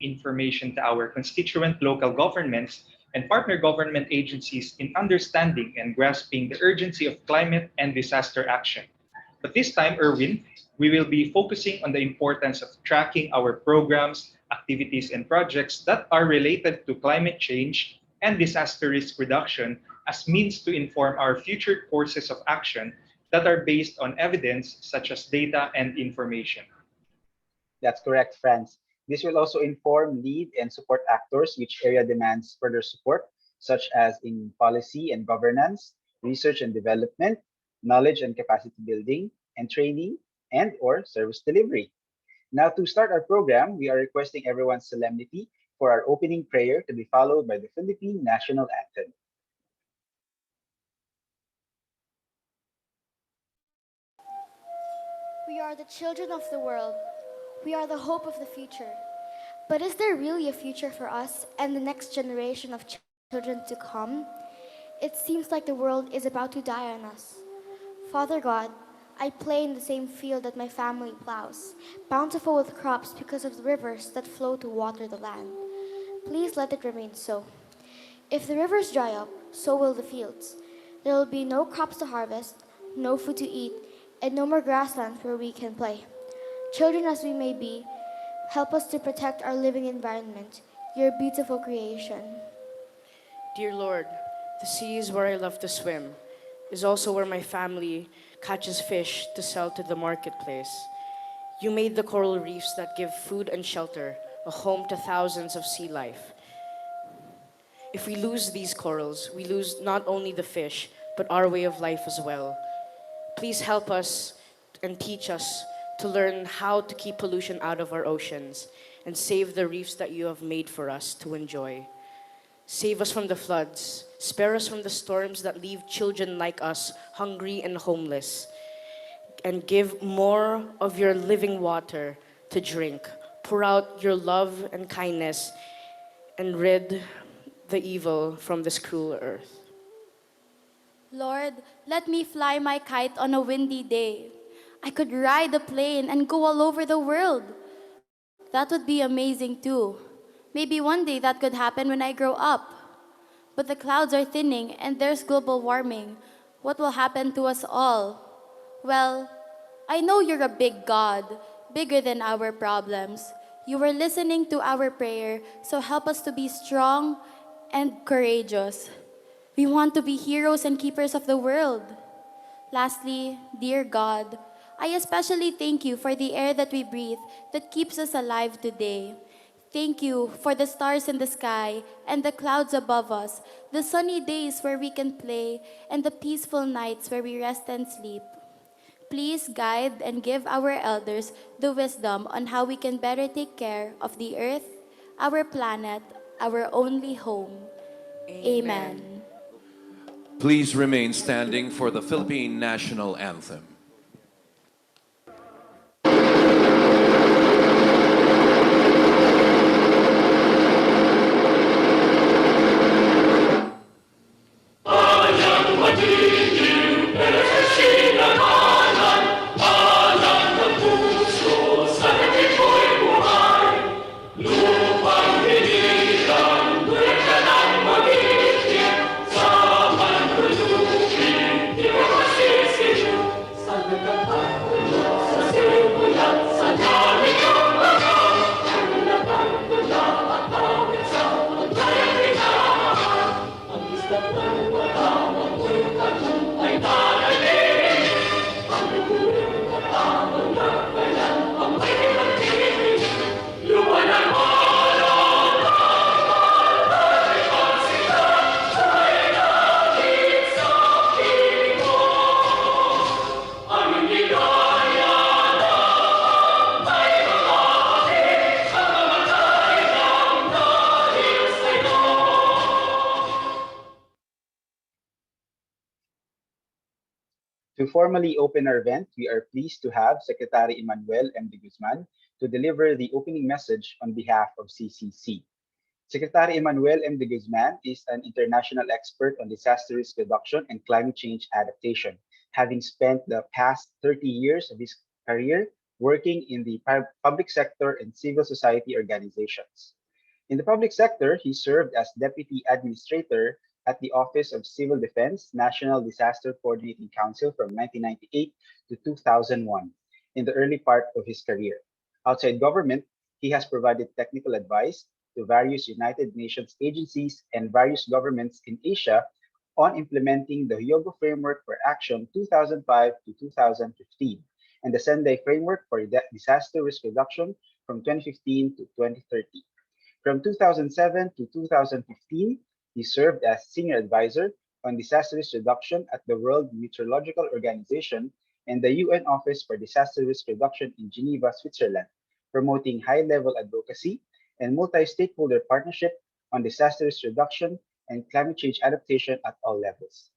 information to our constituent local governments and partner government agencies in understanding and grasping the urgency of climate and disaster action. But this time, Erwin, we will be focusing on the importance of tracking our programs, activities, and projects that are related to climate change and disaster risk reduction as means to inform our future courses of action that are based on evidence such as data and information. That's correct, Franz. This will also inform lead and support actors which area demands further support, such as in policy and governance, research and development, knowledge and capacity building, and training and/or service delivery. Now, to start our program, we are requesting everyone's solemnity for our opening prayer to be followed by the Philippine National Anthem. We are the children of the world. We are the hope of the future. But is there really a future for us and the next generation of children to come? It seems like the world is about to die on us. Father God, I play in the same field that my family plows, bountiful with crops because of the rivers that flow to water the land. Please let it remain so. If the rivers dry up, so will the fields. There will be no crops to harvest, no food to eat, and no more grasslands where we can play. Children as we may be, help us to protect our living environment, your beautiful creation. Dear Lord, the sea is where I love to swim, is also where my family catches fish to sell to the marketplace. You made the coral reefs that give food and shelter, a home to thousands of sea life. If we lose these corals, we lose not only the fish, but our way of life as well. Please help us and teach us to learn how to keep pollution out of our oceans and save the reefs that you have made for us to enjoy. Save us from the floods, spare us from the storms that leave children like us hungry and homeless, and give more of your living water to drink. Pour out your love and kindness and rid the evil from this cruel earth. Lord, let me fly my kite on a windy day. I could ride a plane and go all over the world. That would be amazing too. Maybe one day that could happen when I grow up. But the clouds are thinning and there's global warming. What will happen to us all? Well, I know you're a big God, bigger than our problems. You were listening to our prayer, so help us to be strong and courageous. We want to be heroes and keepers of the world. Lastly, dear God, I especially thank you for the air that we breathe that keeps us alive today. Thank you for the stars in the sky and the clouds above us, the sunny days where we can play, and the peaceful nights where we rest and sleep. Please guide and give our elders the wisdom on how we can better take care of the earth, our planet, our only home. Amen. Please remain standing for the Philippine National Anthem. To formally open our event, we are pleased to have Secretary Emmanuel M. de Guzman to deliver the opening message on behalf of CCC. Secretary Emmanuel M. de Guzman is an international expert on disaster risk reduction and climate change adaptation, having spent the past 30 years of his career working in the public sector and civil society organizations. In the public sector, he served as Deputy Administrator at the Office of Civil Defense National Disaster Coordinating Council from 1998 to 2001 in the early part of his career. Outside government, he has provided technical advice to various United Nations agencies and various governments in Asia on implementing the Hyogo Framework for Action 2005 to 2015 and the Sendai Framework for Disaster Risk Reduction from 2015 to 2030. From 2007 to 2015, he served as Senior Advisor on Disaster Risk Reduction at the World Meteorological Organization and the UN Office for Disaster Risk Reduction in Geneva, Switzerland, promoting high-level advocacy and multi-stakeholder partnership on disaster risk reduction and climate change adaptation at all levels.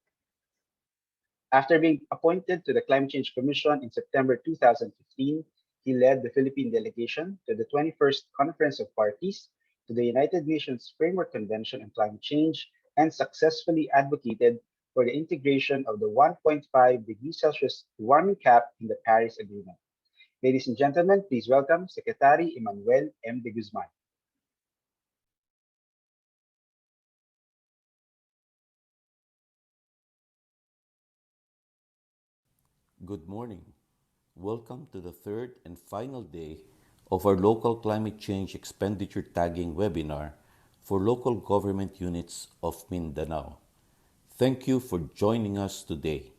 After being appointed to the Climate Change Commission in September 2015, he led the Philippine delegation to the 21st Conference of Parties to the United Nations Framework Convention on Climate Change and successfully advocated for the integration of the 1.5 degrees Celsius warming cap in the Paris Agreement. Ladies and gentlemen, please welcome Secretary Emmanuel M. de Guzman. Good morning. Welcome to the third and final day of our local climate change expenditure tagging webinar for local government units of Mindanao. Thank you for joining us today.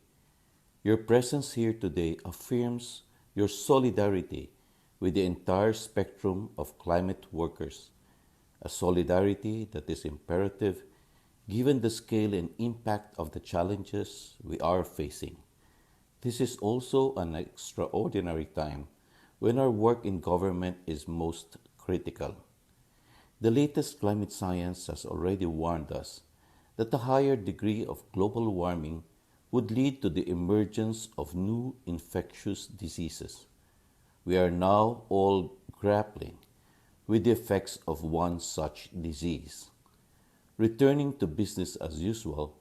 Your presence here today affirms your solidarity with the entire spectrum of climate workers, a solidarity that is imperative given the scale and impact of the challenges we are facing. This is also an extraordinary time when our work in government is most critical. The latest climate science has already warned us that a higher degree of global warming would lead to the emergence of new infectious diseases. We are now all grappling with the effects of one such disease. Returning to business as usual,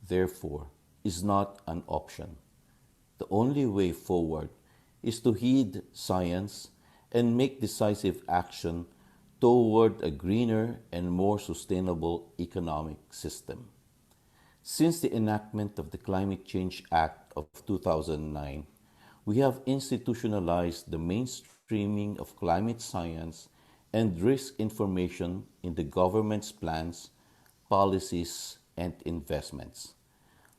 therefore, is not an option. The only way forward is to heed science and make decisive action toward a greener and more sustainable economic system. Since the enactment of the Climate Change Act of 2009, we have institutionalized the mainstreaming of climate science and risk information in the government's plans, policies, and investments.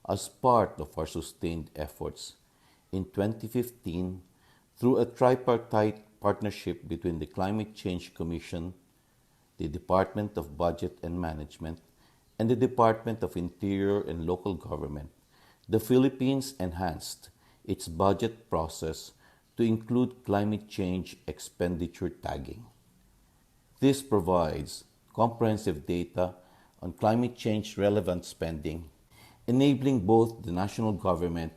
As part of our sustained efforts, in 2015, through a tripartite partnership between the Climate Change Commission, the Department of Budget and Management, and the Department of Interior and Local Government, the Philippines enhanced its budget process to include climate change expenditure tagging. This provides comprehensive data on climate change relevant spending, enabling both the national government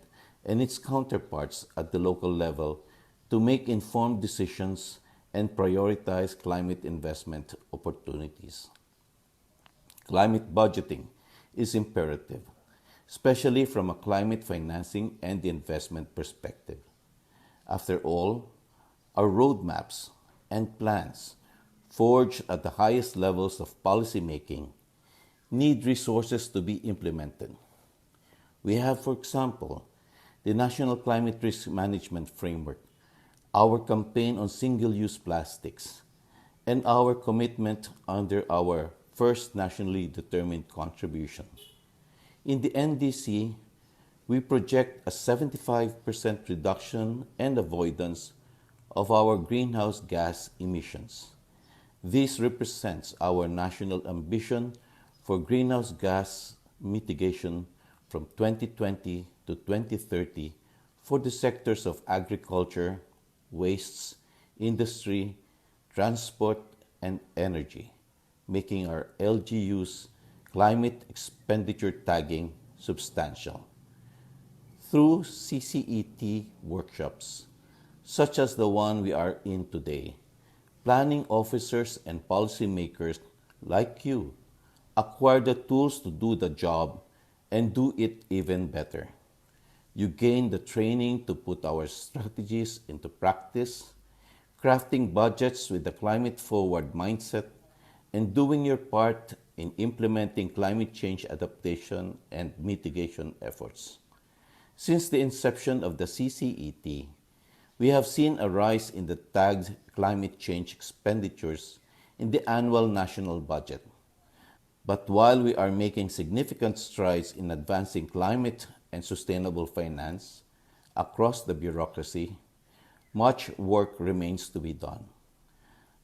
and its counterparts at the local level to make informed decisions and prioritize climate investment opportunities. Climate budgeting is imperative, especially from a climate financing and investment perspective. After all, our roadmaps and plans forged at the highest levels of policymaking need resources to be implemented. We have, for example, the National Climate Risk Management Framework, our campaign on single-use plastics, and our commitment under our first nationally determined contribution. In the NDC, we project a 75% reduction and avoidance of our greenhouse gas emissions. This represents our national ambition for greenhouse gas mitigation from 2020 to 2030 for the sectors of agriculture, wastes, industry, transport, and energy, making our LGU's climate expenditure tagging substantial. Through CCET workshops, such as the one we are in today, planning officers and policymakers like you acquire the tools to do the job and do it even better. You gain the training to put our strategies into practice, crafting budgets with a climate forward mindset, and doing your part in implementing climate change adaptation and mitigation efforts. Since the inception of the CCET, we have seen a rise in the tagged climate change expenditures in the annual national budget. But while we are making significant strides in advancing climate and sustainable finance across the bureaucracy, much work remains to be done.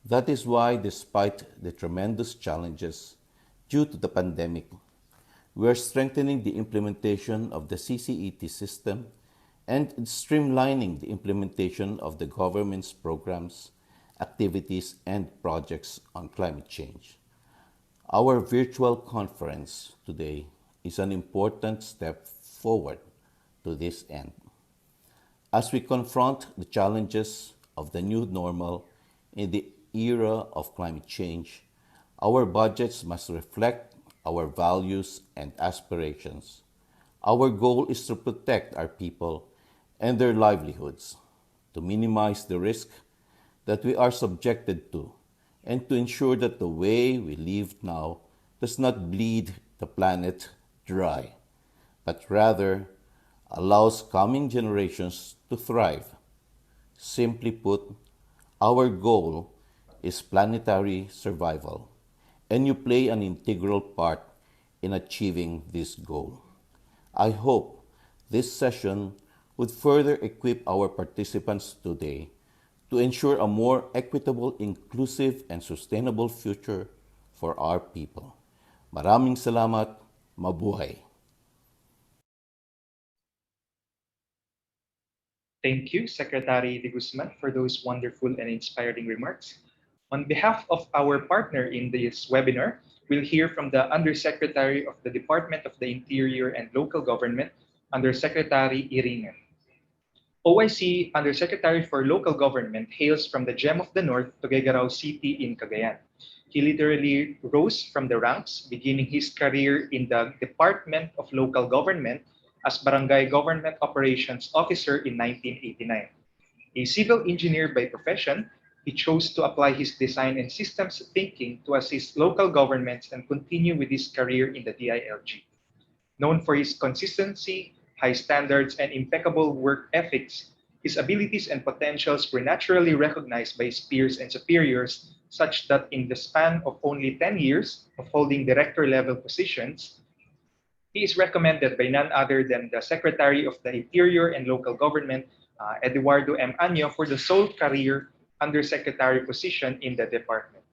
That is why, despite the tremendous challenges due to the pandemic, we are strengthening the implementation of the CCET system and streamlining the implementation of the government's programs, activities, and projects on climate change. Our virtual conference today is an important step forward to this end. As we confront the challenges of the new normal in the era of climate change, our budgets must reflect our values and aspirations. Our goal is to protect our people and their livelihoods, to minimize the risk that we are subjected to, and to ensure that the way we live now does not bleed the planet dry, but rather allows coming generations to thrive. Simply put, our goal is planetary survival, and you play an integral part in achieving this goal. I hope this session would further equip our participants today to ensure a more equitable, inclusive, and sustainable future for our people. Maraming salamat. Mabuhay. Thank you, Secretary De Guzman, for those wonderful and inspiring remarks. On behalf of our partner in this webinar, we'll hear from the Undersecretary of the Department of the Interior and Local Government, Undersecretary Rene. OIC Undersecretary for Local Government hails from the gem of the North, Tuguegarao City in Cagayan. He literally rose from the ranks, beginning his career in the Department of Local Government as Barangay Government Operations Officer in 1989. A civil engineer by profession, he chose to apply his design and systems thinking to assist local governments and continue with his career in the DILG. Known for his consistency, high standards, and impeccable work ethics, his abilities and potentials were naturally recognized by his peers and superiors, such that in the span of only 10 years of holding director level positions, he is recommended by none other than the Secretary of the Interior and Local Government, Eduardo M. Año, for the sole career Undersecretary position in the department.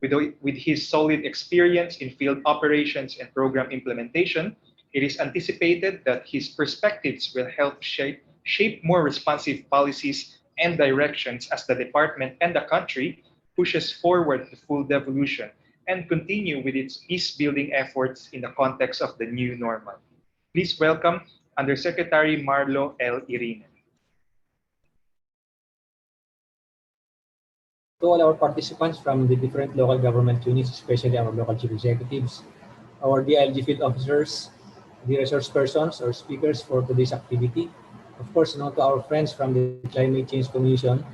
With his solid experience in field operations and program implementation, it is anticipated that his perspectives will help shape more responsive policies and directions as the department and the country pushes forward to full devolution and continue with its peace-building efforts in the context of the new normal. Please welcome Undersecretary Marlo LIrina. To all our participants from the different local government units, especially our local chief executives, our DILG field officers, the resource persons or speakers for today's activity. Of course, to our friends from the Climate Change Commission,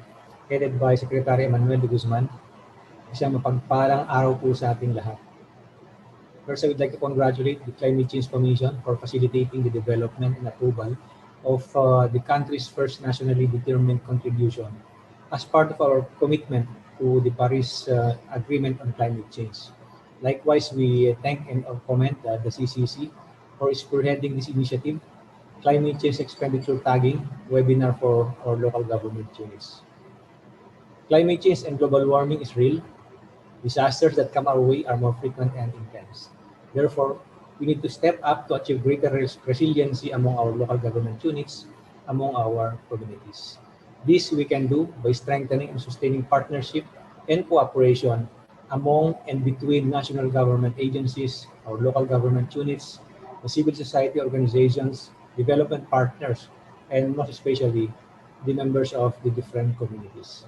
headed by Secretary Emmanuel de Guzman. Isang mapagpalang araw po sa ating lahat. First, I would like to congratulate the Climate Change Commission for facilitating the development and approval of the country's first nationally determined contribution as part of our commitment to the Paris Agreement on Climate Change. Likewise, we thank and commend the CCC for spearheading this initiative, Climate Change Expenditure Tagging webinar for our local government units. Climate change and global warming is real. Disasters that come our way are more frequent and intense. Therefore, we need to step up to achieve greater resiliency among our local government units, among our communities. This we can do by strengthening and sustaining partnership and cooperation among and between national government agencies, our local government units, the civil society organizations, development partners, and most especially the members of the different communities.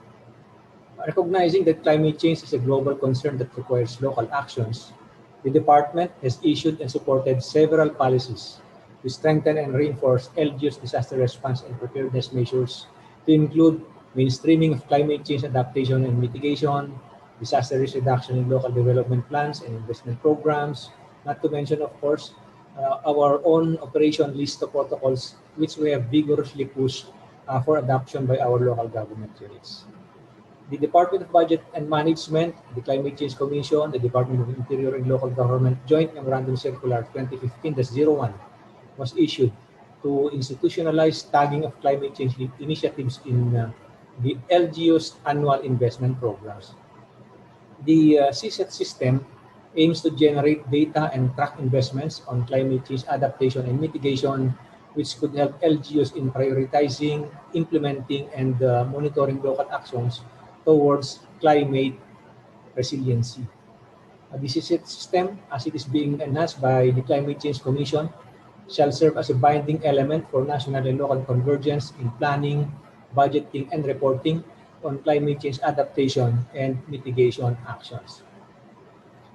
Recognizing that climate change is a global concern that requires local actions, the department has issued and supported several policies to strengthen and reinforce LGU's disaster response and preparedness measures to include mainstreaming of climate change adaptation and mitigation, disaster risk reduction in local development plans and investment programs, not to mention, of course, our own operation list of protocols, which we have vigorously pushed for adoption by our local government units. The Department of Budget and Management, the Climate Change Commission, the Department of Interior and Local Government Joint Memorandum Circular 2015-01 was issued to institutionalize tagging of climate change initiatives in the LGU's annual investment programs. The CSET system aims to generate data and track investments on climate change adaptation and mitigation, which could help LGUs in prioritizing, implementing, and monitoring local actions towards climate resiliency. The CSET system, as it is being enhanced by the Climate Change Commission, shall serve as a binding element for national and local convergence in planning, budgeting, and reporting on climate change adaptation and mitigation actions.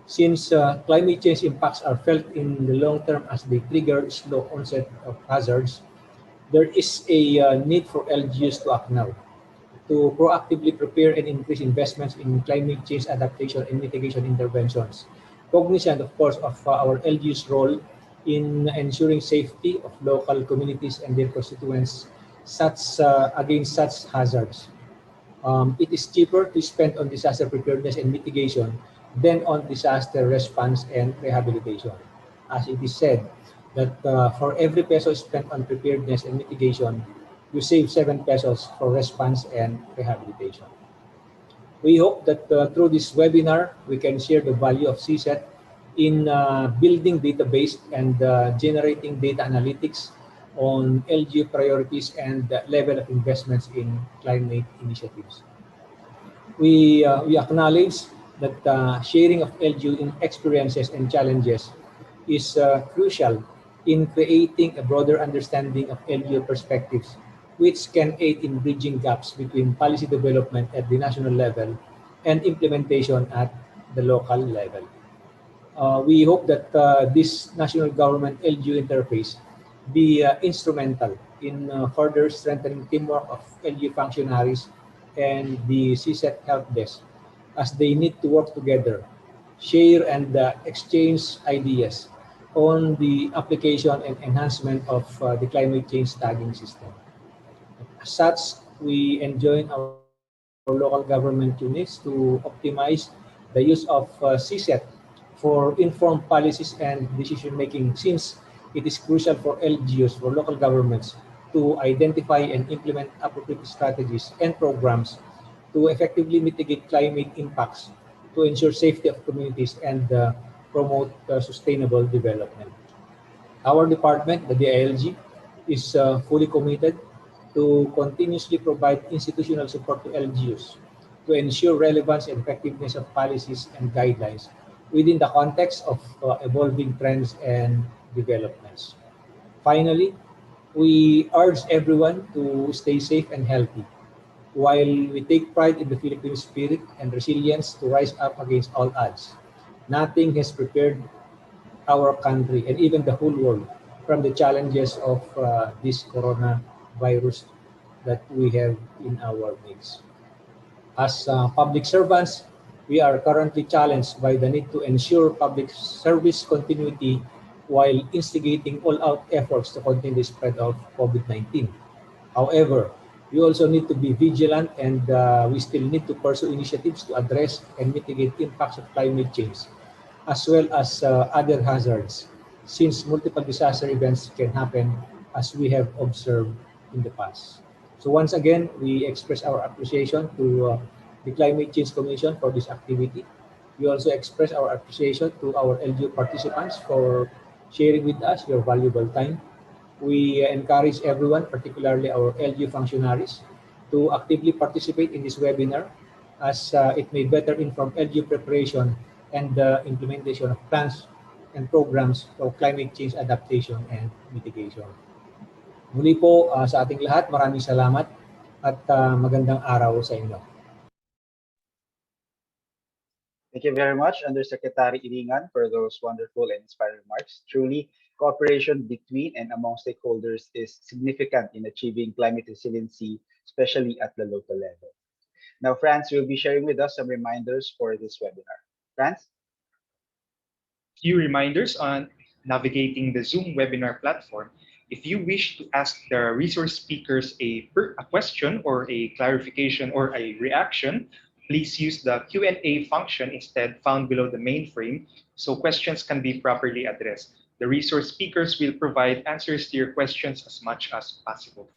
Since climate change impacts are felt in the long term as they trigger slow onset of hazards, there is a need for LGUs to act now to proactively prepare and increase investments in climate change adaptation and mitigation interventions. Cognizant, of course, of our LGU's role in ensuring safety of local communities and their constituents against such hazards. It is cheaper to spend on disaster preparedness and mitigation than on disaster response and rehabilitation. As it is said, that for every peso spent on preparedness and mitigation, you save 7 pesos for response and rehabilitation. We hope that through this webinar, we can share the value of CSET in building database and generating data analytics on LGU priorities and level of investments in climate initiatives. We acknowledge that sharing of LGU in experiences and challenges is crucial in creating a broader understanding of LGU perspectives, which can aid in bridging gaps between policy development at the national level and implementation at the local level. We hope that this national government LGU interface be instrumental in further strengthening teamwork of LGU functionaries and the CSET help desk as they need to work together, share and exchange ideas on the application and enhancement of the climate change tagging system. As such, we enjoin our local government units to optimize the use of CSET for informed policies and decision-making, since it is crucial for LGUs, for local governments, to identify and implement appropriate strategies and programs to effectively mitigate climate impacts, to ensure safety of communities, and promote sustainable development. Our department, the DILG, is fully committed to continuously provide institutional support to LGUs to ensure relevance and effectiveness of policies and guidelines within the context of evolving trends and developments. Finally, we urge everyone to stay safe and healthy. While we take pride in the Philippine spirit and resilience to rise up against all odds, nothing has prepared our country and even the whole world from the challenges of this coronavirus that we have in our midst. As public servants, we are currently challenged by the need to ensure public service continuity while instigating all-out efforts to contain the spread of COVID-19. However, we also need to be vigilant and we still need to pursue initiatives to address and mitigate impacts of climate change, as well as other hazards, since multiple disaster events can happen as we have observed in the past. So once again, we express our appreciation to the Climate Change Commission for this activity. We also express our appreciation to our LGU participants for sharing with us your valuable time. We encourage everyone, particularly our LGU functionaries, to actively participate in this webinar as it may better inform LGU preparation and the implementation of plans and programs for climate change adaptation and mitigation. Muli po sa ating lahat, maraming salamat at magandang araw sa inyo. Thank you very much, Undersecretary Iringan, for those wonderful and inspiring remarks. Truly, Cooperation between and among stakeholders is significant in achieving climate resiliency, especially at the local level. Now, Franz will be sharing with us some reminders for this webinar. Franz? Few reminders on navigating the Zoom webinar platform. If you wish to ask the resource speakers a question or a clarification or a reaction, please use the Q&A function instead found below the main frame so questions can be properly addressed. The resource speakers will provide answers to your questions as much as possible.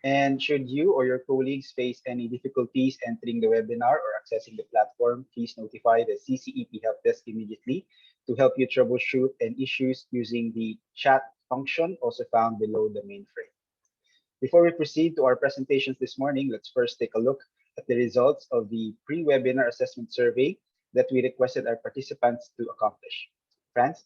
And should you or your colleagues face any difficulties entering the webinar or accessing the platform, please notify the CCEP Help Desk immediately to help you troubleshoot any issues using the chat function also found below the main frame. Before we proceed to our presentations this morning, let's first take a look at the results of the pre-webinar assessment survey that we requested our participants to accomplish. Franz?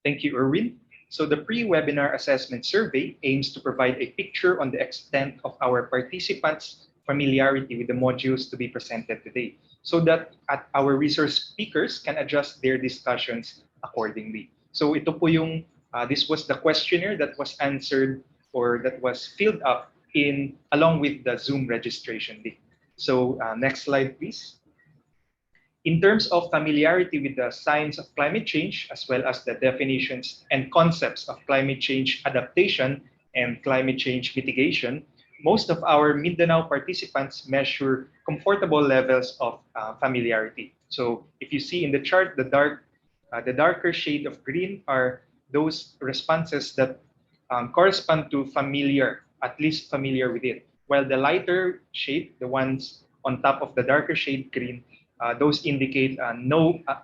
Thank you, Erwin. So the pre-webinar assessment survey aims to provide a picture on the extent of our participants' familiarity with the modules to be presented today, so that our resource speakers can adjust their discussions accordingly. So ito po yung, this was the questionnaire that was answered or that was filled up along with the Zoom registration link. So next slide, please. In terms of familiarity with the science of climate change, as well as the definitions and concepts of climate change adaptation and climate change mitigation, most of our Mindanao participants measure comfortable levels of familiarity. So if you see in the chart, the darker shade of green are those responses that correspond to familiar, at least familiar with it, while the lighter shade, the ones on top of the darker shade green, those indicate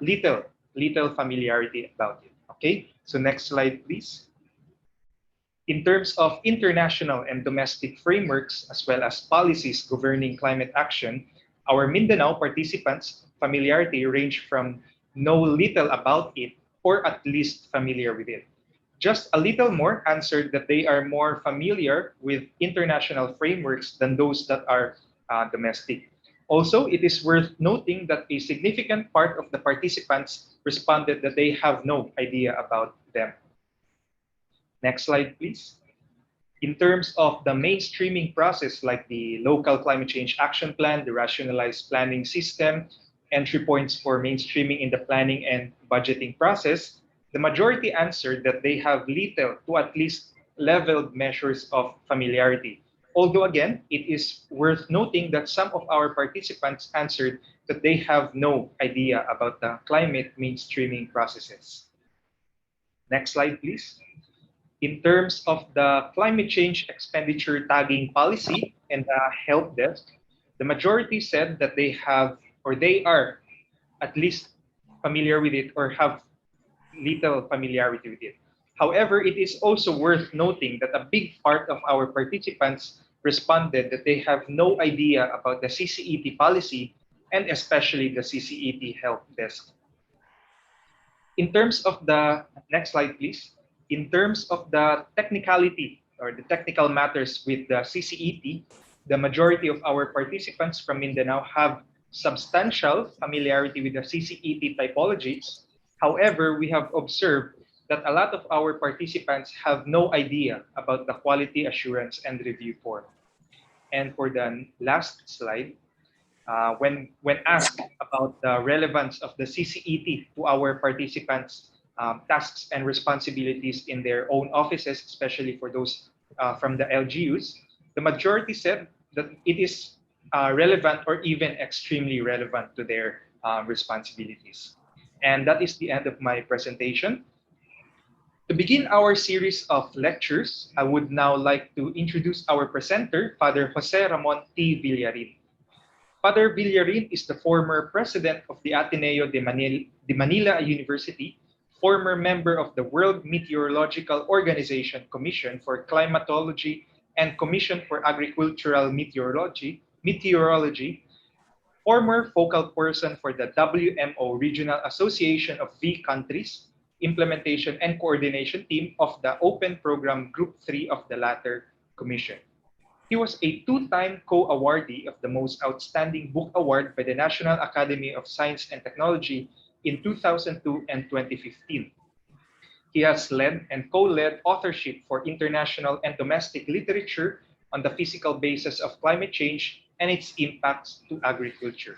little familiarity about it. Okay, so next slide, please. In terms of international and domestic frameworks, as well as policies governing climate action, our Mindanao participants' familiarity range from know little about it or at least familiar with it. Just a little more answered that they are more familiar with international frameworks than those that are domestic. Also, it is worth noting that a significant part of the participants responded that they have no idea about them. Next slide, please. In terms of the mainstreaming process, like the local climate change action plan, the rationalized planning system, entry points for mainstreaming in the planning and budgeting process, the majority answered that they have little to at least leveled measures of familiarity. Although again, it is worth noting that some of our participants answered that they have no idea about the climate mainstreaming processes. Next slide, please. In terms of the climate change expenditure tagging policy and the help desk, the majority said that they have or they are at least familiar with it or have little familiarity with it. However, it is also worth noting that a big part of our participants responded that they have no idea about the CCEP policy and especially the CCEP help desk. In terms of the next slide, please. In terms of the technicality or the technical matters with the CCEP, the majority of our participants from Mindanao have substantial familiarity with the CCEP typologies. However, we have observed that a lot of our participants have no idea about the quality assurance and review form. And for the last slide, when asked about the relevance of the CCET to our participants' tasks and responsibilities in their own offices, especially for those from the LGUs, the majority said that it is relevant or even extremely relevant to their responsibilities. And that is the end of my presentation. To begin our series of lectures, I would now like to introduce our presenter, Father Jose Ramon T. Villarin. Father Villarin is the former president of the Ateneo de Manila University, former member of the World Meteorological Organization Commission for Climatology and Commission for Agricultural Meteorology, former focal person for the WMO Regional Association of V Countries, implementation and coordination team of the Open Program Group 3 of the latter commission. He was a two-time co-awardee of the Most Outstanding Book Award by the National Academy of Science and Technology in 2002 and 2015. He has led and co-led authorship for international and domestic literature on the physical basis of climate change and its impacts to agriculture.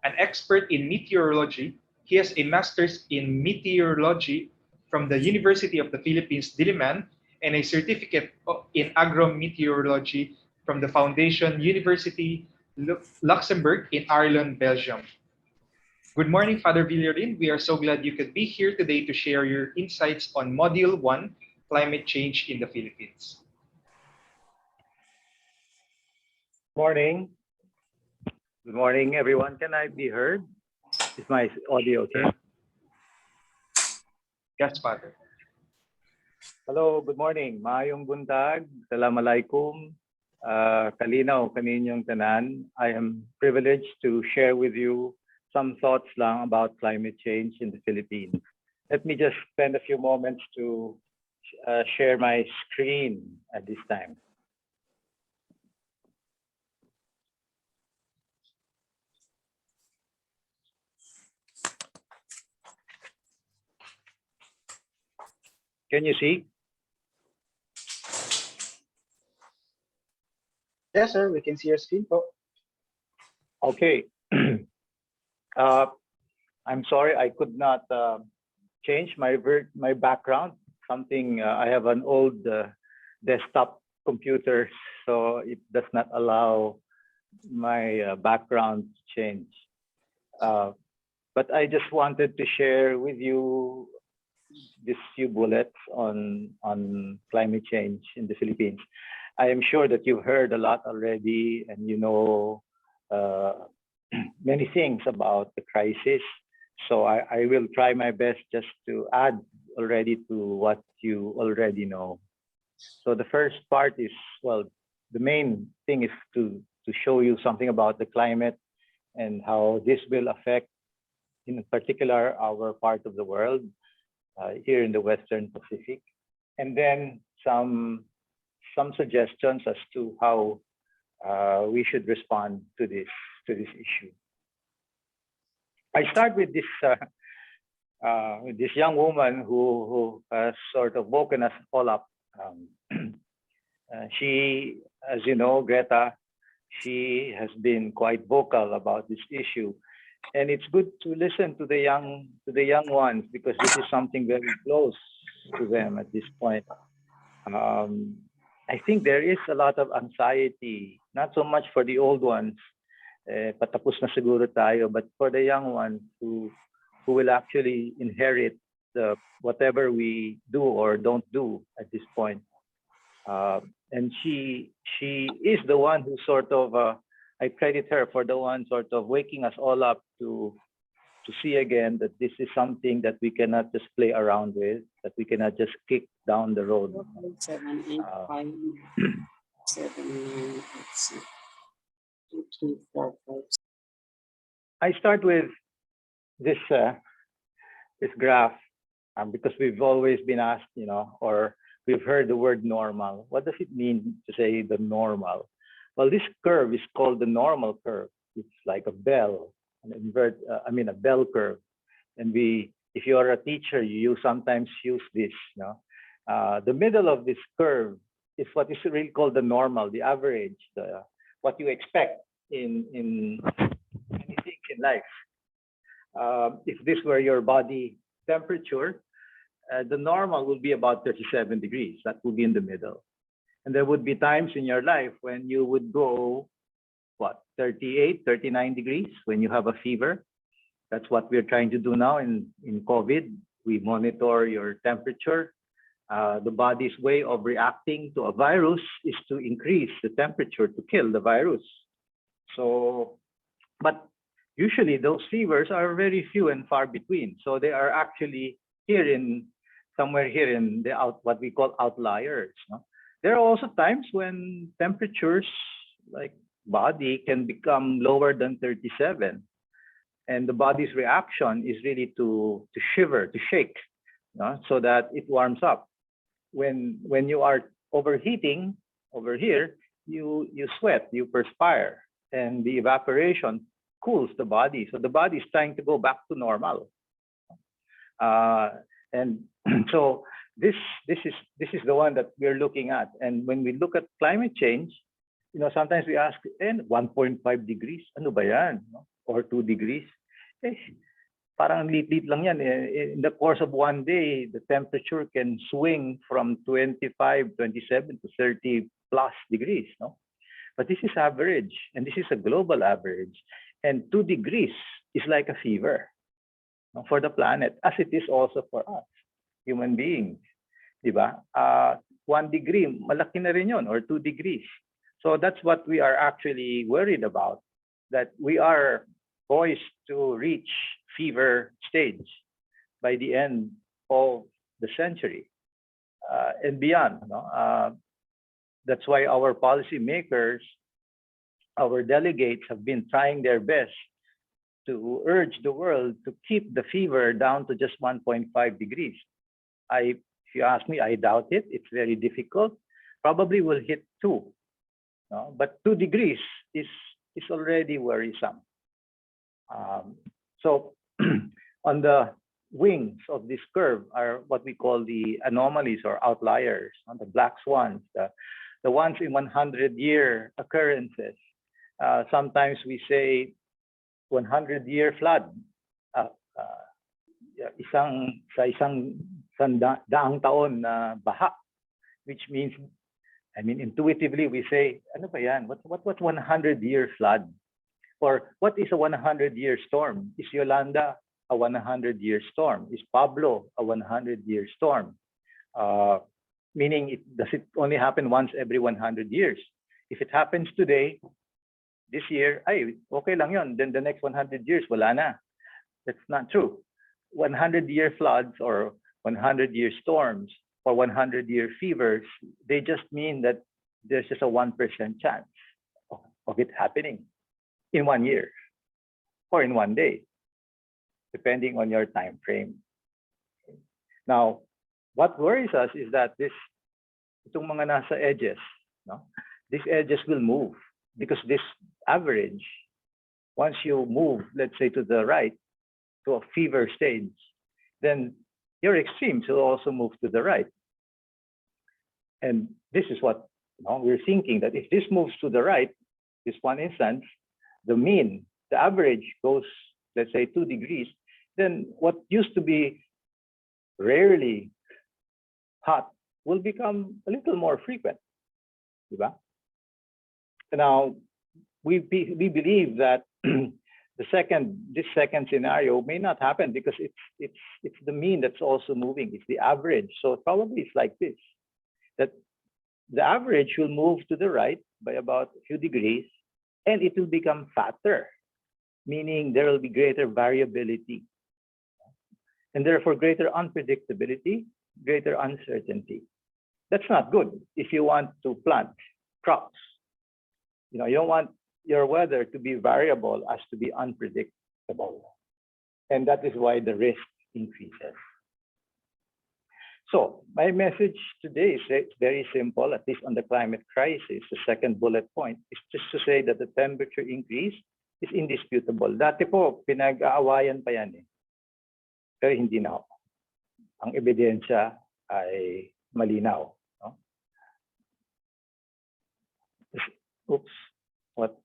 An expert in meteorology, he has a master's in meteorology from the University of the Philippines, Diliman, and a certificate in agrometeorology from the Foundation University Luxembourg in Arlon, Belgium. Good morning, Father Villarin. We are so glad you could be here today to share your insights on Module 1, Climate Change in the Philippines. Morning. Good morning, everyone. Can I be heard? Is my audio okay? Yes, Father. Hello, good morning. Maayong buntag. Assalamualaikum. Kalinaw kaninyong tanan. I am privileged to share with you some thoughts lang about climate change in the Philippines. Let me just spend a few moments to share my screen at this time. Can you see? Yes, sir. We can see your screen po. Okay. I'm sorry I could not change my background. Something I have an old desktop computer, so it does not allow my background to change. But I just wanted to share with you these few bullets on climate change in the Philippines. I am sure that you've heard a lot already, and you know many things about the crisis. So I will try my best just to add already to what you already know. So the first part is, well, the main thing is to show you something about the climate and how this will affect, in particular, our part of the world here in the Western Pacific, and then some suggestions as to how we should respond to this issue. I start with this young woman who has sort of woken us all up. She, as you know, Greta, she has been quite vocal about this issue, and it's good to listen to the young ones, because this is something very close to them at this point. I think there is a lot of anxiety, not so much for the old ones, patapos na siguro tayo, but for the young ones who will actually inherit whatever we do or don't do at this point. And she is the one who sort of, I credit her for the one sort of waking us all up to see again that this is something that we cannot just play around with, that we cannot just kick down the road. 7, 8, 5, 7, 9, 8, 6, 2, 3, 4, 5. I start with this graph because we've always been asked, you know, or we've heard the word normal. What does it mean to say the normal? Well, this curve is called the normal curve. It's like a bell, a bell curve. And if you are a teacher, you sometimes use this. You know? The middle of this curve is what is really called the normal, the average, what you expect in anything in life. If this were your body temperature, the normal would be about 37 degrees. That would be in the middle. And there would be times in your life when you would go, 38, 39 degrees when you have a fever. That's what we're trying to do now in COVID. We monitor your temperature. The body's way of reacting to a virus is to increase the temperature to kill the virus. So, but usually those fevers are very few and far between. So they are actually somewhere here in what we call outliers. No? There are also times when temperatures like body can become lower than 37. And the body's reaction is really to shiver, to shake, so that it warms up. When you are overheating over here, you sweat, you perspire, and the evaporation cools the body. So the body is trying to go back to normal. And so this is the one that we're looking at. And when we look at climate change, sometimes we ask, 1.5 degrees, ano ba yan? No? Or 2 degrees. Eh, parang lit-lit lang yan. In the course of one day, the temperature can swing from 25, 27 to 30 plus degrees. No? But this is average, and this is a global average. And 2 degrees is like a fever, no, for the planet, as it is also for us, human beings. Diba? 1 degree, malaki na rin yun, or 2 degrees. So that's what we are actually worried about, that we are poised to reach fever stage by the end of the century and beyond. No? That's why our policymakers, our delegates have been trying their best to urge the world to keep the fever down to just 1.5 degrees. If you ask me, I doubt it. It's very difficult. Probably will hit 2. No? But 2 degrees is already worrisome. So on the wings of this curve are what we call the anomalies or outliers, the black swans, the once in 100-year occurrences. Sometimes we say 100-year flood. Daang taon na baha, which means, intuitively we say, ano ba yan? What's 100-year flood? Or what is a 100-year storm? Is Yolanda a 100-year storm? Is Pablo a 100-year storm? Meaning, does it only happen once every 100 years? If it happens today, this year, ay, okay lang yun. Then the next 100 years, wala na. That's not true. 100-year floods or 100-year storms or 100-year fevers, they just mean that there's just a 1% chance of it happening in 1 year or in 1 day, depending on your time frame. Now, what worries us is that itong mga nasa edges, no? These edges will move because this average, once you move, let's say to the right, to a fever stage, then your extremes will also move to the right. And this is what we're thinking, that if this moves to the right, this one instance, the mean, the average goes, let's say 2 degrees, then what used to be rarely hot will become a little more frequent. Diba? Now, we believe that this second scenario may not happen because it's the mean that's also moving. It's the average. So probably it's like this, that the average will move to the right by about a few degrees, and it will become fatter, meaning there will be greater variability, and therefore greater unpredictability, greater uncertainty. That's not good if you want to plant crops. You don't want your weather to be variable as to be unpredictable. And that is why the risk increases. So my message today is very simple, at least on the climate crisis. The second bullet point is just to say that the temperature increase is indisputable. Dati po, pinag-aawayan pa yan eh. Pero hindi na. Ang ebidensya ay malinaw. No? Oops, what's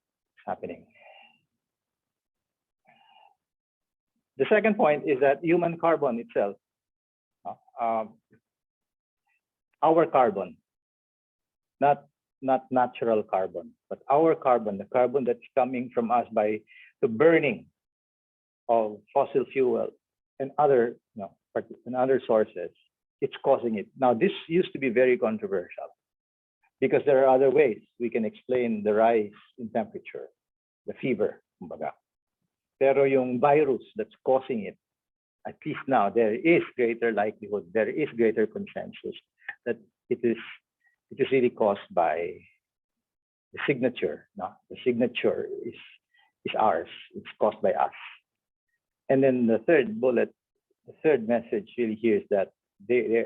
happening? The second point is that human carbon itself, our carbon, not natural carbon, but our carbon, the carbon that's coming from us by the burning of fossil fuel and other sources, it's causing it. Now, this used to be very controversial because there are other ways we can explain the rise in temperature, the fever, kumbaga. Pero yung virus that's causing it, at least now, there is greater likelihood, there is greater consensus that it is really caused by the signature. No? The signature is ours, it's caused by us. And then the third bullet, the third message really here is that the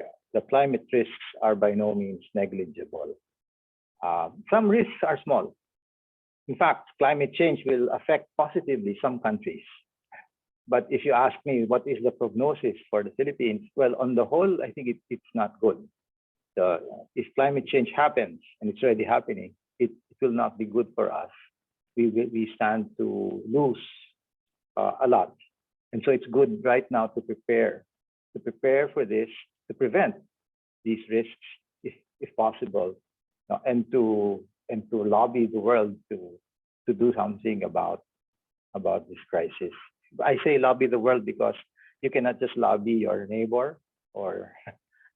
climate risks are by no means negligible. Some risks are small. In fact, climate change will affect positively some countries. But if you ask me what is the prognosis for the Philippines, well, on the whole, I think it's not good. If climate change happens, and it's already happening, it will not be good for us. We stand to lose a lot. And so it's good right now to prepare for this, to prevent these risks if possible, and to lobby the world to do something about this crisis. I say lobby the world because you cannot just lobby your neighbor or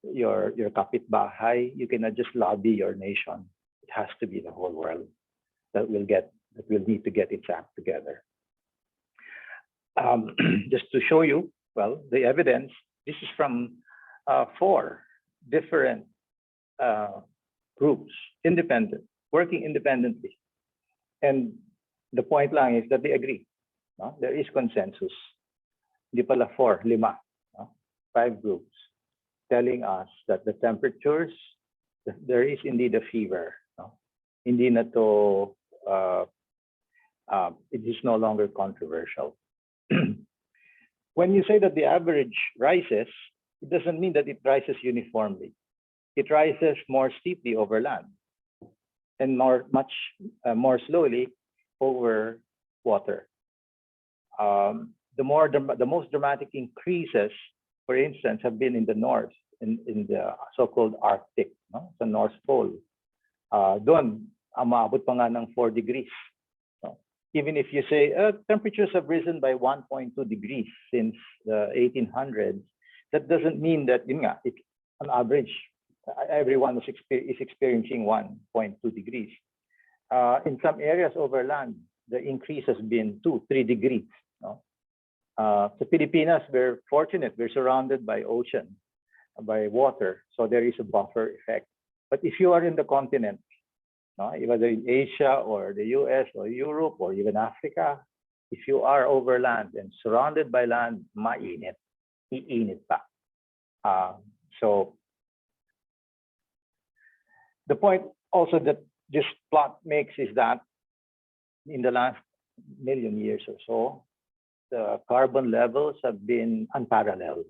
your kapitbahay. You cannot just lobby your nation. It has to be the whole world that will need to get its act together. Just to show you, well, the evidence. This is from 4 different groups, working independently, and the point lang is that they agree. No? There is consensus. Di pala 4, 5, no? 5 groups telling us that the temperatures, there is indeed a fever. No? Hindi na to, it is no longer controversial. When you say that the average rises, it doesn't mean that it rises uniformly. It rises more steeply over land and much more slowly over water. The most dramatic increases, for instance, have been in the north, in the so-called Arctic, no? The North Pole. Doon, umabot pa nga ng 4 degrees. No? Even if you say temperatures have risen by 1.2 degrees since the 1800s, that doesn't mean that, yun nga, on average, everyone is experiencing 1.2 degrees. In some areas over land, the increase has been 2-3 degrees. No? Sa Pilipinas, we're fortunate. We're surrounded by ocean, by water, so there is a buffer effect. But if you are in the continent, no, whether in Asia or the US or Europe or even Africa, if you are over land and surrounded by land, mainit, iinit pa. So the point also that this plot makes is that in the last million years or so, the carbon levels have been unparalleled.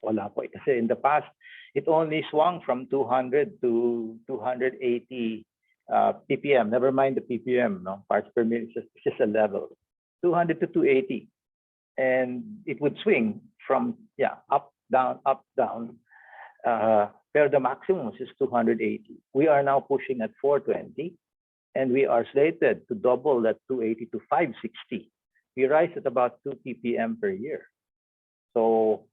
Wala po. Kasi in the past, it only swung from 200 to 280 ppm. Never mind the ppm, no? Parts per minute, it's just a level. 200 to 280. And it would swing from, up, down, up, down. Pero the maximum is 280. We are now pushing at 420. And we are slated to double that 280 to 560. We rise at about 2 ppm per year. So,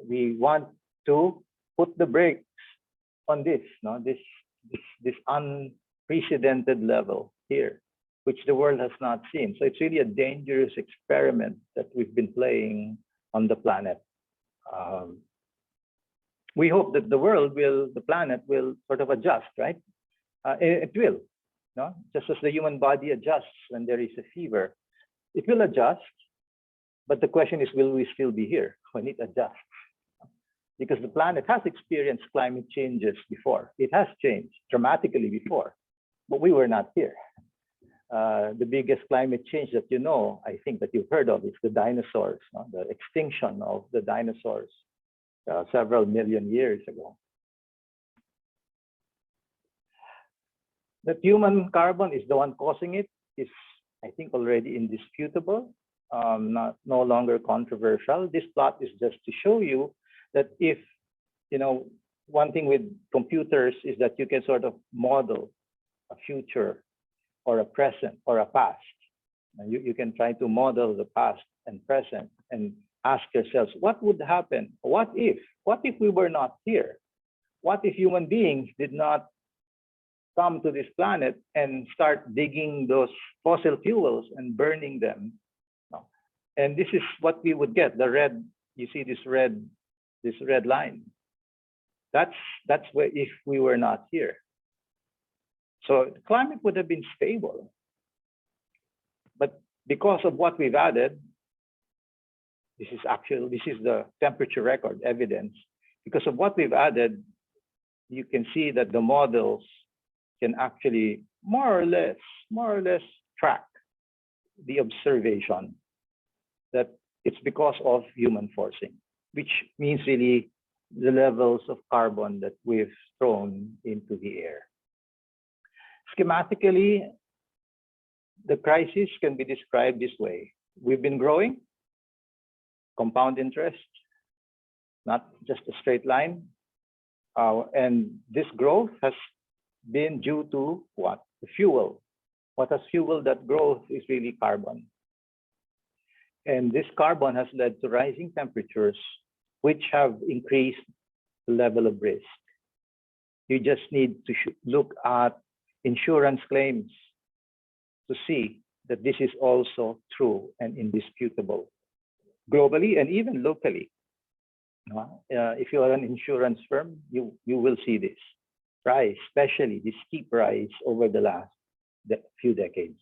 we want to put the brakes on this, no? This unprecedented level here, which the world has not seen. So it's really a dangerous experiment that we've been playing on the planet. We hope that the planet will sort of adjust, right? It will, no? Just as the human body adjusts when there is a fever, it will adjust. But the question is, will we still be here when it adjusts? Because the planet has experienced climate changes before. It has changed dramatically before, but we were not here. The biggest climate change that I think that you've heard of, is the dinosaurs, no? The extinction of the dinosaurs several million years ago. That human carbon is the one causing it is, I think, already indisputable, no longer controversial. This plot is just to show you that if, one thing with computers is that you can sort of model a future or a present or a past. And you can try to model the past and present and ask yourselves, what would happen? What if we were not here? What if human beings did not come to this planet and start digging those fossil fuels and burning them? No. And this is what we would get. The red, you see this red line. That's where if we were not here. So the climate would have been stable. But because of what we've added, this is the temperature record evidence. Because of what we've added, you can see that the models can actually more or less track the observation that it's because of human forcing, which means really the levels of carbon that we've thrown into the air. Schematically, the crisis can be described this way. We've been growing, compound interest, not just a straight line. And this growth has been due to what? The fuel. What has fueled that growth is really carbon. And this carbon has led to rising temperatures, which have increased the level of risk. You just need to look at insurance claims to see that this is also true and indisputable, globally and even locally. If you are an insurance firm, you will see this rise, especially this steep rise over the last few decades.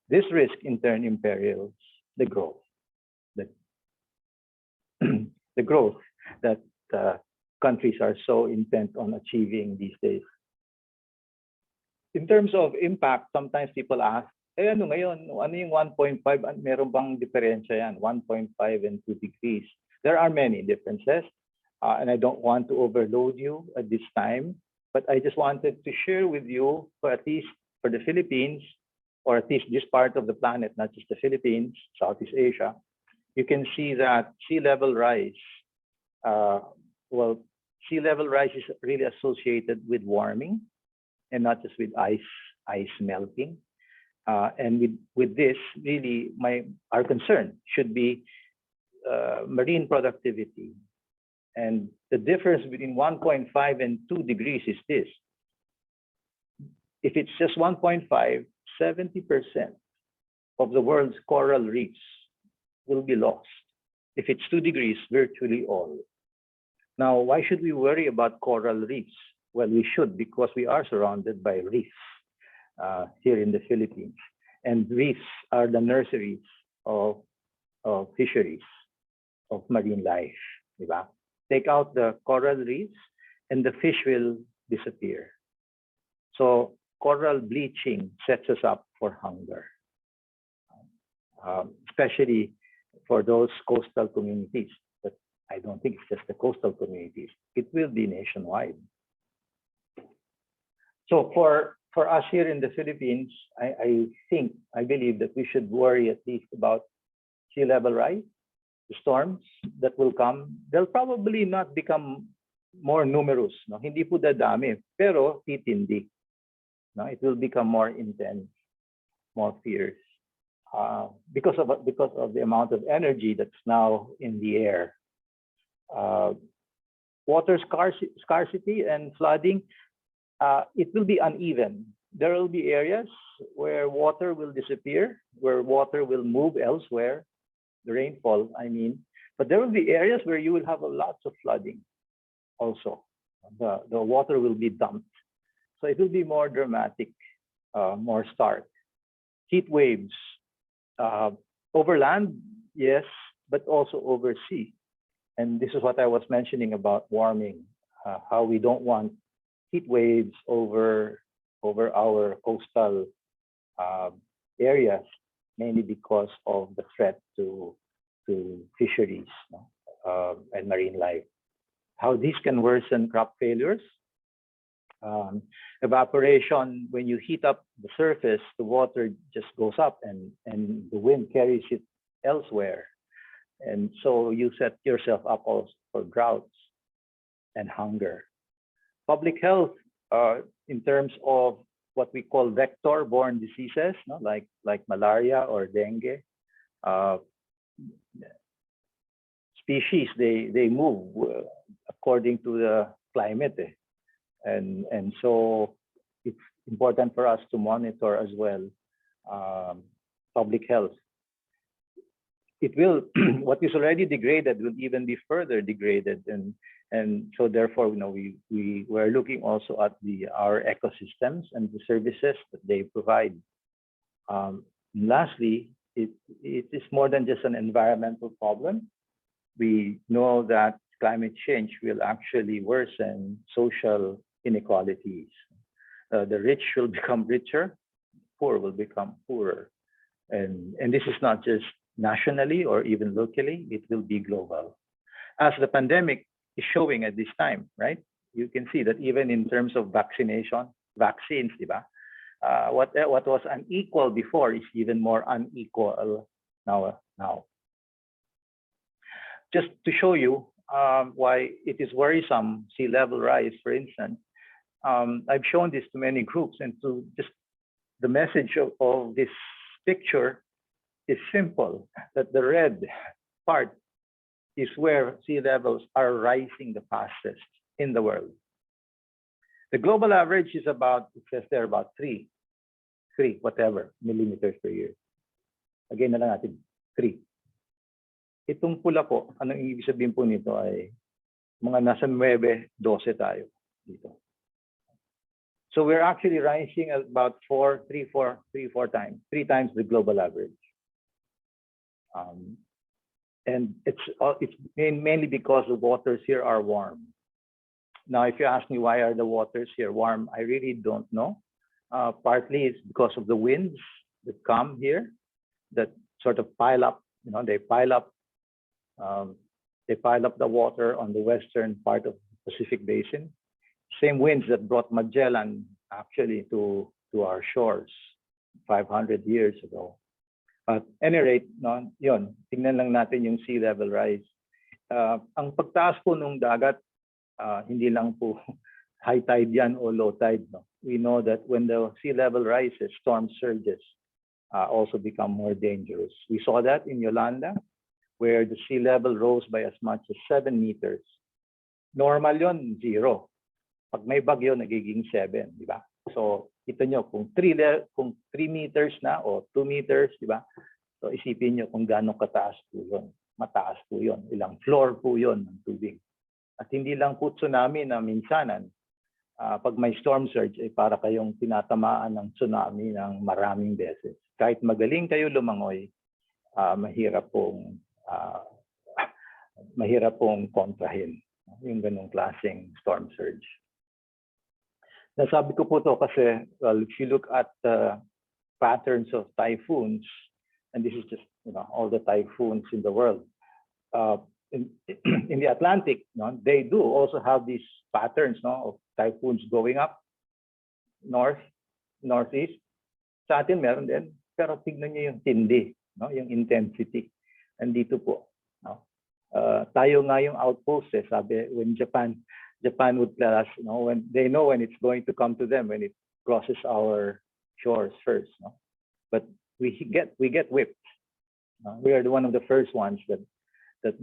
This risk in turn imperils the growth, the growth that countries are so intent on achieving these days. In terms of impact, sometimes people ask, ano ngayon, ano yung 1.5, meron bang diferensya yan, 1.5 and 2 degrees? There are many differences, and I don't want to overload you at this time, but I just wanted to share with you, for at least for the Philippines, or at least this part of the planet, not just the Philippines, Southeast Asia, you can see that sea level rise, sea level rise is really associated with warming and not just with ice melting. And with this, really, our concern should be marine productivity. And the difference between 1.5 and 2 degrees is this. If it's just 1.5, 70% of the world's coral reefs will be lost. If it's 2 degrees, virtually all. Now, why should we worry about coral reefs? Well, we should, because we are surrounded by reefs here in the Philippines. And reefs are the nurseries of fisheries, of marine life. Diba? Take out the coral reefs and the fish will disappear. So coral bleaching sets us up for hunger, especially for those coastal communities. But I don't think it's just the coastal communities. It will be nationwide. So for us here in the Philippines, I believe that we should worry at least about sea level rise, the storms that will come. They'll probably not become more numerous. No? Hindi po dadami, pero titindi. No? It will become more intense, more fierce, because of the amount of energy that's now in the air. Water scarcity and flooding, it will be uneven. There will be areas where water will disappear, where water will move elsewhere, the rainfall, I mean. But there will be areas where you will have lots of flooding also. The water will be dumped. So it will be more dramatic, more stark. Heat waves, over land, yes, but also over sea. And this is what I was mentioning about warming, how we don't want heat waves over our coastal areas, mainly because of the threat to fisheries and marine life. How these can worsen crop failures. Evaporation, when you heat up the surface, the water just goes up and the wind carries it elsewhere. And so you set yourself up also for droughts and hunger. Public health, in terms of what we call vector-borne diseases, no? like malaria or dengue. Species, they move according to the climate. And so it's important for us to monitor as well public health. It will, what is already degraded will even be further degraded. And so therefore, we're looking also at our ecosystems and the services that they provide. Lastly, it is more than just an environmental problem. We know that climate change will actually worsen social inequalities. The rich will become richer, poor will become poorer. And this is not just nationally or even locally, it will be global. As the pandemic is showing at this time, right? You can see that even in terms of vaccination, vaccines, diba? What was unequal before is even more unequal now. Just to show you why it is worrisome, sea level rise, for instance, I've shown this to many groups, and to just the message of this picture is simple, that the red part is where sea levels are rising the fastest in the world. The global average is about, it says there, about 3 whatever millimeters per year. Again na lang natin, 3. Itong pula po, anong ibig sabihin po nito ay mga nasa 9, 12 tayo dito. So we're actually rising at about 3 times the global average. And it's mainly because the waters here are warm. Now, if you ask me why are the waters here warm, I really don't know. Partly it's because of the winds that come here that sort of pile up. They pile up the water on the western part of the Pacific Basin. Same winds that brought Magellan actually to our shores 500 years ago. At any rate, yun, tingnan lang natin yung sea level rise. Ang pagtaas po ng dagat, hindi lang po high tide yan o low tide. No? We know that when the sea level rises, storm surges also become more dangerous. We saw that in Yolanda, where the sea level rose by as much as 7 meters. Normal yon 0. Pag may bagyo, nagiging 7, di ba? So, ito nyo, kung 3 meters na o 2 meters, di ba? So, isipin nyo kung gaano kataas po yun. Mataas po yun. Ilang floor po yun ng tubig. At hindi lang po tsunami na minsanan. Pag may storm surge, ay para kayong tinatamaan ng tsunami ng maraming beses. Kahit magaling kayo lumangoy, mahirap pong kontrahin yung ganong klaseng storm surge. Nasabi ko po to kasi, well, if you look at the patterns of typhoons, and this is just all the typhoons in the world, in the Atlantic, they do also have these patterns of typhoons going up north, northeast. Sa atin meron din, pero tignan niyo yung tindi, yung intensity. Andito po. Tayo nga yung outpost, sabi, when Japan would tell us, when they know when it's going to come to them, when it crosses our shores first. But we get whipped. We are one of the first ones that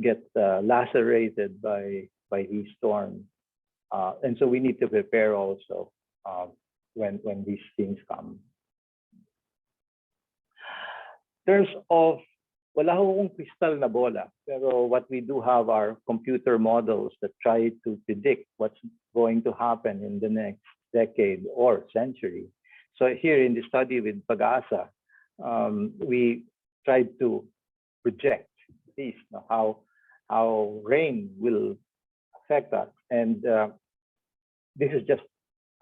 get lacerated by these storms, and so we need to prepare also when these things come. In terms of, wala akong crystal na bola, pero what we do have are computer models that try to predict what's going to happen in the next decade or century. So here in the study with Pag-asa, we tried to project at least how rain will affect us. And this is just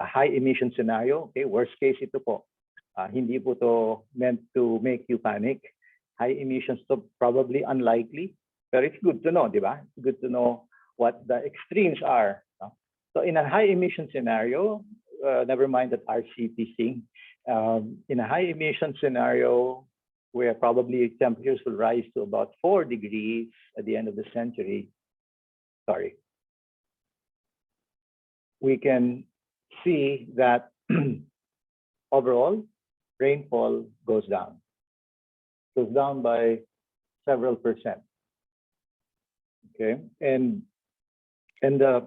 a high emission scenario. Okay, worst case ito po. Hindi po to meant to make you panic. High emissions, so probably unlikely, but it's good to know, di ba? It's good to know what the extremes are. So in a high emission scenario, never mind that RCP thing, in a high emission scenario, where probably temperatures will rise to about 4 degrees at the end of the century, we can see that overall rainfall goes down by several percent. Okay, and the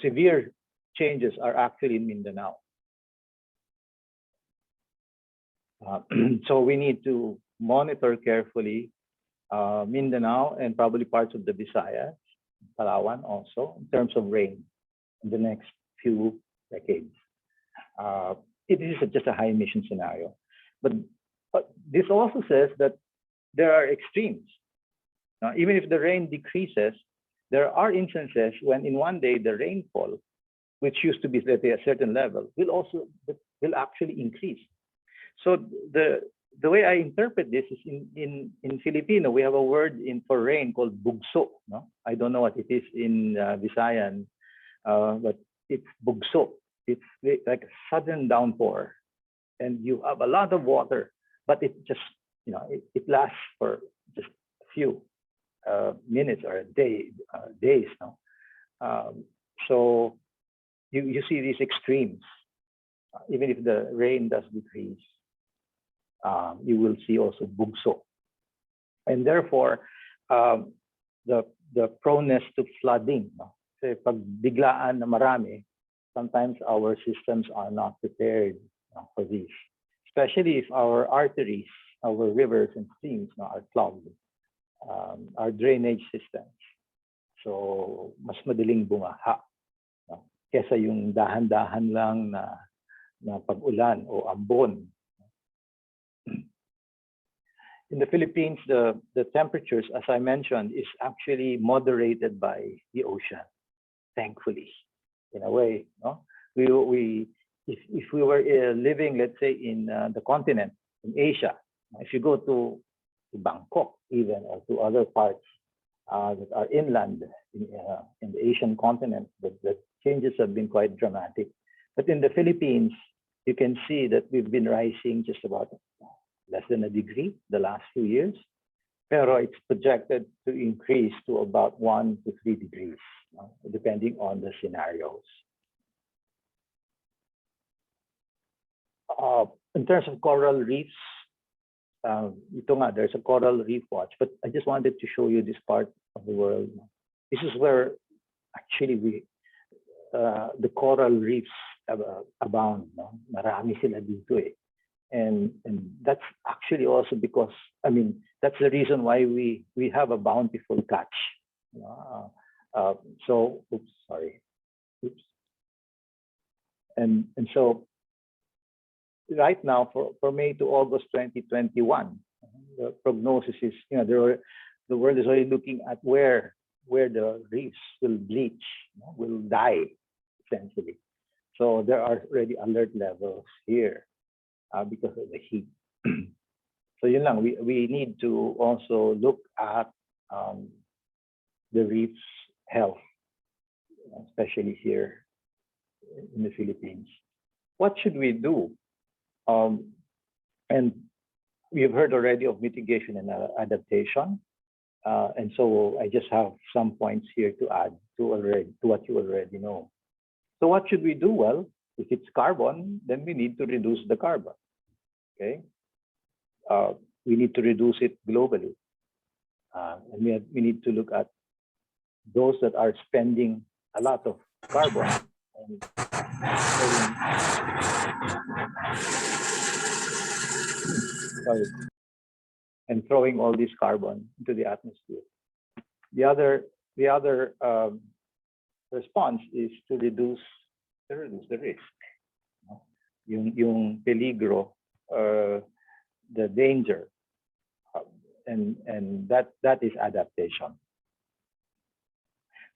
severe changes are actually in Mindanao. So we need to monitor carefully Mindanao and probably parts of the Visayas, Palawan also, in terms of rain in the next few decades. It is just a high emission scenario, but this also says that there are extremes. Now, even if the rain decreases, there are instances when in one day the rainfall, which used to be at a certain level, will actually increase. So the way I interpret this is in Filipino, we have a word for rain called bugso. No, I don't know what it is in Visayan, but it's bugso. It's like a sudden downpour, and you have a lot of water, but it just it lasts for just a few minutes or a day, days. No, so you see these extremes. Even if the rain does decrease, you will see also bugso, and therefore the proneness to flooding. No? Kasi pag biglaan na marami, sometimes our systems are not prepared for this, especially if our arteries, our rivers and streams are clogged, our drainage systems. So mas madaling bumaha kesa yung dahan-dahan lang na pag-ulan o ambon. In the Philippines, the temperatures, as I mentioned, is actually moderated by the ocean, thankfully, in a way. No? If we were living, let's say, in the continent, in Asia, if you go to Bangkok even, or to other parts that are inland in the Asian continent, the changes have been quite dramatic. But in the Philippines, you can see that we've been rising just about less than a degree the last few years, pero it's projected to increase to about 1 to 3 degrees, depending on the scenarios. In terms of coral reefs, there's a coral reef watch, but I just wanted to show you this part of the world. This is where actually the coral reefs abound. No? Marami sila dito eh. And that's actually also because, I mean, that's the reason why we have a bountiful catch. So, oops, sorry. Oops. And so right now for May to August 2021, the prognosis is, the world is already looking at where the reefs will bleach, will die, essentially. So there are already alert levels here. Because of the heat. So yun lang, we need to also look at the reef's health, especially here in the Philippines. What should we do? And we've heard already of mitigation and adaptation. And so I just have some points here to add to what you already know. So what should we do? Well, if it's carbon, then we need to reduce the carbon, okay? We need to reduce it globally. And we need to look at those that are spending a lot of carbon and throwing all this carbon into the atmosphere. The other response is to reduce the risk, yung peligro, the danger, and that is adaptation.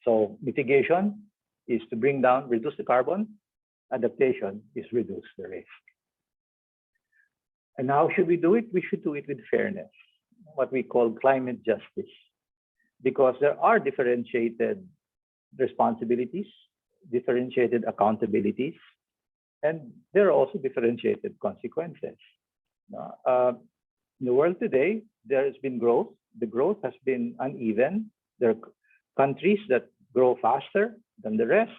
So mitigation is to reduce the carbon. Adaptation is reduce the risk. And how should we do it? We should do it with fairness, what we call climate justice, because there are differentiated responsibilities, differentiated accountabilities, and there are also differentiated consequences. In the world today, there has been growth. The growth has been uneven. There are countries that grow faster than the rest,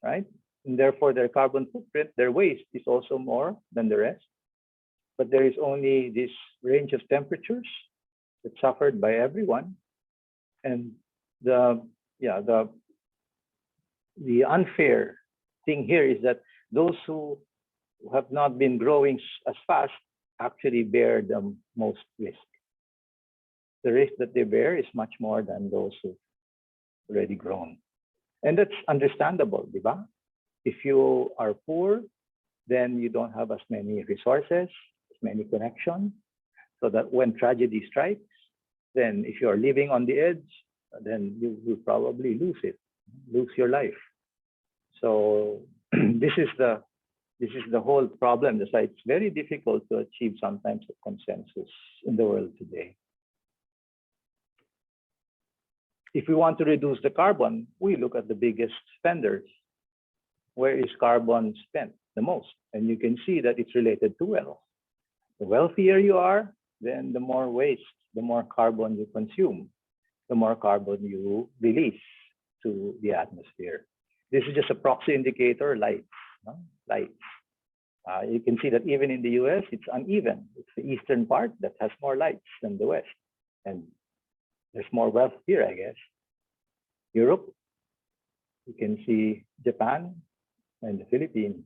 right? And therefore, their carbon footprint, their waste is also more than the rest. But there is only this range of temperatures that's suffered by everyone. And the unfair thing here is that those who have not been growing as fast actually bear the most risk. The risk that they bear is much more than those who've already grown. And that's understandable, diba? If you are poor, then you don't have as many resources, as many connections, so that when tragedy strikes, then if you are living on the edge, then you will probably lose your life. So this is the This is the whole problem. That's why it's very difficult to achieve sometimes a consensus in the world today. If we want to reduce the carbon, we look at the biggest spenders. Where is carbon spent the most? And you can see that it's related to wealth. The wealthier you are, then the more waste, the more carbon you consume, the more carbon you release to the atmosphere. This is just a proxy indicator, lights. Lights. You can see that even in the US, it's uneven. It's the eastern part that has more lights than the west. And there's more wealth here, I guess. Europe, you can see Japan and the Philippines.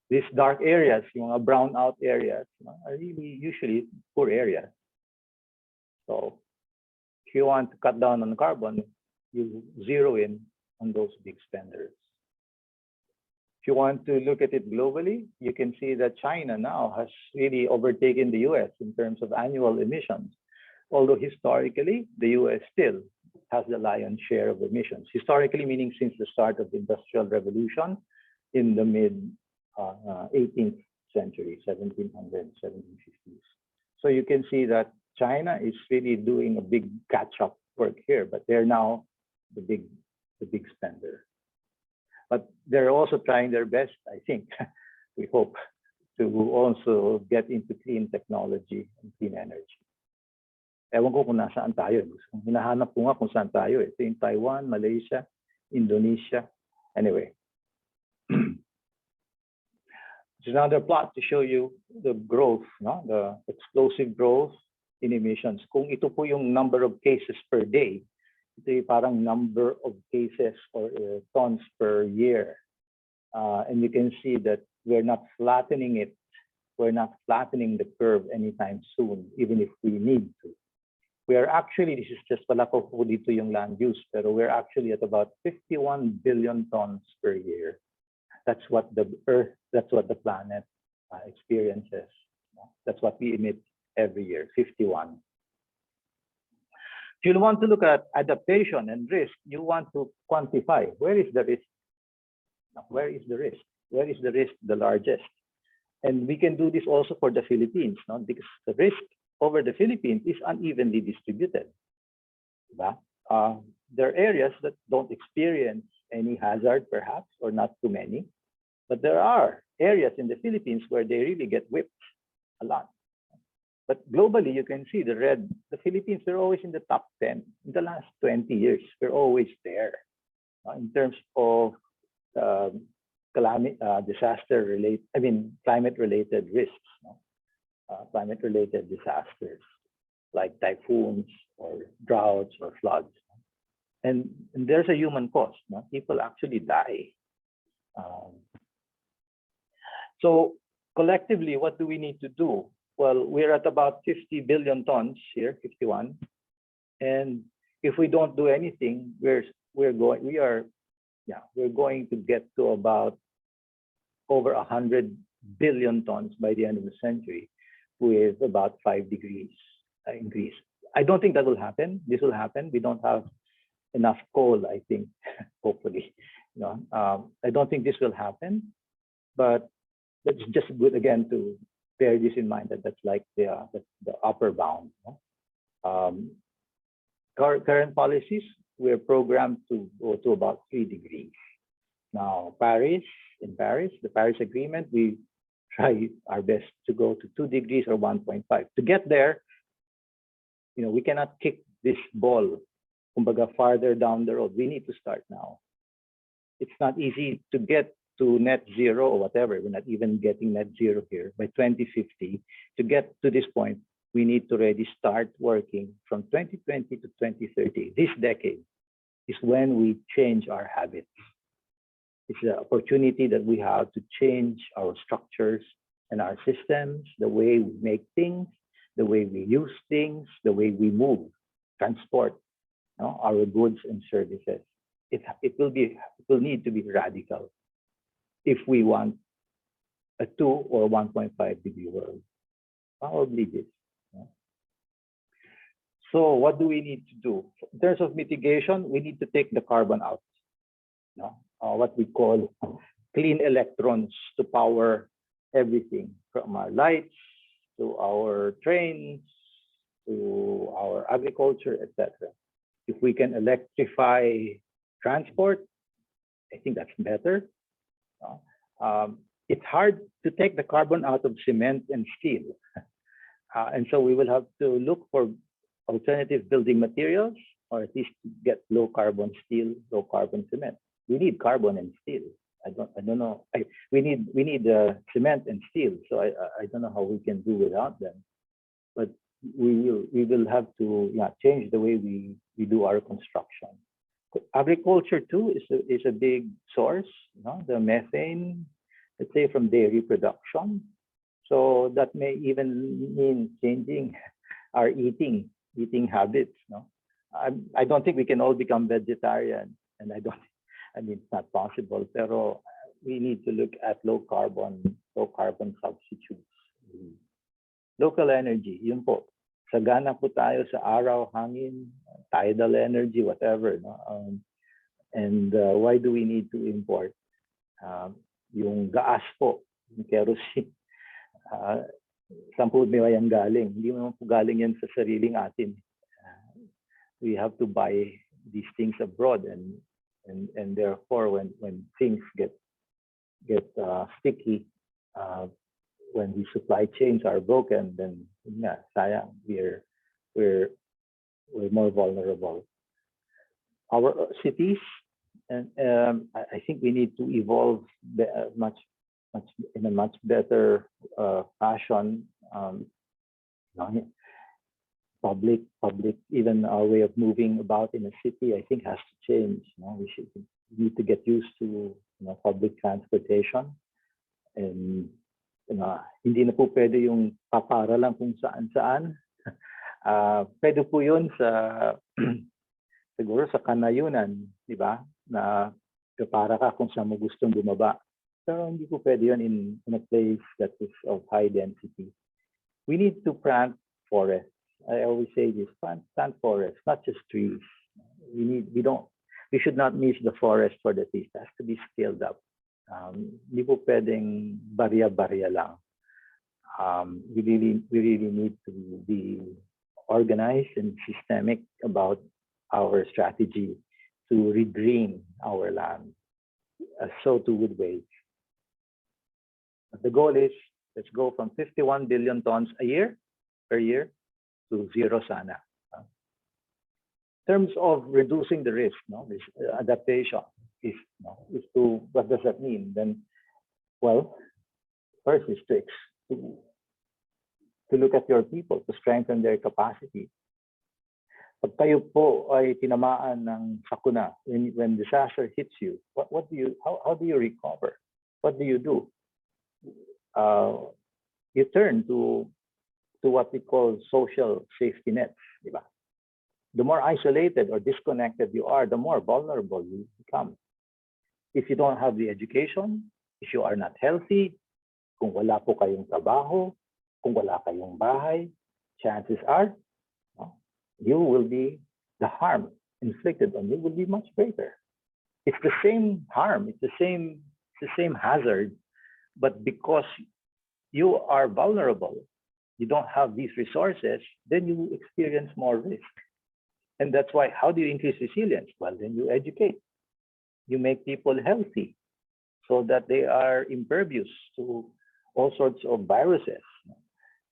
These dark areas, yung brown out areas, are really usually poor areas. So if you want to cut down on carbon, you zero in on those big spenders. If you want to look at it globally, you can see that China now has really overtaken the US in terms of annual emissions. Although historically, the US still has the lion's share of emissions. Historically, meaning since the start of the Industrial Revolution in the mid 18th century, 1700s, 1750s. So you can see that China is really doing a big catch-up work here, but they're now the big spender. But they're also trying their best, I think, we hope, to also get into clean technology and clean energy. Ewan ko kung nasaan tayo. Hinahanap ko nga kung saan tayo. Ito yung Taiwan, Malaysia, Indonesia. Anyway. This is another plot to show you the growth, the explosive growth in emissions. Kung ito po yung number of cases per day, ito yung parang number of cases or tons per year. And you can see that we're not flattening it. We're not flattening the curve anytime soon, even if we need to. We are actually, this is just pala ko dito yung land use, pero we're actually at about 51 billion tons per year. That's what the Earth, that's what the planet experiences. That's what we emit every year, 51. If you want to look at adaptation and risk, you want to quantify where is the risk? Where is the risk? Where is the risk the largest? And we can do this also for the Philippines, because the risk over the Philippines is unevenly distributed. There are areas that don't experience any hazard, perhaps, or not too many. But there are areas in the Philippines where they really get whipped a lot. But globally, you can see the Philippines, they're always in the top 10. In the last 20 years, we're always there in terms of climate-related risks, climate-related disasters like typhoons or droughts or floods. And there's a human cost. People actually die. So collectively, what do we need to do? Well, we're at about 50 billion tons here, 51. And if we don't do anything, we're going to get to about over 100 billion tons by the end of the century, with about 5 degrees increase. I don't think that will happen. This will happen. We don't have enough coal, I think, hopefully. I don't think this will happen, but that's just good, again, to bear this in mind, that that's like the upper bound. Current policies, we're programmed to go to about 3 degrees. Now, in Paris, the Paris Agreement, we try our best to go to 2 degrees or 1.5. To get there, we cannot kick this ball kumbaga farther down the road. We need to start now. It's not easy to get to net zero or whatever. We're not even getting net zero here. By 2050, to get to this point, we need to already start working from 2020 to 2030. This decade is when we change our habits. It's an opportunity that we have to change our structures and our systems, the way we make things, the way we use things, the way we move, transport our goods and services. It will need to be radical if we want a 2 or 1.5 degree world. Probably this. So what do we need to do? In terms of mitigation, we need to take the carbon out. What we call clean electrons to power everything from our lights to our trains to our agriculture, etc. If we can electrify transport, I think that's better. It's hard to take the carbon out of cement and steel. And so we will have to look for alternative building materials, or at least get low carbon steel, low carbon cement. We need carbon and steel. I don't know. We need cement and steel. So I don't know how we can do without them. But we will have to change the way we do our construction. Agriculture too is a big source. The methane, let's say, from dairy production. So that may even mean changing our eating habits. I don't think we can all become vegetarian, and I mean it's not possible. Pero we need to look at low carbon substitutes. Local energy, yun po. Sagana po tayo sa araw, hangin, tidal energy, whatever. And why do we need to import? Yung gas po, yung kerosene. Saan po ba yan galing? Hindi naman po galing yan sa sariling atin. We have to buy these things abroad, and therefore when things get sticky, when the supply chains are broken, then sayang, we're more vulnerable. Our cities, and I think we need to evolve in a much better fashion. Public, even our way of moving about in a city, I think has to change. We need to get used to public transportation, and hindi na po pwede yung papara lang kung saan. Pwede po yun sa siguro sa kanayunan, di ba? Na para ka kung saan mo gustong bumaba. Pero hindi po pwede yun in a place that is of high density. We need to plant forests. I always say this: plant forests, not just trees. We should not miss the forest for the trees. It has to be scaled up. Hindi po pwedeng barya-barya lang. We really need to be organized and systemic about our strategy to regreen our land. So too with waste. The goal is, let's go from 51 billion tons per year to zero sana. In terms of reducing the risk, this adaptation is to, what does that mean? Then, well, first is to look at your people, to strengthen their capacity. Pag kayo po ay tinamaan ng sakuna, when disaster hits you, how do you recover? What do? You turn to what we call social safety nets. Diba? The more isolated or disconnected you are, the more vulnerable you become. If you don't have the education, if you are not healthy, kung wala po kayong trabaho, kung wala kayong bahay, chances are you will be, the harm inflicted on you will be much greater. It's the same harm, it's the same hazard, but because you are vulnerable, you don't have these resources, then you experience more risk. And that's why, how do you increase resilience? Well, then you educate. You make people healthy so that they are impervious to all sorts of viruses.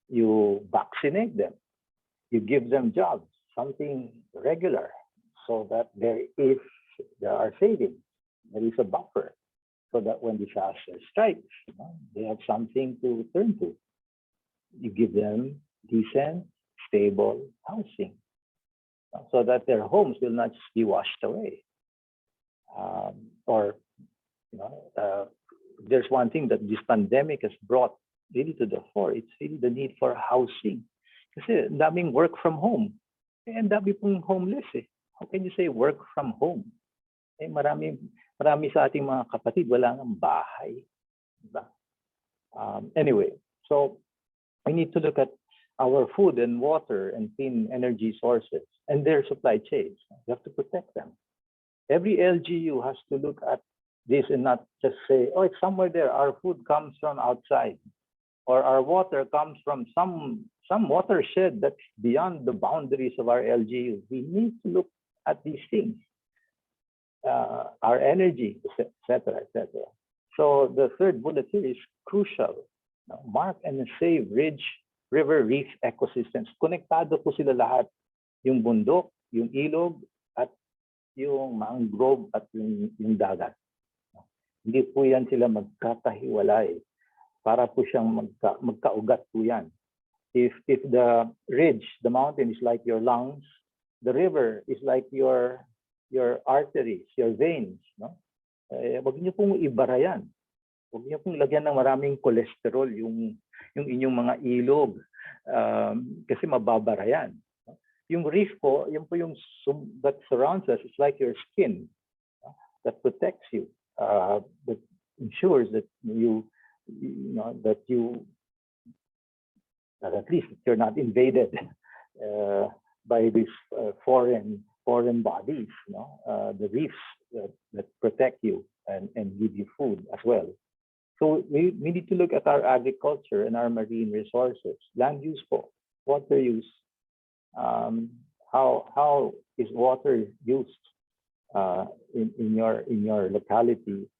You vaccinate them. You give them jobs, something regular, so that there are savings. There is a buffer, so that when disaster strikes, they have something to turn to. You give them decent, stable housing, so that their homes will not just be washed away. There's one thing that this pandemic has brought really to the fore. It's really the need for housing. Kasi daming work from home. And dami pong homeless eh. How can you say work from home? Eh, marami sa ating mga kapatid wala nang bahay. Diba? Anyway, so we need to look at our food and water and clean energy sources and their supply chains. We have to protect them. Every LGU has to look at this and not just say, oh, it's somewhere there. Our food comes from outside, or our water comes from some watershed that's beyond the boundaries of our LGU. We need to look at these things, our energy, etc., etc. So the third bullet here is crucial. Mark and save ridge, river, reef ecosystems. Konektado po sila lahat. Yung bundok, yung ilog, at yung mangrove at yung dagat. Hindi po yan sila magkakahiwalay. Para po siyang magkaugat po yan. If the ridge, the mountain is like your lungs, the river is like your arteries, your veins. No? Wag niyo pong ibara yan. Huwag niyo pong lagyan ng maraming cholesterol yung inyong mga ilog kasi mababara yan. Yung reef po, yan po yung that surrounds us. It's like your skin that protects you, that ensures that that at least you're not invaded by these foreign bodies. The reefs that protect you and give you food as well. So we need to look at our agriculture and our marine resources, land use po, water use. How is water used in your locality?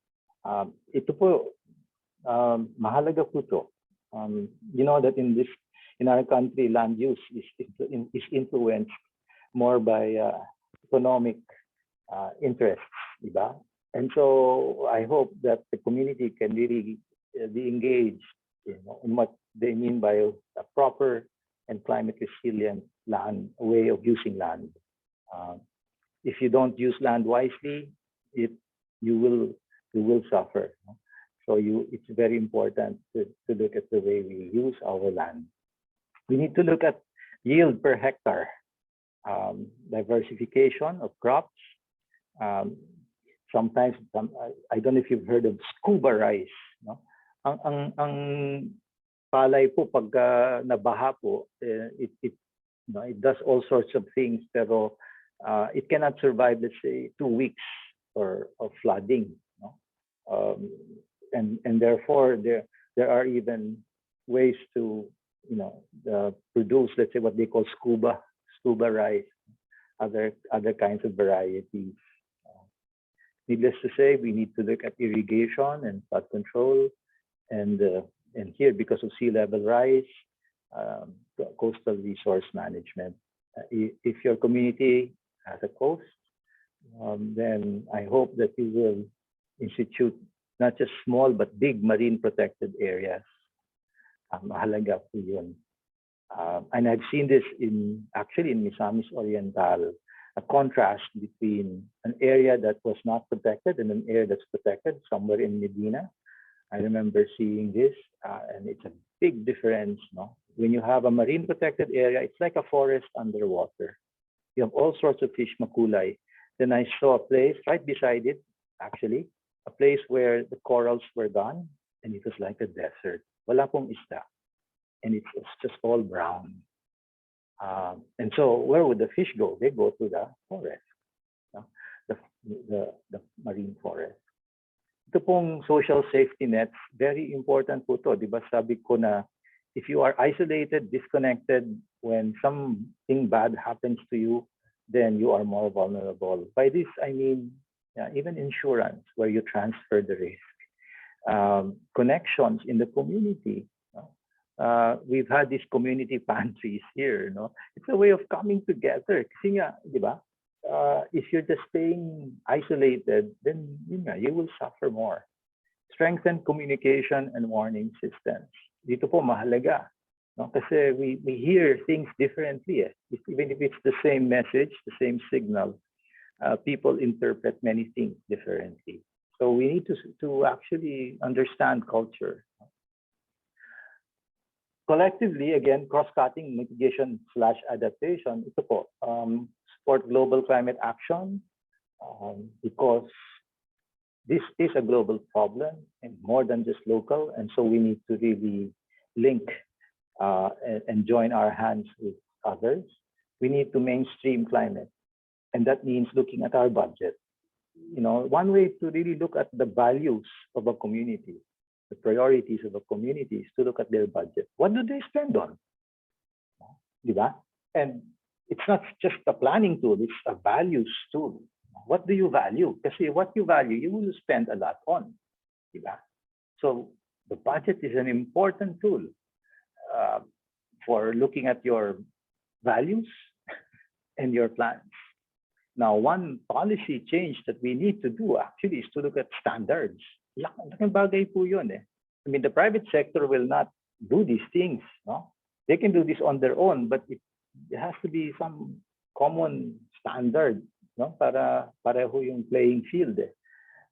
Ito po mahalaga po to. You know that in our country, land use is influenced more by economic interests, diba? And so I hope that the community can really be engaged in what they mean by a proper and climate resilient land, way of using land. If you don't use land wisely, you will suffer. So it's very important to look at the way we use our land. We need to look at yield per hectare, diversification of crops. Sometimes, I don't know if you've heard of scuba rice. No? Ang palay po pag nabaha po, it does all sorts of things, pero it cannot survive, let's say, 2 weeks of flooding. No? And therefore, there are even ways to produce, let's say, what they call scuba rice, other kinds of varieties. Needless to say, we need to look at irrigation and flood control, and here, because of sea level rise, coastal resource management. If your community has a coast, then I hope that you will institute not just small but big marine protected areas. Mahalaga po yun. And I've seen this actually in Misamis Oriental, a contrast between an area that was not protected and an area that's protected somewhere in Medina. I remember seeing this, and it's a big difference. No? When you have a marine protected area, it's like a forest underwater. You have all sorts of fish, makulay. Then I saw a place right beside it, actually, a place where the corals were gone, and it was like a desert. Wala pong isda, and it's just all brown. And so where would the fish go? They go to the forest, the marine forest. Ito pong social safety nets, very important po to. Diba sabi ko na if you are isolated, disconnected, when something bad happens to you, then you are more vulnerable. By this, I mean even insurance, where you transfer the risk. Connections in the community. We've had these community pantries here. It's a way of coming together. Kasi nga, di ba? If you're just staying isolated, then you will suffer more. Strengthen communication and warning systems. Dito po mahalaga. Kasi we hear things differently. Even if it's the same message, the same signal, people interpret many things differently. So we need to actually understand culture. Collectively, again, cross-cutting mitigation / adaptation, ito po, support global climate action because this is a global problem and more than just local. And so we need to really link and join our hands with others. We need to mainstream climate. And that means looking at our budget. one way to really look at the values of a community, the priorities of a community is to look at their budget. What do they spend on? Diba? And it's not just a planning tool, it's a values tool. What do you value? Kasi what you value, you will spend a lot on. Diba? So the budget is an important tool for looking at your values and your plans. Now, one policy change that we need to do actually is to look at standards. Laking bagay po yun eh. I mean, the private sector will not do these things. No? They can do this on their own, but it has to be some common standard, no? Para pareho yung playing field. Eh.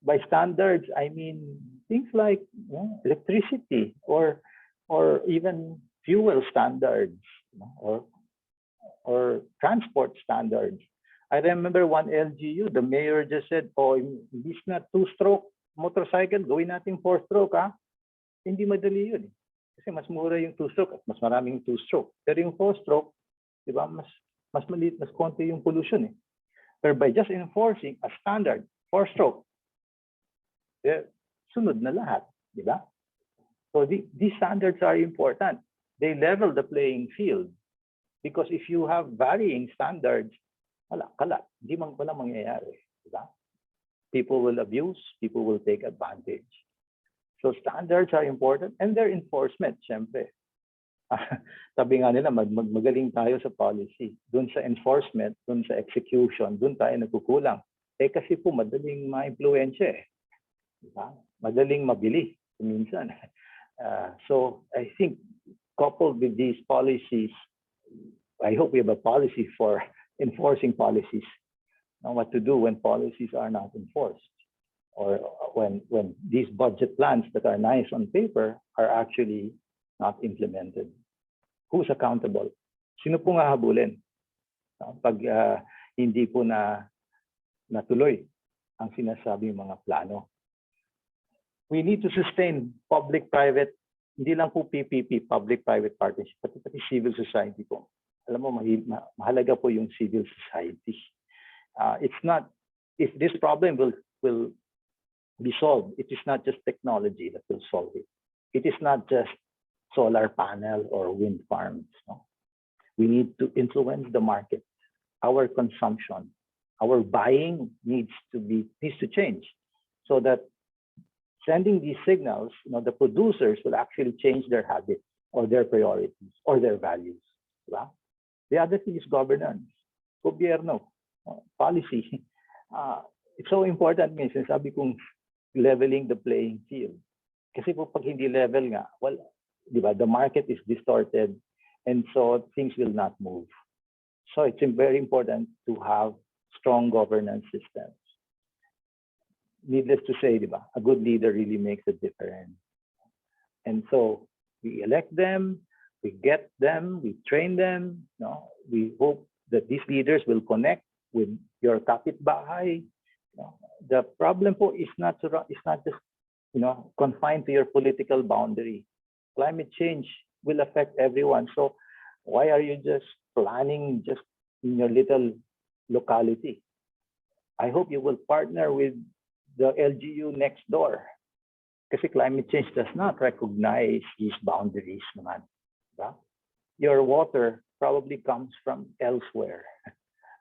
By standards, I mean things like electricity or even fuel standards, or transport standards. I remember one LGU, the mayor just said, "Oh, this not two-stroke motorcycle, gawin natin four-stroke, ha?" Hindi madali yun. Kasi mas mura yung two-stroke at mas maraming two-stroke. Pero yung four-stroke, di ba, mas maliit, mas konti yung pollution eh. Pero by just enforcing a standard four-stroke, sunod na lahat, di ba? So these standards are important. They level the playing field. Because if you have varying standards, wala, hindi man pala mangyayari. Diba? People will abuse, people will take advantage. So standards are important and their enforcement, syempre. Sabi nga nila, magaling tayo sa policy. Doon sa enforcement, doon sa execution, doon tayo nagkukulang. Kasi po madaling ma-impluensya eh. Diba? Madaling mabili, minsan. So I think coupled with these policies, I hope we have a policy for enforcing policies, what to do when policies are not enforced, or when these budget plans that are nice on paper are actually not implemented. Who's accountable? Sino po nga habulin pag hindi po natuloy ang sinasabi mga plano? We need to sustain public-private, hindi lang po PPP, public-private partnership, pati civil society po. Alam mo, mahalaga po yung civil society. It's not, if this problem will be solved, it is not just technology that will solve it. It is not just solar panel or wind farms. No? We need to influence the market. Our consumption, our buying needs to change, so that sending these signals, the producers will actually change their habits or their priorities or their values. Right? The other thing is governance, gobyerno, policy. It's so important, minsan sabi kong leveling the playing field. Kasi po pag hindi level nga, well, di ba, the market is distorted and so things will not move. So it's very important to have strong governance systems. Needless to say, di ba, a good leader really makes a difference. And so we elect them, we get them, we train them. We hope that these leaders will connect with your kapitbahay. The problem po is not just confined to your political boundary. Climate change will affect everyone. So why are you just planning just in your little locality? I hope you will partner with the LGU next door. Kasi climate change does not recognize these boundaries naman. Diba? Your water probably comes from elsewhere,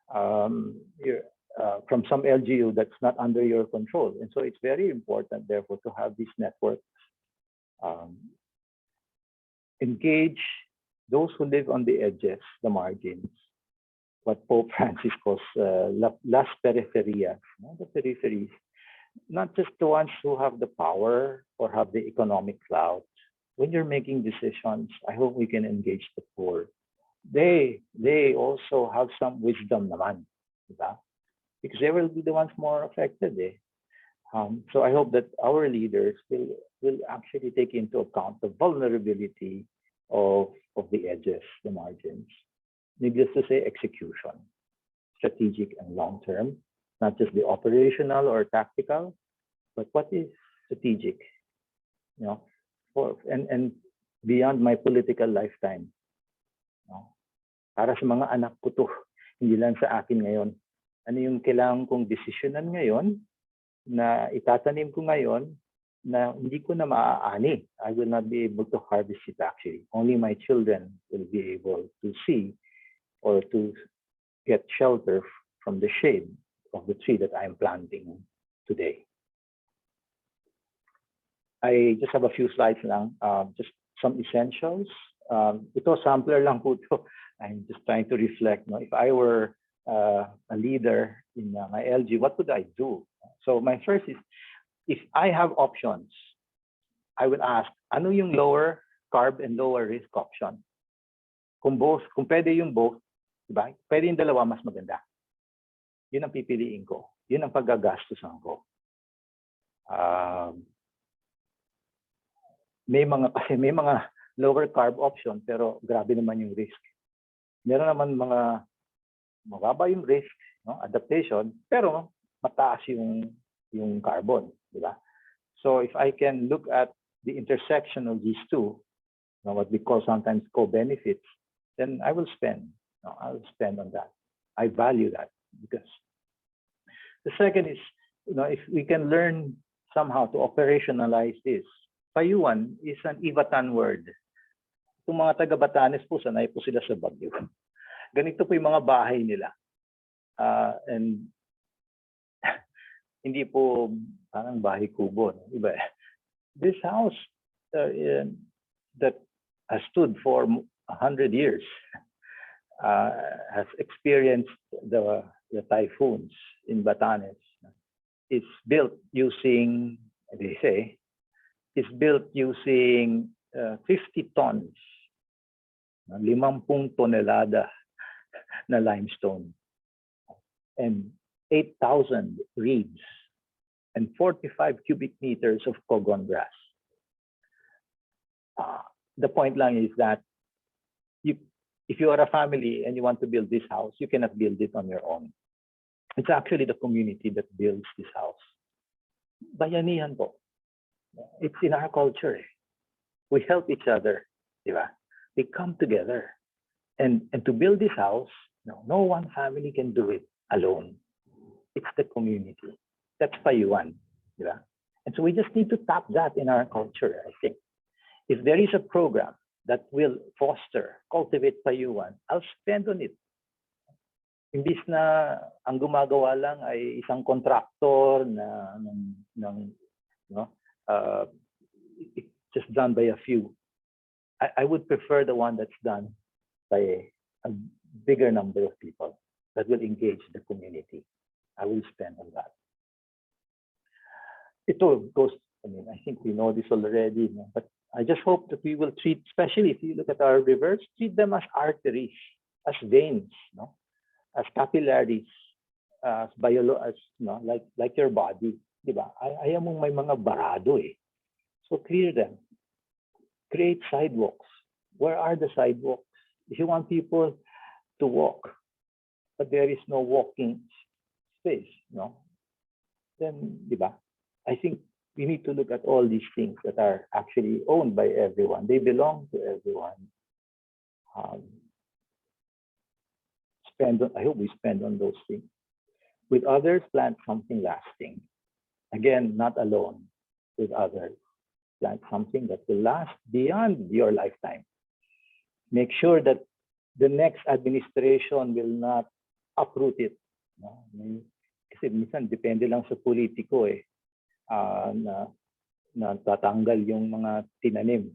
from some LGU that's not under your control. And so it's very important, therefore, to have these networks. Engage those who live on the edges, the margins, what Pope Francis calls las periferias, the peripheries, not just the ones who have the power or have the economic clout. When you're making decisions, I hope we can engage the poor. They also have some wisdom naman, diba? Because they will be the ones more affected. So I hope that our leaders will actually take into account the vulnerability of the edges, the margins. Needless to say, execution, strategic and long-term, not just the operational or tactical, but what is strategic, and beyond my political lifetime. Para sa mga anak ko to, hindi lang sa akin ngayon. Ano yung kailangan kong desisyonan ngayon na itatanim ko ngayon na hindi ko na maaani. I will not be able to harvest it actually. Only my children will be able to see or to get shelter from the shade of the tree that I'm planting today. I just have a few slides lang, just some essentials. Ito, sampler lang po ito. I'm just trying to reflect. No? If I were a leader in my LG, what would I do? So my first is, if I have options, I would ask, ano yung lower carb and lower risk option? Kung pwede yung both, diba? Pwede yung dalawa, mas maganda. Yun ang pipiliin ko. Yun ang paggagastusan ko. May mga lower carb option, pero grabe naman yung risk. Meron naman mga mababa yung risk, no? Adaptation, pero mataas yung carbon, di ba? So if I can look at the intersection of these two, what we call sometimes co-benefits, then I will spend. I will spend on that. I value that because the second is, if we can learn somehow to operationalize this. Payuan is an Ivatan word. Itong mga taga Batanes po, sanay po sila sa Bagyo. Ganito po yung mga bahay nila. And hindi po parang bahay kubo. Iba. This house that has stood for 100 years has experienced the typhoons in Batanes. It's built using, they say, it's built using 50 tons, 50 tonelada na limestone, and 8,000 reeds, and 45 cubic meters of cogon grass. The point lang is that if you are a family and you want to build this house, you cannot build it on your own. It's actually the community that builds this house. Bayanihan po. It's in our culture. We help each other. Diba? They come together. And to build this house, no one family can do it alone. It's the community. That's payuan. Diba? And so we just need to tap that in our culture, I think. If there is a program that will foster, cultivate payuan, I'll spend on it. Imbis na ang gumagawa lang ay isang contractor na just done by a few. I would prefer the one that's done by a bigger number of people that will engage the community. I will spend on that. It all goes, I think we know this already, but I just hope that we will treat, especially if you look at our rivers, treat them as arteries, as veins, as capillaries, as like your body, diba? Ayaw mong may mga barado eh. So clear them. Create sidewalks. Where are the sidewalks? If you want people to walk, but there is no walking space, then, diba? I think we need to look at all these things that are actually owned by everyone. They belong to everyone. I hope we spend on those things. With others, plant something lasting. Again, not alone, with others. Plant something that will last beyond your lifetime. Make sure that the next administration will not uproot it. Kasi minsan depende lang sa politiko na tatanggal yung mga tinanim.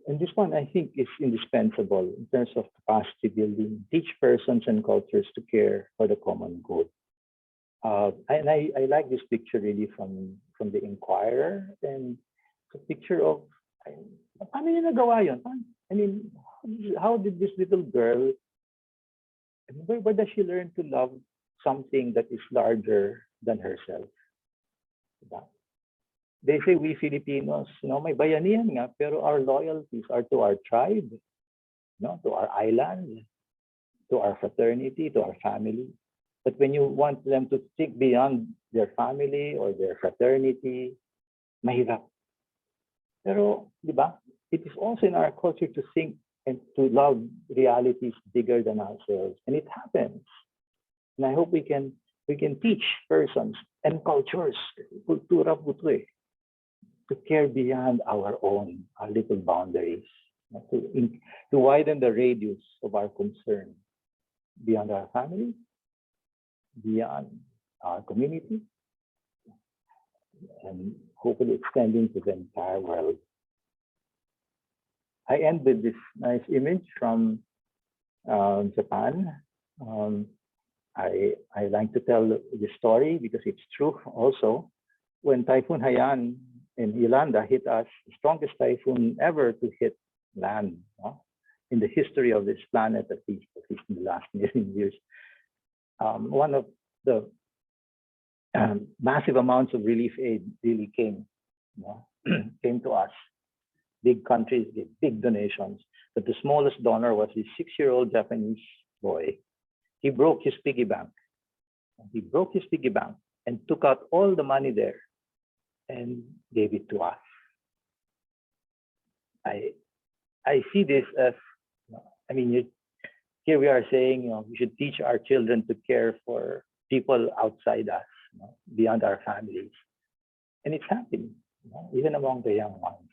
And this one, I think, is indispensable in terms of capacity building. Teach persons and cultures to care for the common good. And I like this picture really from the Inquirer, and it's a picture of, paano niya nagawa yun? How did this little girl, where does she learn to love something that is larger than herself? Diba? They say we Filipinos, may bayanihan nga, pero our loyalties are to our tribe, to our island, to our fraternity, to our family. But when you want them to think beyond their family or their fraternity, mahirap. Pero, di ba, it is also in our culture to think and to love realities bigger than ourselves. And it happens. And I hope we can We can teach persons and cultures, kultura po ito eh, to care beyond our own, our little boundaries, to widen the radius of our concern beyond our family, beyond our community, and hopefully extending to the entire world. I end with this nice image from Japan. I like to tell this story because it's true also. When Typhoon Haiyan in Yolanda hit us, the strongest typhoon ever to hit land in the history of this planet, at least in the last million years. One of the massive amounts of relief aid really came to us. Big countries gave big donations, but the smallest donor was this 6-year-old Japanese boy. He broke his piggy bank. He broke his piggy bank and took out all the money there and gave it to us. I see this as, I mean, here we are saying, we should teach our children to care for people outside us, beyond our families. And it's happening, even among the young ones.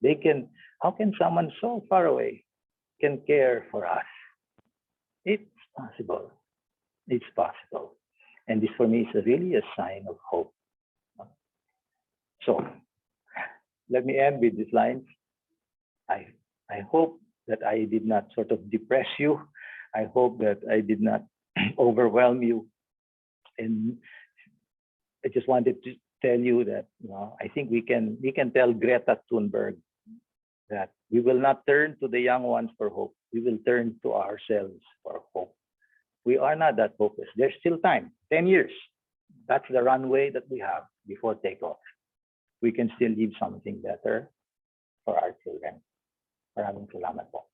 They can, how can someone so far away can care for us? It's possible. It's possible. And this for me is really a sign of hope. So let me end with these lines. I hope that I did not sort of depress you. I hope that I did not overwhelm you. And I just wanted to tell you that I think we can tell Greta Thunberg that we will not turn to the young ones for hope. We will turn to ourselves for hope. We are not that hopeless. There's still time, 10 years. That's the runway that we have before takeoff. We can still leave something better for our children. Maraming salamat po.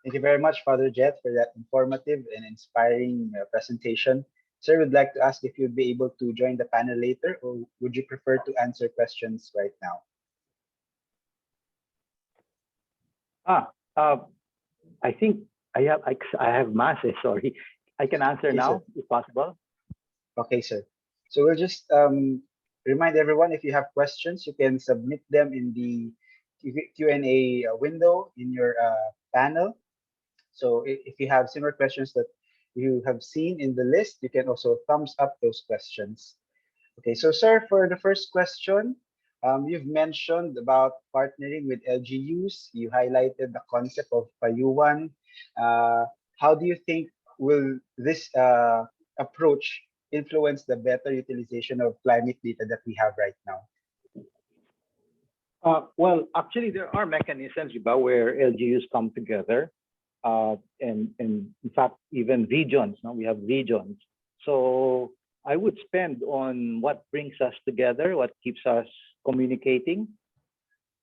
Thank you very much, Father Jet, for that informative and inspiring presentation. Sir, would like to ask if you'd be able to join the panel later, or would you prefer to answer questions right now? I think I have mass. Sorry, I can answer now, if possible. Okay, sir. So we'll just remind everyone, if you have questions, you can submit them in the Q&A window in your panel. So if you have similar questions that you have seen in the list, you can also thumbs up those questions. Okay, so sir, for the first question, you've mentioned about partnering with LGUs. You highlighted the concept of payuhan. How do you think will this approach influence the better utilization of climate data that we have right now? Well, actually, there are mechanisms where LGUs come together. And in fact, even regions, we have regions. So I would spend on what brings us together, what keeps us communicating.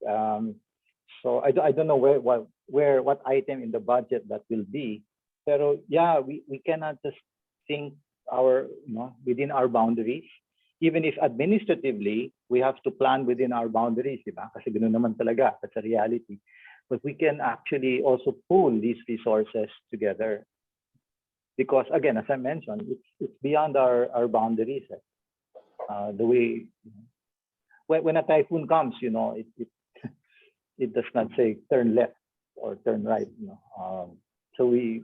So I don't know what item in the budget that will be. Pero yeah, we cannot just think within our boundaries. Even if administratively, we have to plan within our boundaries, diba? Kasi ganoon naman talaga, that's a reality. But we can actually also pool these resources together. Because again, as I mentioned, it's beyond our boundaries. The way, when a typhoon comes, it does not say turn left or turn right. So we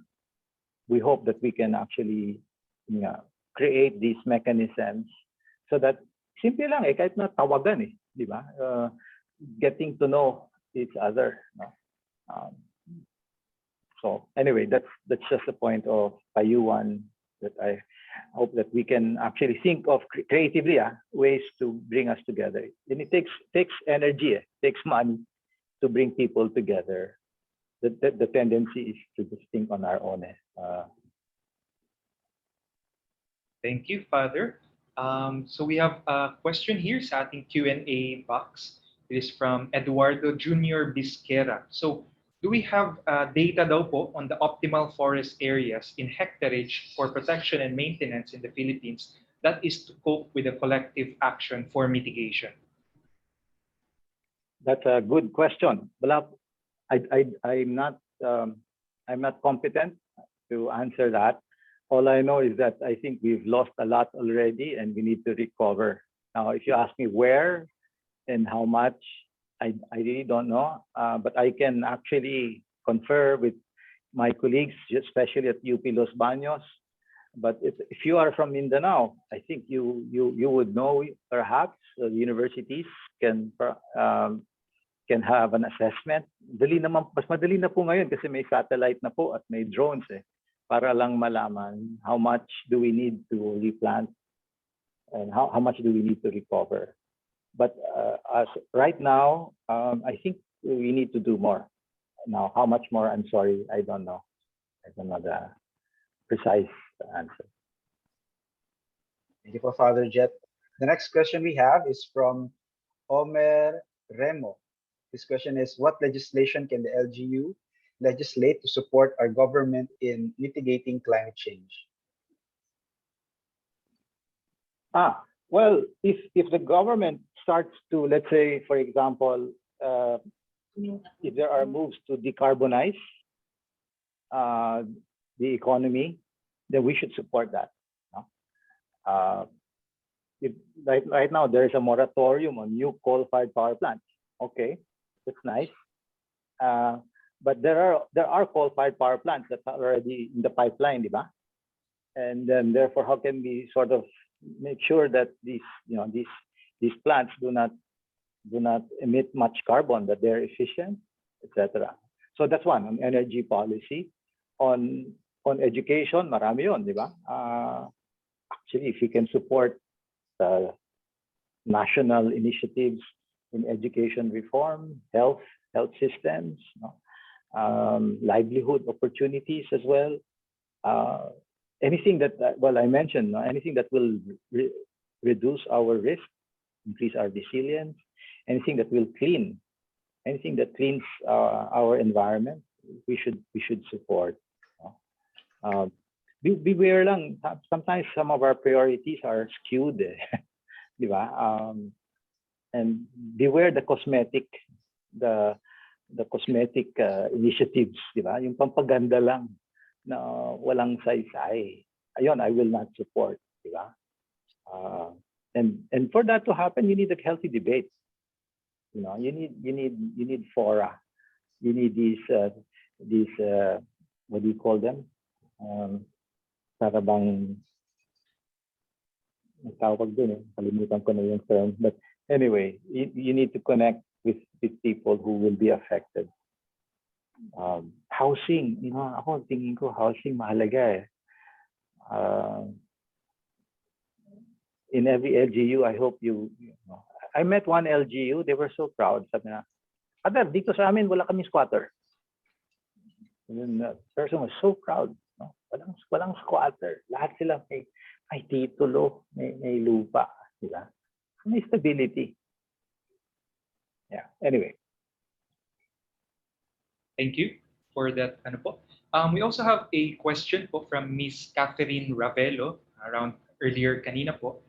hope that we can actually create these mechanisms so that simple lang kahit na tawagan di ba? Getting to know each other. So anyway, that's just the point of payuhan, that I hope that we can actually think of creatively ways to bring us together. And it takes energy, takes money to bring people together. The tendency is to just think on our own. Thank you, Father. So we have a question here sa ating Q&A box. It is from Eduardo Jr. Bisquera. So do we have data daw po on the optimal forest areas in hectareage for protection and maintenance in the Philippines that is to cope with the collective action for mitigation? That's a good question. I'm not competent to answer that. All I know is that I think we've lost a lot already and we need to recover. Now, if you ask me where and how much, I really don't know, but I can actually confer with my colleagues, especially at UP Los Baños. But if you are from Mindanao, I think you would know perhaps universities can have an assessment. Mas madali na po ngayon kasi may satellite na po at may drones para lang malaman how much do we need to replant and how much do we need to recover. But as right now, I think we need to do more. Now, how much more? I'm sorry, I don't know. I don't know the precise answer. Thank you for Father Jet. The next question we have is from Omer Remo. This question is, what legislation can the LGU legislate to support our government in mitigating climate change? Well, if the government starts to, let's say, for example, if there are moves to decarbonize the economy, then we should support that. Right now, there is a moratorium on new coal-fired power plants. Okay, that's nice. But there are coal-fired power plants that are already in the pipeline, diba? And then therefore, how can we sort of make sure that these plants do not emit much carbon, that they're efficient, etc. So that's one on energy policy. On education, marami yun, di ba? Actually, if we can support national initiatives in education reform, health systems, livelihood opportunities as well. Anything that, well, I mentioned, anything that will reduce our risk, increase our resilience, anything that will clean, anything that cleans our environment, we should support. Beware lang, sometimes some of our priorities are skewed, di ba? And beware the cosmetic initiatives, di ba? Yung pampaganda lang na walang saysay. Ayun, I will not support, di ba? And for that to happen, you need a healthy debate. You need fora. You need these what do you call them? Para bang tawag dun kalimutan ko na yung term. But anyway, you need to connect with people who will be affected. Housing, ako tingin ko housing mahalaga in every LGU, I hope I met one LGU, they were so proud. Sabi na, Father, dito sa amin wala kaming squatter. And then the person was so proud. Walang squatter. Lahat sila may titulo, may lupa. Diba? May stability. Yeah, anyway. Thank you for that. We also have a question from Miss Catherine Ravelo around earlier kanina po.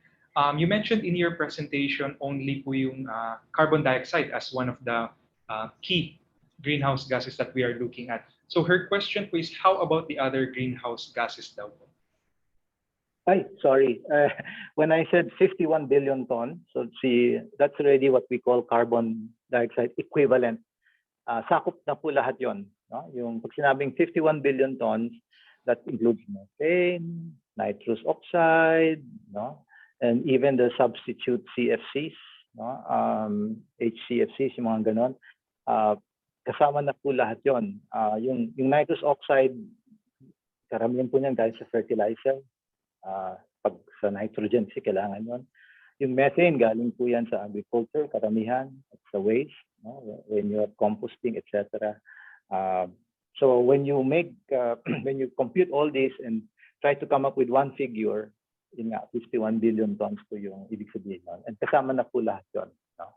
You mentioned in your presentation only po yung carbon dioxide as one of the key greenhouse gases that we are looking at. So her question po is, how about the other greenhouse gases daw po? Sorry. When I said 51 billion tons, so see, that's already what we call carbon dioxide equivalent. Sakop na po lahat yon. No? Yung pag sinabing 51 billion tons, that includes methane, nitrous oxide, no? And even the substitute CFCs, no? HCFCs, yung mga ganon. Kasama na po lahat yon. Yung nitrous oxide, karamihan po niyan dahil sa fertilizer. Pag sa nitrogen, kailangan yon. Yung methane, galing po yan sa agriculture, karamihan, at sa waste, no? When you're composting, etc. So when you when you compute all this and try to come up with one figure, yun nga, 51 billion tons po yung ibig sabihin nun. And kasama na po lahat yun, no?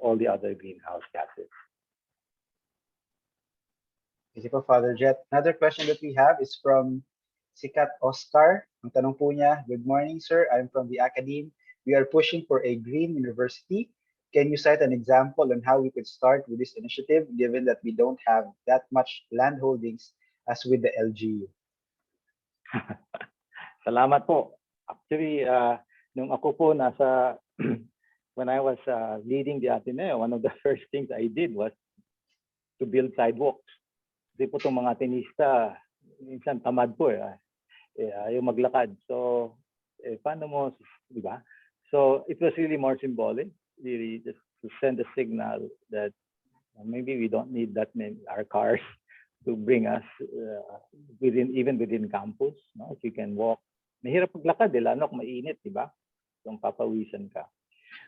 All the other greenhouse gases. Thank you po, Father Jet. Another question that we have is from Sikat Oscar. Ang tanong po niya, good morning, sir. I'm from the academe. We are pushing for a green university. Can you cite an example on how we could start with this initiative, given that we don't have that much land holdings as with the LGU? Salamat po. Actually, nung ako po nasa, when I was leading the Ateneo, one of the first things I did was to build sidewalks. Kasi po itong mga tenista, minsan tamad po ayaw maglakad. So, paano mo, di ba? So, it was really more symbolic, really just to send a signal that maybe we don't need that many, our cars to bring us even within campus. No? If you can walk, mahirap maglakad lalo kung mainit, di ba? Kung papawisan ka.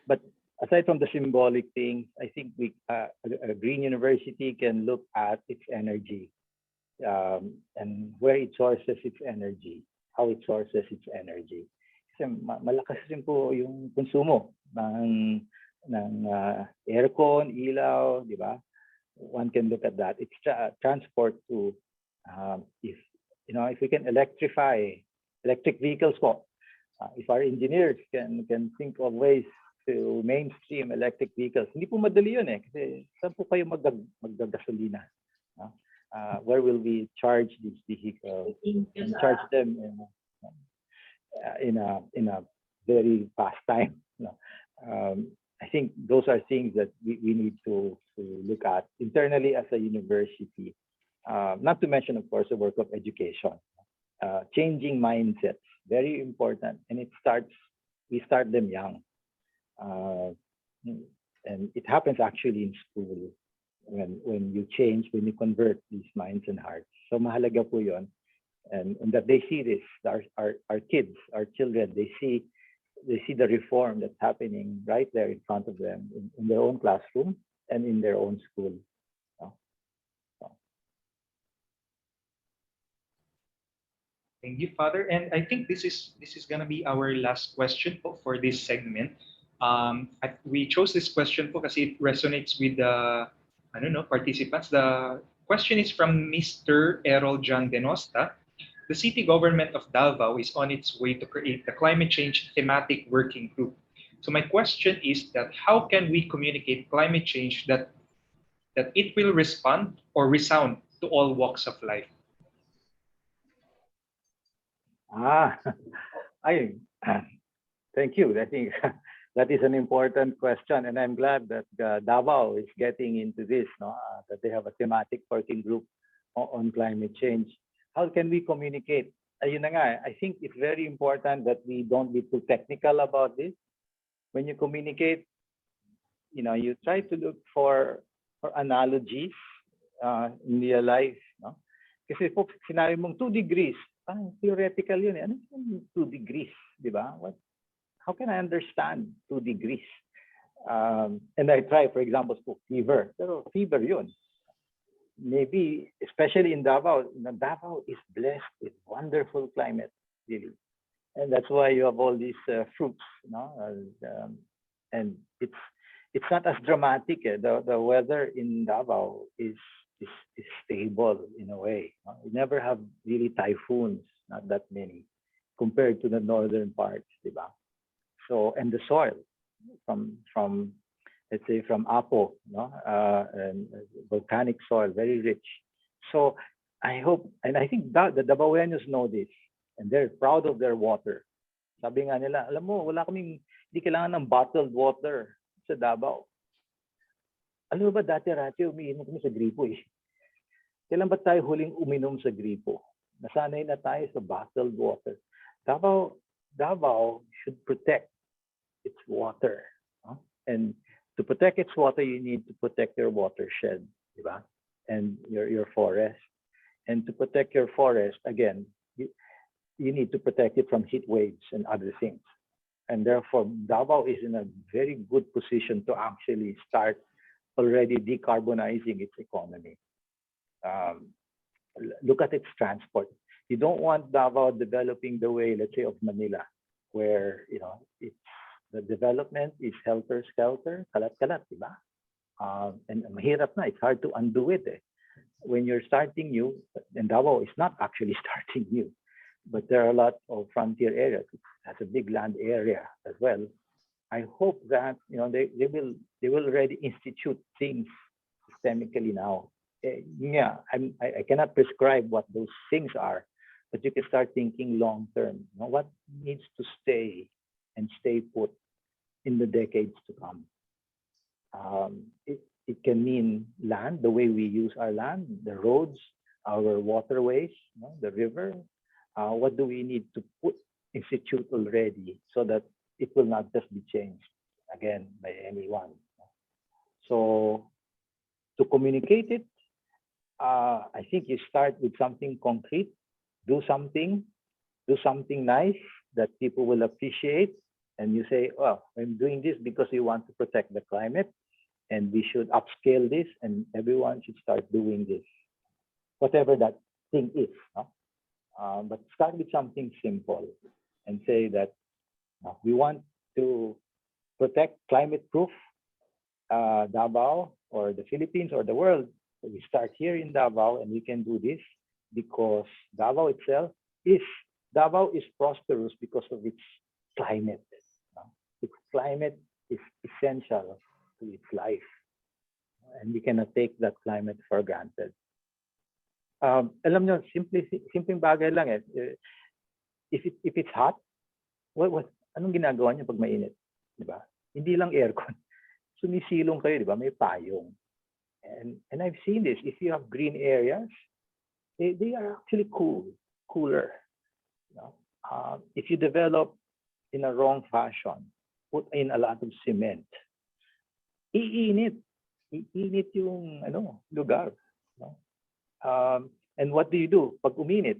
But aside from the symbolic things, I think a green university can look at its energy and where it sources its energy, how it sources its energy. Kasi malakas rin po yung konsumo ng aircon, ilaw, di ba? One can look at that. It's transport to, if we can electrify electric vehicles po, if our engineers can think of ways to mainstream electric vehicles, hindi po madali yun kasi saan po kayo magagasolina? Where will we charge these vehicles and charge them in a very fast time? I think those are things that we need to look at internally as a university. Not to mention, of course, the work of education. Changing mindsets, very important. And we start them young. And it happens actually in school when you change, when you convert these minds and hearts. So mahalaga po yun. And that they see this, our kids, our children, they see the reform that's happening right there in front of them in their own classroom and in their own school. Thank you, Father. And I think this is gonna be our last question for this segment. We chose this question because it resonates with the participants. The question is from Mr. Errol John Denosta. The city government of Davao is on its way to create the climate change thematic working group. So my question is that how can we communicate climate change that it will respond or resound to all walks of life? Thank you. I think that is an important question, and I'm glad that Davao is getting into this, that they have a thematic working group on climate change. How can we communicate? Ayun na nga, I think it's very important that we don't be too technical about this. When you communicate, you try to look for analogies in real life. No? Kasi po, sinabi mong 2 degrees, theoretical yun. Ano yung 2 degrees? Di ba? How can I understand 2 degrees? And I try, for example, fever. Pero fever yun. Maybe, especially in Davao, Davao is blessed with wonderful climate, really. And that's why you have all these fruits, and it's not as dramatic. The weather in Davao is stable in a way. You never have really typhoons, not that many, compared to the northern parts, diba? So, and the soil from let's say from Apo, and volcanic soil, very rich. So I hope, and I think that the Davaoenos know this, and they're proud of their water. Sabi nga nila, alam mo, hindi kailangan ng bottled water sa Davao. Alam mo ba, dati-rati umiinom kami sa gripo Kailan ba tayo huling uminom sa gripo? Nasanay na tayo sa bottled water. Davao should protect its water. And to protect its water, you need to protect your watershed, diba? And your forest. And to protect your forest, again, you need to protect it from heat waves and other things. And therefore, Davao is in a very good position to actually start already decarbonizing its economy. Look at its transport. You don't want Davao developing the way, let's say, of Manila, where the development is helter-skelter, kalat-kalat, diba? And mahirap na, it's hard to undo it. When you're starting new, and Davao is not actually starting new, but there are a lot of frontier areas. It has a big land area as well. I hope that they will already institute things systemically now. I cannot prescribe what those things are, but you can start thinking long term. What needs to stay and stay put in the decades to come? It can mean land, the way we use our land, the roads, our waterways, the river. What do we need to put institute already so that it will not just be changed again by anyone? So to communicate it, I think you start with something concrete, do something nice that people will appreciate. And you say, well, I'm doing this because we want to protect the climate and we should upscale this and everyone should start doing this, whatever that thing is. But start with something simple and say that we want to protect climate-proof Davao or the Philippines or the world. So we start here in Davao and we can do this because Davao itself is prosperous because of its climate. Its climate is essential to its life. And we cannot take that climate for granted. Alam nyo, simpleng bagay lang eh. If it's hot, anong ginagawa niyo pag mainit? Diba? Hindi lang aircon. Sumisilong kayo, diba? May payong. And I've seen this. If you have green areas, they are actually cooler. If you develop in a wrong fashion, put in a lot of cement, iinit yung lugar. And what do you do? Pag uminit,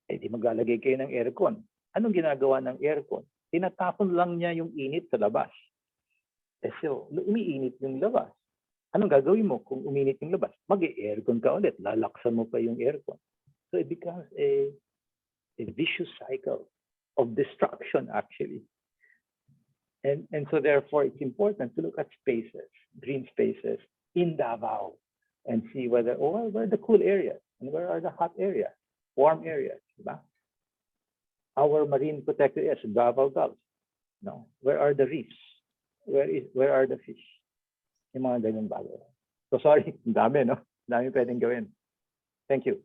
di maglalagay kayo ng aircon. Anong ginagawa ng aircon? Tinatapon lang niya yung init sa labas. So, umiinit yung labas. Anong gagawin mo kung uminit yung labas? Mag-aircon ka ulit. Lalaksan mo pa yung aircon. So it becomes a vicious cycle of destruction, actually. And so therefore, it's important to look at spaces, green spaces in Davao and see where are the cool areas and where are the hot areas, warm areas. Diba? Our marine protected areas, Davao Gulf. Where are the reefs? Where are the fish? Yung mga ganyan bagay. So sorry, dami, no? Dami pwedeng gawin. Thank you.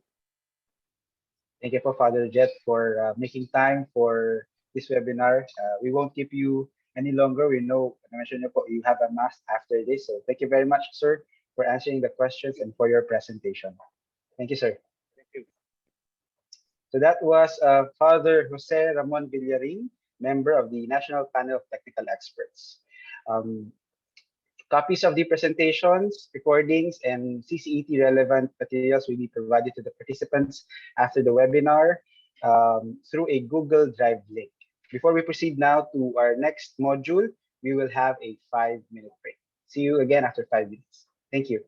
Thank you for Father Jet for making time for this webinar. We won't keep you any longer. We know, I mentioned you have a mass after this. So thank you very much, sir, for answering the questions and for your presentation. Thank you, sir. Thank you. So that was Father Jose Ramon Villarin, member of the National Panel of Technical Experts. Copies of the presentations, recordings, and CCET relevant materials will be provided to the participants after the webinar through a Google Drive link. Before we proceed now to our next module, we will have a 5-minute break. See you again after 5 minutes. Thank you.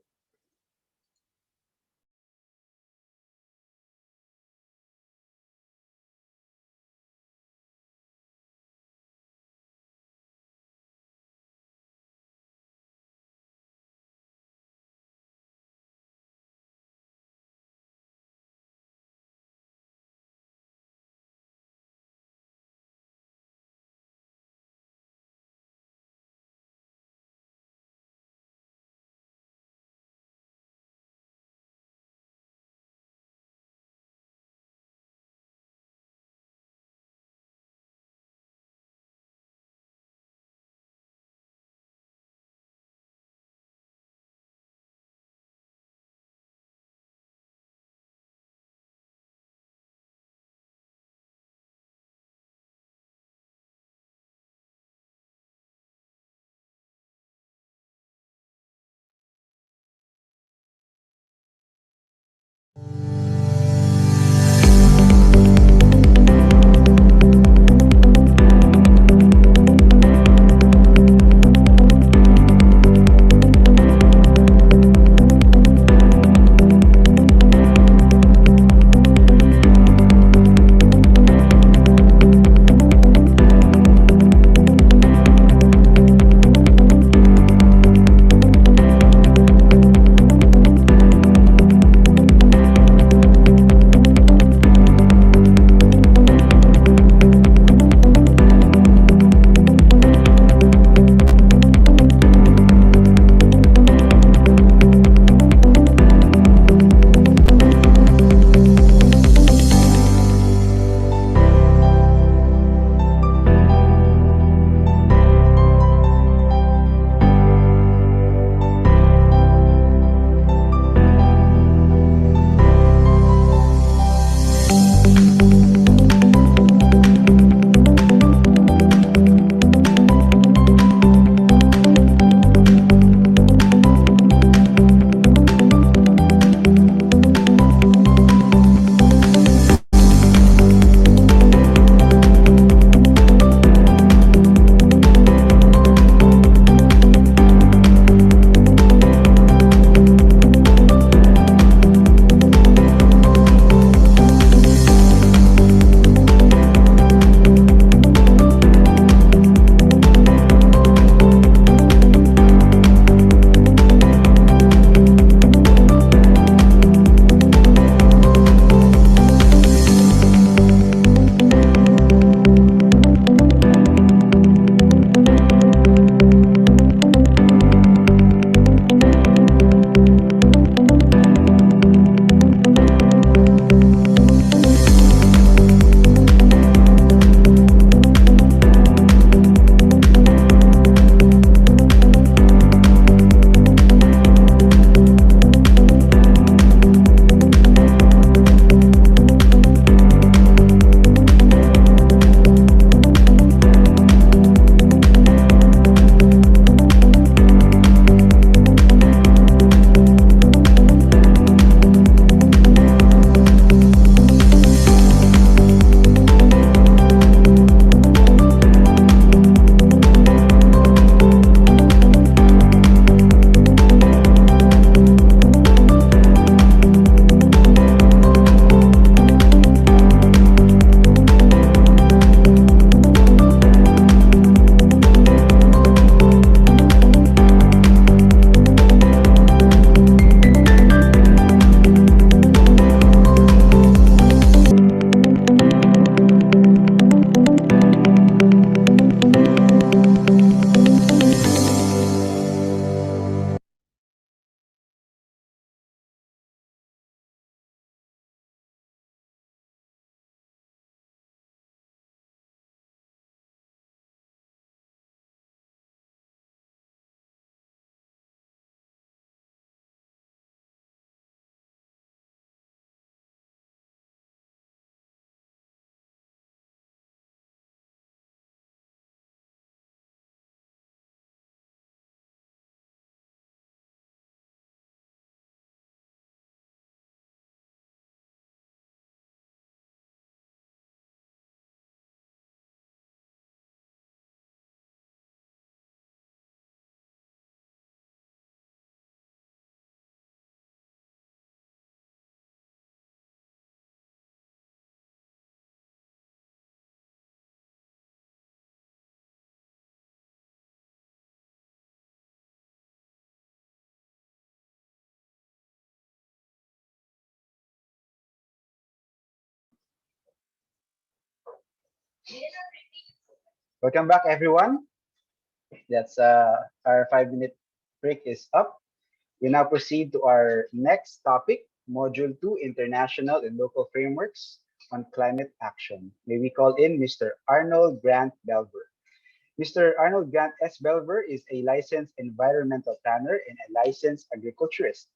Welcome back, everyone. That's our 5 minute break is up. We now proceed to our next topic, Module 2, International and Local Frameworks on Climate Action. May we call in Mr. Arnold Grant Belver. Mr. Arnold Grant S. Belver is a licensed environmental planner and a licensed agriculturist.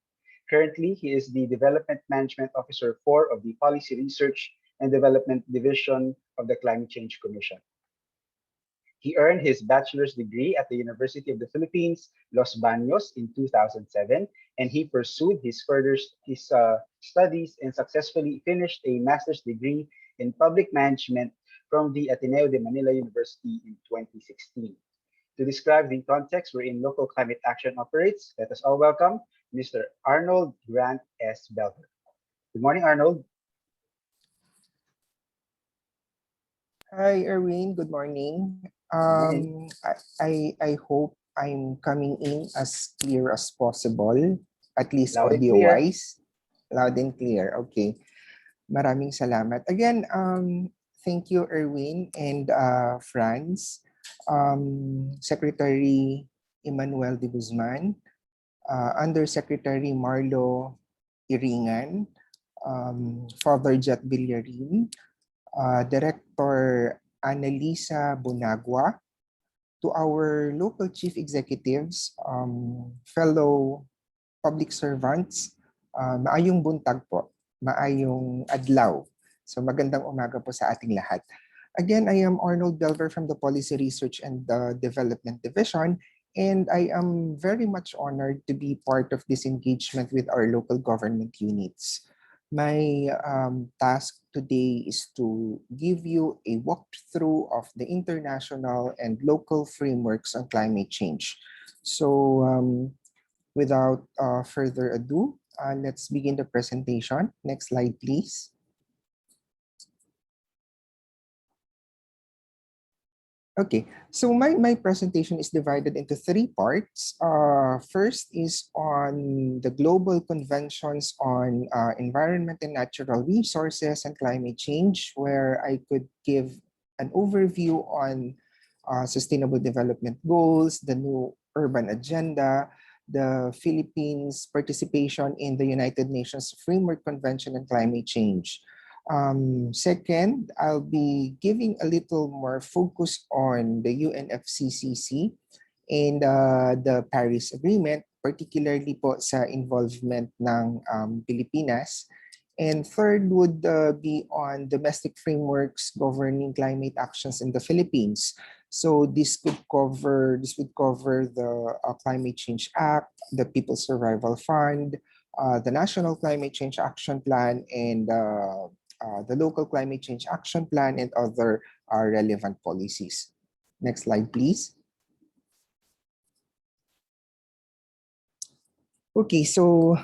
Currently, he is the Development Management Officer 4 of the Policy Research and Development Division of the Climate Change Commission. He earned his bachelor's degree at the University of the Philippines, Los Baños in 2007, and he pursued his studies and successfully finished a master's degree in public management from the Ateneo de Manila University in 2016. To describe the context wherein local climate action operates, let us all welcome Mr. Arnold Grant S. Belver. Good morning, Arnold. Hi, Erwin. Good morning. I hope I'm coming in as clear as possible, at least Loud and clear. audio-wise. Loud and clear. Okay. Maraming salamat. Again, thank you, Erwin and Franz, Secretary Emmanuel de Guzman, Undersecretary Marlo Iringan, Father Jet Villarin, Director Annalisa Bunagua, to our local chief executives, fellow public servants, maayong buntag po, maayong adlaw. So magandang umaga po sa ating lahat. Again, I am Arnold Belver from the Policy Research and Development Division, and I am very much honored to be part of this engagement with our local government units. My task today is to give you a walkthrough of the international and local frameworks on climate change. So without further ado, let's begin the presentation. Next slide, please. Okay, so my presentation is divided into 3 parts. First is on the global conventions on environment and natural resources and climate change, where I could give an overview on sustainable development goals, the new urban agenda, the Philippines' participation in the United Nations Framework Convention on Climate Change. Second, I'll be giving a little more focus on the UNFCCC and the Paris Agreement, particularly po sa involvement ng Pilipinas. And third would be on domestic frameworks governing climate actions in the Philippines. So this would cover the Climate Change Act, the People's Survival Fund, the National Climate Change Action Plan, and the Local Climate Change Action Plan, and other relevant policies. Next slide, please. Okay, so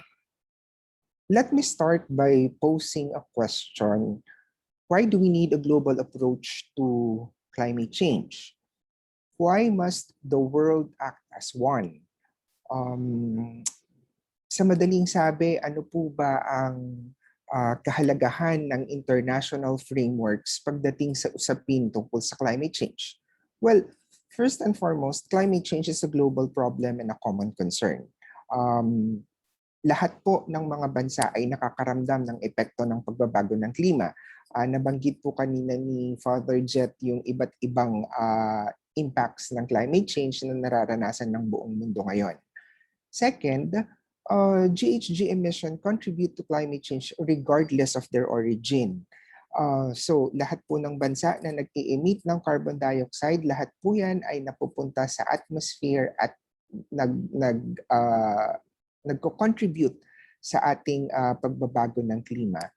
let me start by posing a question. Why do we need a global approach to climate change? Why must the world act as one? Sa madaling sabi, ano po ba ang kahalagahan ng international frameworks pagdating sa usapin tungkol sa climate change? Well, first and foremost, climate change is a global problem and a common concern. Lahat po ng mga bansa ay nakakaramdam ng epekto ng pagbabago ng klima. Nabanggit po kanina ni Father Jet yung iba't ibang impacts ng climate change na nararanasan ng buong mundo ngayon. Second, GHG emission contribute to climate change regardless of their origin. So lahat po ng bansa na nag-i-emit ng carbon dioxide, lahat po yan ay napupunta sa atmosphere at nagko-contribute sa ating pagbabago ng klima.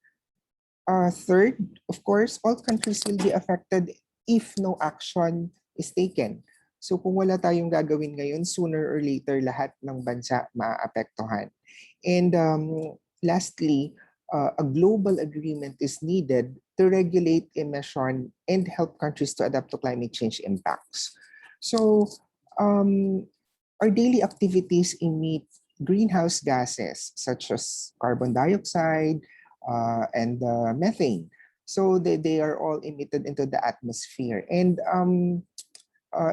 Third, of course, all countries will be affected if no action is taken. So kung wala tayong gagawin ngayon, sooner or later, lahat ng bansa maaapektuhan. And lastly, a global agreement is needed to regulate emission and help countries to adapt to climate change impacts. So our daily activities emit greenhouse gases such as carbon dioxide and methane. So they are all emitted into the atmosphere. And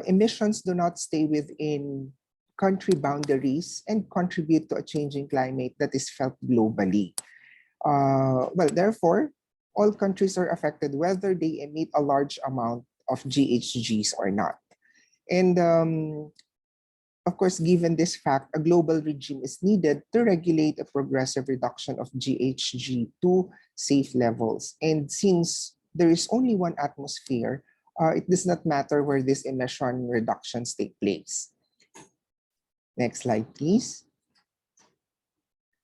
emissions do not stay within country boundaries and contribute to a changing climate that is felt globally. Well, therefore, all countries are affected whether they emit a large amount of GHGs or not. And of course, given this fact, a global regime is needed to regulate a progressive reduction of GHG to safe levels. And since there is only one atmosphere, it does not matter where these emission reductions take place. Next slide, please.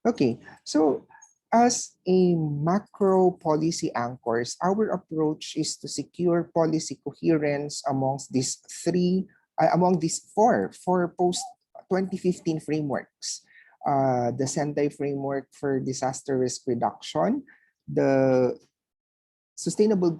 Okay, so as a macro policy anchors, our approach is to secure policy coherence among these four post-2015 frameworks. The Sendai Framework for Disaster Risk Reduction, the Sustainable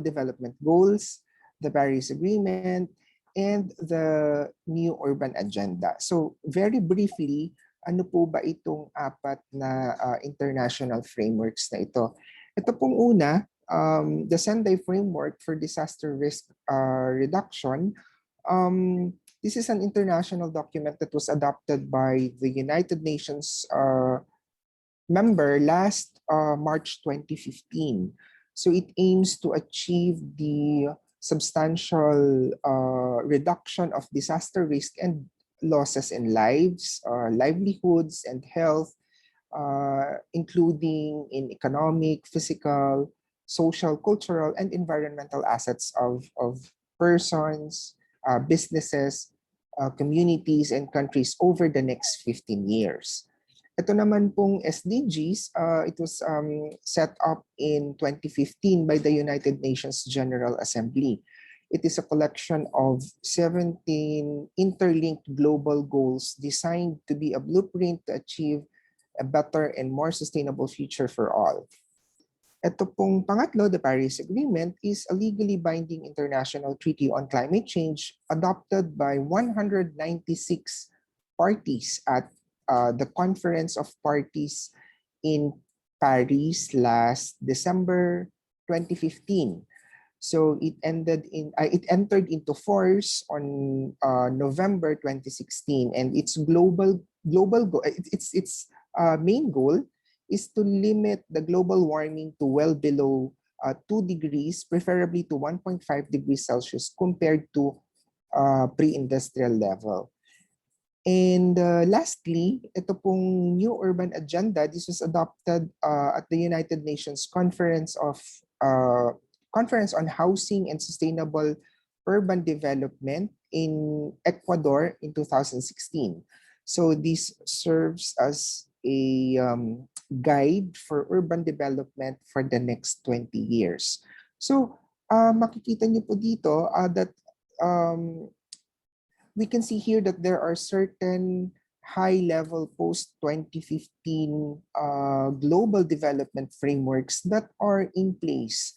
Development Goals, the Paris Agreement, and the New Urban Agenda. So very briefly, ano po ba itong apat na international frameworks na ito? Ito pong una, the Sendai Framework for Disaster Risk Reduction. This is an international document that was adopted by the United Nations member last March 2015. So it aims to achieve the substantial reduction of disaster risk and losses in lives, livelihoods, and health, including in economic, physical, social, cultural, and environmental assets of persons, businesses, communities, and countries over the next 15 years. Ito naman pong SDGs, it was set up in 2015 by the United Nations General Assembly. It is a collection of 17 interlinked global goals designed to be a blueprint to achieve a better and more sustainable future for all. Ito pong pangatlo, the Paris Agreement, is a legally binding international treaty on climate change adopted by 196 parties at the Conference of Parties in Paris last December 2015. So it entered into force on November 2016, and its main goal is to limit the global warming to well below 2 degrees, preferably to 1.5 degrees Celsius compared to pre-industrial level. And lastly, ito pong New Urban Agenda. This was adopted at the United Nations Conference on Housing and Sustainable Urban Development in Ecuador in 2016. So this serves as a guide for urban development for the next 20 years. So makikita niyo po dito that we can see here that there are certain high-level post-2015 global development frameworks that are in place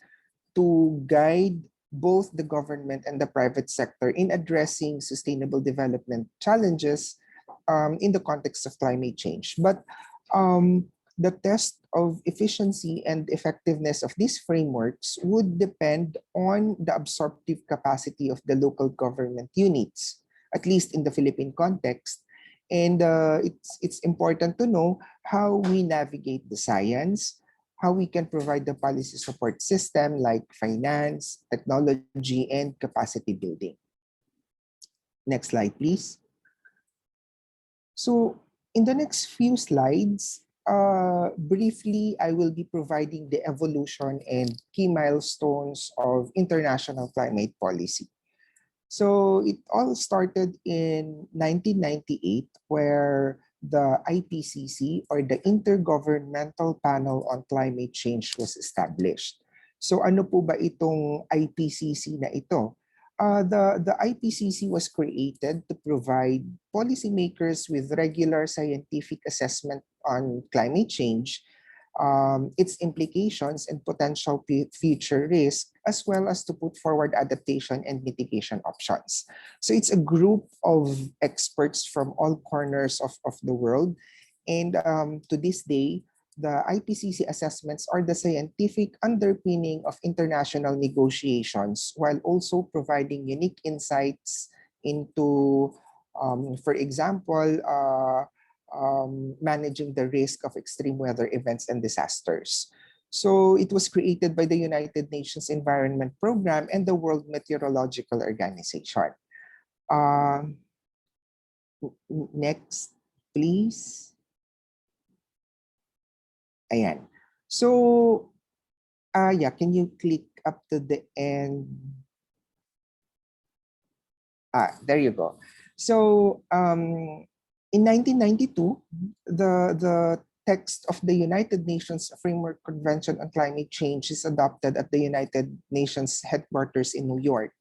to guide both the government and the private sector in addressing sustainable development challenges in the context of climate change. But the test of efficiency and effectiveness of these frameworks would depend on the absorptive capacity of the local government units, at least in the Philippine context. And it's important to know how we navigate the science, how we can provide the policy support system like finance, technology, and capacity building. Next slide, please. So in the next few slides, briefly, I will be providing the evolution and key milestones of international climate policy. So it all started in 1998, where the IPCC, or the Intergovernmental Panel on Climate Change, was established. So ano po ba itong IPCC na ito? The IPCC was created to provide policymakers with regular scientific assessment on climate change, its implications and potential future risk, as well as to put forward adaptation and mitigation options. So it's a group of experts from all corners of the world. And to this day, the IPCC assessments are the scientific underpinning of international negotiations, while also providing unique insights into, for example, managing the risk of extreme weather events and disasters. So it was created by the United Nations Environment Program and the World Meteorological Organization. Next, please. Ayan. So, yeah, can you click up to the end? There you go. So, in 1992, the text of the United Nations Framework Convention on Climate Change is adopted at the United Nations headquarters in New York.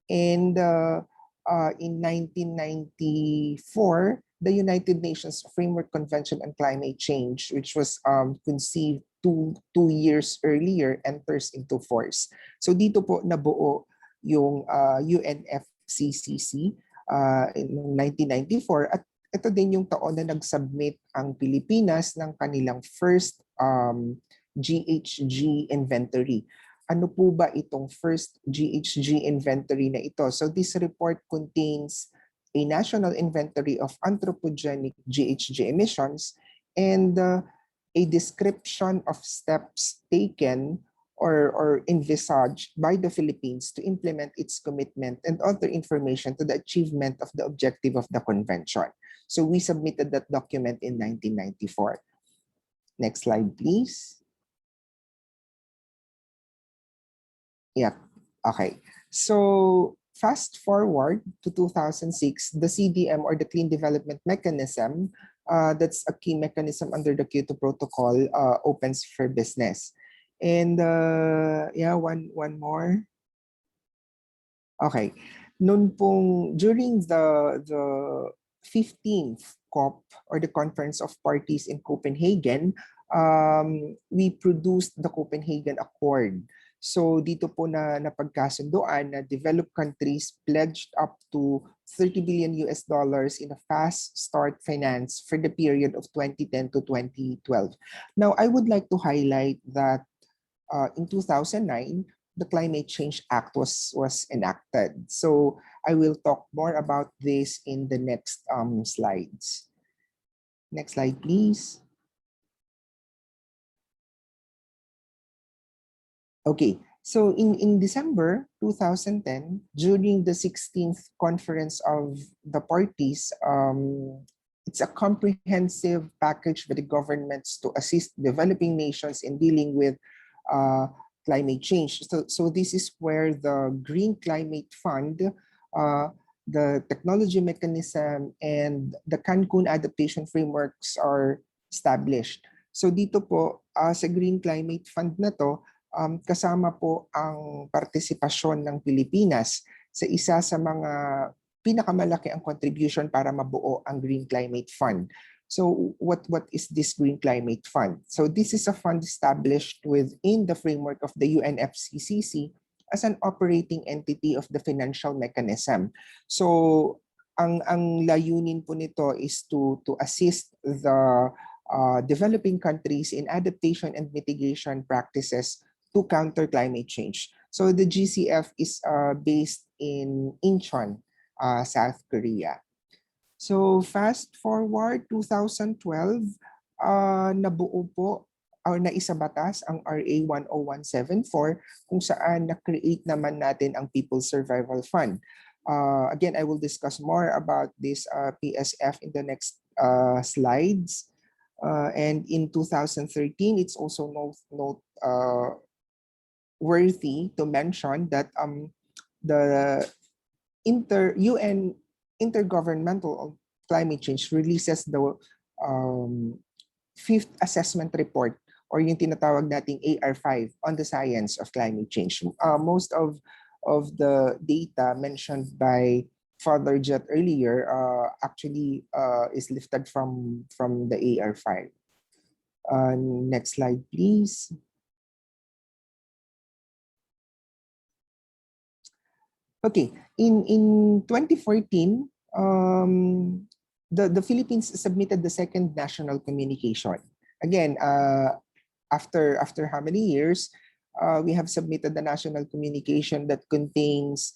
And in 1994, the United Nations Framework Convention on Climate Change, which was conceived two years earlier, enters into force. So dito po nabuo yung UNFCCC in 1994, at ito din yung taon na nag-submit ang Pilipinas ng kanilang first GHG inventory. Ano po ba itong first GHG inventory na ito? So this report contains a national inventory of anthropogenic GHG emissions and a description of steps taken or envisaged by the Philippines to implement its commitment and other information to the achievement of the objective of the convention. So we submitted that document in 1994. Next slide, please. Yeah, okay. So fast forward to 2006, the CDM, or the Clean Development Mechanism, that's a key mechanism under the Kyoto Protocol, opens for business. And yeah, one more. Okay. Noon pong, during the 15th COP, or the Conference of Parties in Copenhagen, we produced the Copenhagen Accord. So dito po na napagkasunduan na developed countries pledged up to $30 billion in a fast start finance for the period of 2010 to 2012. Now, I would like to highlight that in 2009, the Climate Change Act was enacted. So I will talk more about this in the next slides. Next slide, please. Okay, so in December 2010, during the 16th Conference of the Parties, it's a comprehensive package for the governments to assist developing nations in dealing with climate change. So this is where the Green Climate Fund, the technology mechanism, and the Cancun Adaptation frameworks are established. So dito po, sa Green Climate Fund na to, kasama po ang partisipasyon ng Pilipinas sa isa sa mga pinakamalaki ang contribution para mabuo ang Green Climate Fund. So what is this Green Climate Fund? So this is a fund established within the framework of the UNFCCC as an operating entity of the financial mechanism. So ang layunin po nito is to assist the developing countries in adaptation and mitigation practices to counter climate change. So the GCF is based in Incheon, South Korea. So fast forward 2012, nabuo po or naisabatas ang RA 10174 kung saan na-create naman natin ang People's Survival Fund. Again, I will discuss more about this PSF in the next slides. And in 2013, it's also worthy to mention that the UN Intergovernmental Climate Change releases the 5th assessment report, or yung tinatawag nating AR5 on the science of climate change. Most of the data mentioned by Father Jet earlier actually is lifted from the AR5. Next slide, please. Okay, in 2014, the Philippines submitted the second national communication. again, after how many years, we have submitted the national communication that contains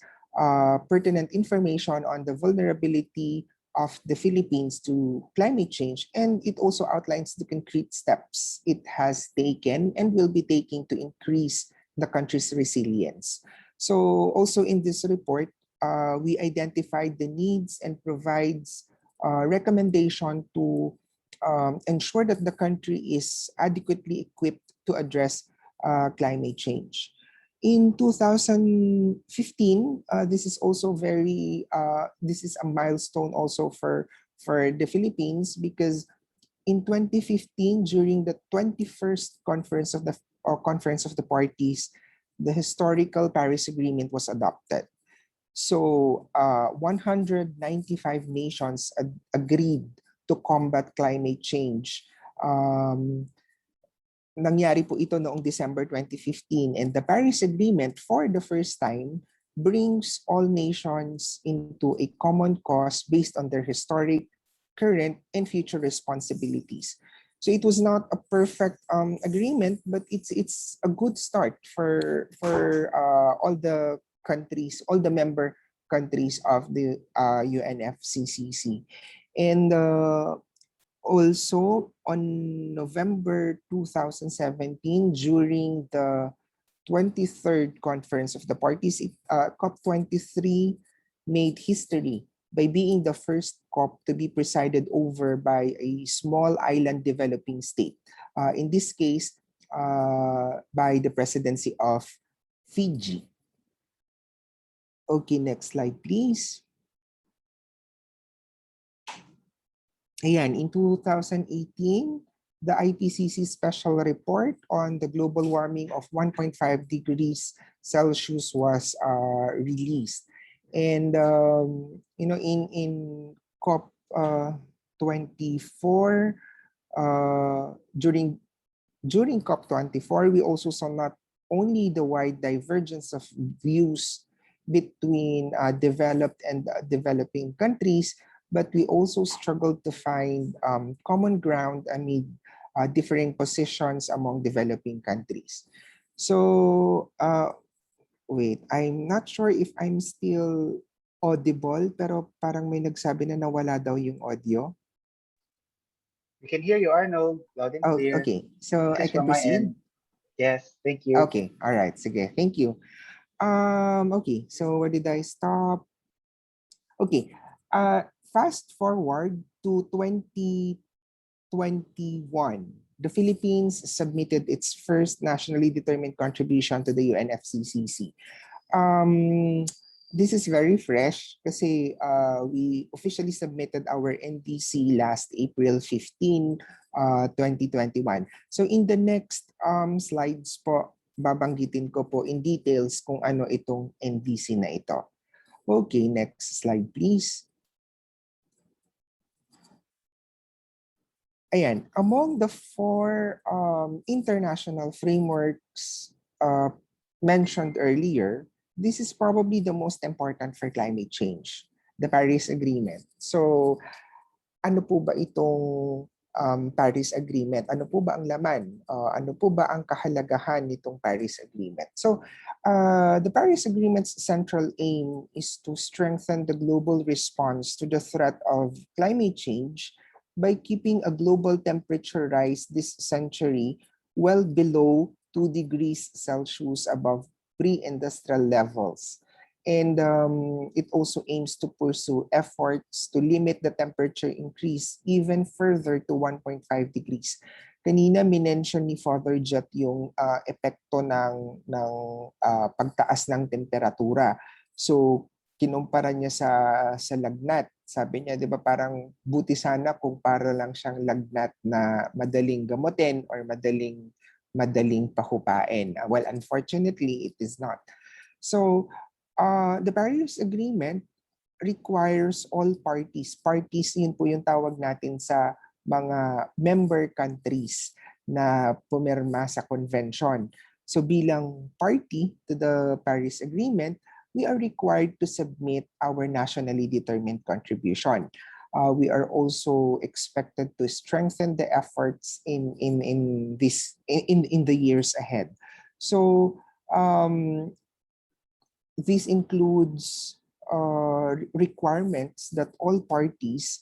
pertinent information on the vulnerability of the Philippines to climate change, and it also outlines the concrete steps it has taken and will be taking to increase the country's resilience. So also in this report, we identified the needs and provides recommendation to ensure that the country is adequately equipped to address climate change. In 2015, this is also this is a milestone also for the Philippines, because in 2015, during the 21st Conference of the Parties, the historical Paris Agreement was adopted. So 195 nations agreed to combat climate change. Nangyari po ito noong December 2015, and the Paris Agreement for the first time brings all nations into a common cause based on their historic, current, and future responsibilities. So it was not a perfect agreement, but it's a good start for all the countries, all the member countries of the UNFCCC. And also on November 2017, during the 23rd Conference of the Parties, COP23 made history by being the first COP to be presided over by a small island developing state. In this case, by the presidency of Fiji. Okay, next slide, please. Ayan, in 2018, the IPCC special report on the global warming of 1.5 degrees Celsius was released. And, you know, in COP 24, during COP24, we also saw not only the wide divergence of views between developed and developing countries, but we also struggled to find common ground amid differing positions among developing countries. So, wait, I'm not sure if I'm still audible, pero parang may nagsabi na nawala daw yung audio. We can hear you, Arnold, loud and Oh, clear. okay. So I This is can from my proceed? end. Yes, thank you. Okay, all right. Sige, thank you. Okay, so where did I stop? Okay, fast forward to 2021. The Philippines submitted its first nationally determined contribution to the UNFCCC. This is very fresh kasi we officially submitted our NDC last April 15, 2021. So in the next slides po, babanggitin ko po in details kung ano itong NDC na ito. Okay, next slide please. Ayan, among the four international frameworks mentioned earlier, this is probably the most important for climate change, the Paris Agreement. So, ano po ba itong Paris Agreement? Ano po ba ang laman? Ano po ba ang kahalagahan nitong Paris Agreement? So, the Paris Agreement's central aim is to strengthen the global response to the threat of climate change by keeping a global temperature rise this century well below 2 degrees Celsius above pre-industrial levels. And it also aims to pursue efforts to limit the temperature increase even further to 1.5 degrees. Kanina minention ni Father Jet yung epekto ng pagtaas ng temperatura. So kinumpara niya sa lagnat. Sabi niya, di ba, parang buti sana kung para lang siyang lagnat na madaling gamutin or madaling pahupain. Well, unfortunately, it is not. So, the Paris Agreement requires all parties. Parties, yun po yung tawag natin sa mga member countries na pumirma sa convention. So, bilang party to the Paris Agreement, we are required to submit our nationally determined contribution. We are also expected to strengthen the efforts in the years ahead. So this includes requirements that all parties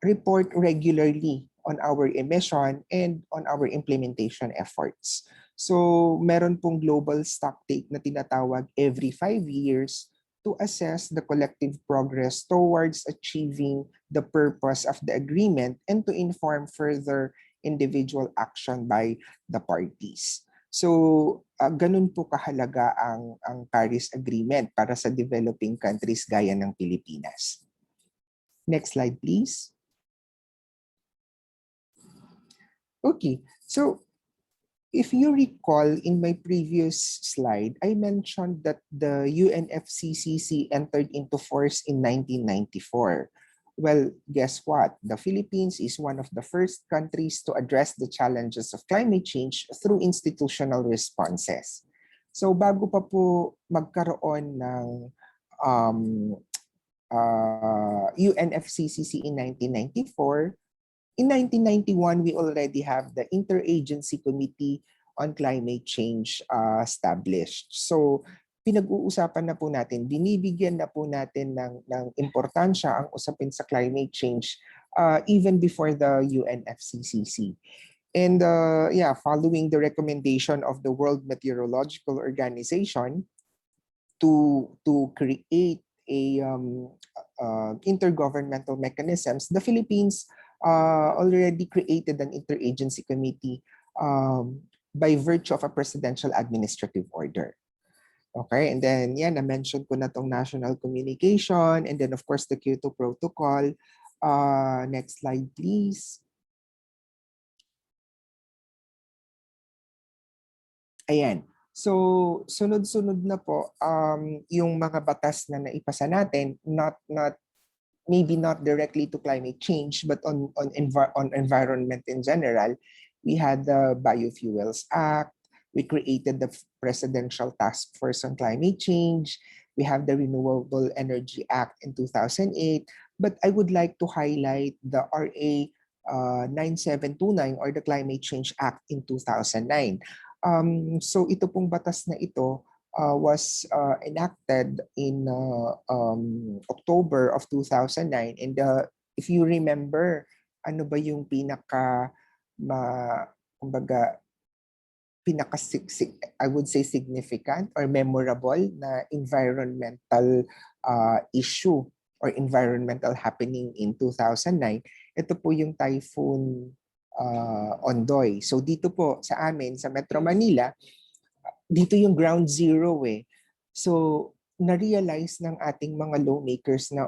report regularly on our emission and on our implementation efforts. So meron pong global stock take na tinatawag every 5 years to assess the collective progress towards achieving the purpose of the agreement and to inform further individual action by the parties. So ganun po kahalaga ang Paris Agreement para sa developing countries gaya ng Pilipinas. Next slide please. Okay, so if you recall in my previous slide, I mentioned that the UNFCCC entered into force in 1994. Well, guess what? The Philippines is one of the first countries to address the challenges of climate change through institutional responses. So bago pa po magkaroon ng UNFCCC in 1994, in 1991, we already have the Interagency Committee on Climate Change established. So, pinag-uusapan na po natin, binibigyan na po natin ng importansya ang usapin sa climate change even before the UNFCCC. And yeah, following the recommendation of the World Meteorological Organization to create a intergovernmental mechanisms, the Philippines already created an interagency committee by virtue of a presidential administrative order. Okay, and then yan, na-mention ko na tong national communication and then of course the Kyoto Protocol. Next slide please. Ayan. So, sunod-sunod na po yung mga batas na naipasa natin, maybe not directly to climate change, but on environment in general. We had the Biofuels Act. We created the Presidential Task Force on Climate Change. We have the Renewable Energy Act in 2008. But I would like to highlight the RA 9729 or the Climate Change Act in 2009. So ito pong batas na ito was enacted in October of 2009. And if you remember, ano ba yung I would say significant or memorable na environmental issue or environmental happening in 2009? Ito po yung Typhoon Ondoy. So dito po sa amin, sa Metro Manila, dito yung ground zero eh. So, na-realize ng ating mga lawmakers na,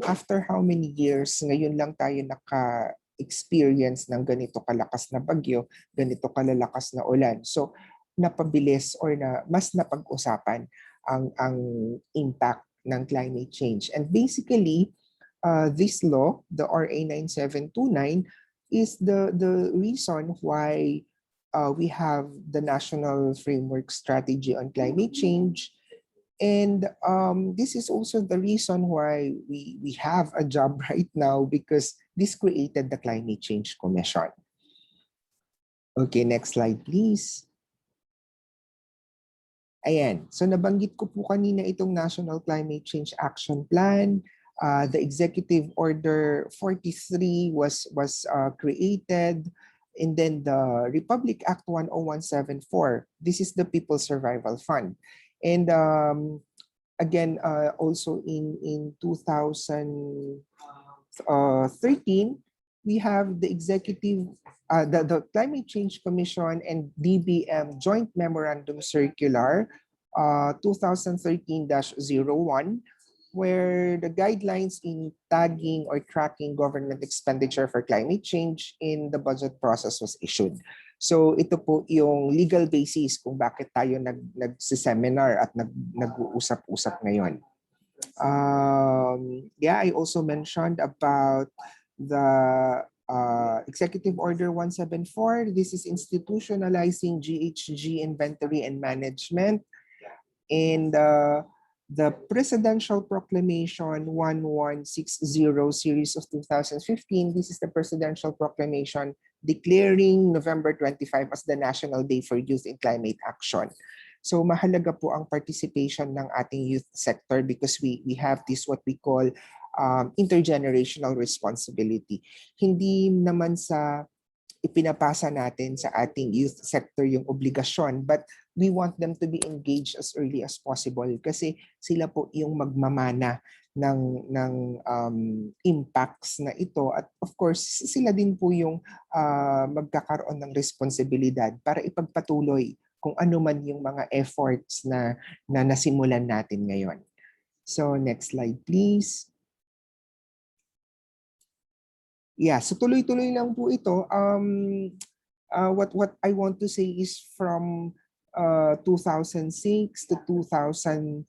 after how many years, ngayon lang tayo naka-experience ng ganito kalakas na bagyo, ganito kalalakas na ulan. So, napabilis or mas napag-usapan ang impact ng climate change. And basically, this law, the RA 9729, is the reason why we have the National Framework Strategy on Climate Change. And this is also the reason why we have a job right now, because this created the Climate Change Commission. Okay, next slide please. Ayan, so nabanggit ko po kanina itong National Climate Change Action Plan. The Executive Order 43 was created. And then the Republic Act 10174, this is the People's Survival Fund. And again, also in 2013, we have the the Climate Change Commission and DBM Joint Memorandum Circular 2013-01, where the guidelines in tagging or tracking government expenditure for climate change in the budget process was issued. So ito po yung legal basis kung bakit tayo nag-seminar at nag-uusap-usap ngayon. Yeah, I also mentioned about the Executive Order 174. This is institutionalizing GHG inventory and management. And The Presidential Proclamation 1160 series of 2015, this is the Presidential Proclamation declaring November 25 as the National Day for Youth in Climate Action. So mahalaga po ang participation ng ating youth sector because we have this what we call intergenerational responsibility. Hindi naman sa ipinapasa natin sa ating youth sector yung obligasyon, but we want them to be engaged as early as possible kasi sila po yung magmamana ng impacts na ito, at of course sila din po yung magkakaroon ng responsibilidad para ipagpatuloy kung ano man yung mga efforts na nasimulan natin ngayon. So next slide please. Yeah, so tuloy-tuloy lang po ito. What I want to say is from 2006 to 2016,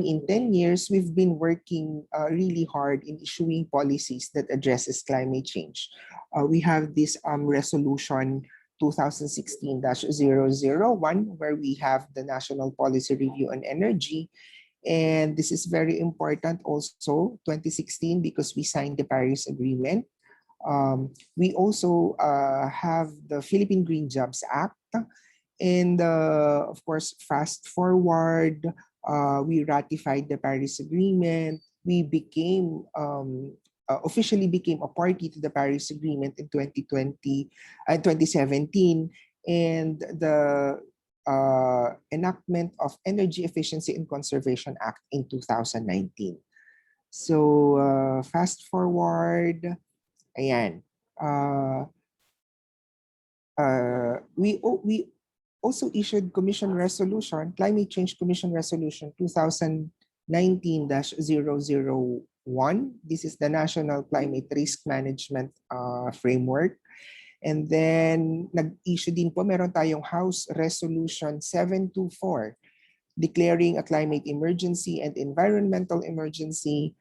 in 10 years, we've been working really hard in issuing policies that addresses climate change. We have this resolution 2016-001, where we have the National Policy Review on Energy. And this is very important also, 2016, because we signed the Paris Agreement. We also have the Philippine Green Jobs Act. And of course, fast forward, we ratified the Paris Agreement. We became officially became a party to the Paris Agreement in 2017. And the enactment of Energy Efficiency and Conservation Act in 2019. So fast forward, ayan. We also issued Commission Resolution, Climate Change Commission Resolution 2019-001. This is the National Climate Risk Management Framework. And then, nag-issue din po, meron tayong House Resolution 724 declaring a climate emergency and environmental emergency.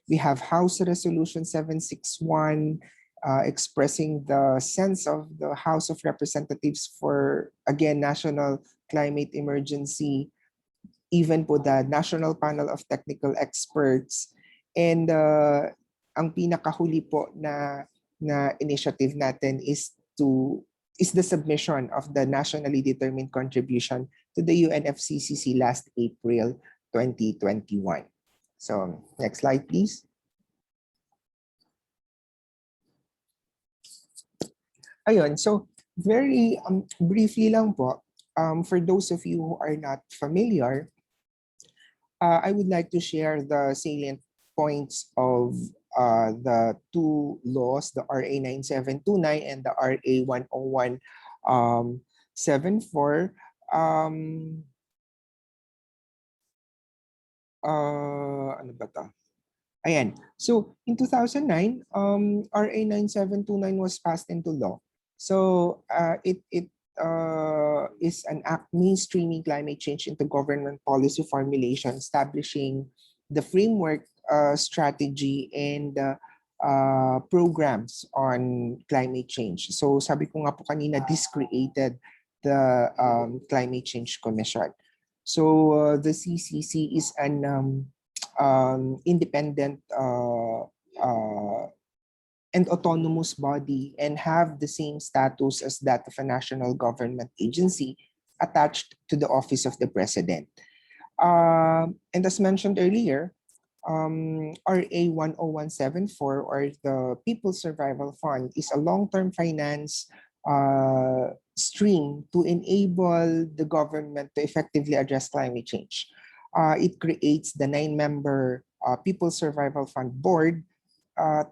We have House Resolution 761 expressing the sense of the House of Representatives for, again, national climate emergency, even po the National Panel of Technical Experts. And ang pinakahuli po na initiative natin is the submission of the nationally determined contribution to the UNFCCC last April 2021. So next slide please. Ayun, so very briefly lang po, for those of you who are not familiar, I would like to share the salient points of the two laws, the RA 9729 and the RA 10174. Ano ba to? Ayan. So in 2009, RA 9729 was passed into law. So it is an act mainstreaming climate change into government policy formulation, establishing the framework, strategy, and programs on climate change. So sabi ko nga po kanina, this created the Climate Change Commission. So the CCC is an independent and autonomous body and have the same status as that of a national government agency attached to the office of the president. And as mentioned earlier, RA 10174, or the People's Survival Fund, is a long-term finance stream to enable the government to effectively address climate change. It creates the 9-member People's Survival Fund board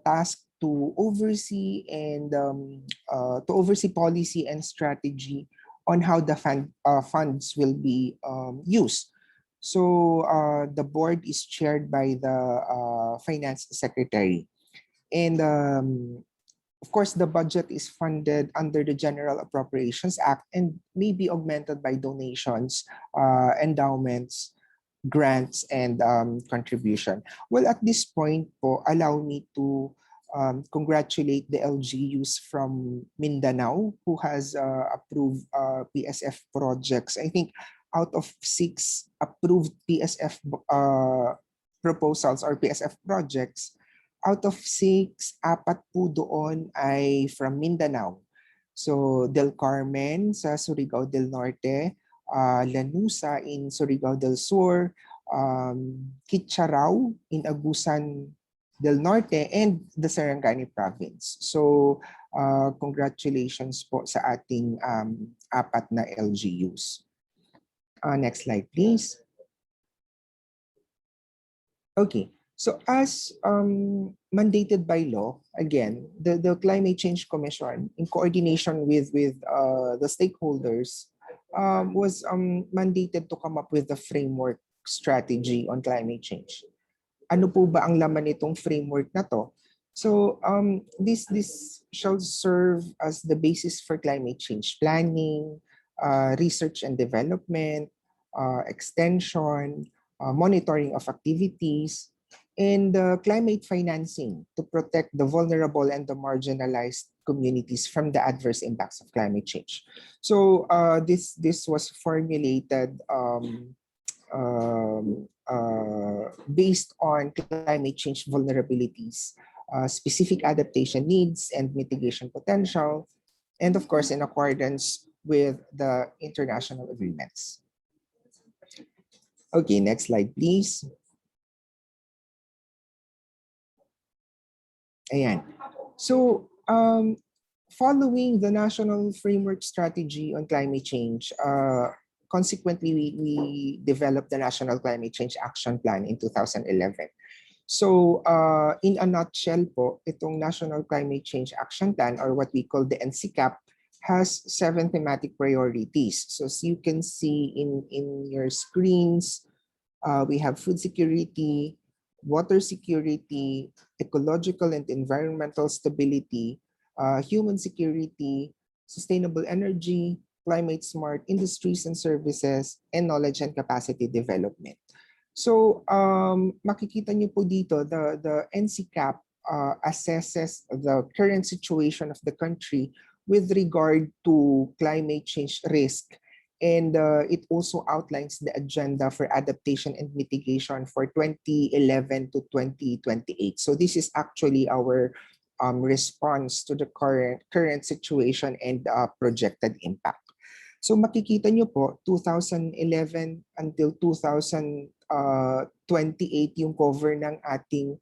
tasked to oversee and to oversee policy and strategy on how the funds will be used. So the board is chaired by the finance secretary, and of course the budget is funded under the General Appropriations Act and may be augmented by donations, endowments, grants, and contribution. Well, at this point po, allow me to congratulate the LGUs from Mindanao who has approved PSF projects. I think out of 6 approved PSF proposals or PSF projects, out of 6, 4 po doon ay from Mindanao. So Del Carmen sa Surigao del Norte, Lanusa in Surigao del Sur, Kitcharao in Agusan del Norte, and the Sarangani province. So congratulations po sa ating 4 na LGUs. Next slide, please. Okay, so as mandated by law, again, the Climate Change Commission, in coordination with the stakeholders, was mandated to come up with a framework strategy on climate change. Ano po ba ang laman nitong framework na to? So this shall serve as the basis for climate change planning, research and development, extension, monitoring of activities, and climate financing to protect the vulnerable and the marginalized communities from the adverse impacts of climate change. So this was formulated based on climate change vulnerabilities, specific adaptation needs and mitigation potential, and of course in accordance with the international agreements. Okay, next slide, please. Ayan. So, following the National Framework Strategy on Climate Change, consequently, we developed the National Climate Change Action Plan in 2011. So, in a nutshell po, itong National Climate Change Action Plan, or what we call the NCCAP, has 7 thematic priorities. So as you can see in your screens, we have food security, water security, ecological and environmental stability, human security, sustainable energy, climate smart industries and services, and knowledge and capacity development. So makikita niyo po dito, the NCCAP assesses the current situation of the country with regard to climate change risk. And it also outlines the agenda for adaptation and mitigation for 2011 to 2028. So this is actually our response to the current situation and projected impact. So makikita nyo po, 2011 until 2028 yung cover ng ating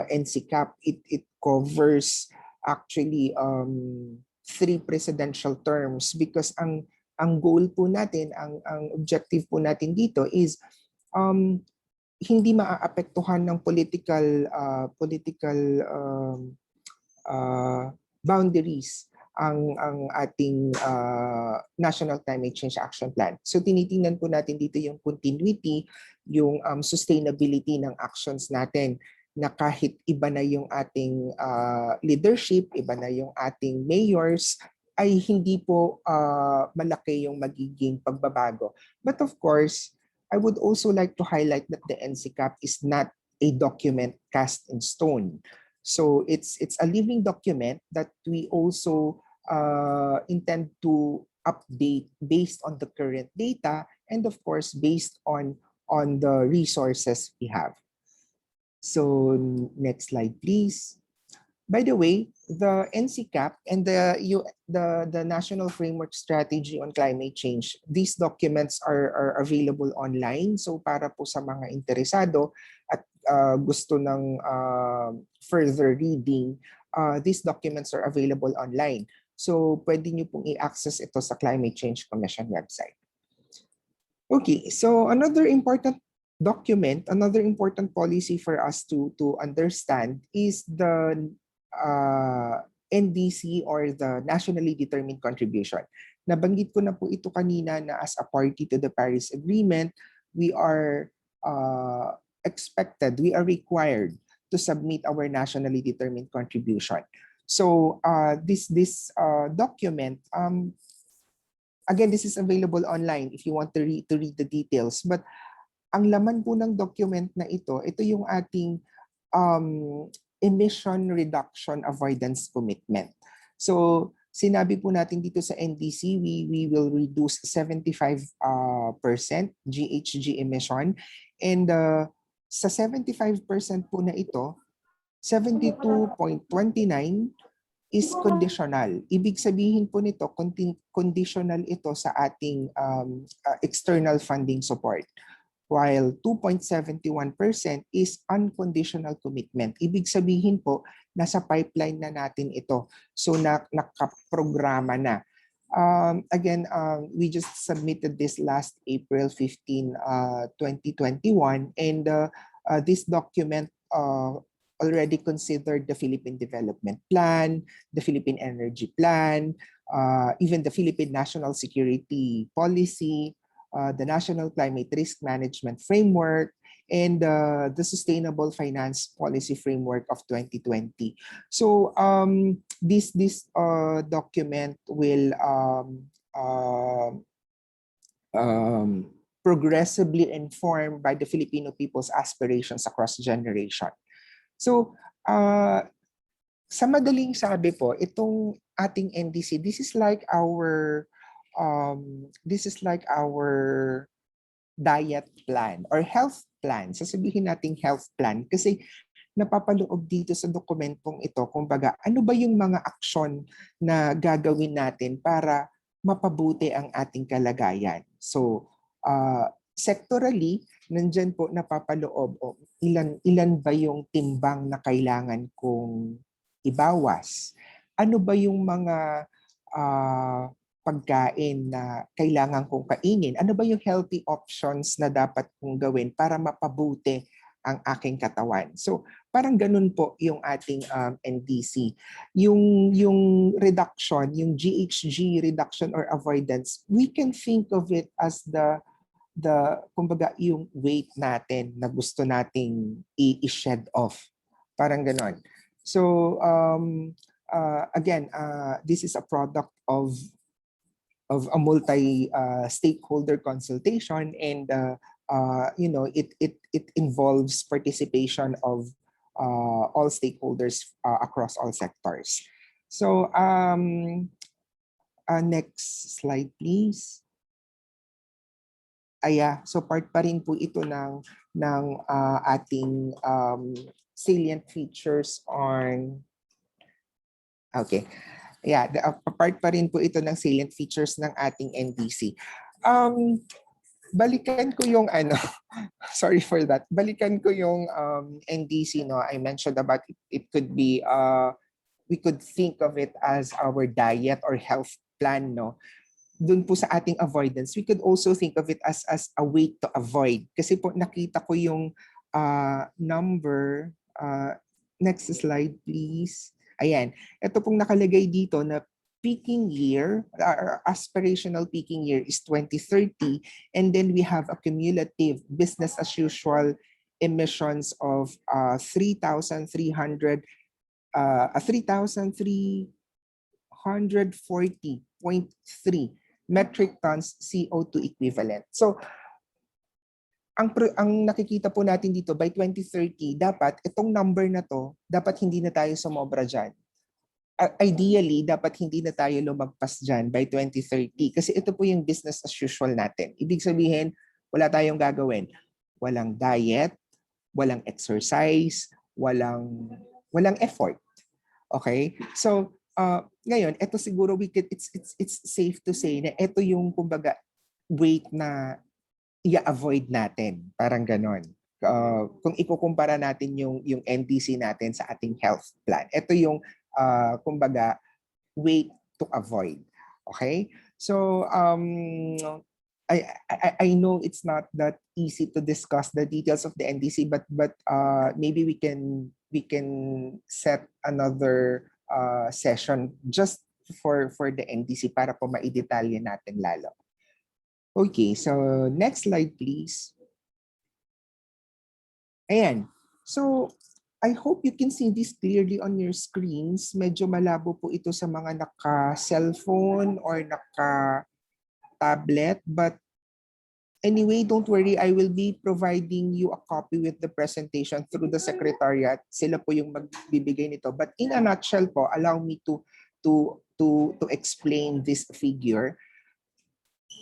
NCCAP. It covers actually 3 presidential terms, because ang goal po natin, ang objective po natin dito is hindi maaapektuhan ng political boundaries ang ating National Climate Change Action Plan. So tinitingnan po natin dito yung continuity, yung sustainability ng actions natin, na kahit iba na yung ating leadership, iba na yung ating mayors, ay hindi po malaki yung magiging pagbabago. But of course, I would also like to highlight that the NCCAP is not a document cast in stone. So it's a living document that we also intend to update based on the current data, and of course based on the resources we have. So next slide, please. By the way, the NCCAP and the National Framework Strategy on Climate Change, these documents are available online. So para po sa mga interesado at gusto ng further reading, these documents are available online. So pwede nyo pong i-access ito sa Climate Change Commission website. Okay, so another important document, another important policy for us to understand is the NDC, or the Nationally Determined Contribution. Nabanggit ko na po ito kanina na as a party to the Paris Agreement, we are expected, we are required to submit our nationally determined contribution. So this document, again, this is available online if you want to read the details. But ang laman po ng document na ito yung ating emission reduction avoidance commitment. So sinabi po natin dito sa NDC, we will reduce 75% GHG emission. And sa 75% po na ito, 72.29 is conditional. Ibig sabihin po nito, conditional ito sa ating external funding support. While 2.71% is unconditional commitment. Ibig sabihin po, nasa pipeline na natin ito. So nakaprograma na. Again, we just submitted this last April 15, 2021, and this document already considered the Philippine Development Plan, the Philippine Energy Plan, even the Philippine National Security Policy, the National Climate Risk Management Framework, and the Sustainable Finance Policy Framework of 2020. So this document will progressively informed by the Filipino people's aspirations across generation. So sa madaling sabi po, itong ating NDC, this is like our diet plan or health plan. Sasabihin nating health plan kasi napapaloob dito sa dokumentong ito, kumbaga, ano ba yung mga aksyon na gagawin natin para mapabuti ang ating kalagayan. So, sectorally, nandyan po napapaloob ilan ba yung timbang na kailangan kong ibawas? Ano ba yung mga pagkain na kailangan kong kainin? Ano ba yung healthy options na dapat kong gawin para mapabuti ang aking katawan? So, parang ganun po yung ating NDC. Yung reduction, yung GHG reduction or avoidance, we can think of it as kumbaga yung weight natin na gusto nating i-shed off. Parang ganon. So, again, this is a product of a multi-stakeholder consultation, and it involves participation of all stakeholders across all sectors. So, next slide, please. So part pa rin po ito ng ating salient features on. Okay. Yeah, part pa rin po ito ng salient features ng ating NDC. Balikan ko yung sorry for that. Balikan ko yung NDC, no. I mentioned about it could be we could think of it as our diet or health plan, no. Doon po sa ating avoidance, we could also think of it as a way to avoid. Kasi po nakita ko yung number. Next slide, please. Ayan. Ito pong nakalagay dito na peaking year, our aspirational peaking year is 2030. And then we have a cumulative business as usual emissions of 3,340.3 metric tons CO2 equivalent. So, ang nakikita po natin dito by 2030, dapat itong number na to, dapat hindi na tayo sumobra dyan. Ideally, dapat hindi na tayo lumagpas dyan by 2030 kasi ito po yung business as usual natin. Ibig sabihin, wala tayong gagawin. Walang diet, walang exercise, walang effort. Okay? So, ngayon, ito siguro it's safe to say na ito yung kumbaga weight na i-avoid natin, parang ganon. Kung ikukumpara natin yung NDC natin sa ating health plan, ito yung kumbaga weight to avoid. Okay? So I know it's not that easy to discuss the details of the NDC, but maybe we can set another session just for the NDC para po maidetalye natin lalo. Okay, so next slide please. Ayan. So I hope you can see this clearly on your screens. Medyo malabo po ito sa mga naka-cellphone or naka-tablet, but anyway, don't worry, I will be providing you a copy with the presentation through the secretariat. Sila po yung magbibigay nito. But in a nutshell po, allow me to to explain this figure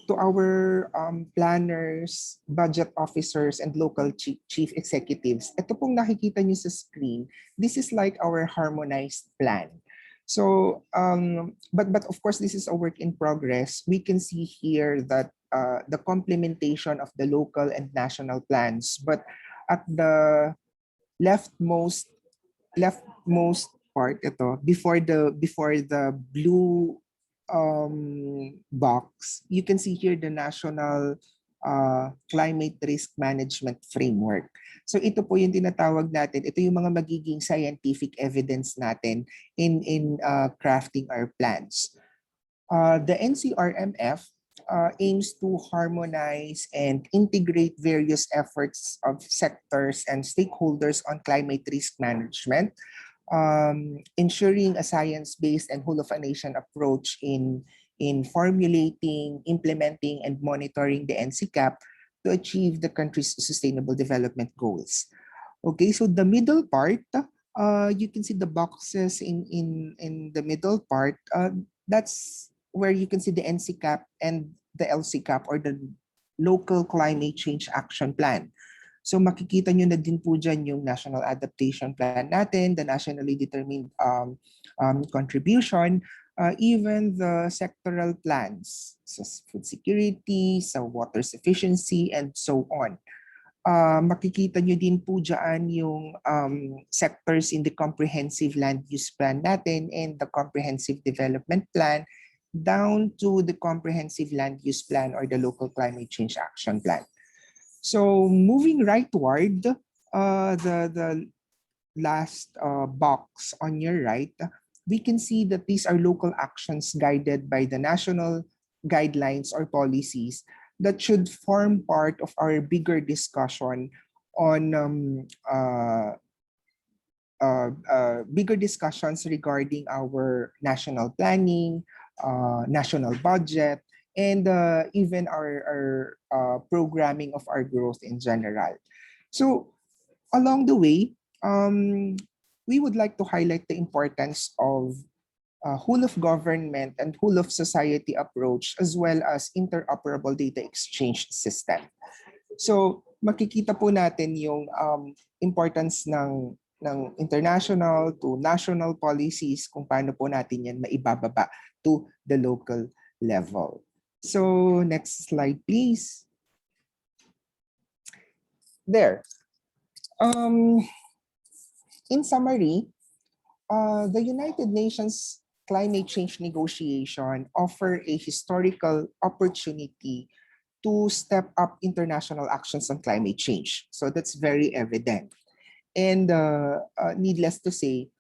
to our planners, budget officers, and local chief executives. Ito pong nakikita nyo sa screen, this is like our harmonized plan. So, but of course, this is a work in progress. We can see here that the complementation of the local and national plans, but at the leftmost part, ito, before the blue box, you can see here the National Climate Risk Management Framework. So ito po yung tinatawag natin, ito yung mga magiging scientific evidence natin in crafting our plans. The NCRMF aims to harmonize and integrate various efforts of sectors and stakeholders on climate risk management, ensuring a science-based and whole-of-a-nation approach in formulating, implementing, and monitoring the LCCAP to achieve the country's sustainable development goals. Okay, so the middle part, you can see the boxes in the middle part. That's where you can see the LCCAP and the LCCAP, or the Local Climate Change Action Plan. So makikita nyo na din po dyan yung National Adaptation Plan natin, the nationally determined contribution, even the sectoral plans sa food security, sa water sufficiency, and so on. Makikita nyo din po dyan yung sectors in the Comprehensive Land Use Plan natin and the Comprehensive Development Plan, down to the Comprehensive Land Use Plan or the Local Climate Change Action Plan. So moving rightward, the last box on your right, we can see that these are local actions guided by the national guidelines or policies that should form part of our bigger discussion on bigger discussions regarding our national planning, national budget, and even our programming of our growth in general. So along the way, we would like to highlight the importance of whole of government and whole of society approach, as well as interoperable data exchange system. So makikita po natin yung importance ng international to national policies, kung paano po natin yan maibababa to the local level. So next slide, please. There. In summary, the United Nations climate change negotiation offer a historical opportunity to step up international actions on climate change. So that's very evident. And needless to say,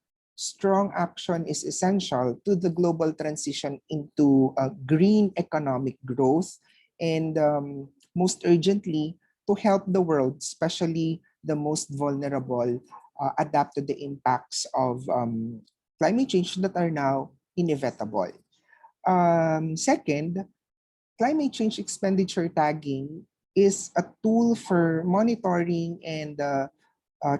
strong action is essential to the global transition into green economic growth, and most urgently, to help the world, especially the most vulnerable, adapt to the impacts of climate change that are now inevitable. Second, climate change expenditure tagging is a tool for monitoring and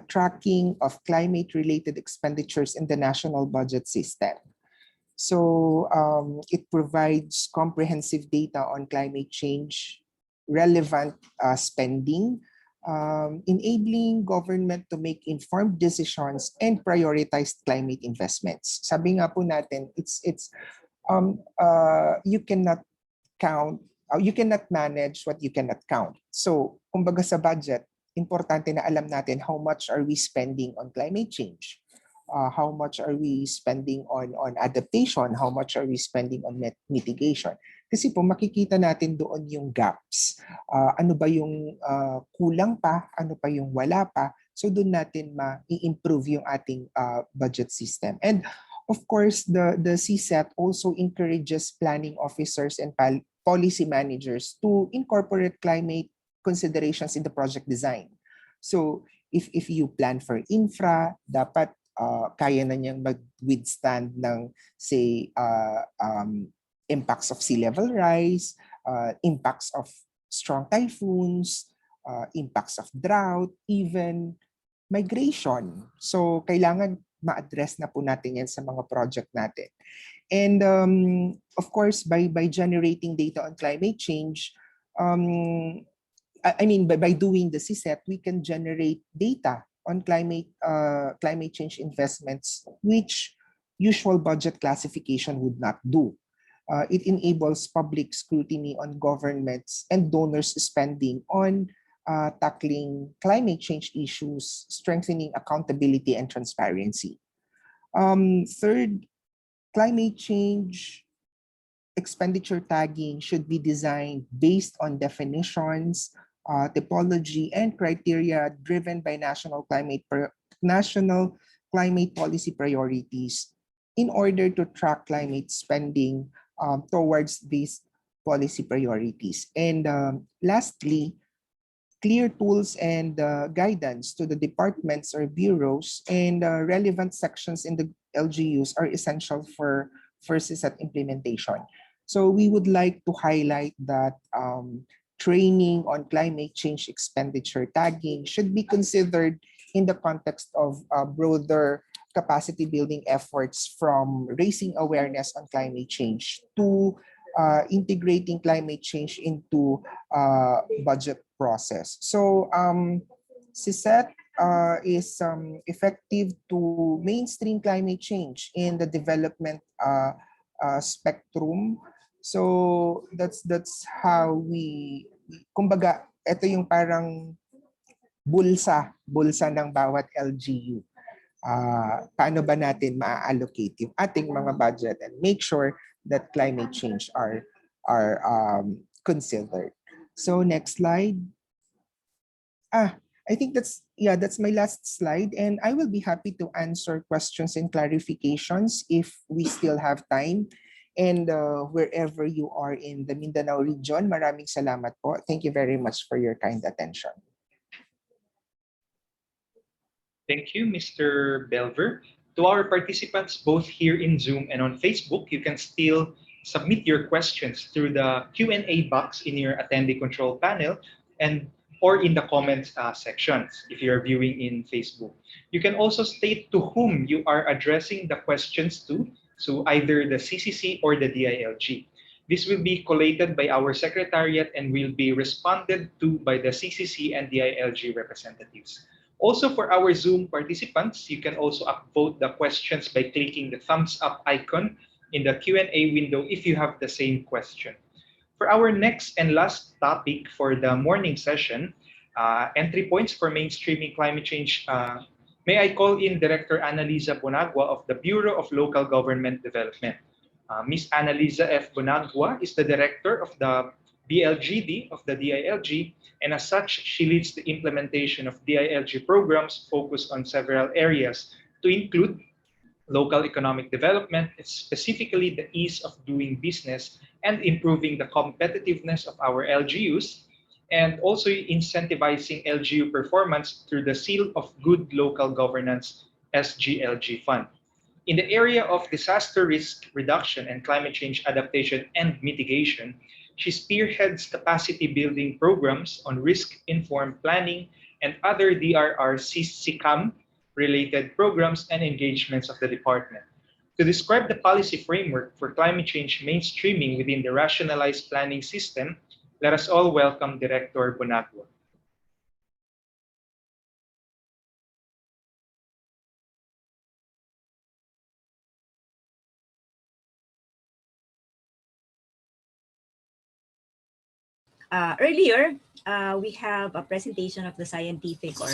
tracking of climate-related expenditures in the national budget system. So it provides comprehensive data on climate change, relevant spending, enabling government to make informed decisions and prioritize climate investments. Sabi nga po natin, you cannot count, you cannot manage what you cannot count. So kumbaga sa budget, importante na alam natin how much are we spending on climate change, how much are we spending on adaptation, how much are we spending on mitigation. Kasi po makikita natin doon yung gaps. Ano ba yung kulang pa, ano pa yung wala pa. So doon natin ma-i-improve yung ating budget system. And of course, the CSET also encourages planning officers and policy managers to incorporate climate considerations in the project design. So if you plan for infra, dapat kaya na niyang mag-withstand ng, say, impacts of sea level rise, impacts of strong typhoons, impacts of drought, even migration. So kailangan ma-address na po natin yan sa mga project natin. And of course, by generating data on climate change, by doing the CSET, we can generate data on climate change investments, which usual budget classification would not do. It enables public scrutiny on governments and donors spending on tackling climate change issues, strengthening accountability and transparency. Third, climate change expenditure tagging should be designed based on definitions, typology, and criteria driven by national climate policy priorities in order to track climate spending towards these policy priorities. And lastly, clear tools and guidance to the departments or bureaus and relevant sections in the LGUs are essential for CSAT implementation. So we would like to highlight that training on climate change expenditure tagging should be considered in the context of broader capacity building efforts, from raising awareness on climate change to integrating climate change into budget process. So CSET is effective to mainstream climate change in the development spectrum. So that's how kumbaga, ito yung parang bulsa ng bawat LGU. Paano ba natin ma-allocate yung ating mga budget and make sure that climate change are considered. So next slide. I think that's my last slide, and I will be happy to answer questions and clarifications if we still have time. And wherever you are in the Mindanao region, maraming salamat po. Thank you very much for your kind attention. Thank you, Mr. Belver. To our participants, both here in Zoom and on Facebook, you can still submit your questions through the Q&A box in your attendee control panel or in the comments sections if you're viewing in Facebook. You can also state to whom you are addressing the questions to, so either the CCC or the DILG. This will be collated by our secretariat and will be responded to by the CCC and DILG representatives. Also, for our Zoom participants, you can also upvote the questions by clicking the thumbs up icon in the Q&A window if you have the same question. For our next and last topic for the morning session, entry points for mainstreaming climate change, may I call in Director Annalisa Bonagua of the Bureau of Local Government Development. Ms. Annalisa F. Bonagua is the Director of the BLGD of the DILG, and as such, she leads the implementation of DILG programs focused on several areas to include local economic development, specifically the ease of doing business and improving the competitiveness of our LGUs, and also incentivizing LGU performance through the Seal of Good Local Governance SGLG Fund. In the area of disaster risk reduction and climate change adaptation and mitigation, she spearheads capacity building programs on risk-informed planning and other DRR-CCAM related programs and engagements of the department. To describe the policy framework for climate change mainstreaming within the Rationalized Planning System, let us all welcome Director Bonagua. Earlier, we have a presentation of the scientific or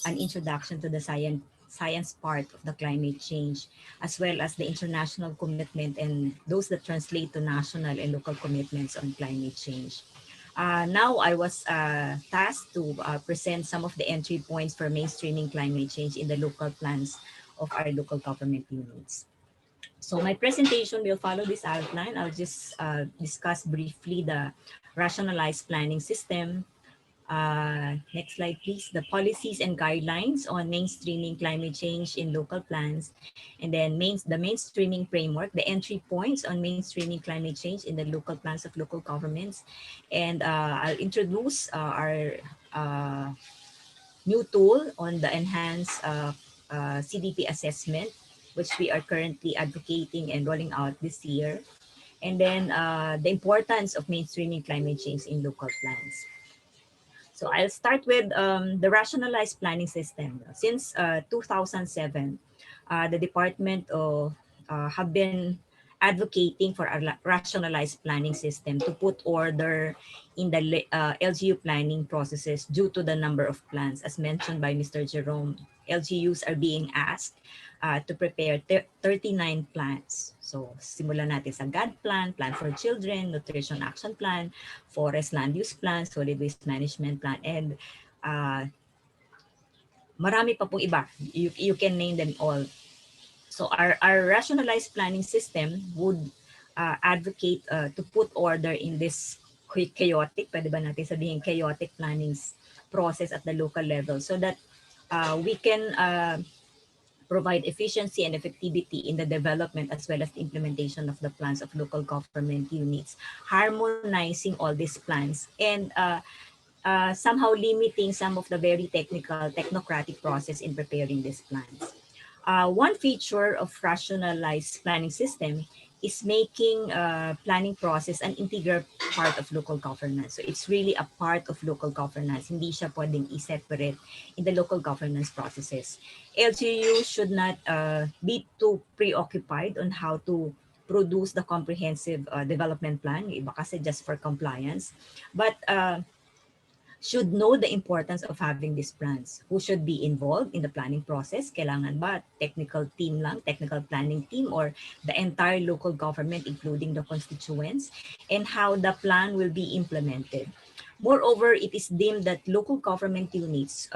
an introduction to the science part of the climate change, as well as the international commitment and those that translate to national and local commitments on climate change. Now I was tasked to present some of the entry points for mainstreaming climate change in the local plans of our local government units. So my presentation will follow this outline. I'll just discuss briefly the rationalized planning system. Next slide, please. The policies and guidelines on mainstreaming climate change in local plans, and then the mainstreaming framework, the entry points on mainstreaming climate change in the local plans of local governments. And I'll introduce our new tool on the enhanced CDP assessment, which we are currently advocating and rolling out this year. And then the importance of mainstreaming climate change in local plans. So I'll start with the rationalized planning system. Since 2007, the Department of have been advocating for a rationalized planning system to put order in the LGU planning processes due to the number of plans. As mentioned by Mr. Jerome, LGUs are being asked to prepare 39 plans. So simulan natin sa GAD plan, Plan for Children, Nutrition Action Plan, Forest Land Use Plan, Solid Waste Management Plan, and marami pa pong iba. You can name them all. So our rationalized planning system would advocate to put order in this chaotic, pwede ba natin sabihin chaotic planning process at the local level so that we can provide efficiency and effectivity in the development as well as the implementation of the plans of local government units, harmonizing all these plans and somehow limiting some of the very technocratic process in preparing these plans. One feature of rationalized planning system is making planning process an integral part of local governance. So it's really a part of local governance. Hindi siya pwedeng i-separate in the local governance processes. LGU should not be too preoccupied on how to produce the comprehensive development plan. Yung iba kasi just for compliance. But should know the importance of having these plans. Who should be involved in the planning process? Kailangan ba technical team lang, technical planning team, or the entire local government, including the constituents, and how the plan will be implemented. Moreover, it is deemed that local government units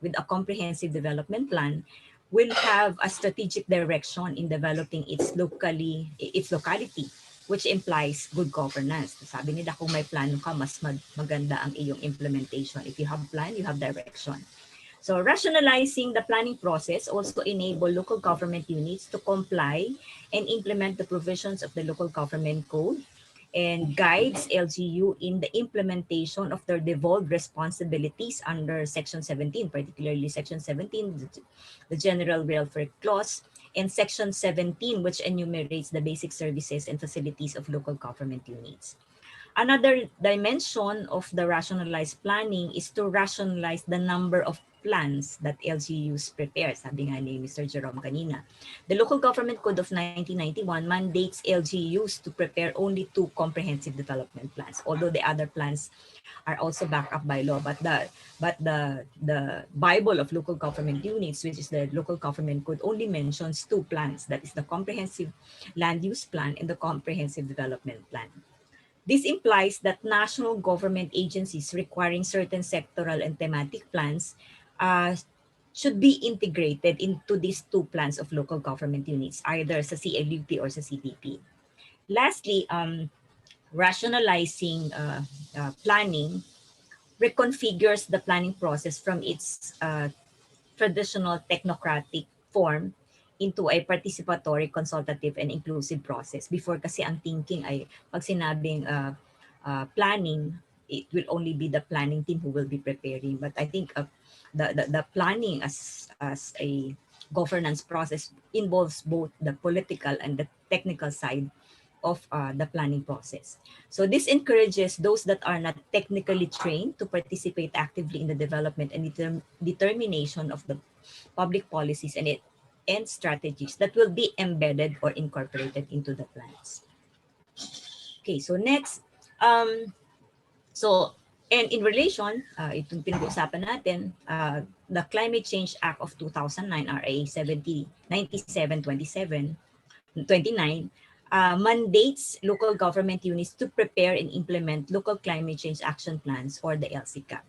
with a comprehensive development plan will have a strategic direction in developing its locality, which implies good governance. Sabi nila kung may plano ka, mas maganda ang iyong implementation. If you have plan, you have direction. So rationalizing the planning process also enable local government units to comply and implement the provisions of the local government code and guides LGU in the implementation of their devolved responsibilities under Section 17, particularly Section 17, the General Welfare Clause, and Section 17, which enumerates the basic services and facilities of local government units. Another dimension of the rationalized planning is to rationalize the number of plans that LGUs prepare, sabi nga ni Mr. Jerome kanina. The Local Government Code of 1991 mandates LGUs to prepare only 2 comprehensive development plans, although the other plans are also backed up by law. But the Bible of local government units, which is the Local Government Code, only mentions 2 plans. That is the Comprehensive Land Use Plan and the Comprehensive Development Plan. This implies that national government agencies requiring certain sectoral and thematic plans should be integrated into these 2 plans of local government units, either sa CLUP or sa CDP. Lastly, rationalizing planning reconfigures the planning process from its traditional technocratic form into a participatory, consultative, and inclusive process. Before kasi ang thinking ay pag sinabing planning, it will only be the planning team who will be preparing. But I think the planning as a governance process involves both the political and the technical side of the planning process. So this encourages those that are not technically trained to participate actively in the development and determination of the public policies and strategies that will be embedded or incorporated into the plans. Okay, so next, and in relation, itong pinag-usapan natin, the Climate Change Act of 2009, RA 9727, 29, mandates local government units to prepare and implement local climate change action plans, or the LCCAP.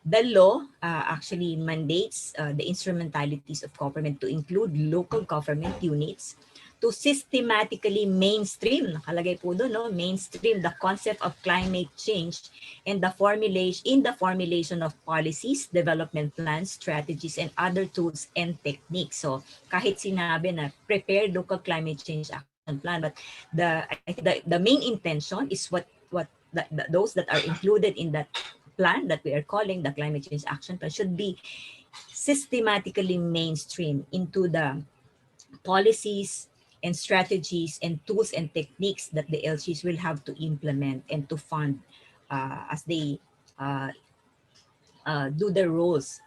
The law actually mandates the instrumentalities of government to include local government units to systematically mainstream, nakalagay po doon, no? Mainstream the concept of climate change and the formulation of policies, development plans, strategies, and other tools and techniques. So kahit sinabi na prepare local climate change action plan, but the main intention is what those that are included in that plan that we are calling the climate change action plan should be systematically mainstream into the policies and strategies and tools and techniques that the LGs will have to implement and to fund as they uh, do their roles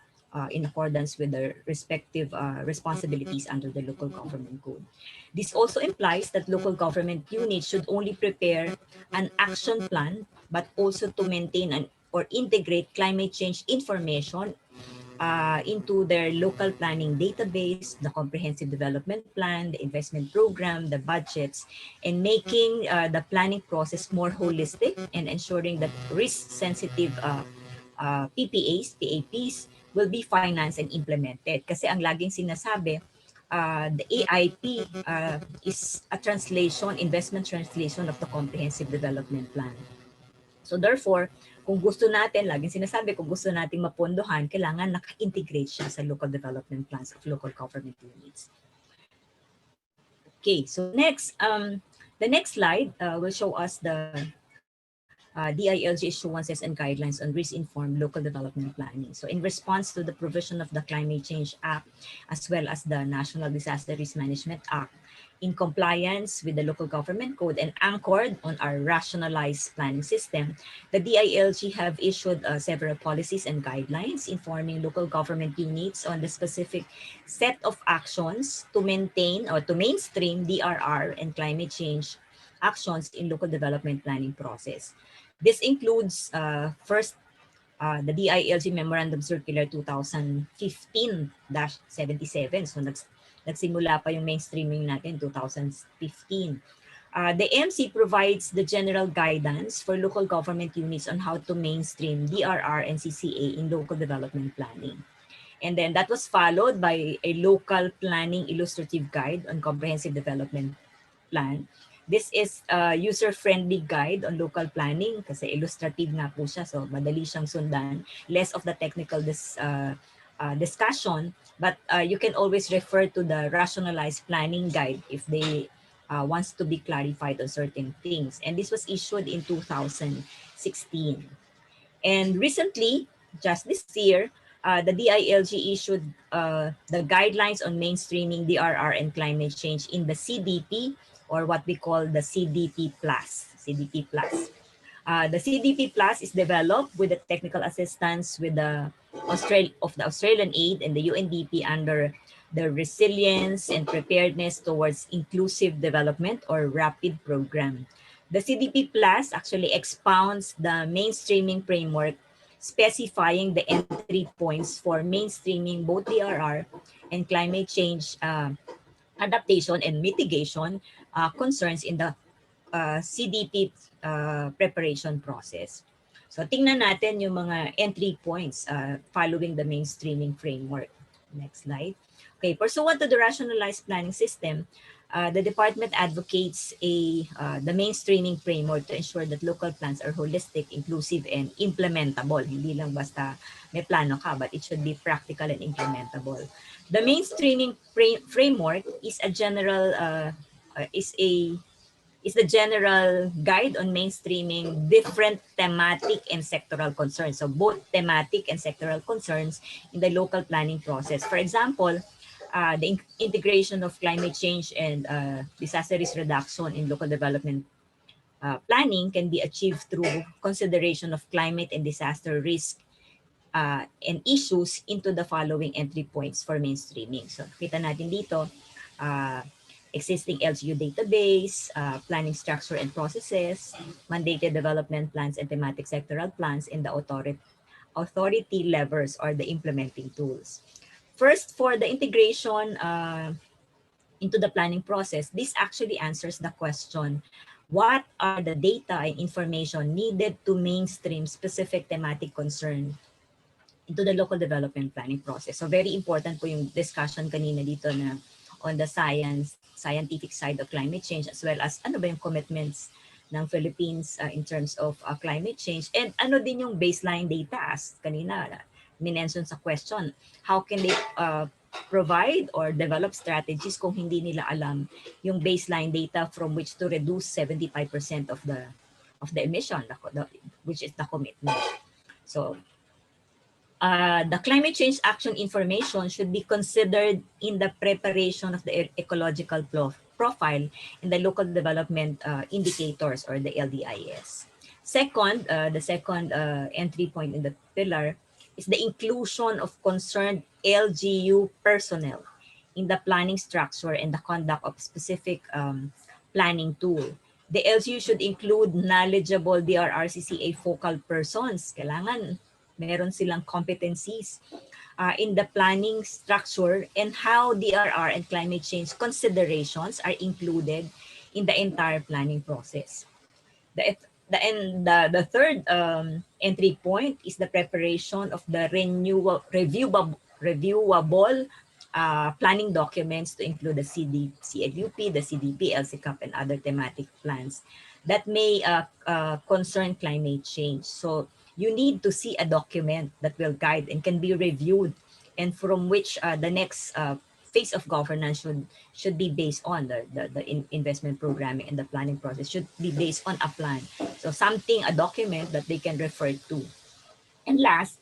in accordance with their respective responsibilities under the local government code. This also implies that local government units should only prepare an action plan, but also to maintain or integrate climate change information into their local planning database, the comprehensive development plan, the investment program, the budgets, and making the planning process more holistic and ensuring that risk-sensitive PAPs will be financed and implemented. Kasi ang laging sinasabi, the AIP is a translation, investment translation of the comprehensive development plan. So therefore, kung gusto natin, laging sinasabi, kung gusto nating mapondohan, kailangan naka-integrate siya sa local development plans of local government units. Okay, so next, the next slide will show us the DILG issuances and guidelines on risk-informed local development planning. So in response to the provision of the Climate Change Act, as well as the National Disaster Risk Management Act, in compliance with the local government code and anchored on our rationalized planning system, the DILG have issued several policies and guidelines informing local government units on the specific set of actions to maintain or to mainstream DRR and climate change actions in local development planning process. This includes first, the DILG Memorandum Circular 2015-77. So nagsimula pa yung mainstreaming natin 2015. The MC provides the general guidance for local government units on how to mainstream DRR and CCA in local development planning. And then that was followed by a local planning illustrative guide on comprehensive development plan. This is a user-friendly guide on local planning kasi illustrative nga po siya, so madali siyang sundan. Less of the technical discussion, but you can always refer to the rationalized planning guide if they wants to be clarified on certain things. And this was issued in 2016. And recently, just this year, the DILG issued the guidelines on mainstreaming DRR and climate change in the CDP, or what we call the CDP Plus. CDP Plus. The CDP Plus is developed with the technical assistance with the Australian aid and the UNDP under the Resilience and Preparedness Towards Inclusive Development, or RAPID program. The CDP Plus actually expounds the mainstreaming framework, specifying the entry points for mainstreaming both DRR and climate change adaptation and mitigation concerns in the CDP preparation process. So tingnan natin yung mga entry points following the mainstreaming framework. Next slide. Okay, pursuant to the rationalized planning system, the department advocates the mainstreaming framework to ensure that local plans are holistic, inclusive, and implementable. Hindi lang basta may plano ka, but it should be practical and implementable. The mainstreaming framework is a general is the general guide on mainstreaming different thematic and sectoral concerns. So both thematic and sectoral concerns in the local planning process. For example, the integration of climate change and disaster risk reduction in local development planning can be achieved through consideration of climate and disaster risk and issues into the following entry points for mainstreaming. So kita natin dito, existing LGU database, planning structure and processes, mandated development plans and thematic sectoral plans, and the authority levers or the implementing tools. First, for the integration into the planning process, this actually answers the question, what are the data and information needed to mainstream specific thematic concern into the local development planning process? So very important po yung discussion kanina dito na on the scientific side of climate change, as well as ano ba yung commitments ng Philippines in terms of climate change, and ano din yung baseline data, as kanina minention sa question, how can they provide or develop strategies kung hindi nila alam yung baseline data from which to reduce 75% of the emission, which is the commitment. So The climate change action information should be considered in the preparation of the ecological profile in the local development indicators, or the LDIS. Second, the second entry point in the pillar is the inclusion of concerned LGU personnel in the planning structure and the conduct of specific planning tool. The LGU should include knowledgeable DRRCCA focal persons. Kailangan meron silang competencies in the planning structure and how DRR and climate change considerations are included in the entire planning process. The third entry point is the preparation of the reviewable planning documents to include the CLUP, the CDP, LCCAP, and other thematic plans that may concern climate change. So you need to see a document that will guide and can be reviewed, and from which the next phase of governance should be based on the investment programming, and the planning process should be based on a plan. So something, a document that they can refer to. And last,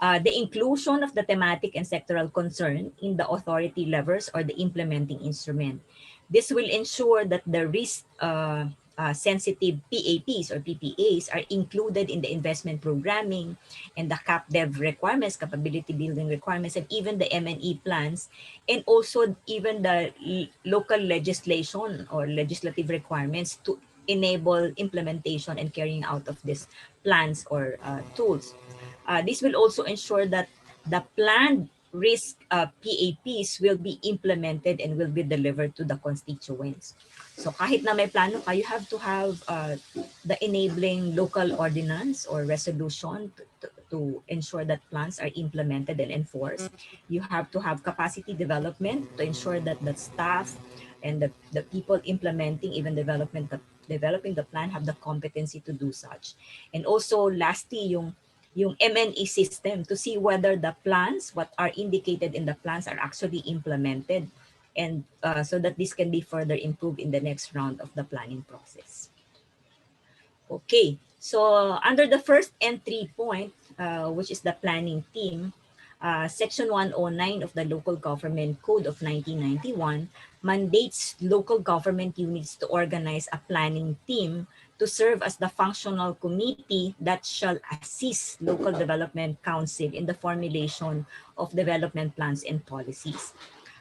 the inclusion of the thematic and sectoral concern in the authority levers or the implementing instrument. This will ensure that the risk sensitive PAPs or PPAs are included in the investment programming and the CAP dev requirements, capability building requirements, and even the M&E plans, and also even the local legislation or legislative requirements to enable implementation and carrying out of these plans or tools. This will also ensure that the planned risk PAPs will be implemented and will be delivered to the constituents. So kahit na may plano ka, you have to have the enabling local ordinance or resolution to ensure that plans are implemented and enforced. You have to have capacity development to ensure that the staff and the people implementing, even developing the plan, have the competency to do such. And also lastly, yung M&E system to see whether the plans, what are indicated in the plans, are actually implemented, and so that this can be further improved in the next round of the planning process. Okay, so under the first entry point, which is the planning team, Section 109 of the Local Government Code of 1991 mandates local government units to organize a planning team to serve as the functional committee that shall assist local development council in the formulation of development plans and policies.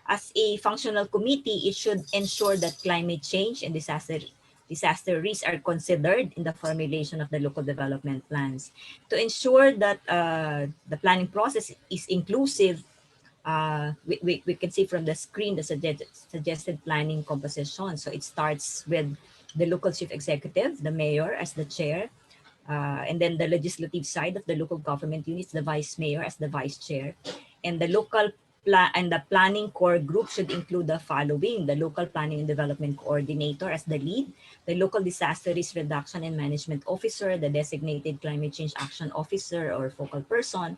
As a functional committee, it should ensure that climate change and disaster risks are considered in the formulation of the local development plans. To ensure that the planning process is inclusive, we can see from the screen the suggested planning composition. So it starts with the local chief executive, the mayor as the chair, and then the legislative side of the local government units, the vice mayor as the vice chair, and the the planning core group should include the following: the local planning and development coordinator as the lead, the local disaster risk reduction and management officer, the designated climate change action officer or focal person,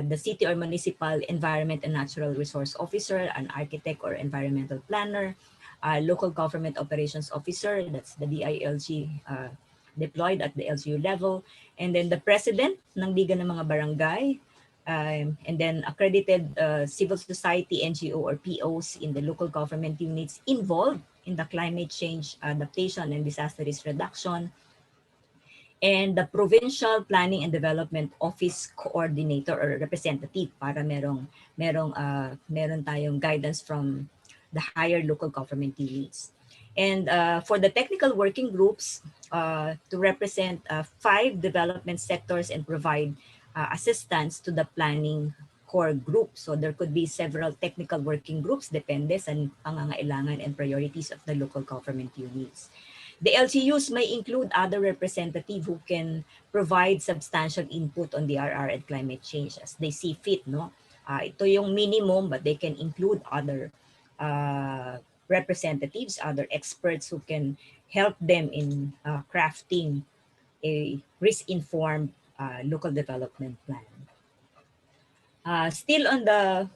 the city or municipal environment and natural resource officer, an architect or environmental planner, local government operations officer, that's the DILG deployed at the LGU level, and then the president ng Liga ng mga Barangay, and then accredited civil society, NGO, or POs in the local government units involved in the climate change adaptation and disaster risk reduction, and the provincial planning and development office coordinator or representative para meron tayong guidance from the higher local government units. And for the technical working groups, to represent 5 development sectors and provide assistance to the planning core group. So there could be several technical working groups depende sa pangangailangan and priorities of the local government units. The LGUs may include other representatives who can provide substantial input on the RR and climate change as they see fit, no? Ito yung minimum, but they can include other representatives, other experts who can help them in crafting a risk-informed local development plan. Still on the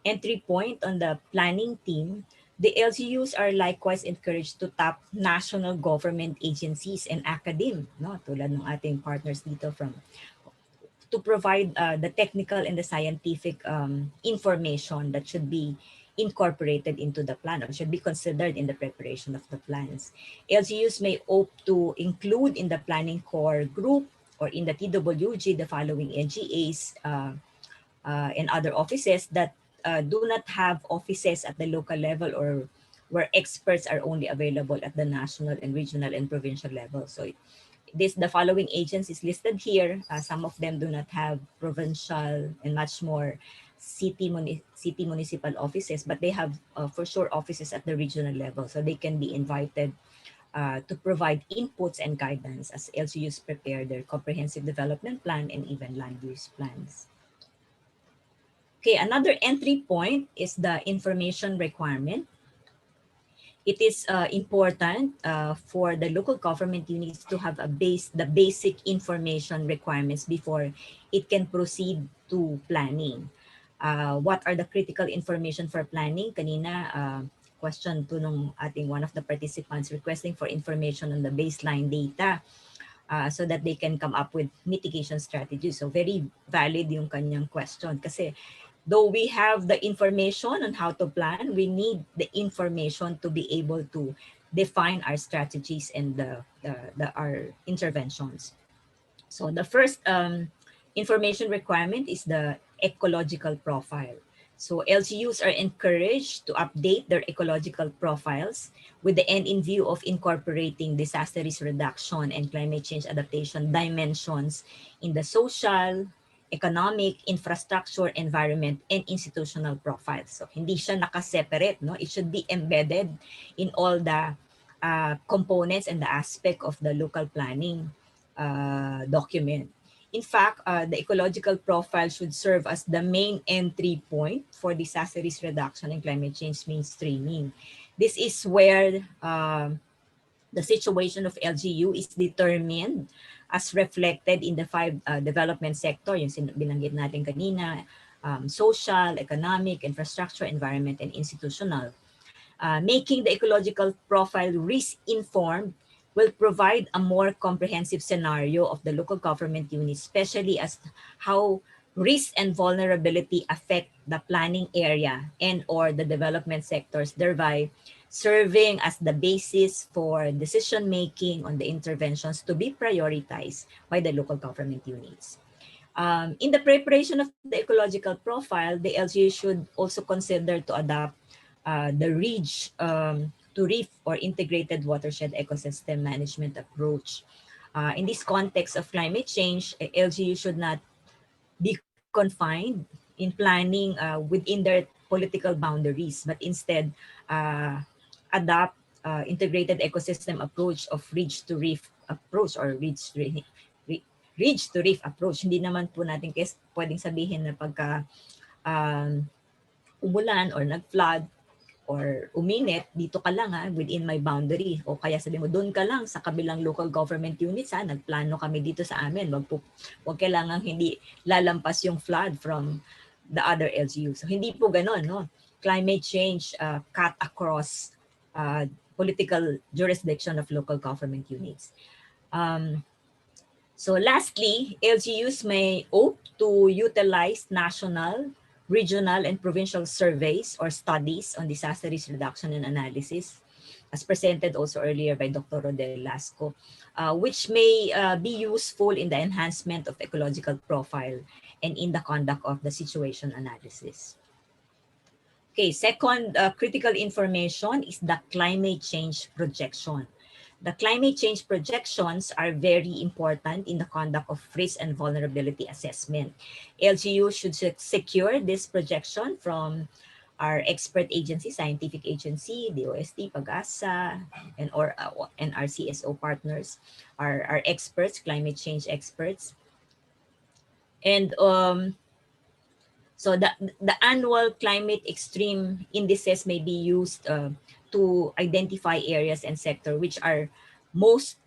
entry point on the planning team, the LGUs are likewise encouraged to tap national government agencies and academe, no? Tulad ng ating partners dito from to provide the technical and the scientific information that should be incorporated into the plan or should be considered in the preparation of the plans. LGUs may opt to include in the planning core group or in the TWG the following NGAs and other offices that do not have offices at the local level or where experts are only available at the national and regional and provincial level. So the following agencies listed here, some of them do not have provincial and much more city municipal offices, but they have for sure offices at the regional level. So they can be invited to provide inputs and guidance as LGUs prepare their comprehensive development plan and even land use plans. Okay, another entry point is the information requirement. It is important for the local government units to have the basic information requirements before it can proceed to planning. What are the critical information for planning? Kanina, question to nung ating one of the participants requesting for information on the baseline data so that they can come up with mitigation strategies. So very valid yung kanyang question kasi though we have the information on how to plan, we need the information to be able to define our strategies and our interventions. So the first information requirement is the ecological profile. So LGUs are encouraged to update their ecological profiles with the end in view of incorporating disaster risk reduction and climate change adaptation dimensions in the social, economic, infrastructure, environment, and institutional profiles. So hindi siya nakaseparate, no? It should be embedded in all the components and the aspect of the local planning document. In fact, the ecological profile should serve as the main entry point for disaster risk reduction and climate change mainstreaming. This is where the situation of LGU is determined as reflected in the 5 development sector, yung binanggit natin kanina, social, economic, infrastructure, environment, and institutional. Making the ecological profile risk-informed will provide a more comprehensive scenario of the local government units, especially as how risk and vulnerability affect the planning area and or the development sectors, thereby serving as the basis for decision-making on the interventions to be prioritized by the local government units. In the preparation of the ecological profile, the LGU should also consider to adopt the ridge to reef or integrated watershed ecosystem management approach. In this context of climate change, LGU should not be confined in planning within their political boundaries, but instead adopt integrated ecosystem approach of ridge to reef approach or ridge to reef approach. Hindi naman po natin pwedeng sabihin na pagka umulan or nag-flood or uminit, dito ka lang within my boundary. O kaya sabi mo, doon ka lang sa kabilang local government units nagplano kami dito sa amin. Wag kailangan hindi lalampas yung flood from the other LGU. So hindi po ganon, no? Climate change cut across political jurisdiction of local government units. So lastly, LGUs may opt to utilize national, regional, and provincial surveys or studies on disaster risk reduction and analysis, as presented also earlier by Dr. Rodel Lasco, which may be useful in the enhancement of ecological profile and in the conduct of the situation analysis. Okay, second critical information is the climate change projection. The climate change projections are very important in the conduct of risk and vulnerability assessment. LGU should secure this projection from our expert agency, scientific agency, DOST, PAGASA, and our CSO partners, our experts, climate change experts. And so the annual climate extreme indices may be used to identify areas and sector which are most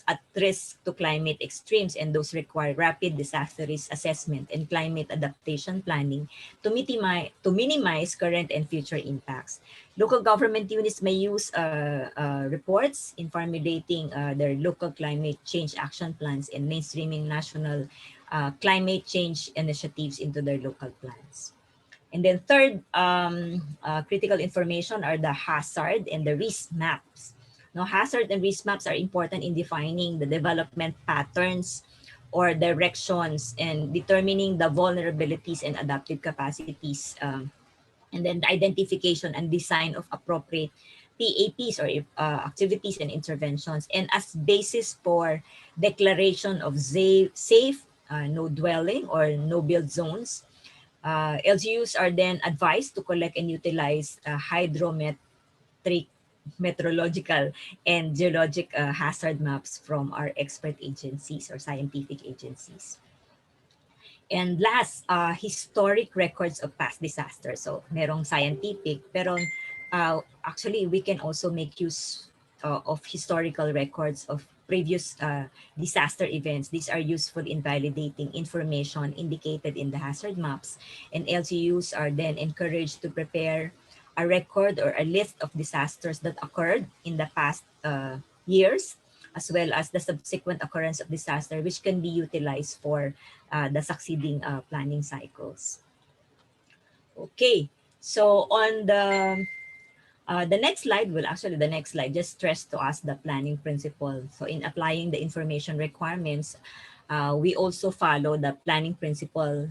at risk to climate extremes, and those require rapid disaster risk assessment and climate adaptation planning to minimize current and future impacts. Local government units may use reports in formulating their local climate change action plans and mainstreaming national climate change initiatives into their local plans. And then third, critical information are the hazard and the risk maps. Now, hazard and risk maps are important in defining the development patterns or directions and determining the vulnerabilities and adaptive capacities, and then the identification and design of appropriate PAPs or activities and interventions, and as basis for declaration of safe no dwelling or no build zones. LGUs are then advised to collect and utilize hydrometric, meteorological, and geologic hazard maps from our expert agencies or scientific agencies. And last, historic records of past disasters. So merong scientific, pero actually we can also make use of historical records of previous disaster events. These are useful in validating information indicated in the hazard maps, and LGUs are then encouraged to prepare a record or a list of disasters that occurred in the past years, as well as the subsequent occurrence of disaster, which can be utilized for the succeeding planning cycles. Okay, so on the next slide, well, actually the next slide just stressed to us the planning principle. So in applying the information requirements, we also follow the planning principle,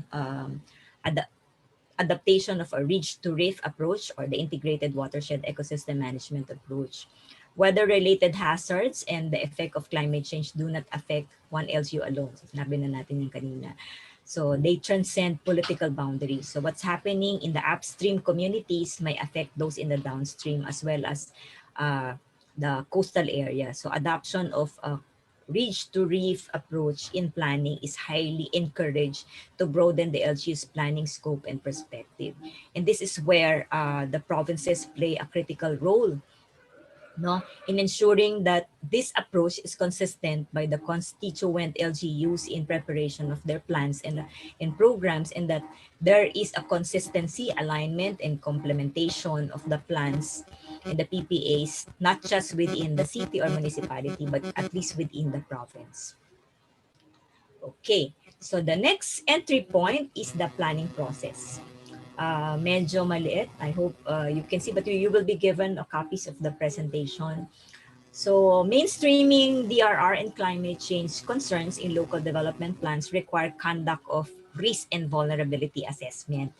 adaptation of a ridge to reef approach or the integrated watershed ecosystem management approach. Weather-related hazards and the effect of climate change do not affect one LGU alone. So, sinabi na natin yung kanina. So they transcend political boundaries. So what's happening in the upstream communities may affect those in the downstream as well as the coastal area. So adoption of a ridge to reef approach in planning is highly encouraged to broaden the LGU's planning scope and perspective. And this is where the provinces play a critical role, no, in ensuring that this approach is consistent by the constituent LGUs in preparation of their plans and in programs, and that there is a consistency, alignment, and complementation of the plans and the PPAs, not just within the city or municipality, but at least within the province. Okay, so the next entry point is the planning process. Medyo maliit. I hope you can see, but you will be given copies of the presentation. So mainstreaming DRR and climate change concerns in local development plans require conduct of risk and vulnerability assessment.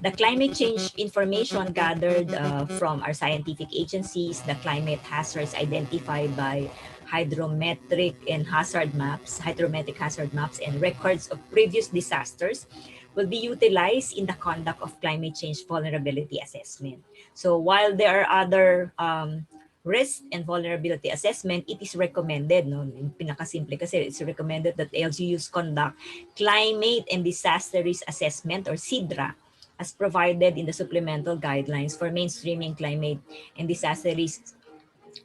The climate change information gathered from our scientific agencies, the climate hazards identified by hydrometric hazard maps, and records of previous disasters will be utilized in the conduct of climate change vulnerability assessment. So while there are other risk and vulnerability assessment, it is recommended, no, pinakasimple kasi it's recommended that LGUs conduct climate and disaster risk assessment or CIDRA as provided in the supplemental guidelines for mainstreaming climate and disaster risks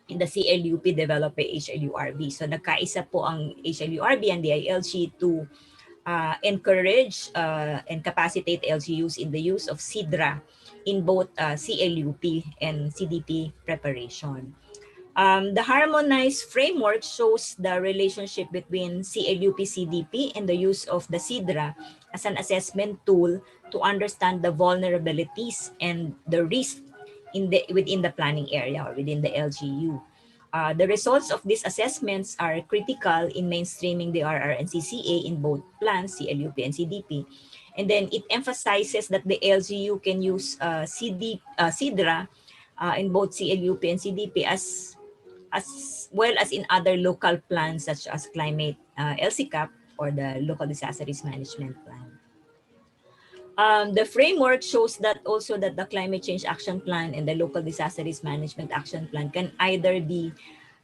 in the CLUP developed by HLURB. So nagkaisa po ang HLURB and the ILG to encourage and capacitate LGUs in the use of CIDRA in both CLUP and CDP preparation. The harmonized framework shows the relationship between CLUP CDP and the use of the CIDRA as an assessment tool to understand the vulnerabilities and the risk within the planning area or within the LGU. The results of these assessments are critical in mainstreaming the RR and CCA in both plans, CLUP and CDP. And then it emphasizes that the LGU can use CIDRA in both CLUP and CDP as well as in other local plans such as climate LCCAP or the local disaster risk management plan. The framework shows that also that the climate change action plan and the local disaster risk management action plan can either be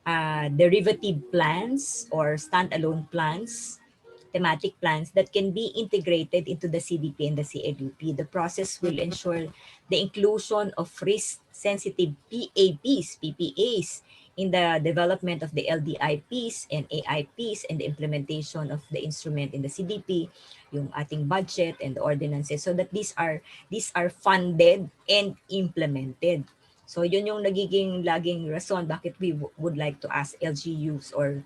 derivative plans or standalone plans, thematic plans that can be integrated into the CDP and the CLUP. The process will ensure the inclusion of risk-sensitive PAPs, in the development of the LDIPs and AIPs and the implementation of the instrument in the CDP, yung ating budget and the ordinances, so that these are funded and implemented. So yun yung nagiging laging rason bakit we would like to ask LGUs or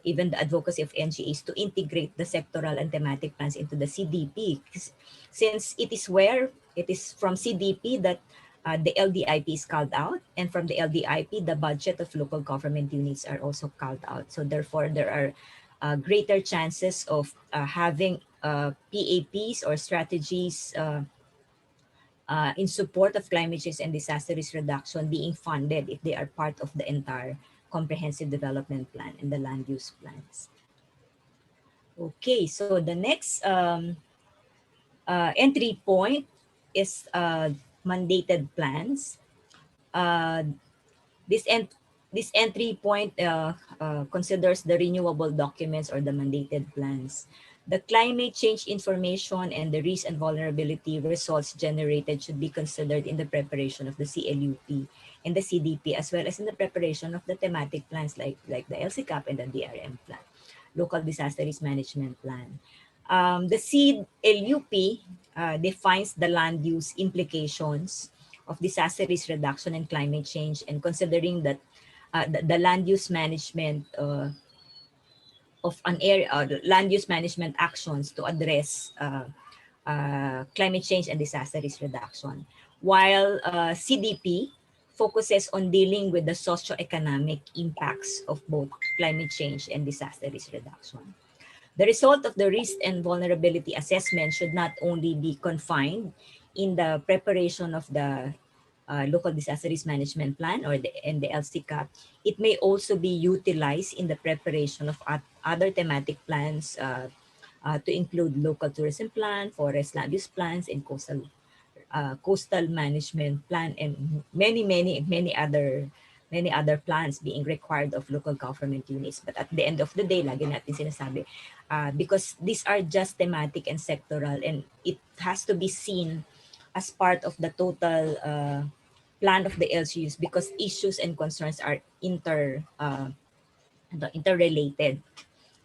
even the advocacy of NGAs to integrate the sectoral and thematic plans into the CDP, since it is from CDP that the LDIP is called out, and from the LDIP, the budget of local government units are also called out. So therefore, there are greater chances of having PAPs or strategies in support of climate change and disaster risk reduction being funded if they are part of the entire comprehensive development plan and the land use plans. Okay, so the next entry point is mandated plans. Uh, this, this entry point considers the renewable documents or the mandated plans. The climate change information and the risk and vulnerability results generated should be considered in the preparation of the CLUP and the CDP, as well as in the preparation of the thematic plans like the LCCAP and the DRM plan, Local Disaster Risk Management Plan. The CLUP defines the land use implications of disaster risk reduction and climate change, and considering that the land use management of an area, land use management actions to address climate change and disaster risk reduction. While CDP focuses on dealing with the socioeconomic impacts of both climate change and disaster risk reduction. The result of the risk and vulnerability assessment should not only be confined in the preparation of the local disaster risk management plan or the LCCAP. It may also be utilized in the preparation of other thematic plans to include local tourism plan, forest land use plans, and coastal management plan, and many other plans being required of local government units. But at the end of the day, lagi natin sinasabi, because these are just thematic and sectoral, and it has to be seen as part of the total plan of the LGUs, because issues and concerns are interrelated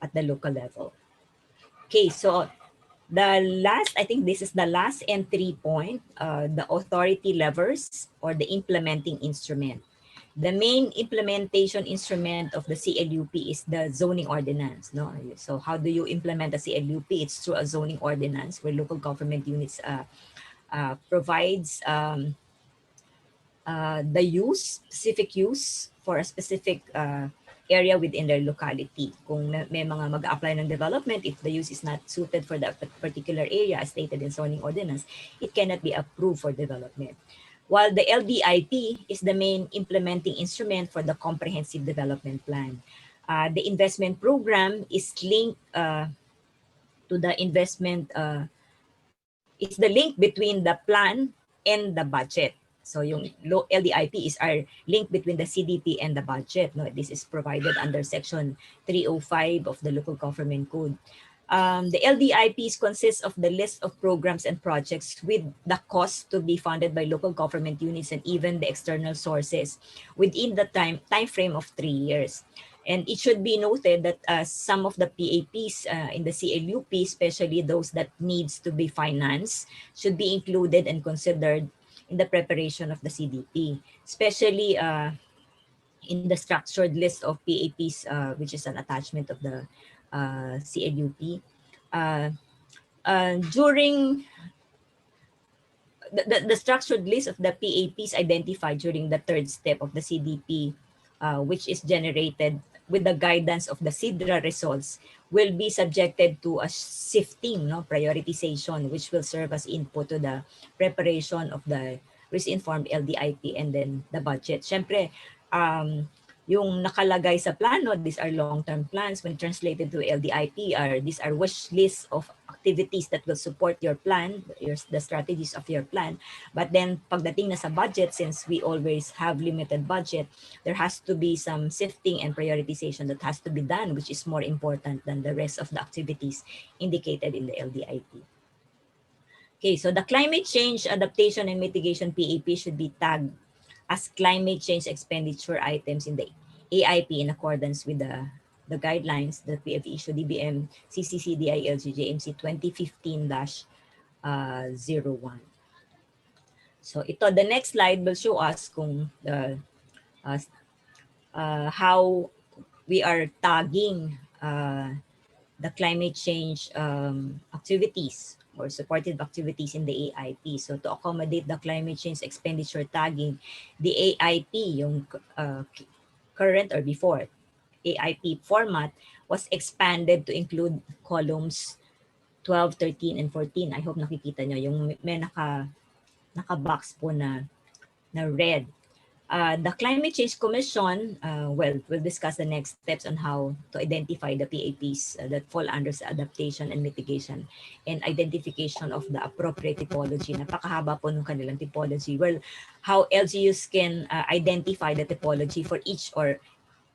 at the local level. Okay, so I think this is the last entry point, the authority levers or the implementing instrument. The main implementation instrument of the CLUP is the zoning ordinance. No? So how do you implement the CLUP? It's through a zoning ordinance where local government units provides the specific use for a specific area within their locality. Kung may mga mag-apply ng development, if the use is not suited for that particular area as stated in zoning ordinance, it cannot be approved for development. While the LDIP is the main implementing instrument for the comprehensive development plan. The investment program is linked to the investment, is the link between the plan and the budget. So yung LDIP is our link between the CDP and the budget. No, this is provided under Section 305 of the Local Government Code. The LDIPs consist of the list of programs and projects with the cost to be funded by local government units and even the external sources within the time frame of 3 years. And it should be noted that some of the PAPs in the CLUP, especially those that needs to be financed, should be included and considered in the preparation of the CDP, especially in the structured list of PAPs, which is an attachment of the CLUP. During the structured list of the PAPs identified during the third step of the CDP, which is generated with the guidance of the SIDRA results, will be subjected to a sifting, prioritization, which will serve as input to the preparation of the risk-informed LDIP and then the budget. Siyempre, yung nakalagay sa plano, these are long-term plans. When translated to LDIP, these are wish lists of activities that will support your plan, the strategies of your plan. But then pagdating na sa budget, since we always have limited budget, there has to be some sifting and prioritization that has to be done, which is more important than the rest of the activities indicated in the LDIP. Okay, so the climate change, adaptation, and mitigation PAP should be tagged as climate change expenditure items in the AIP in accordance with the guidelines that we have issued, DBM CCCDI LGJMC 2015-01. So the next slide will show us kung how we are tagging the climate change activities or supportive activities in the AIP. So to accommodate the climate change expenditure tagging, the AIP, yung current or before AIP format, was expanded to include columns 12, 13, and 14. I hope nakikita nyo yung may naka-box po na red. The Climate Change Commission, we'll discuss the next steps on how to identify the PAPs that fall under adaptation and mitigation and identification of the appropriate typology. Napakahaba po ng kanilang typology. Well, how LGUs can identify the typology for each or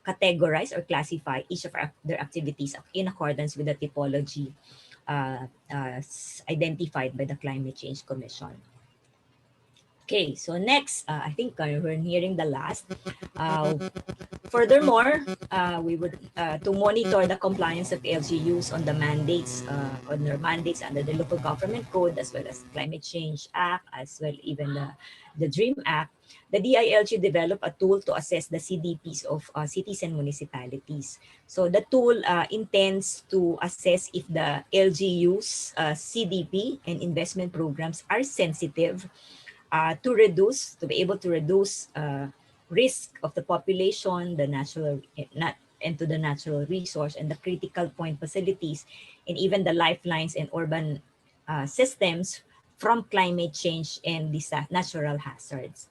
categorize or classify each of their activities in accordance with the typology identified by the Climate Change Commission. Okay, so next, I think we're nearing the last. Furthermore, we would to monitor the compliance of LGUs on the mandates, on their mandates under the Local Government Code, as well as Climate Change Act, as well even the DREAM Act. The DILG developed a tool to assess the CDPs of cities and municipalities. So the tool intends to assess if the LGUs, CDP, and investment programs are sensitive to be able to reduce risk of the population, the natural, and to the natural resource and the critical point facilities, and even the lifelines and urban systems from climate change and these natural hazards.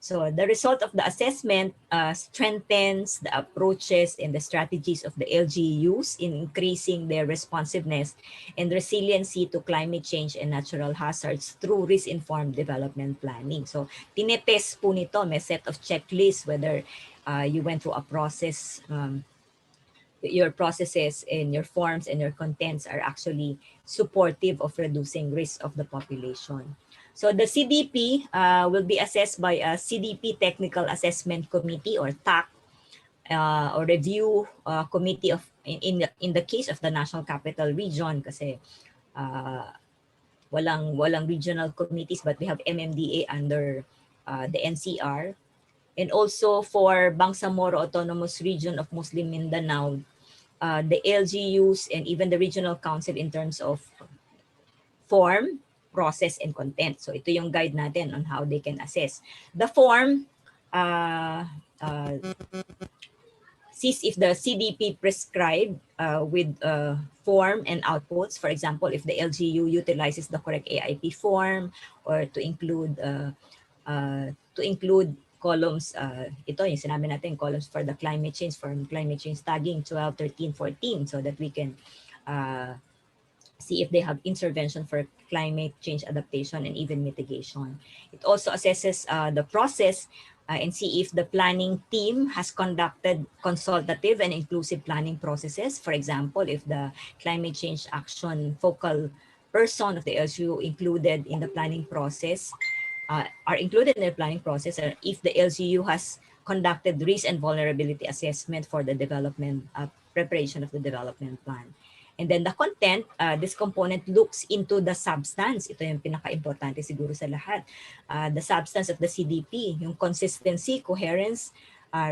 So the result of the assessment strengthens the approaches and the strategies of the LGUs in increasing their responsiveness and resiliency to climate change and natural hazards through risk-informed development planning. So tinetest po nito, may set of checklists whether you went through a process, your processes and your forms and your contents are actually supportive of reducing risk of the population. So the CDP will be assessed by a CDP Technical Assessment Committee or TAC or review committee of in the case of the National Capital Region kasi walang regional committees but we have MMDA under the NCR. And also for Bangsamoro Autonomous Region of Muslim Mindanao, the LGUs and even the Regional Council in terms of form, process, and content. So ito yung guide natin on how they can assess. The form sees if the CDP prescribed with form and outputs. For example, if the LGU utilizes the correct AIP form or to include columns, ito yung sinabi natin, columns for the climate change, for climate change tagging 12, 13, 14, so that we can see if they have intervention for climate change adaptation and even mitigation. It also assesses the process and see if the planning team has conducted consultative and inclusive planning processes. For example, if the climate change action focal person of the LGU included in the planning process, are included in the planning process, or if the LGU has conducted risk and vulnerability assessment for the development, preparation of the development plan. And then the content, this component looks into the substance. Ito yung pinaka-importante siguro sa lahat. The substance of the CDP, yung consistency, coherence,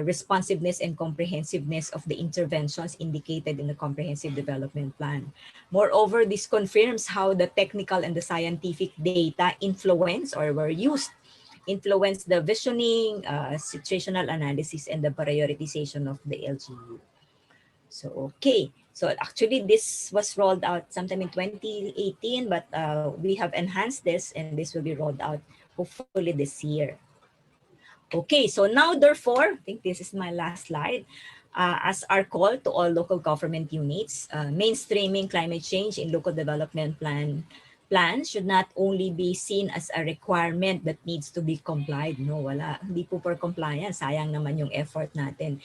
responsiveness, and comprehensiveness of the interventions indicated in the Comprehensive Development Plan. Moreover, this confirms how the technical and the scientific data influence or were used, influence the visioning, situational analysis, and the prioritization of the LGU. So, okay. So actually this was rolled out sometime in 2018, but we have enhanced this and this will be rolled out hopefully this year. Okay, so now therefore, I think this is my last slide. As our call to all local government units, mainstreaming climate change in local development plans should not only be seen as a requirement that needs to be complied. No, wala. Hindi po for compliance. Sayang naman yung effort natin.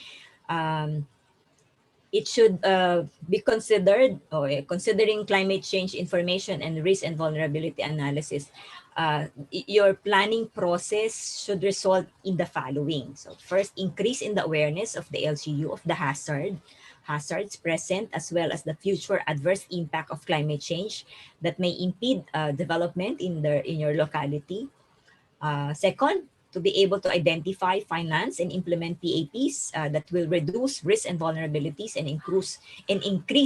It should be considered, or considering climate change information and risk and vulnerability analysis, your planning process should result in the following. So first, increase in the awareness of the LGU of the hazards present as well as the future adverse impact of climate change that may impede development in your locality. Second, to be able to identify, finance, and implement PAPs that will reduce risks and vulnerabilities and increase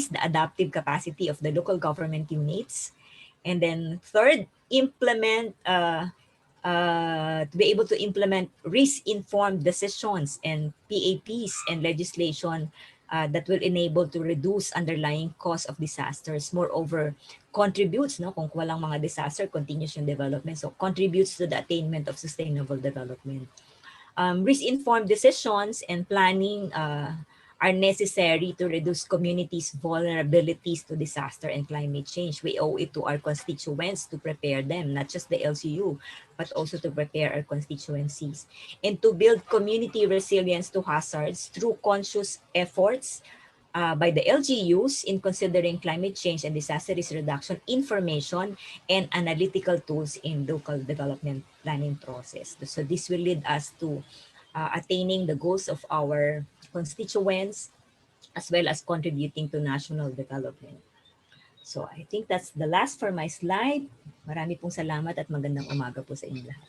the adaptive capacity of the local government units. And then third, to be able to implement risk-informed decisions and PAPs and legislation that will enable to reduce underlying cause of disasters. Moreover, contributes, no, kung walang mga disaster, continuous yung development. So contributes to the attainment of sustainable development. Risk-informed decisions and planning are necessary to reduce communities' vulnerabilities to disaster and climate change. We owe it to our constituents to prepare them, not just the LGU, but also to prepare our constituencies. And to build community resilience to hazards through conscious efforts by the LGUs in considering climate change and disaster risk reduction information and analytical tools in local development planning process. So this will lead us to attaining the goals of our constituents as well as contributing to national development. So I think that's the last for my slide. Marami pong salamat at magandang umaga po sa inyo lahat.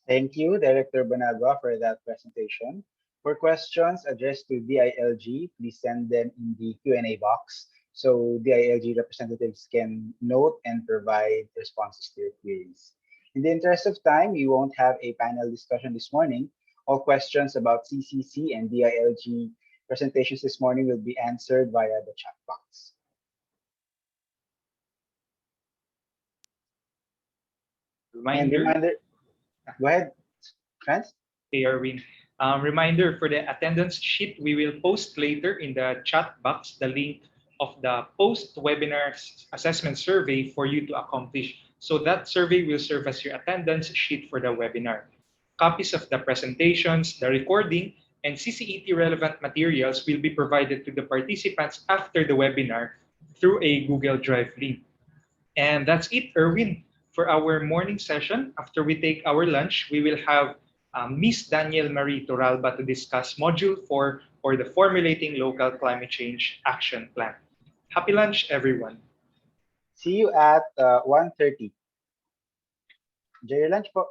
Thank you, Director Banagua, for that presentation. For questions addressed to DILG, please send them in the Q&A box so DILG representatives can note and provide responses to your queries. In the interest of time, we won't have a panel discussion this morning. All questions about CCC and DILG presentations this morning will be answered via the chat box. Reminder. Go ahead, Franz. Hey, Erwin. Reminder for the attendance sheet, we will post later in the chat box the link of the post-webinar assessment survey for you to accomplish. So that survey will serve as your attendance sheet for the webinar. Copies of the presentations, the recording, and CCET relevant materials will be provided to the participants after the webinar through a Google Drive link. And that's it, Erwin. For our morning session, after we take our lunch, we will have Miss Daniel Marie Toralba to discuss Module 4 or the Formulating Local Climate Change Action Plan. Happy lunch, everyone. See you at 1:30. Enjoy your lunch po.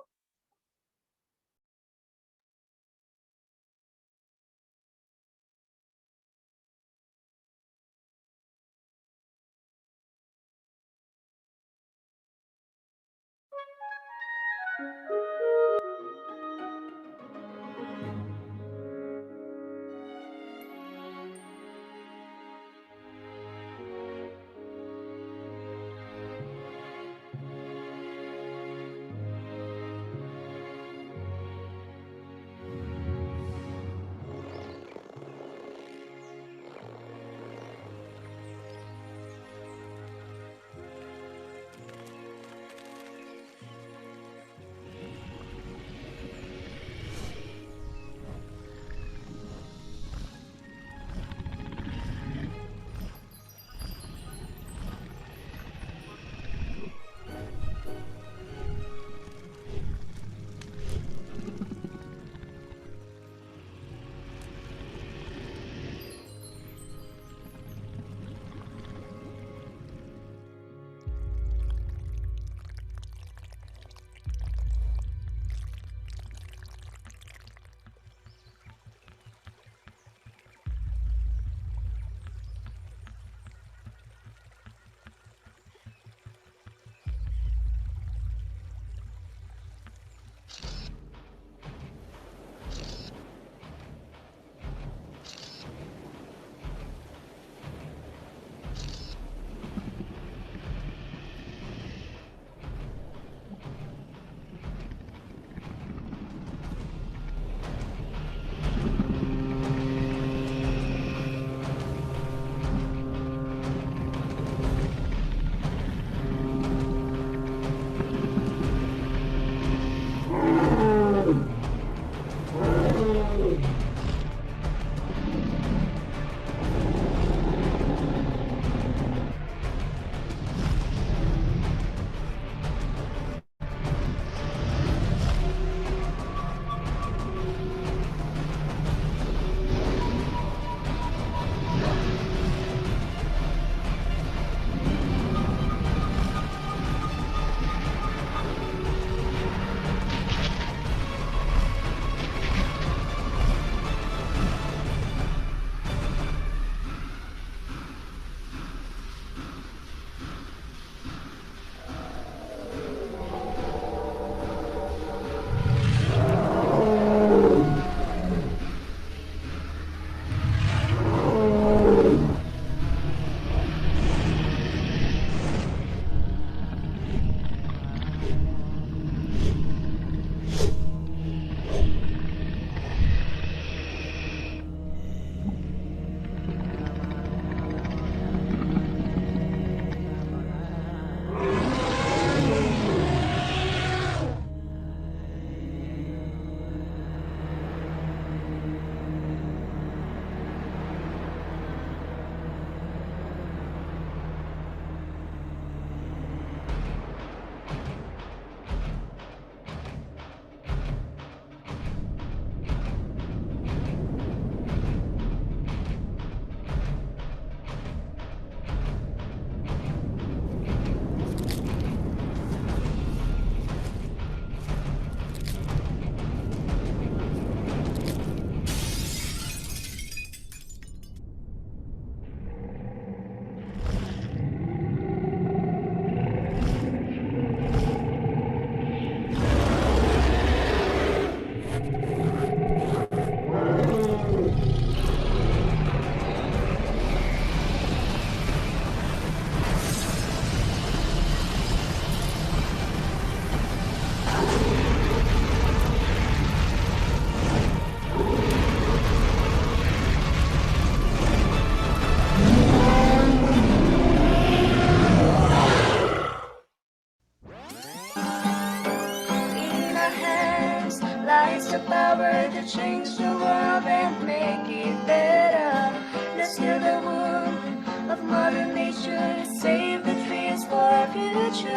change the world and make it better. Let's heal the wound of Mother Nature, save the trees for our future.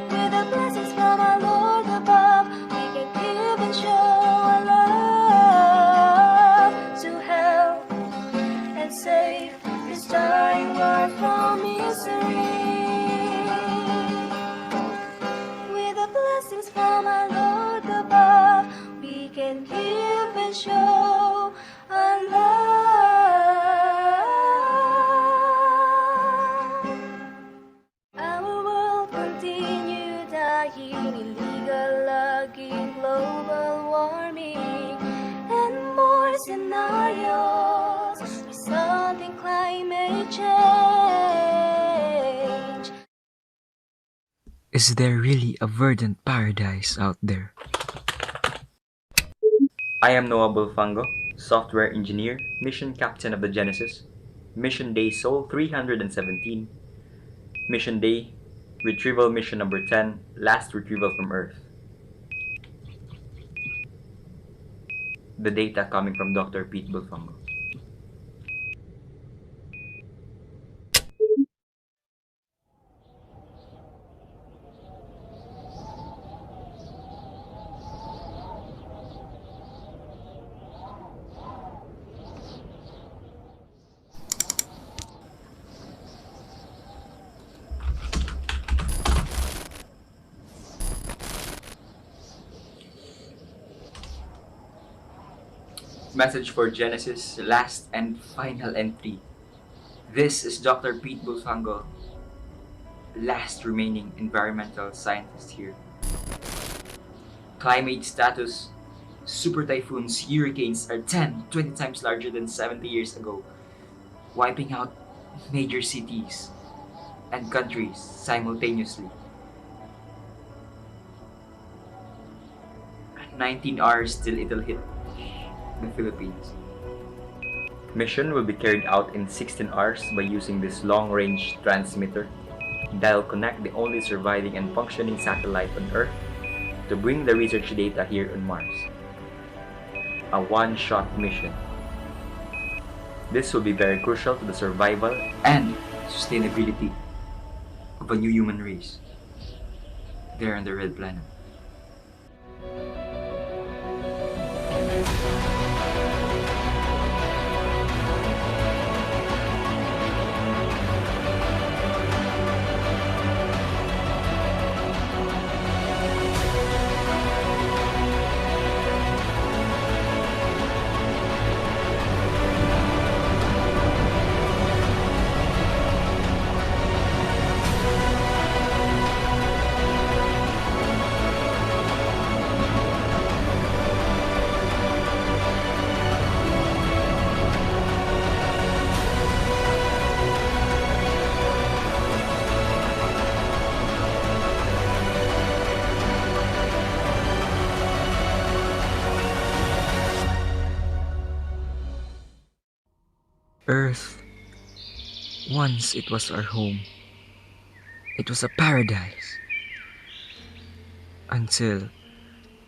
With the blessings from our Lord above, we can give and show our love to help and save this dying world from misery. With the blessings from our Lord above, we can give and show our love. Our world continue dying, illegal logging, global warming, and more scenarios resulting climate change. Is there really a verdant paradise out there? I am Noah Bulfango, software engineer, mission captain of the Genesis, mission day Sol 317, mission day, retrieval mission number 10, last retrieval from Earth. The data coming from Dr. Pete Bulfango. Message for Genesis, last and final entry. This is Dr. Pete Bulfango, last remaining environmental scientist here. Climate status, super typhoons, hurricanes are 10, 20 times larger than 70 years ago, wiping out major cities and countries simultaneously. At 19 hours till it'll hit the Philippines. Mission will be carried out in 16 hours by using this long-range transmitter that'll connect the only surviving and functioning satellite on Earth to bring the research data here on Mars. A one-shot mission. This will be very crucial to the survival and sustainability of a new human race there on the red planet. Earth, once it was our home. It was a paradise. Until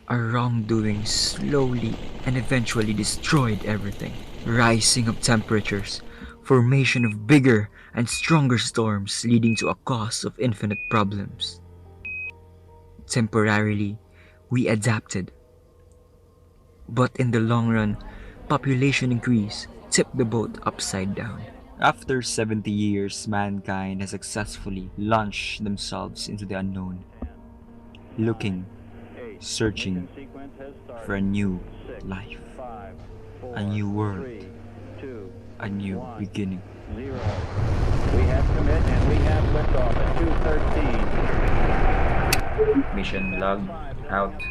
our wrongdoing slowly and eventually destroyed everything. Rising of temperatures, formation of bigger and stronger storms leading to a cause of infinite problems. Temporarily, we adapted. But in the long run, population increase tipped the boat upside down. After 70 years, mankind has successfully launched themselves into the unknown, looking, searching for a new life, a new world, a new beginning. We have commit and we have liftoff at 2:13. Mission log out.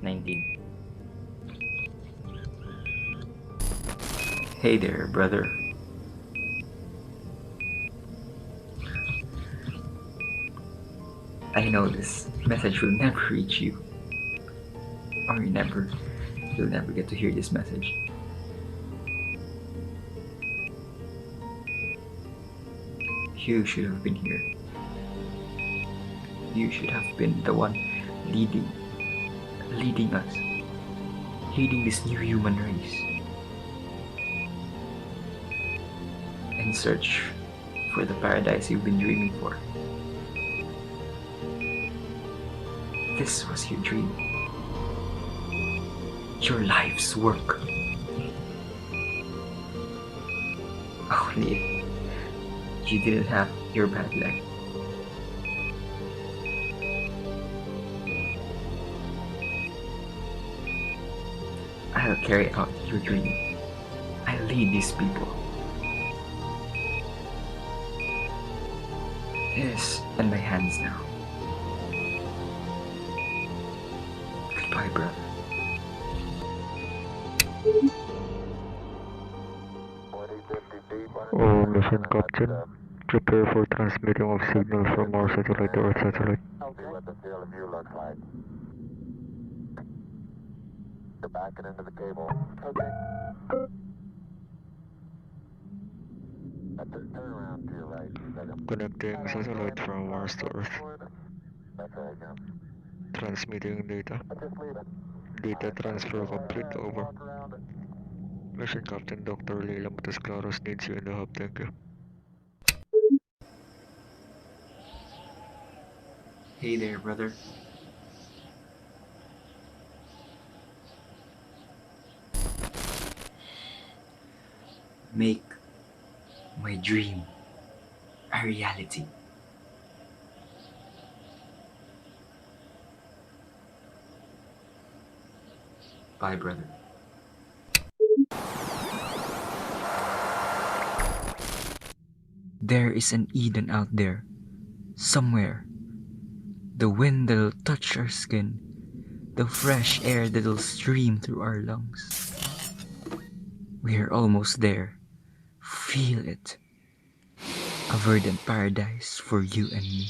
019. Hey there, brother. I know this message will never reach you. Or you'll never get to hear this message. You should have been here. You should have been the one leading, leading us, leading this new human race in search for the paradise you've been dreaming for. This was your dream, your life's work. Only if you didn't have your bad leg. I'll carry out your dream. I'll lead these people. It is in my hands now. Goodbye, brother. Mission Captain, prepare for transmitting of signals from our satellite to Earth satellite. What the field of view looks like. You're backing into the cable. Okay. Turn around to your right. Connecting satellite from Mars to Earth. That's right, yeah. Transmitting data. Just leave it. Data transfer complete, over. Mission Captain Dr. Leila Matasclaros needs you in the hub, thank you. Hey there, brother. Make my dream a reality. Bye, brother. There is an Eden out there, somewhere. The wind that'll touch our skin, the fresh air that'll stream through our lungs. We're almost there. Feel it. A verdant paradise for you and me.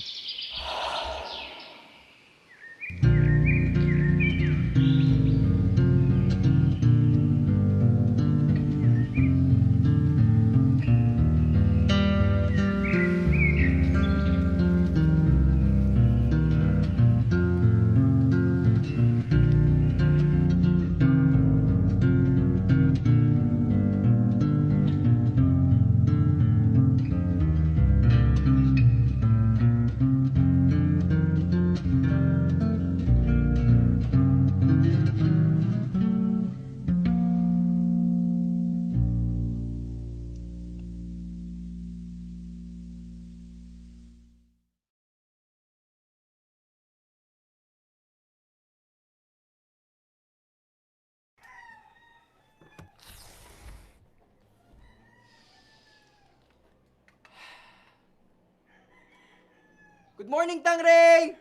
Good morning, Tangray!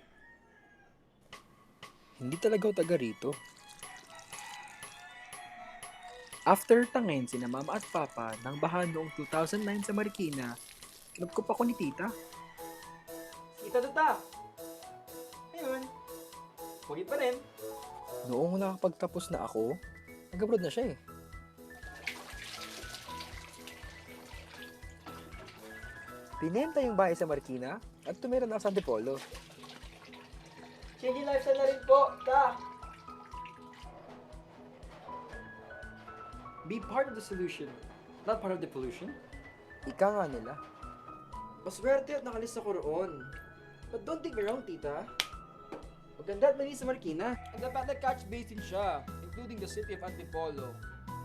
Hindi talaga ako taga rito. After tangin sina mama at papa ng baha noong 2009 sa Marikina, kinupkup ako ni tita. Tita! Ayun, pugit pa rin. Noong nakapagtapos na ako, nag-abroad na siya eh. Pinenta yung bahay sa Marikina at tumira na sa Antipolo. Changing lifestyle na rin po, ta! Be part of the solution, not part of the pollution. Ika nga nila. Maswerte at nakalis ako roon. But don't take me wrong, tita. Maganda at malinis sa Marikina. And the fact that catch basin siya, including the city of Antipolo.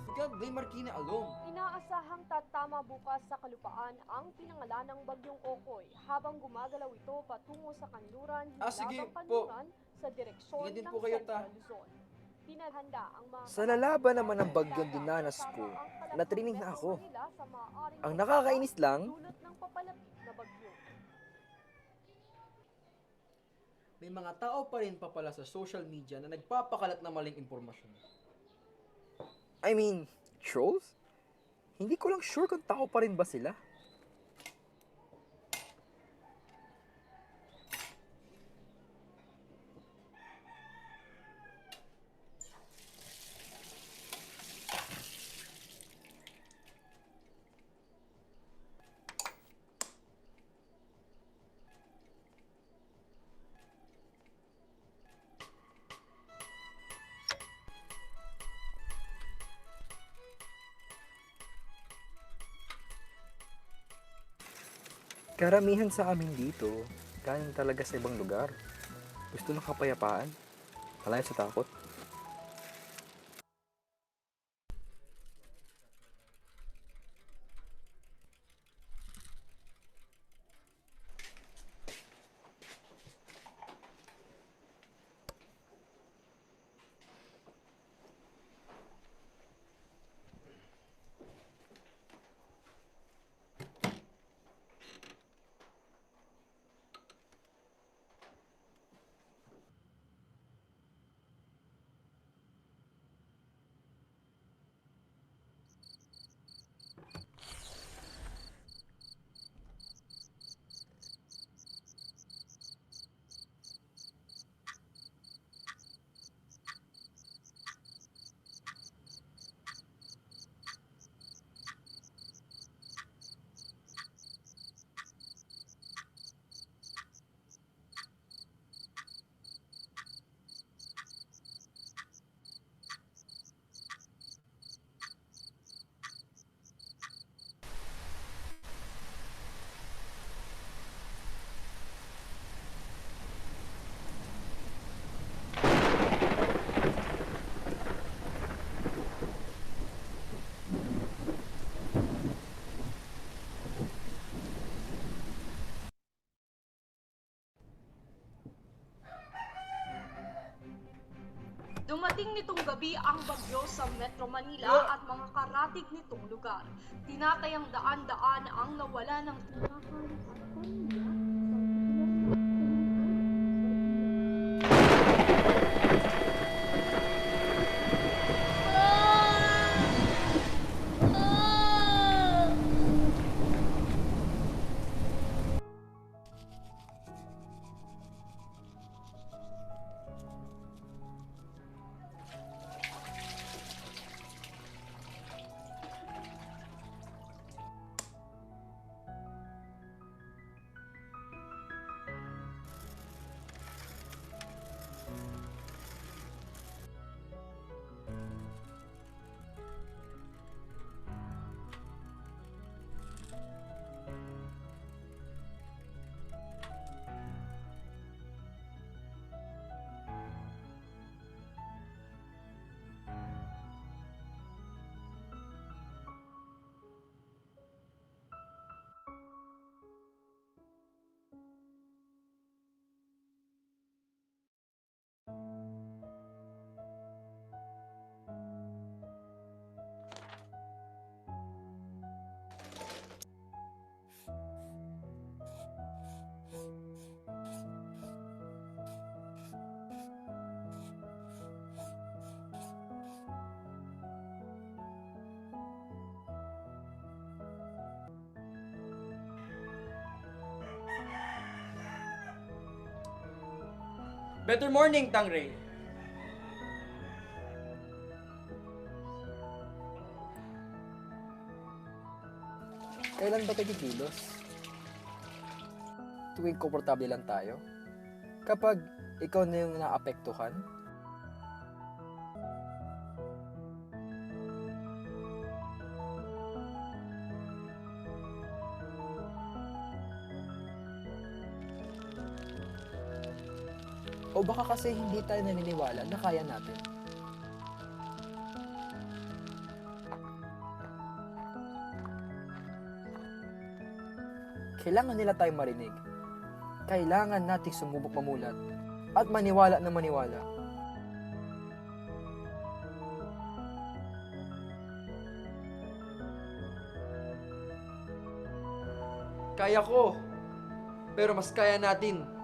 We can't blame Marikina alone. Inaasahang tatama bukas sa kalupaan ang pinangalan ng Bagyong Okoy habang gumagalaw ito patungo sa kanluran Sige Kanlungan sa direksyon Sige din ng po kayo, ta. Central Luzon. Pinalhanda ang mga Sa lalaban naman ng bagyong dinanas ko, natrinig na ako. Ang nakakainis lang, dulot ng papalapit na bagyo. may mga tao pa rin papala sa social media na nagpapakalat ng maling impormasyon. I mean, trolls? Hindi ko lang sure kung tao pa rin ba sila. Karamihan sa amin dito, galing talaga sa ibang lugar. Gusto ng kapayapaan, malayo sa takot. Dumating nitong gabi ang bagyo sa Metro Manila at mga karatig nitong lugar. Tinatayang daan-daan ang nawala ng Better morning, Tangray! Kailan ba tayo kikilos? Tuwing komportable lang tayo? Kapag ikaw na yung naapektuhan? O baka kasi hindi tayo naniniwala na kaya natin. Kailangan nila tayong marinig. Kailangan nating sumubok mamulat at maniwala na maniwala. Kaya ko, pero mas kaya natin.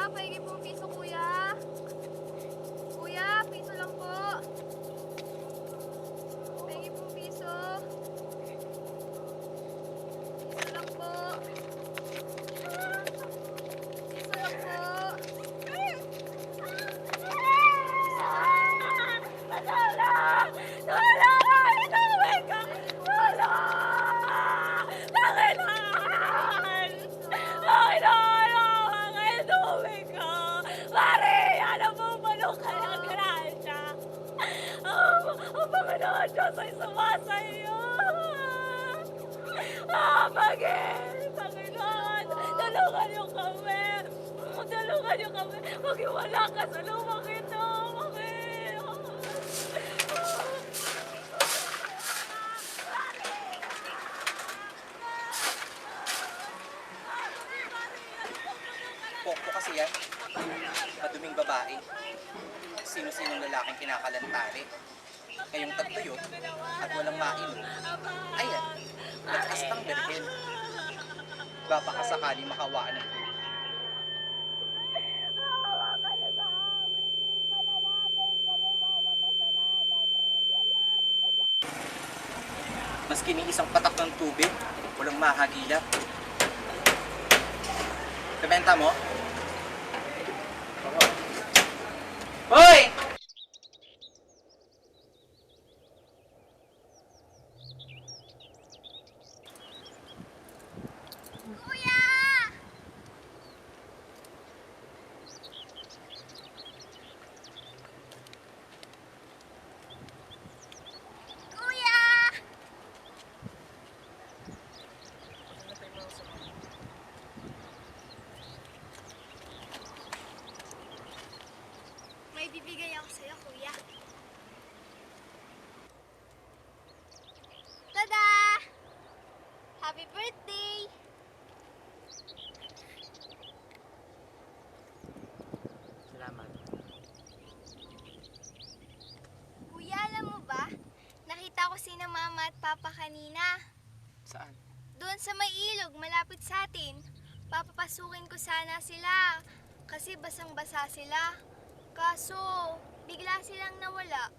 pahingi pong piso, kuya. Kuya, piso lang po. Pahingi pong piso. Piso lang po. Piso lang po. Diyos ay sumasayo! Panginoon! Tulungan niyo kami! Tulungan niyo kami! Mag-iwala ka sa lumang ito! Pokpo kasi yan. Maduming babae. Sino-sinong lalaking kinakalantari. Ngayong tagtuyot at walang mainom. Ayan, nag-astang berhen. Baka sakali makawaan ng buhay. Maski ni isang patak ng tubig, walang mahagilap. Bebenta mo? Hoy! May bibigay ako sa'yo, kuya. Tada! Happy birthday! Salamat. Kuya, alam mo ba? Nakita ko sina mama at papa kanina. Saan? Doon sa may ilog, malapit sa atin. Papapasukin ko sana sila kasi basang-basa sila. Kaso, bigla silang nawala.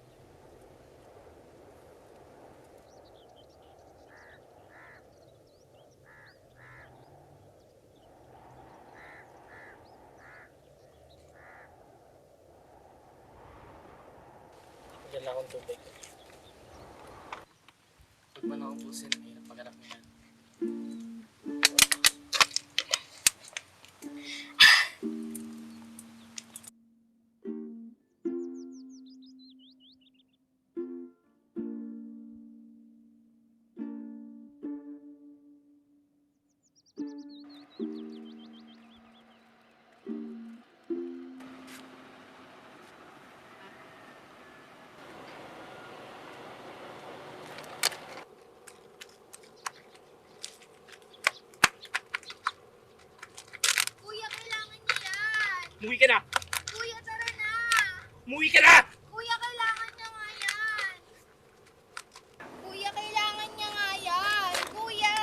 Diyan lang akong tubig. Huwag mo na akong pusin. Mahirap pagharap mo yan. Kuya, kailangan niya yan! Umuwi ka na! Kuya, tara na! Umuwi ka na! Kuya, kailangan niya nga yan! Kuya, kailangan niya nga yan! Kuya!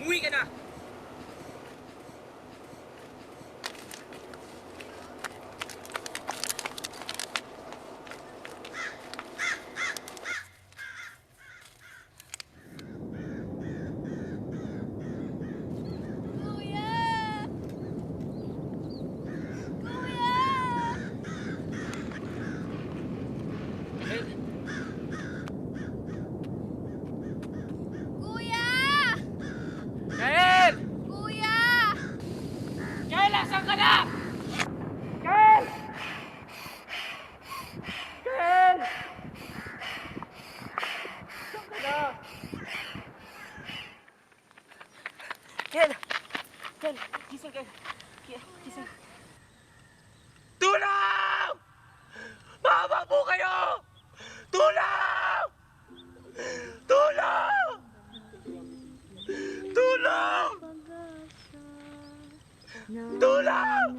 Umuwi ka na! Kuya! Kael! Kuya! Kael, asan ka na? Kael! Kael! Asan ka na? Kael! Kael! Gising Kael! Gising! Tulong! Mahaba po kayo! Tulong! Tulong! Tulong! Tulong!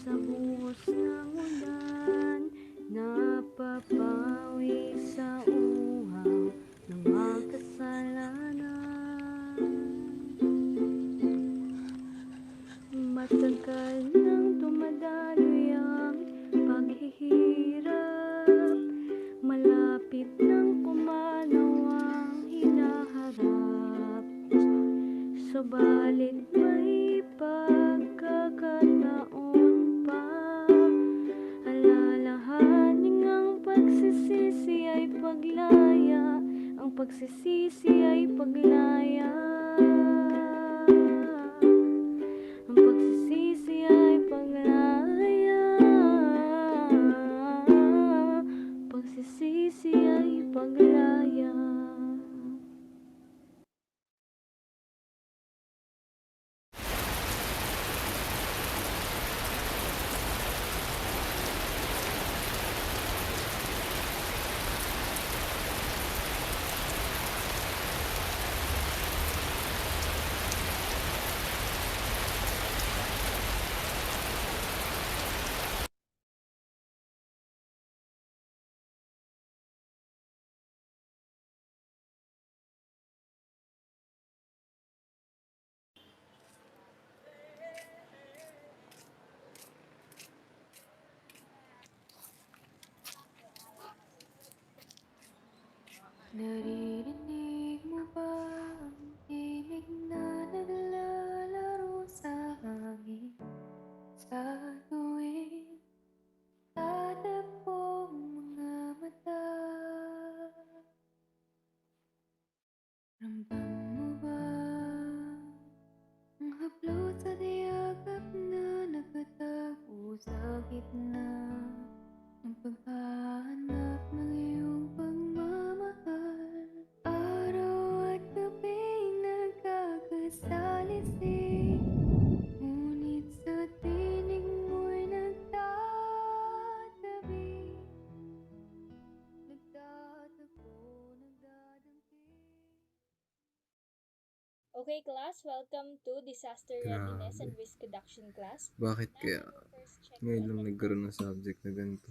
Sa buhos ng ulan, napapawi sa uhaw ng makasalanan. Subalit may pagkakataon pa, alalahanin ang pagsisisi ay paglaya, ang pagsisisi ay paglaya, ang pagsisisi ay paglaya, pagsisisi ay paglaya. Naririnig mo ba ang tinig na naglalaro sa hangin? Sa tuwing tatagpo ang mga mata, ramdam mo ba ang hablot sa diyakap na nagtatago sa gitna ng paghahanap ng iyong pagmamahal? Araw at gabing nagkakasalisig, ngunit sa tinig mo'y nagtatabi, nagtatagpo, nagdadampi. Okay class, welcome to Disaster Readiness and Risk Reduction class. Bakit kaya ngayon lang nagkaroon ng subject na ganito?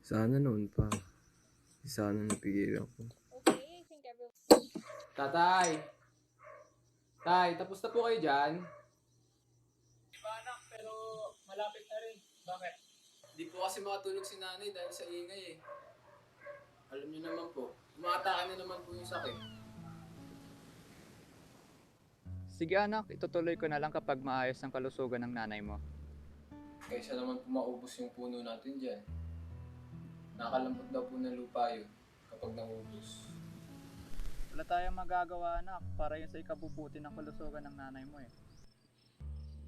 Sana noon pa. Sana napigilan ko. Okay, I think everyone... Tatay! Tay, tapos na po kayo dyan? Di ba anak, pero malapit na rin. Bakit? Di po kasi makatulog si nanay dahil sa ingay eh. Alam niyo naman po, umatake na naman po yung sakit. Sige anak, itutuloy ko na lang kapag maayos ang kalusugan ng nanay mo. Kaysa naman po maubos yung puno natin dyan. Nakalambot daw po ng lupa yun kapag naubos. Wala tayong magagawa anak, para yun sa ikabubuti ng kalusugan ng nanay mo eh.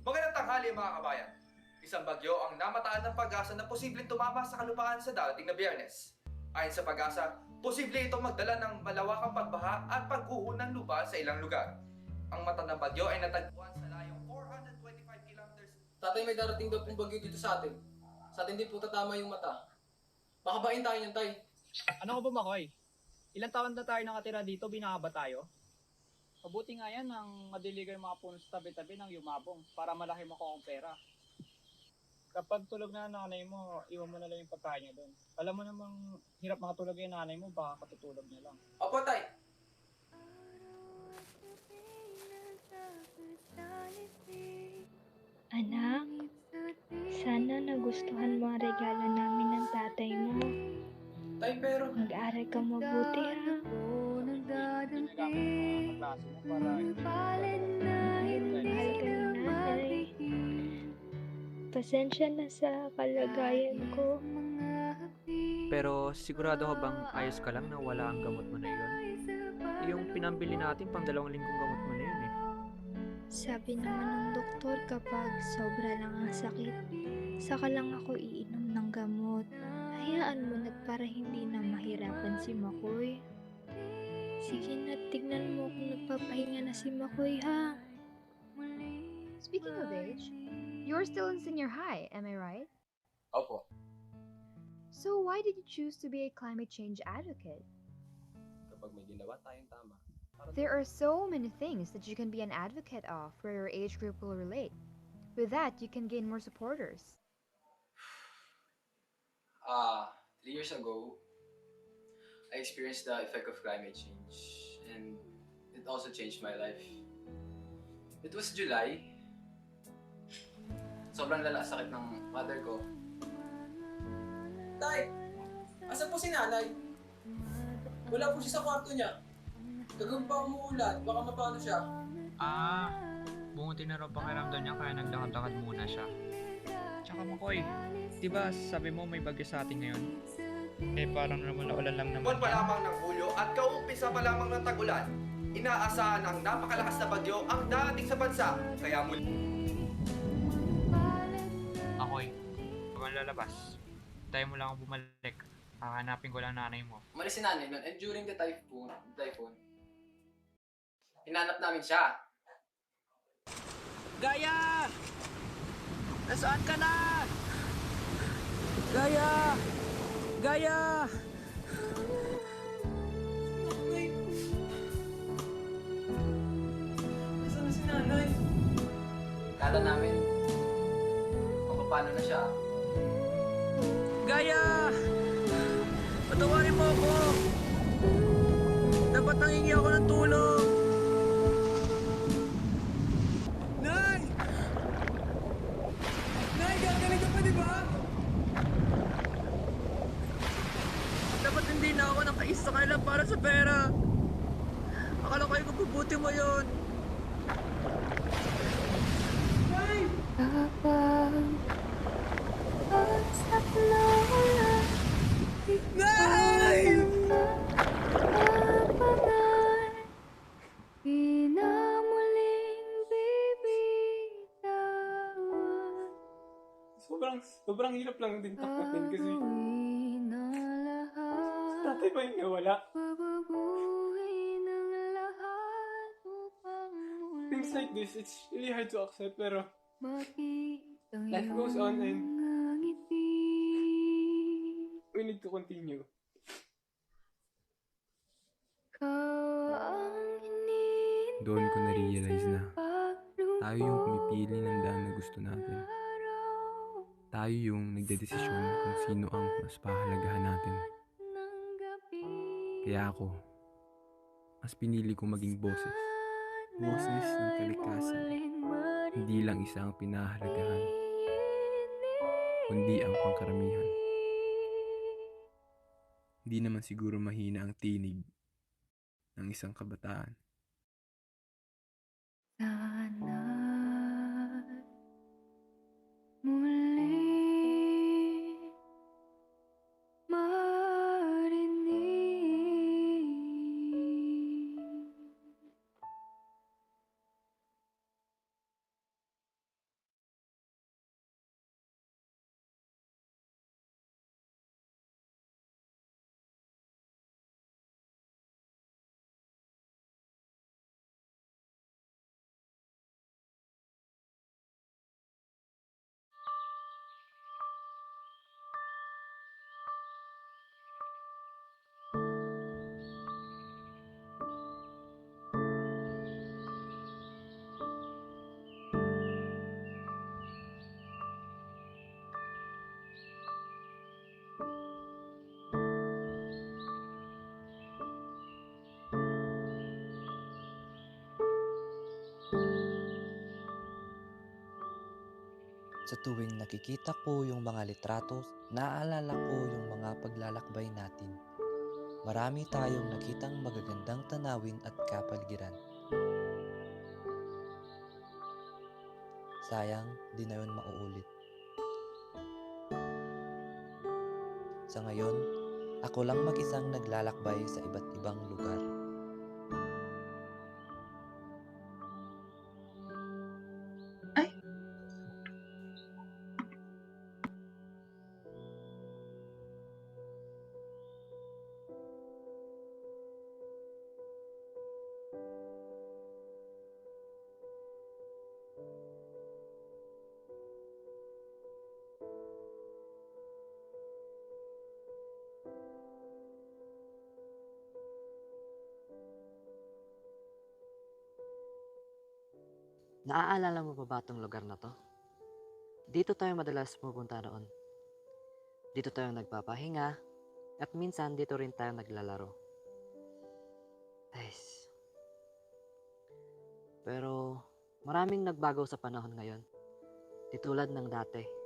Magandang tanghali mga kabayan. Isang bagyo ang namataan ng pag-asa na posibleng tumama sa kalupaan sa darating na Biyernes. Ayon sa pag-asa, posible itong magdala ng malawakang pagbaha at pagguho ng lupa sa ilang lugar. Ang mata ng bagyo ay natagpuan sa layong 425 kilometers. Tatay, may darating daw pong bagyo dito sa atin. Sa atin din po tatama yung mata. Makabain tayo niyan, tay. Ano ka ba, Makoy? Ilang taon na tayo nakatira dito, binaba tayo? Mabuti nga yan ang madiligan yung mga puno sa tabi-tabi ng yumabong para malaki mo ang pera. Kapag tulog na nanay mo, iwan mo na lang yung pagkain niya doon. Alam mo namang hirap makatulog yung nanay mo, baka katutulog niya lang. Opo, tay. Anak, sana nagustuhan mo ang regalo namin ng tatay mo. Tay, pero... Mag-aaral ka mabuti ha. Mahal ka ni nanay. Pasensya na sa kalagayan ko. Pero sigurado ka bang ayos ka lang na wala ang gamot mo na yun? Yung pinambili natin pang 2 linggong gamot mo na yun eh. Sabi naman ng doktor kapag sobra lang ang sakit, saka lang ako iinom ng gamot. Hayaan mo na para hindi na mahirapan si Makoy. Sige na, tignan mo kung nagpapahinga na si Makoy ha. Speaking of age, you're still in senior high, am I right? Opo. So why did you choose to be a climate change advocate? Kapag may ginawa tayong tama. There are so many things that you can be an advocate of where your age group will relate. With that, you can gain more supporters. 3 years ago, I experienced the effect of climate change and it also changed my life. It was July. Sobrang lala sakit ng mother ko. Tay! Asan po si nanay? Wala po siya sa kwarto niya. Gagawin pa umuulan, baka mapano siya. Ah, bumuti na raw pakiramdam niya kaya naglakad-lakad muna siya. Tsaka Makoy, di ba sabi mo may bagyo sa atin ngayon? Eh parang naman lang naman Buwan pa yan. lamang ng Hulyo at kaumpisa pa lamang ng tag-ulan, inaasahan ang napakalakas na bagyo ang darating sa bansa. Kaya muli... Makoy, huwag kang lalabas. Tayo mo lang ako bumalik. Hahanapin ko lang nanay mo. Umalis si nanay nun, and during the typhoon, hinanap namin siya. Gaya! Nasaan ka na? Gaya! Gaya! Nasaan na si nanay? Kala namin, kung paano na siya. Gaya! Patawarin mo ako! Dapat nangingi ako ng tulong! Nay! Nay, gagaling ka pa, di ba? Dapat hindi na ako nakaisa kailan para sa pera. Akala ko yung kabubuti mo yun. Nay! Nay! Sobrang hirap lang din takutin kasi tatay pa yung nawala. Things like this, it's really hard to accept, pero life goes on and we need to continue. Doon ko na-realize na tayo yung pumipili ng daan na gusto natin. Tayo yung nagdedesisyon kung sino ang mas pahalagahan natin. Kaya ako, mas pinili kong maging boses. Boses ng kalikasan. Hindi lang isa ang pinahalagahan, kundi ang pangkaramihan. Hindi naman siguro mahina ang tinig ng isang kabataan. Sana muli marinig. Sa tuwing nakikita ko yung mga litrato, naaalala ko yung mga paglalakbay natin. Marami tayong nakitang magagandang tanawin at kapaligiran. Sayang, di na yun mauulit. Sa ngayon, ako lang mag-isang naglalakbay sa iba't ibang lugar. Naaalala mo pa ba itong lugar na to? Dito tayo madalas pupunta noon. Dito tayo nagpapahinga at minsan dito rin tayo naglalaro. Guys. Pero maraming nagbago sa panahon ngayon. Di tulad ng dati.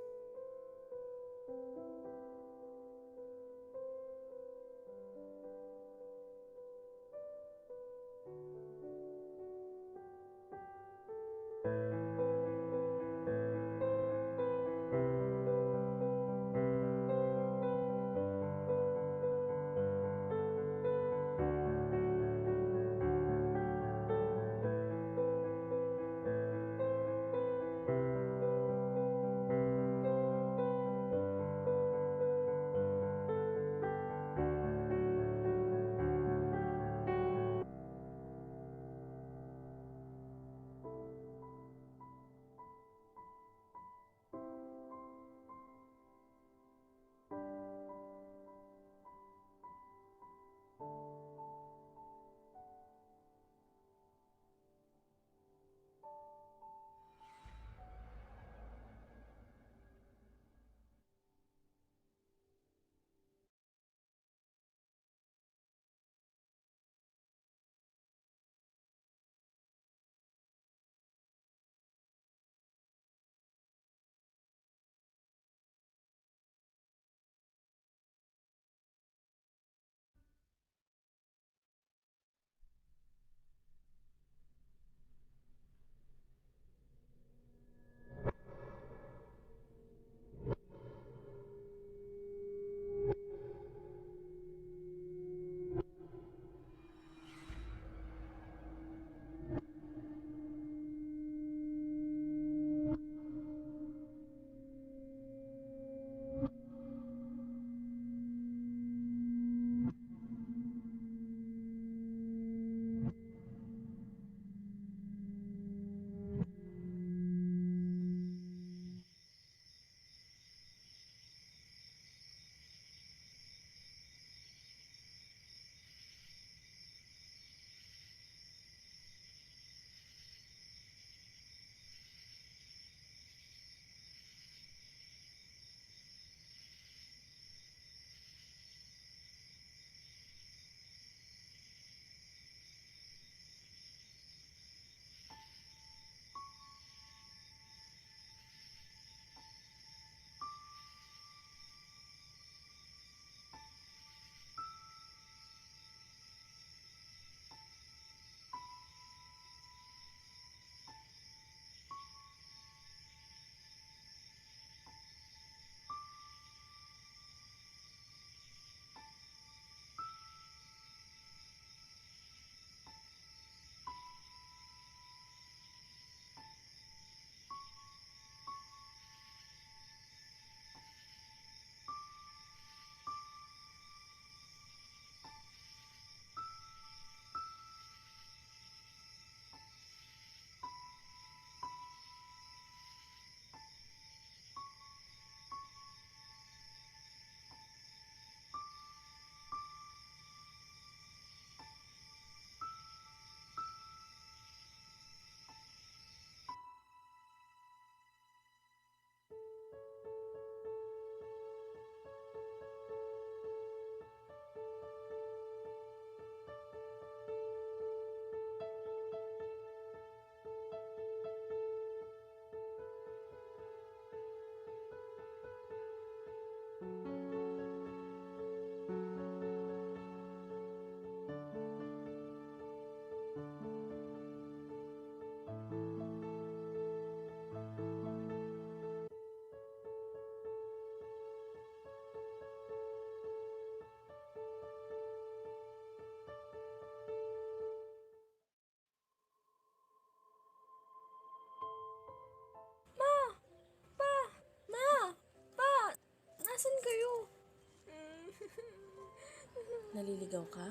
Naliligaw ka?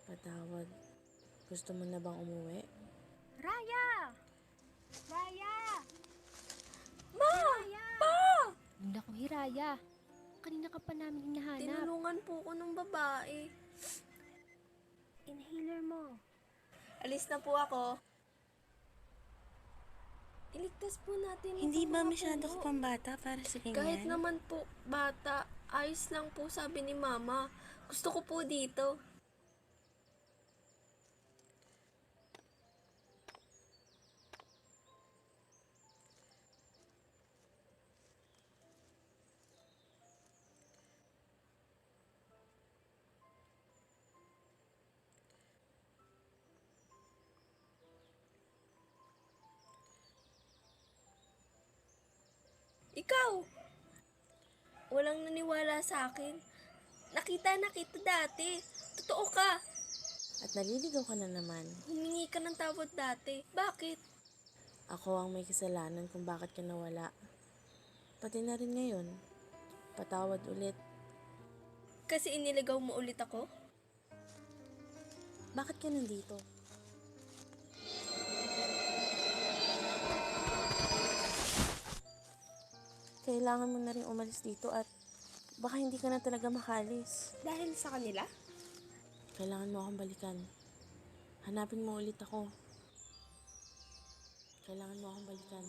Patawad. Gusto mo na bang umuwi? Raya! Raya! Ma! Hiraya! Pa! Naku, Hiraya. Kanina ka pa namin hinahanap. Tinulungan po ko ng babae. Inhaler mo. Alis na po ako. Iligtas po natin Hindi itong ba mga masyado puno. ka pang bata para sa ganyan? Kahit naman po bata, ayos lang po sabi ni Mama. Gusto ko po dito. Ikaw! Walang naniwala sa akin. Nakita na kita dati. Totoo ka. At naliligaw ka na naman. Humingi ka ng tawad dati. Bakit? Ako ang may kasalanan kung bakit ka nawala. Pati na rin ngayon. Patawad ulit. Kasi iniligaw mo ulit ako? Bakit ka nandito? Kailangan mo na rin umalis dito at baka hindi ka na talaga makalis. Dahil sa kanila? Kailangan mo akong balikan. Hanapin mo ulit ako. Kailangan mo akong balikan.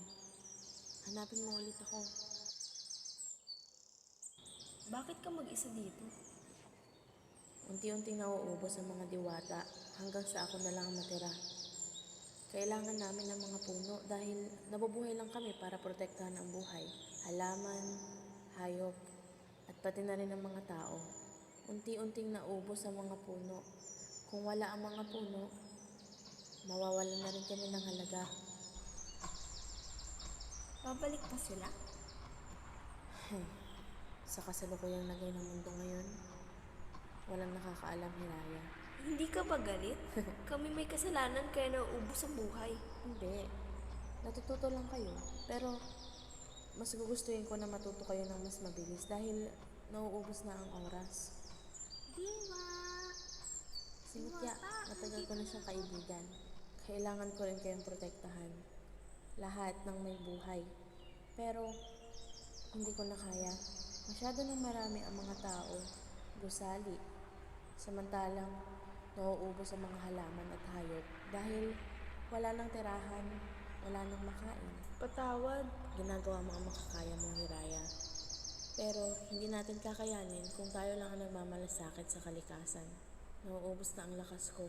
Hanapin mo ulit ako. Bakit ka mag-isa dito? Unti-unting nauubos ang mga diwata hanggang sa ako na lang ang matira. Kailangan namin ng mga puno dahil nabubuhay lang kami para protektahan ang buhay. Halaman, hayop, at pati na rin ang mga tao. Unti-unting naubos ang mga puno. Kung wala ang mga puno, mawawalan na rin kami ng halaga. Babalik pa sila? Sa kasalukuyang lagay ng mundo ngayon, walang nakakaalam, Hiraya. Hindi ka ba galit? Kami may kasalanan kaya nauubos ang buhay. Hindi. Natututo lang kayo. Pero mas gugustuhin ko na matuto kayo ng mas mabilis dahil nauubos na ang oras. Diwa! Si Mitya, matagal ko na siyang kaibigan. Kailangan ko rin kayong protektahan. Lahat ng may buhay. Pero hindi ko na kaya. Masyado nang marami ang mga tao, gusali. Samantalang nauubos ang mga halaman at hayop dahil wala nang tirahan, wala nang makain. Patawad. Ginagawa mo ang makakaya mong, Hiraya. Pero hindi natin kakayanin kung tayo lang ang nagmamalasakit sa kalikasan. Nauubos na ang lakas ko.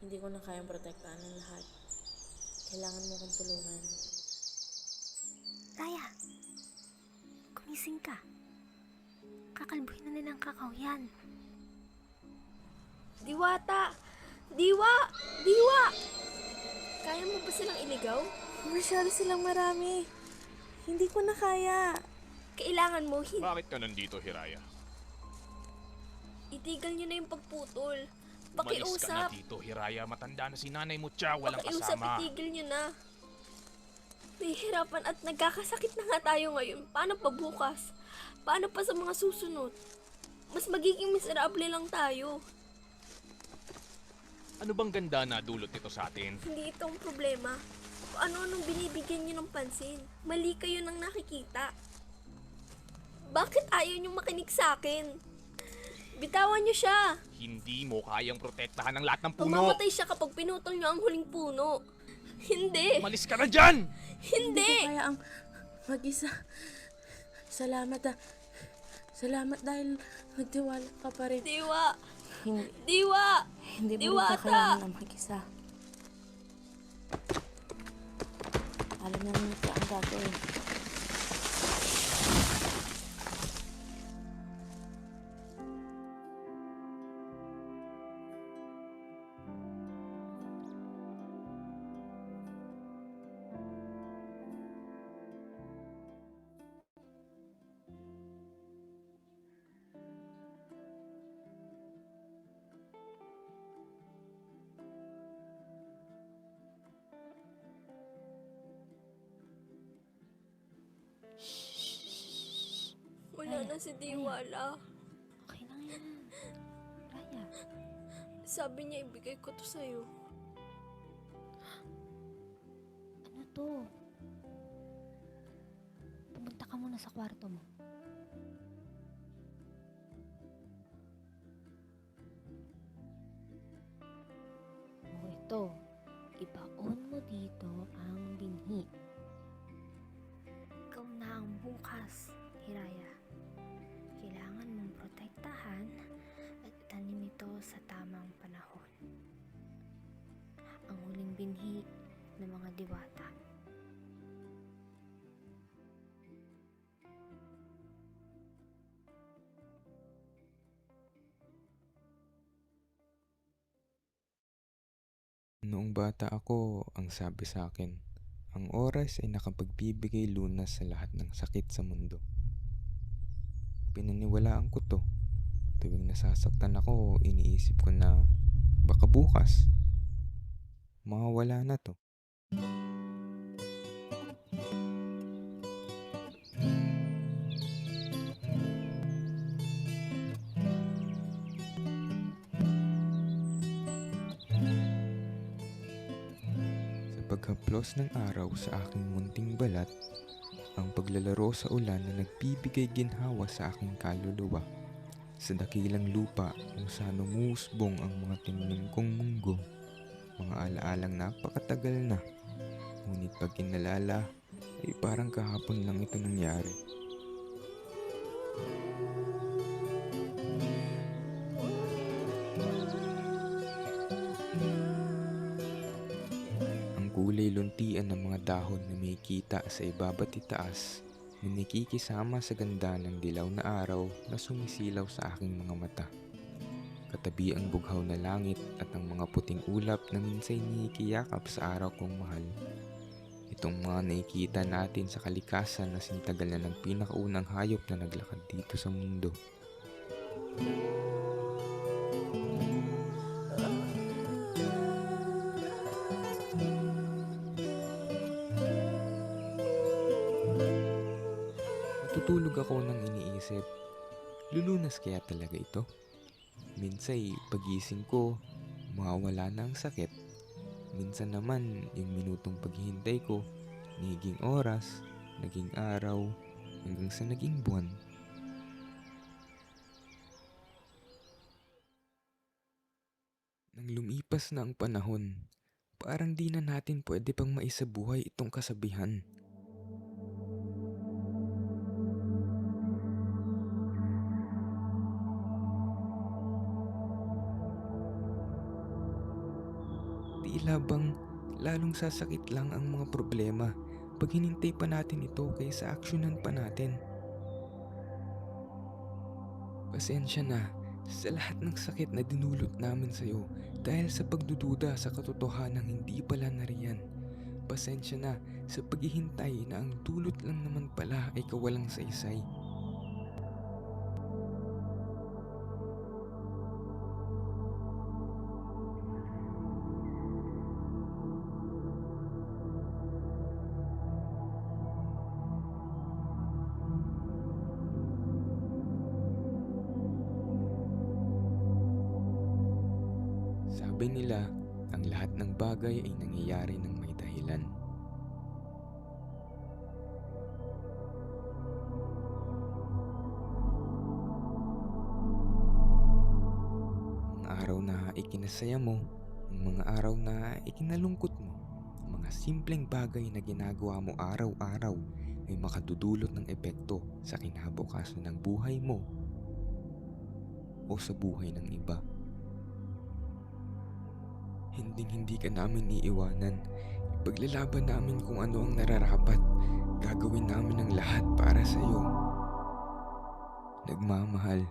Hindi ko na kayang protektahan ng lahat. Kailangan mo kong tulungan. Raya! Gumising ka. Kakalbuhin na nilang kakao yan. Diwata! Diwa! Diwa! Kaya mo ba silang iligaw? Masyado silang marami. Hindi ko na kaya. Kailangan mo Bakit ka nandito, Hiraya? itigil nyo na yung pagputol. Umalis ka na Pakiusap. dito, Hiraya. Matanda na si nanay mo, tiya. Walang Pakiusap, kasama. itigil nyo na. Nahihirapan at nagkakasakit na nga tayo ngayon. Paano pa bukas? Paano pa sa mga susunod? Mas magiging miserable lang tayo. Ano bang ganda na dulot nito sa atin? Hindi ito ang problema. Kung ano-anong binibigyan nyo ng pansin. Mali kayo nang nakikita. Bakit ayaw nyo makinig sa akin? Bitawan nyo siya. Hindi mo kayang protektahan ang lahat ng puno. Mamamatay siya kapag pinutol nyo ang huling puno. Hindi. Umalis ka na dyan! Hindi. Hindi ko kaya ang mag-isa. Salamat Salamat dahil nagtiwala ka pa rin. Diwa. Hindi. Diwa. Hindi mo rin Diwata. kakayanin ang mag-isa. Alam na nito ang gagawin. Wala na si Diwala. Okay lang yan. Raya. Sabi niya ibigay ko to sa'yo. Ano to? Pumunta ka muna sa kwarto mo. O ito, ibaon mo dito ang binhi. Ikaw na ang bukas, Hiraya. Kailangan mong protektahan at itanim ito sa tamang panahon. Ang huling binhi ng mga diwata. Noong bata ako, ang sabi sa akin, ang oras ay nakapagbibigay lunas sa lahat ng sakit sa mundo. Pinaniwalaan ko to. Tuwing nasasaktan ako, iniisip ko na baka bukas, mawawala na to. Sa paghaplos ng araw sa aking munting balat, ang paglalaro sa ulan na nagbibigay ginhawa sa aking kaluluwa. Sa dakilang lupa kung saan umusbong ang mga tinanim kong munggo, mga alaalang napakatagal na, ngunit pag inalala ay parang kahapon lang ito nangyari. Ang kulay luntian ng mga dahon na may kita sa ibaba't itaas na nakikisama sa ganda ng dilaw na araw na sumisilaw sa aking mga mata. Katabi ang bughaw na langit at ang mga puting ulap na minsay niikiyakap sa araw kong mahal. Itong mga nakikita natin sa kalikasan na sintagal na ng pinakaunang hayop na naglakad dito sa mundo. Natutulog ako nang iniisip, lulunas kaya talaga ito? Minsay pagising ko, mawawala na ang sakit. Minsan naman, yung minutong paghihintay ko, naging oras, naging araw, hanggang sa naging buwan. Nang lumipas na ang panahon, parang di na natin pwede pang maisabuhay itong kasabihan. Tila bang lalong sasakit lang ang mga problema pag hinintay pa natin ito kaysa aksyonan pa natin. Pasensya na sa lahat ng sakit na dinulot namin sa'yo dahil sa pagdududa sa katotohanang hindi pala nariyan. Pasensya na sa paghihintay na ang dulot lang naman pala ay kawalang saysay. Sabi nila, ang lahat ng bagay ay nangyayari ng may dahilan. Mga araw na ikinasaya mo, ang mga araw na ikinalungkot mo, ang mga simpleng bagay na ginagawa mo araw-araw ay makadudulot ng epekto sa kinabukasan ng buhay mo o sa buhay ng iba. Hindi ka namin iiwanan. Ipaglalaban namin kung ano ang nararapat. Gagawin namin ang lahat para sa iyo. Nagmamahal.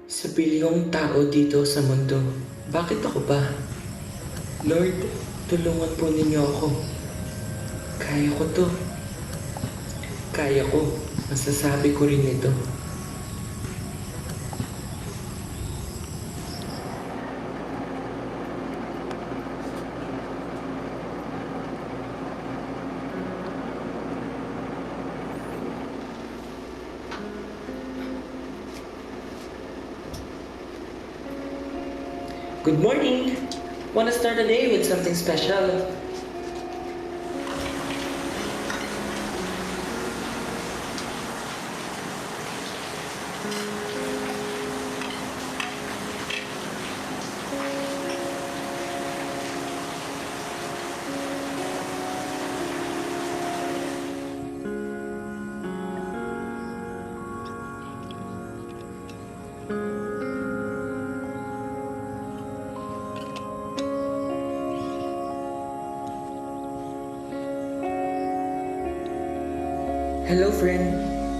Sa bilyong tao dito sa mundo, bakit ako ba? Lord, tulungan po ninyo ako. Kaya ko to. Kaya ko. Masasabi ko rin ito. Good morning! Wanna start the day with something special? Hello friend,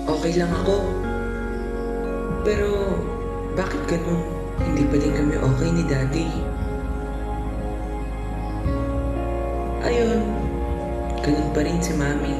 okay lang ako. Pero bakit ganun? Hindi pa din kami okay ni Daddy. Ayun, ganun pa rin si Mami.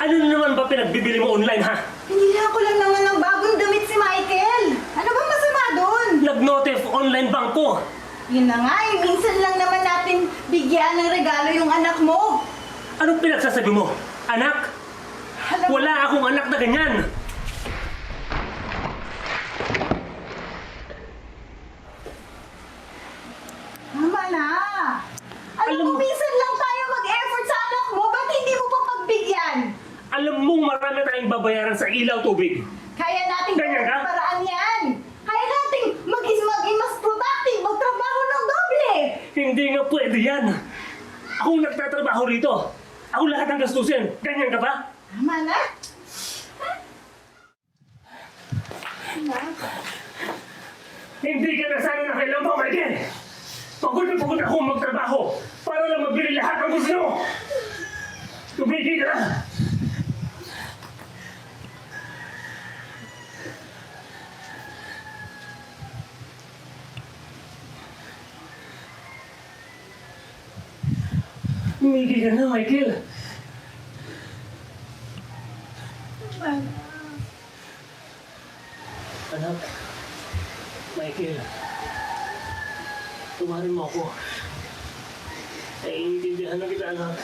Ano na naman ba pinagbibili mo online, ha? Hinila ko lang naman ng bagong damit si Michael. Ano ba masama doon? Nag-notif online bangko. Yun na nga, minsan lang naman natin bigyan ng regalo yung anak mo. Anong pinagsasabi mo? Anak? Wala akong anak na ganyan. Tama na. Alam mo, minsan lang tayo mag-effort sa anak mo. Ba't hindi mo pa pagbigyan? Alam mong marami tayong babayaran sa ilaw tubig. Kaya natin Ganyan ka? paraan yan. Kaya natin maging mas productive, magtrabaho ng doble. Hindi nga pwede yan. Ako nagtatrabaho rito. Ako lahat ng gastusin. Ganyan ka ba? Tama na. Hindi ka na sana nakailang pa, Michael. Pagod na pagod ako magtrabaho para lang mabili lahat ng gusto mo. Tumigil ka na. Tumigil ka na, Michael. Anak, Michael, tumarin mo ako. Naiintindihan na kita, anak.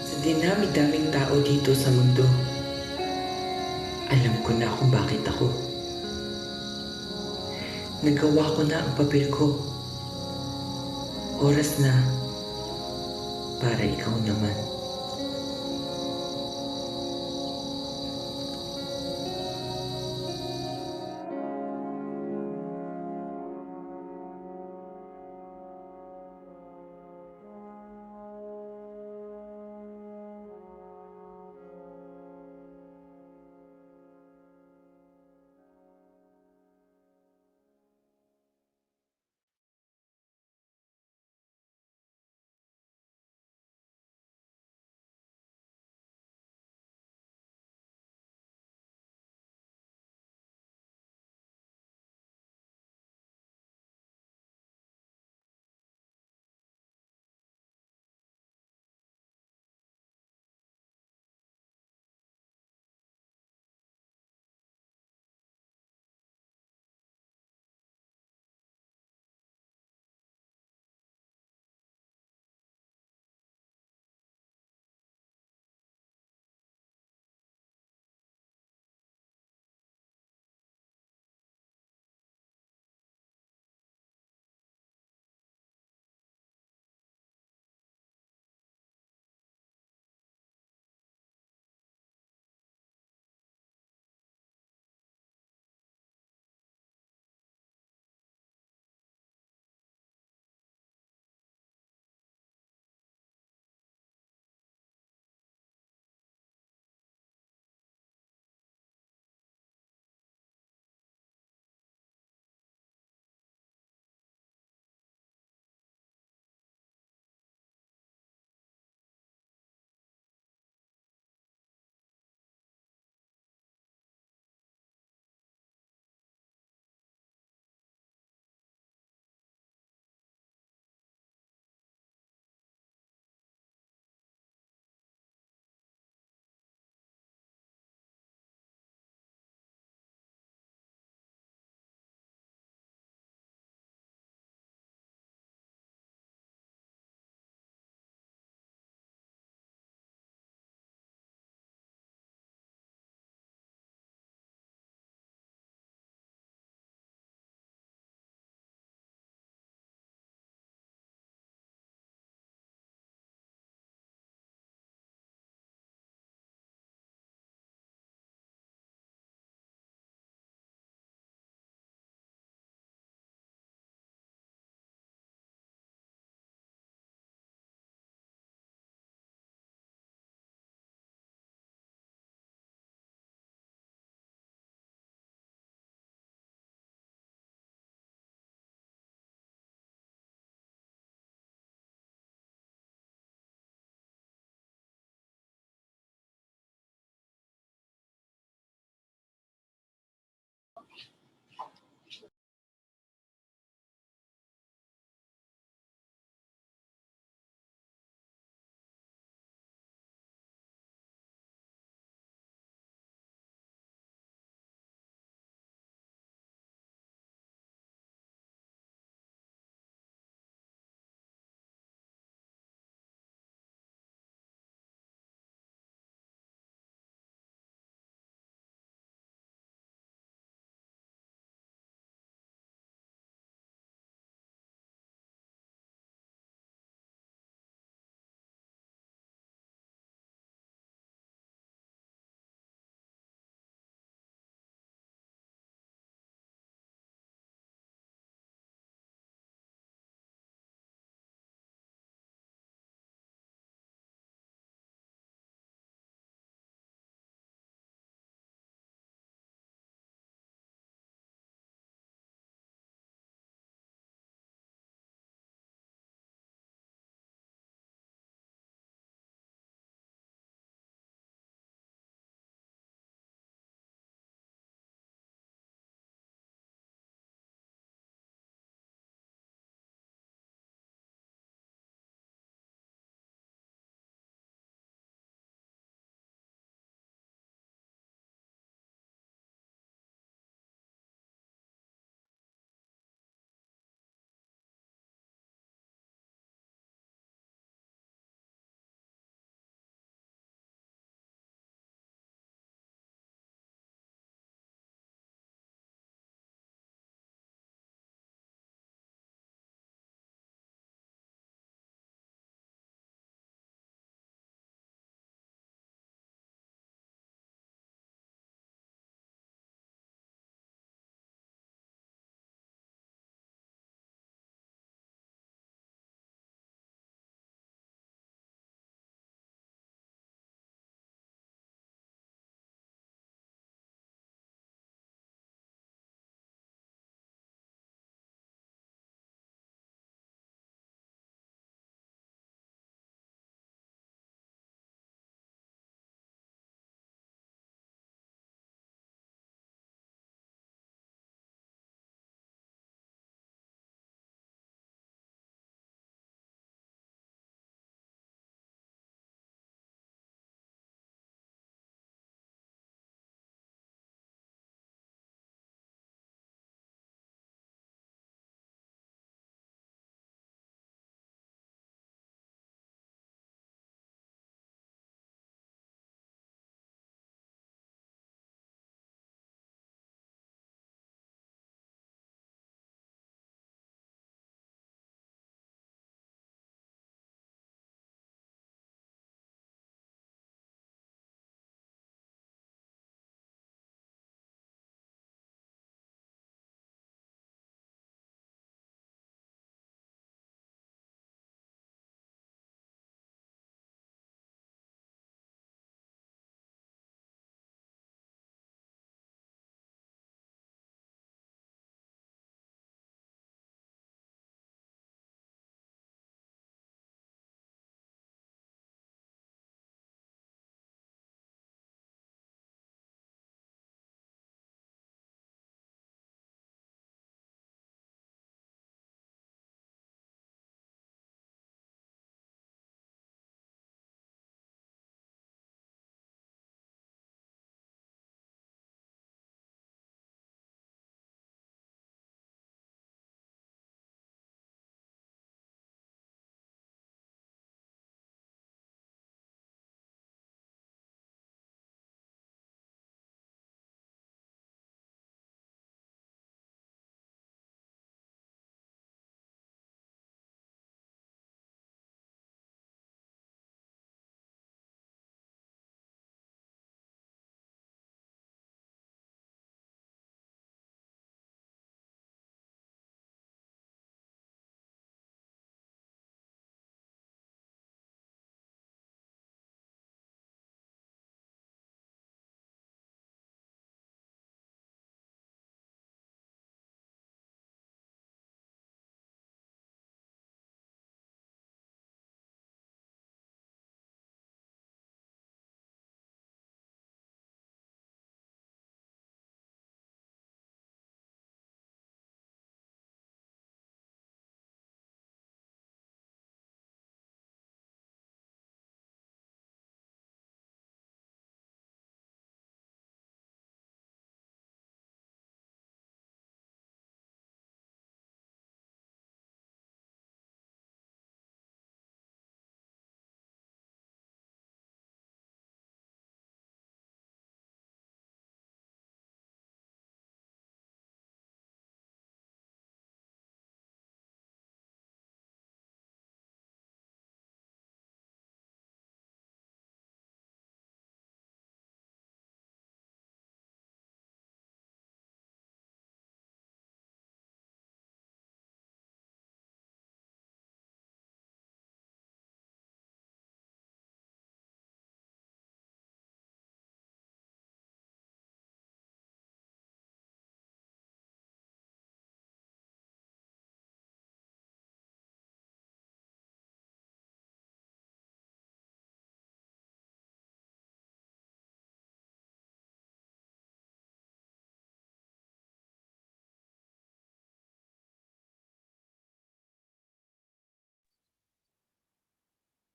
Sa dinami-daming tao dito sa mundo, alam ko na kung bakit ako. Nagawa ko na ang papel ko. Oras na para ikaw naman.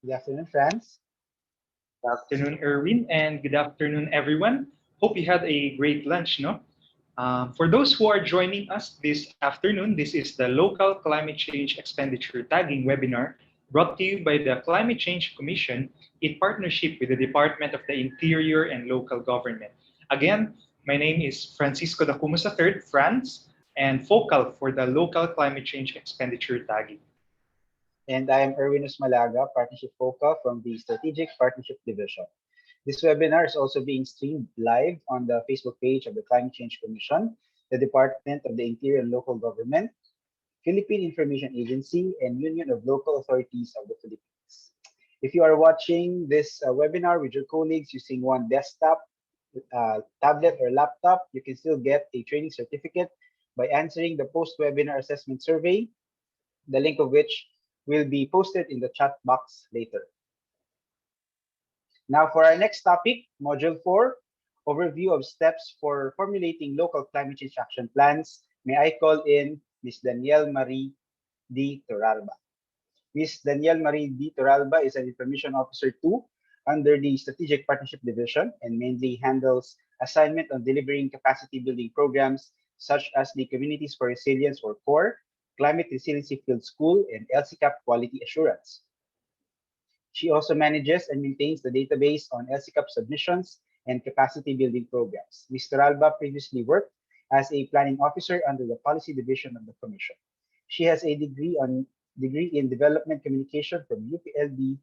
Good afternoon, Franz. Good afternoon, Erwin, and good afternoon, everyone. Hope you had a great lunch, no? For those who are joining us this afternoon, this is the Local Climate Change Expenditure Tagging webinar brought to you by the Climate Change Commission in partnership with the Department of the Interior and Local Government. Again, my name is Francisco Dacumus III, Franz, and focal for the Local Climate Change Expenditure Tagging. And I am Erwin Usmalaga, Partnership Focal from the Strategic Partnership Division. This webinar is also being streamed live on the Facebook page of the Climate Change Commission, the Department of the Interior and Local Government, Philippine Information Agency, and Union of Local Authorities of the Philippines. If you are watching this webinar with your colleagues using one desktop, tablet, or laptop, you can still get a training certificate by answering the post-webinar assessment survey, the link of which will be posted in the chat box later. Now for our next topic, Module 4, Overview of Steps for Formulating Local Climate Change Action Plans. May I call in Ms. Danielle Marie D. Toralba. Ms. Danielle Marie D. Toralba is an Information Officer 2 under the Strategic Partnership Division and mainly handles assignment on delivering capacity building programs such as the Communities for Resilience or CORE, Climate Resiliency Field School, and LCCAP Quality Assurance. She also manages and maintains the database on LCCAP submissions and capacity building programs. Ms. Toralba previously worked as a planning officer under the Policy Division of the Commission. She has a degree in Development Communication from UPLB.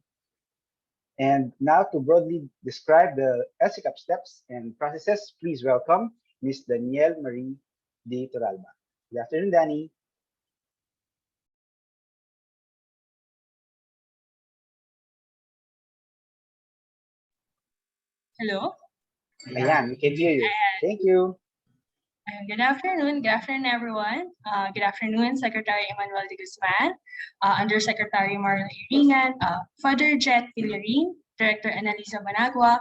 And now to broadly describe the LCCAP steps and processes, please welcome Ms. Danielle Marie D. Toralba. Good afternoon, Danny. Hello? Ayan, we can hear you. Ayan. Thank you. Good afternoon. Good afternoon, everyone. Good afternoon, Secretary Emmanuel de Guzman, Undersecretary Marlo Iringan, Father Jet Villarin, Director Annalisa Managua,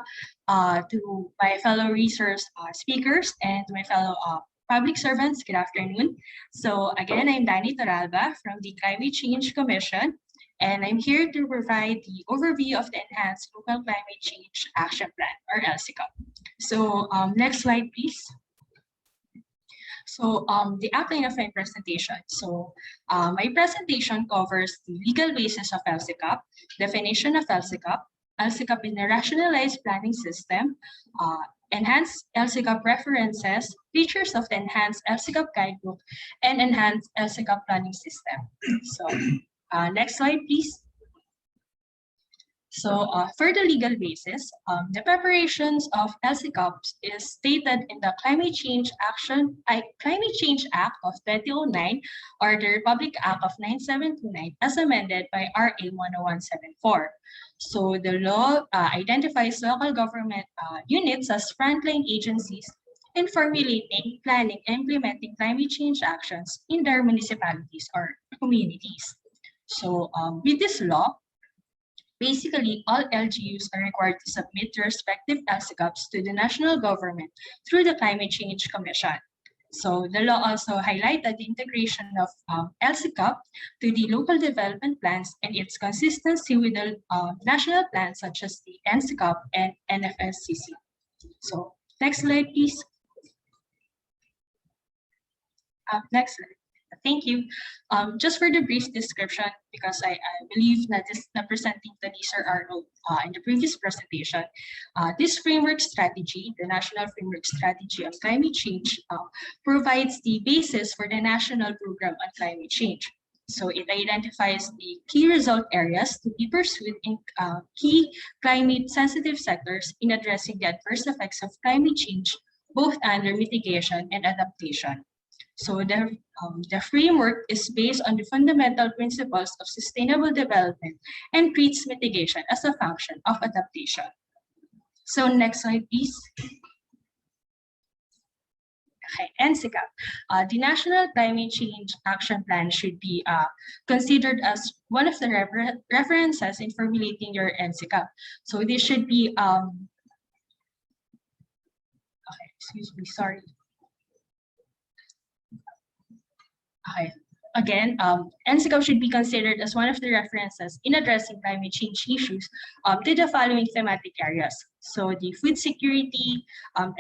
to my fellow resource speakers, and to my fellow public servants, good afternoon. So again, I'm Dani Toralba from the Climate Change Commission, and I'm here to provide the overview of the Enhanced Local Climate Change Action Plan, or LCCAP. So next slide, please. So the outline of my presentation. So my presentation covers the legal basis of LCCAP, definition of LCCAP, LCCAP in a rationalized planning system, enhanced LCCAP references, features of the enhanced LCCAP guidebook, and enhanced LCCAP planning system. So next slide, please. So for the legal basis, the preparations of LCCAP is stated in the Climate Change Act of 2009 or the Republic Act of 9729 as amended by RA 10174. So the law identifies local government units as frontline agencies in formulating, planning, and implementing climate change actions in their municipalities or communities. So with this law, basically, all LGUs are required to submit their respective LCCAPs to the national government through the Climate Change Commission. So the law also highlighted the integration of LCCAP to the local development plans and its consistency with the national plans such as the NCCAP and NFSCC. So next slide, please. Next slide. Thank you. Just for the brief description, because I believe that this presenting to Sir Arnold in the previous presentation, this framework strategy, the National Framework Strategy on Climate Change, provides the basis for the national program on climate change. So it identifies the key result areas to be pursued in key climate-sensitive sectors in addressing the adverse effects of climate change, both under mitigation and adaptation. So the framework is based on the fundamental principles of sustainable development and treats mitigation as a function of adaptation. So next slide, please. Okay, NCCAP. The National Climate Change Action Plan should be considered as one of the references in formulating your NCCAP. So this should be, okay, excuse me, sorry. Okay. Again, NCCAP should be considered as one of the references in addressing climate change issues to the following thematic areas. So the food security,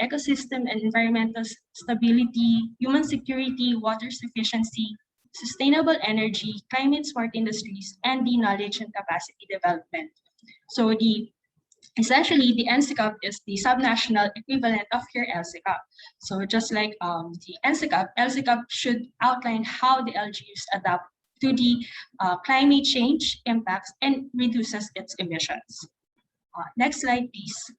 ecosystem and environmental stability, human security, water sufficiency, sustainable energy, climate smart industries, and the knowledge and capacity development. So essentially, the NCCAP is the subnational equivalent of your LCCAP. So just like the NCCAP, LCCAP should outline how the LGUs adapt to the climate change impacts and reduces its emissions. Next slide, please.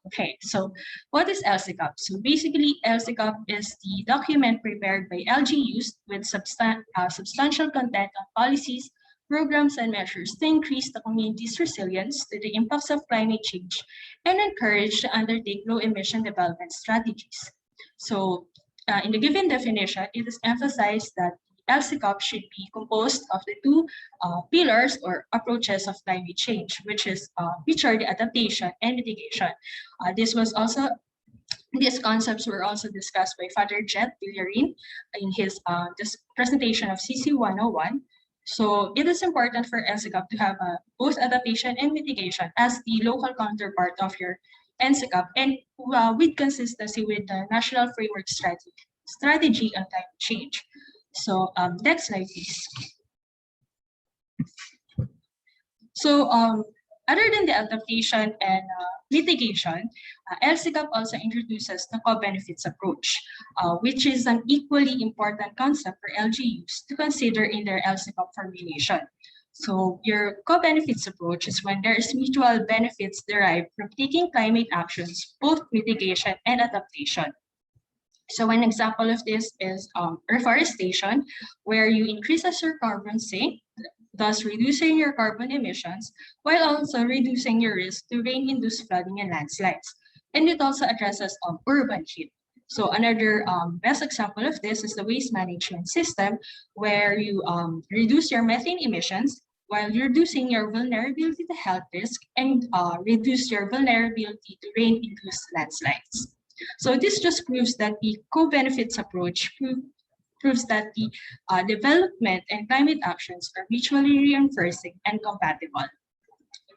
Okay, so what is LCCAP? So basically, LCCAP is the document prepared by LGUs with substantial content on policies, programs, and measures to increase the community's resilience to the impacts of climate change and encourage to undertake low-emission development strategies. So in the given definition, it is emphasized that LCCAP should be composed of the two pillars or approaches of climate change, which are the adaptation and mitigation. These concepts were also discussed by Father Jet LIrina in his this presentation of CC 101. So it is important for LCCAP to have both adaptation and mitigation as the local counterpart of your NCCAP and with consistency with the National Framework Strategy on Climate Change. So next slide, please. So other than the adaptation and mitigation, LCCAP also introduces the co-benefits approach, which is an equally important concept for LGUs to consider in their LCCAP formulation. So your co-benefits approach is when there is mutual benefits derived from taking climate actions, both mitigation and adaptation. So an example of this is reforestation, where you increase your carbon sink, thus reducing your carbon emissions, while also reducing your risk to rain-induced flooding and landslides. And it also addresses urban heat. So another best example of this is the waste management system, where you reduce your methane emissions while reducing your vulnerability to health risk and reduce your vulnerability to rain-induced landslides. So this just proves that the co-benefits approach proves that the development and climate actions are mutually reinforcing and compatible.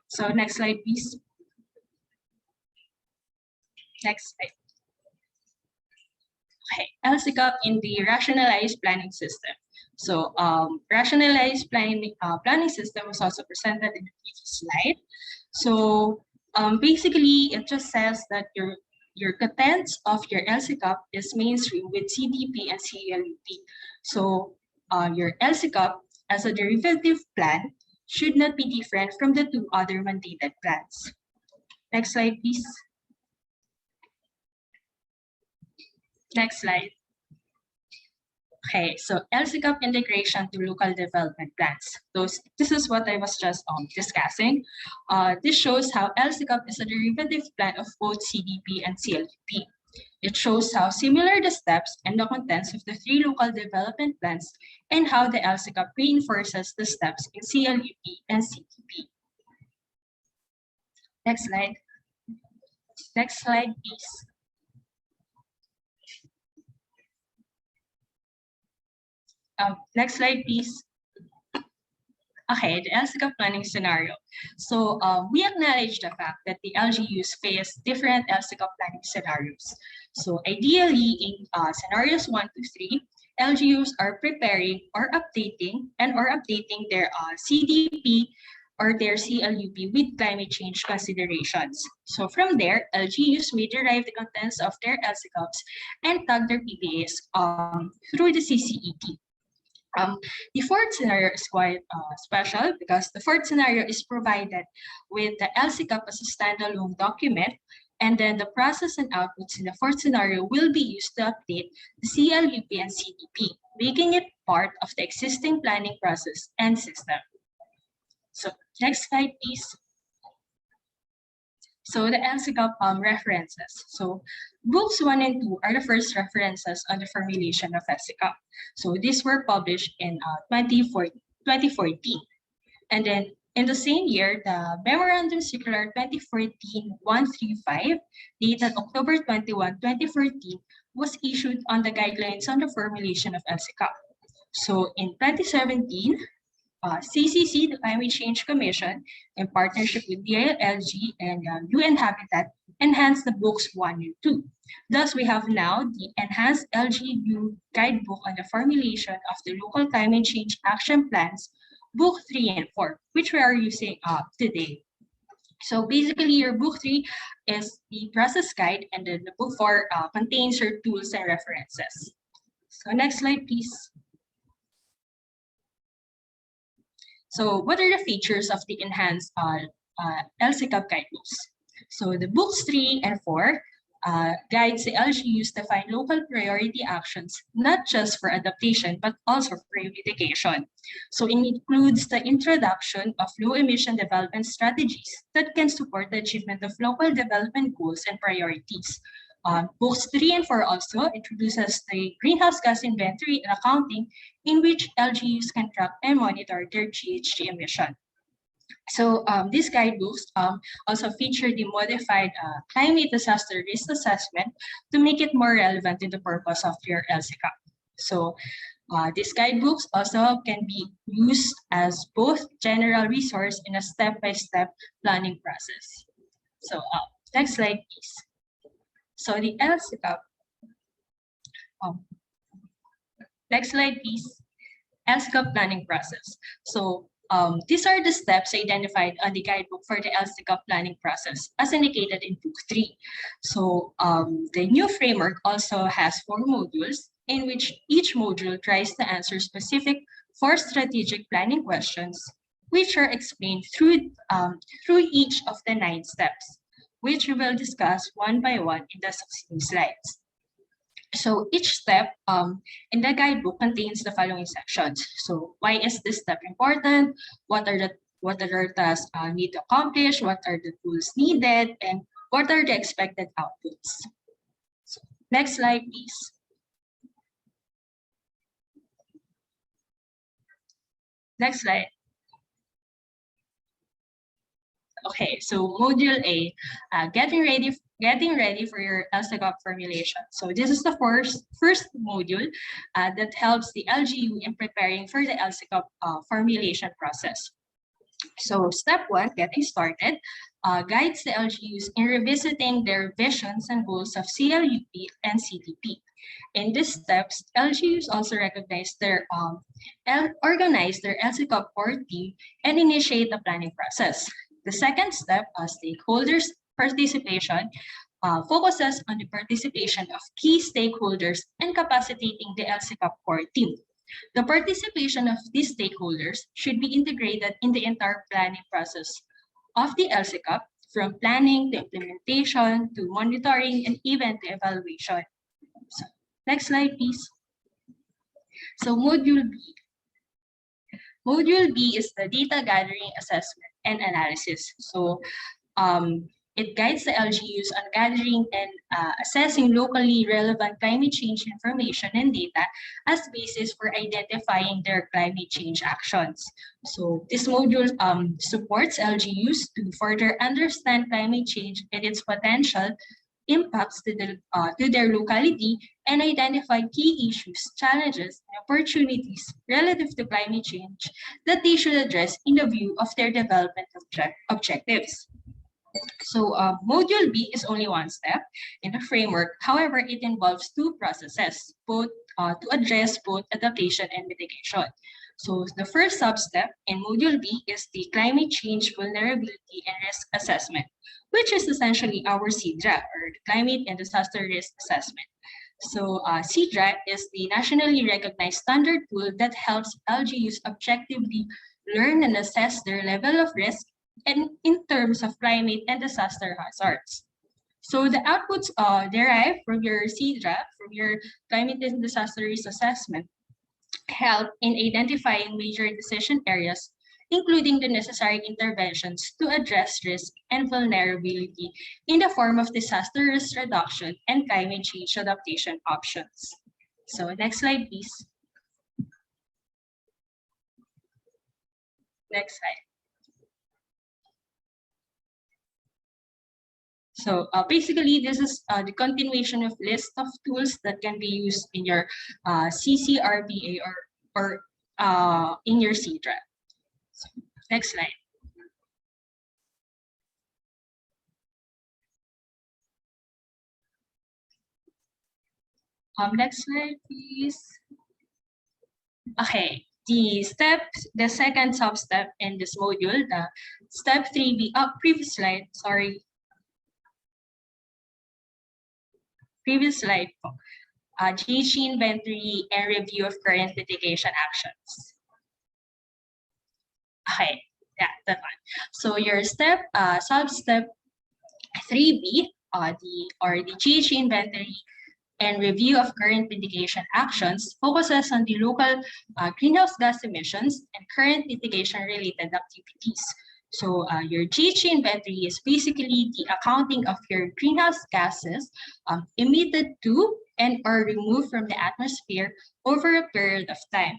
So next slide, please. Next slide. Okay, LCCAP in the Rationalized Planning System. So Rationalized Planning System was also presented in the previous slide. So basically, it just says that your contents of your LCCAP is mainstream with CDP and CLUP. So your LCCAP as a derivative plan should not be different from the two other mandated plans. Next slide, please. Next slide. Okay, so LCCAP integration to local development plans. This is what I was just discussing. This shows how LCCAP is a derivative plan of both CDP and CLUP. It shows how similar the steps and the contents of the three local development plans and how the LCCAP reinforces the steps in CLUP and CDP. Next slide. Next slide, please. Next slide, please. Okay, the LCCAP planning scenario. So we acknowledge the fact that the LGUs face different LCCAP planning scenarios. So ideally, in scenarios 1 to 3, LGUs are preparing or updating their CDP or their CLUP with climate change considerations. So from there, LGUs may derive the contents of their LCCAPs and tag their PPAs through the CCET. The fourth scenario is quite special because the fourth scenario is provided with the LCCAP as a standalone document, and then the process and outputs in the fourth scenario will be used to update the CLUP and CDP, making it part of the existing planning process and system. So next slide, please. So the LCCAP references. So books 1 and 2 are the first references on the formulation of LCCAP. So these were published in 2014. And then in the same year, the Memorandum Circular 2014-135, dated October 21, 2014, was issued on the guidelines on the formulation of LCCAP. So in 2017, CCC, the Climate Change Commission, in partnership with DILG and UN Habitat, enhanced the books 1 and 2. Thus, we have now the enhanced LGU Guidebook on the formulation of the local climate change action plans, book 3 and 4, which we are using today. So basically, your book 3 is the process guide, and then the book 4 contains your tools and references. So next slide, please. So what are the features of the enhanced LCCAP guidebooks? So the books 3 and 4 guides the LGUs to find local priority actions, not just for adaptation, but also for mitigation. So it includes the introduction of low emission development strategies that can support the achievement of local development goals and priorities. Books 3 and 4 also introduces the greenhouse gas inventory and accounting, in which LGUs can track and monitor their GHG emission. So these guidebooks also feature the modified climate disaster risk assessment to make it more relevant to the purpose of your LCCAP. So these guidebooks also can be used as both general resource in a step-by-step planning process. So next slide, please. So the LCCAP, next slide, please. LCCAP planning process. So these are the steps identified on the guidebook for the LCCAP planning process, as indicated in book 3. So the new framework also has 4 modules, in which each module tries to answer specific 4 strategic planning questions, which are explained through each of the 9 steps, which we will discuss one by one in the succeeding slides. So each step in the guidebook contains the following sections. So why is this step important? What are the tasks need to accomplish? What are the tools needed? And what are the expected outputs? So, next slide, please. Next slide. Okay, so module A, getting ready for your LCCAP formulation. So this is the first module that helps the LGU in preparing for the LCCAP formulation process. So step 1, getting started, guides the LGUs in revisiting their visions and goals of CLUP and CTP. In these steps, LGUs also organize their LCCAP core team and initiate the planning process. The second step, stakeholders participation, focuses on the participation of key stakeholders and capacitating the LCCAP core team. The participation of these stakeholders should be integrated in the entire planning process of the LCCAP, from planning to implementation to monitoring and even to evaluation. So, next slide, please. So Module B. Module B is the data gathering, assessment, and analysis. So it guides the LGUs on gathering and assessing locally relevant climate change information and data as basis for identifying their climate change actions. So this module supports LGUs to further understand climate change and its potential impacts to their locality and identify key issues, challenges, and opportunities relative to climate change that they should address in the view of their development objectives. So Module B is only one step in the framework. However, it involves 2 processes, both to address both adaptation and mitigation. So the first sub-step in Module B is the climate change vulnerability and risk assessment, which is essentially our CDRA, or Climate and Disaster Risk Assessment. So CDRA is the nationally recognized standard tool that helps LGUs objectively learn and assess their level of risk and in terms of climate and disaster hazards. So the outputs derived from your CDRA, from your Climate and Disaster Risk Assessment, help in identifying major decision areas, including the necessary interventions to address risk and vulnerability in the form of disaster risk reduction and climate change adaptation options. So next slide, please. Next slide. So basically, this is the continuation of list of tools that can be used in your CCRBA or in your CDRA. So, next slide. Next slide, please. Okay, the second sub-step in this module, the step 3B, previous slide, sorry. Previous slide po. GHG inventory and review of current mitigation actions. Okay, yeah, that one. So your sub-step 3B, the GHG inventory and review of current mitigation actions focuses on the local greenhouse gas emissions and current mitigation-related activities. So your GHG inventory is basically the accounting of your greenhouse gases emitted to and or removed from the atmosphere over a period of time.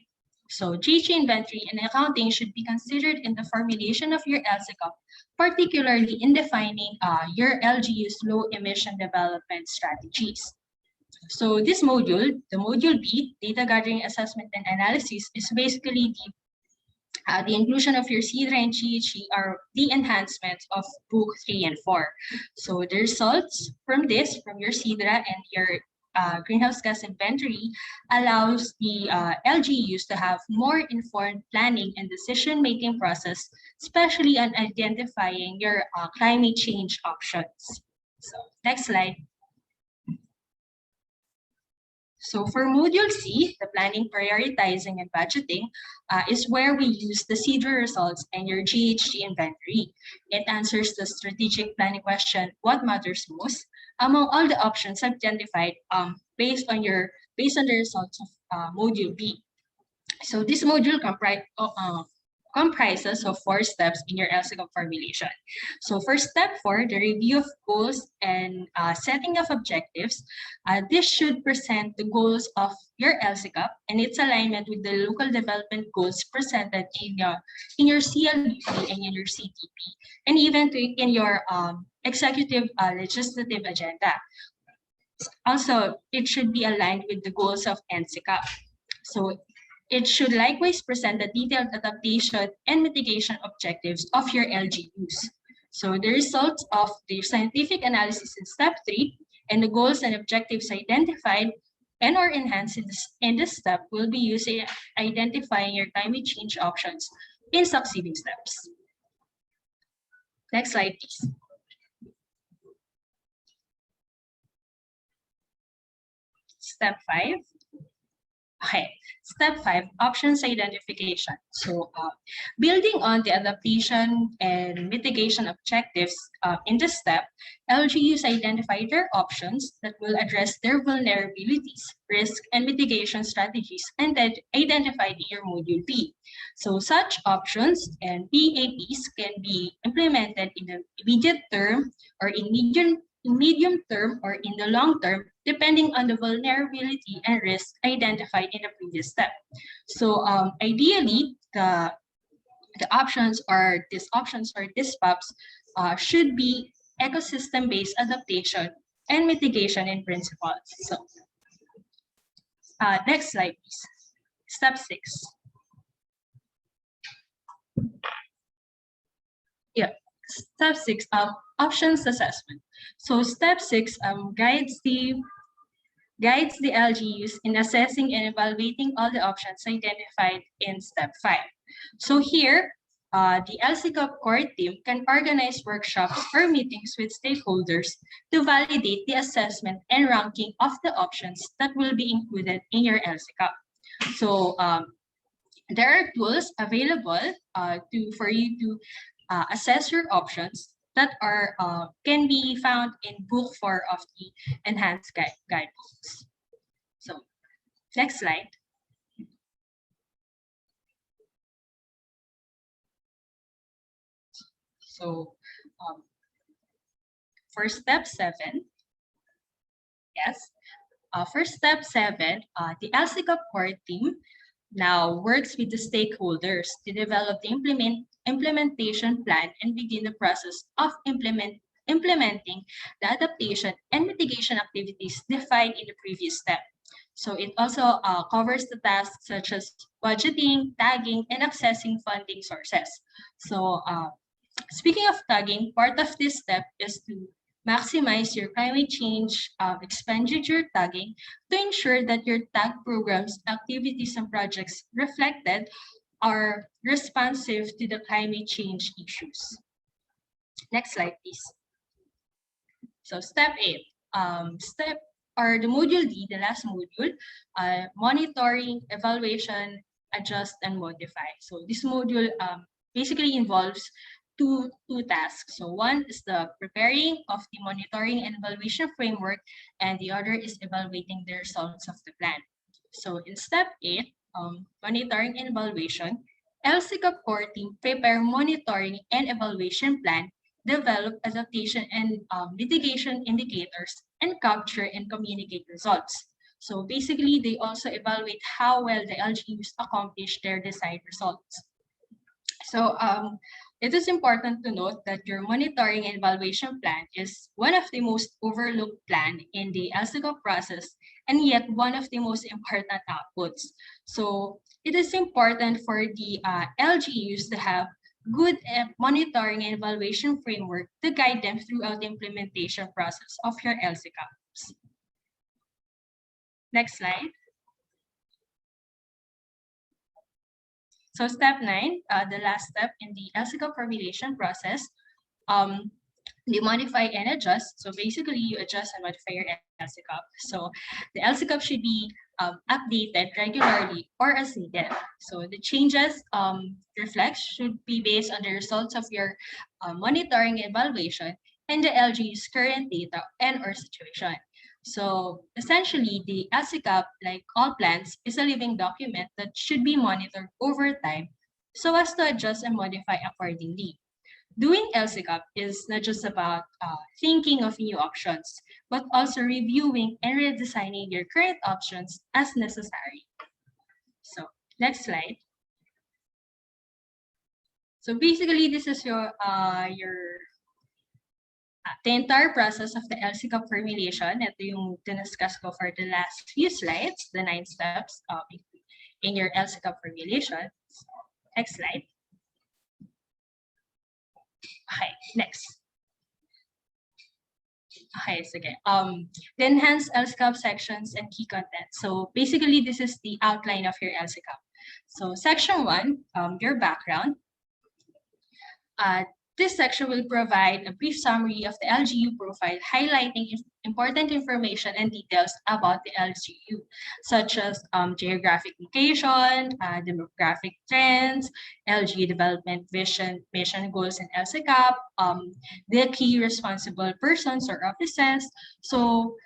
So GHG inventory and accounting should be considered in the formulation of your LCCAP, particularly in defining your LGU's low emission development strategies. So this module, the module B, data gathering, assessment, and analysis, is basically the inclusion of your CDRA and GHG are the enhancements of book 3 and 4. So the results from this, from your CDRA and your greenhouse gas inventory, allows the LGUs to have more informed planning and decision-making process, especially on identifying your climate change options. So next slide. So for Module C, the planning, prioritizing, and budgeting is where we use the CDRA results and your GHG inventory. It answers the strategic planning question, what matters most, among all the options identified based on the results of Module B. So this module comprises of 4 steps in your LCCAP formulation. So for step 4, the review of goals and setting of objectives, this should present the goals of your LCCAP and its alignment with the local development goals presented in your CLBP and in your CTP, and even in your executive legislative agenda. Also, it should be aligned with the goals of NCCAP. So it should likewise present the detailed adaptation and mitigation objectives of your LGUs. So the results of the scientific analysis in step 3 and the goals and objectives identified and or enhanced in this step will be used in identifying your climate change options in succeeding steps. Next slide, please. Step 5. Okay, step 5, options identification. So building on the adaptation and mitigation objectives in this step, LGUs identify their options that will address their vulnerabilities, risk, and mitigation strategies, and then identified in your Module B. So such options and PAPs can be implemented in the immediate term or in medium term or in the long term, depending on the vulnerability and risk identified in the previous step. So ideally, the options or these PAPs should be ecosystem-based adaptation and mitigation in principles. So next slide, please. Step 6. Yeah, step 6, options assessment. So step 6 guides the LGUs in assessing and evaluating all the options identified in step 5. So here, the LCCAP core team can organize workshops or meetings with stakeholders to validate the assessment and ranking of the options that will be included in your LCCAP. So there are tools available for you to assess your options that can be found in book 4 of the enhanced guidebooks. So next slide. So for step 7, yes, for step 7, the LCCAP core team now works with the stakeholders to develop the implementation plan and begin the process of implementing the adaptation and mitigation activities defined in the previous step. So it also covers the tasks such as budgeting, tagging, and accessing funding sources. So speaking of tagging, part of this step is to maximize your climate change expenditure tagging to ensure that your tag programs, activities, and projects reflected are responsive to the climate change issues. Next slide, please. So step 8, the module D, the last module, monitoring, evaluation, adjust, and modify. So this module basically involves two tasks. So one is the preparing of the monitoring and evaluation framework, and the other is evaluating the results of the plan. So in step 8, monitoring and evaluation, LCCAP core team prepare monitoring and evaluation plan, develop adaptation and mitigation indicators, and capture and communicate results. So basically, they also evaluate how well the LGUs accomplish their desired results. So it is important to note that your monitoring and evaluation plan is one of the most overlooked plan in the LCCAP process, and yet one of the most important outputs. So it is important for the LGUs to have good monitoring and evaluation framework to guide them throughout the implementation process of your LCCAPs. Next slide. So step 9, the last step in the LCCAP formulation process, you modify and adjust. So basically, you adjust and modify your LCCAP. So the LCCAP should be updated regularly or as needed. So the changes should be based on the results of your monitoring and evaluation and the LGU's current data and or situation. So essentially, the LCCAP, like all plans, is a living document that should be monitored over time so as to adjust and modify accordingly. Doing LCCAP is not just about thinking of new options, but also reviewing and redesigning your current options as necessary. So next slide. So basically, this is the entire process of the LCCAP formulation. Ito yung dinascuss ko for the last few slides, the 9 steps in your LCCAP formulation. So, next slide. Okay, next. Okay, sige. The enhanced LCCAP sections and key content. So basically, this is the outline of your LCCAP. So section 1, your background. This section will provide a brief summary of the LGU profile, highlighting important information and details about the LGU, such as geographic location, demographic trends, LGU development vision, mission, goals, and LCCAP, the key responsible persons or offices. So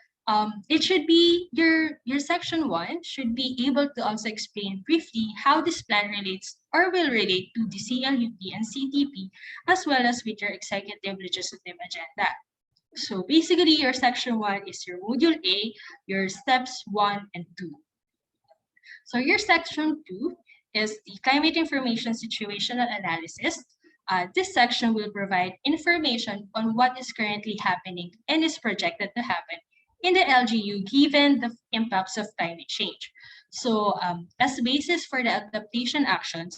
it should be your section 1 should be able to also explain briefly how this plan relates or will relate to the CLUP and CTP, as well as with your executive legislative agenda. So basically, your section 1 is your module A, your steps 1 and 2. So your section 2 is the climate information situational analysis. This section will provide information on what is currently happening and is projected to happen in the LGU given the impacts of climate change. So as a basis for the adaptation actions,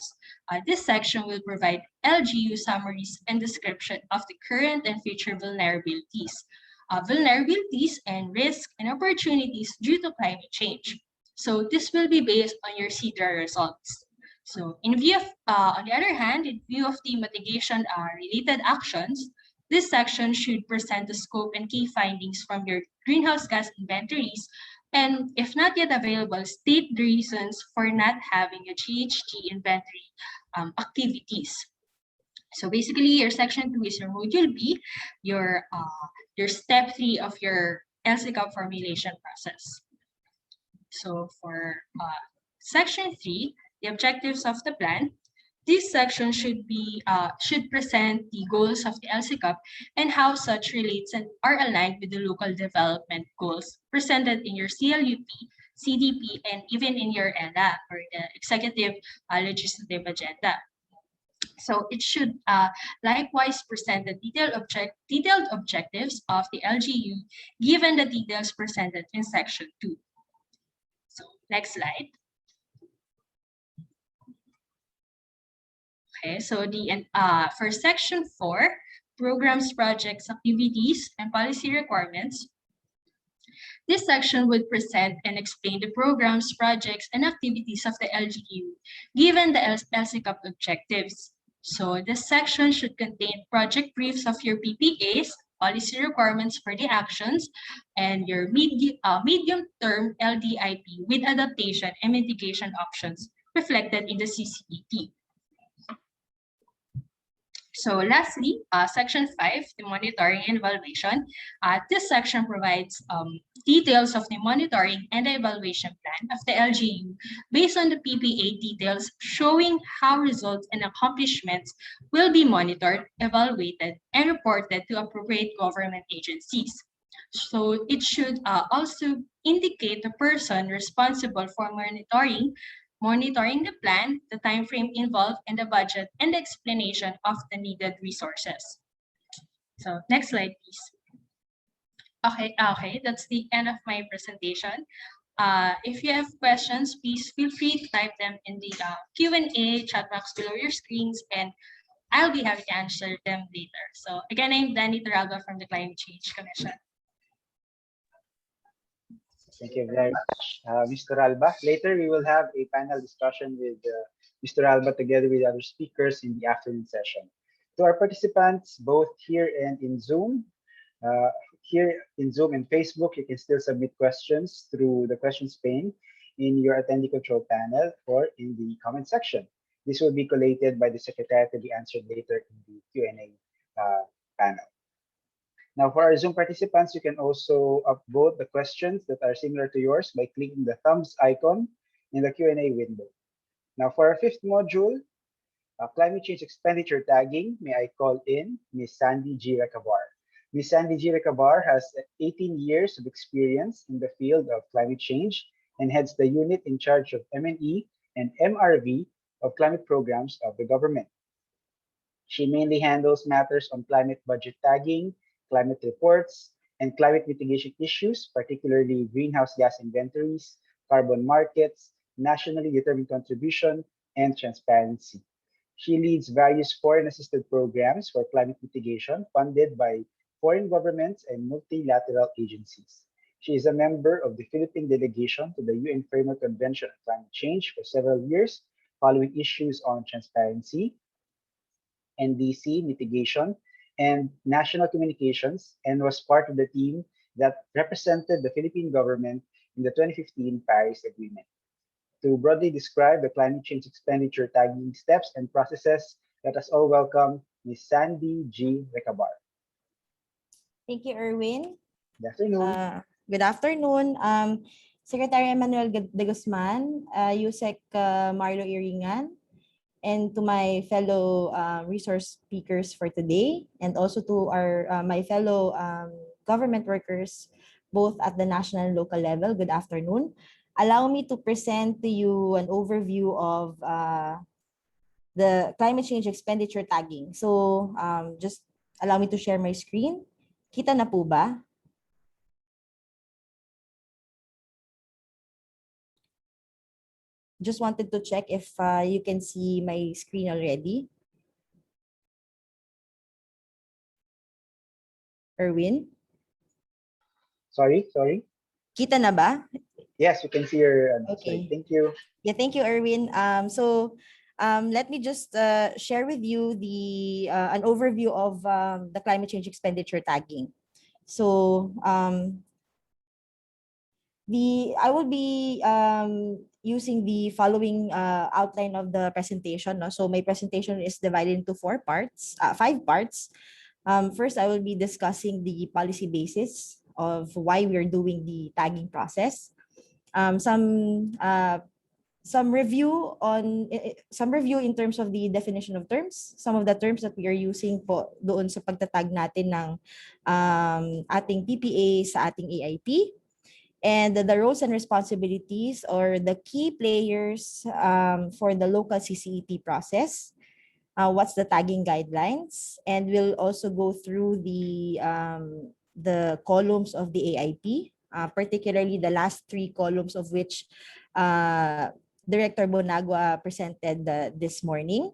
this section will provide LGU summaries and description of the current and future vulnerabilities and risks and opportunities due to climate change. So this will be based on your CDRA results. So in view of, on the other hand, in view of the mitigation related actions, this section should present the scope and key findings from your greenhouse gas inventories, and if not yet available, state the reasons for not having a GHG inventory activities. So basically, your section 2 is your module B, your step 3 of your LCCAP formulation process. So for section 3, the objectives of the plan. This section should present the goals of the LCCAP and how such relates and are aligned with the local development goals presented in your CLUP, CDP, and even in your ELA or the executive legislative agenda. So it should likewise present the detailed objectives of the LGU given the details presented in section 2. So next slide. Okay, so for section 4, programs, projects, activities, and policy requirements, this section would present and explain the programs, projects, and activities of the LGU, given the LCCAP objectives. So this section should contain project briefs of your PPAs, policy requirements for the actions, and your medium-term LDIP with adaptation and mitigation options reflected in the CCEP. So lastly, section 5, the monitoring and evaluation. This section provides details of the monitoring and the evaluation plan of the LGU based on the PPA details showing how results and accomplishments will be monitored, evaluated, and reported to appropriate government agencies. So it should also indicate the person responsible for monitoring the plan, the time frame involved, and the budget, and the explanation of the needed resources. So next slide, please. Okay, that's the end of my presentation. If you have questions, please feel free to type them in the Q&A chat box below your screens, and I'll be happy to answer them later. So again, I'm Danny Toralba from the Climate Change Commission. Thank you very much, Mr. Alba. Later, we will have a panel discussion with Mr. Alba together with other speakers in the afternoon session. To our participants, both here and in Zoom, and Facebook, you can still submit questions through the questions pane in your attendee control panel or in the comment section. This will be collated by the secretary to be answered later in the Q&A panel. Now, for our Zoom participants, you can also upvote the questions that are similar to yours by clicking the thumbs icon in the Q&A window. Now, for our fifth module, climate change expenditure tagging, may I call in Ms. Sandy G. Recabar. Ms. Sandy G. Recabar has 18 years of experience in the field of climate change and heads the unit in charge of M&E and MRV of climate programs of the government. She mainly handles matters on climate budget tagging, climate reports, and climate mitigation issues, particularly greenhouse gas inventories, carbon markets, nationally determined contribution, and transparency. She leads various foreign-assisted programs for climate mitigation funded by foreign governments and multilateral agencies. She is a member of the Philippine delegation to the UN Framework Convention on Climate Change for several years, following issues on transparency, NDC, mitigation, and national communications, and was part of the team that represented the Philippine government in the 2015 Paris Agreement. To broadly describe the climate change expenditure tagging steps and processes, let us all welcome Ms. Sandy G. Recabar. Thank you, Erwin. Good afternoon. Good afternoon. Secretary Emmanuel de Guzman, USEC Marlo Iringan, and to my fellow resource speakers for today, and also to my fellow government workers, both at the national and local level, good afternoon. Allow me to present to you an overview of the climate change expenditure tagging. So just allow me to share my screen. Kita na po ba? Just wanted to check if you can see my screen already. Erwin? Sorry? Kita na ba? Yes, you can see your okay. Sorry. Thank you. Yeah, thank you, Erwin. Let me just share with you an overview of the climate change expenditure tagging. So I will be using the following outline of the presentation. No? So my presentation is divided into 5 parts. First, I will be discussing the policy basis of why we are doing the tagging process. Some review in terms of the definition of terms, some of the terms that we are using po doon sa pagtatag natin ng ating PPA sa ating AIP, and the roles and responsibilities or the key players for the local CCEP process. what's the tagging guidelines, and we'll also go through the columns of the AIP, particularly the last 3 columns of which Director Bonagua presented this morning.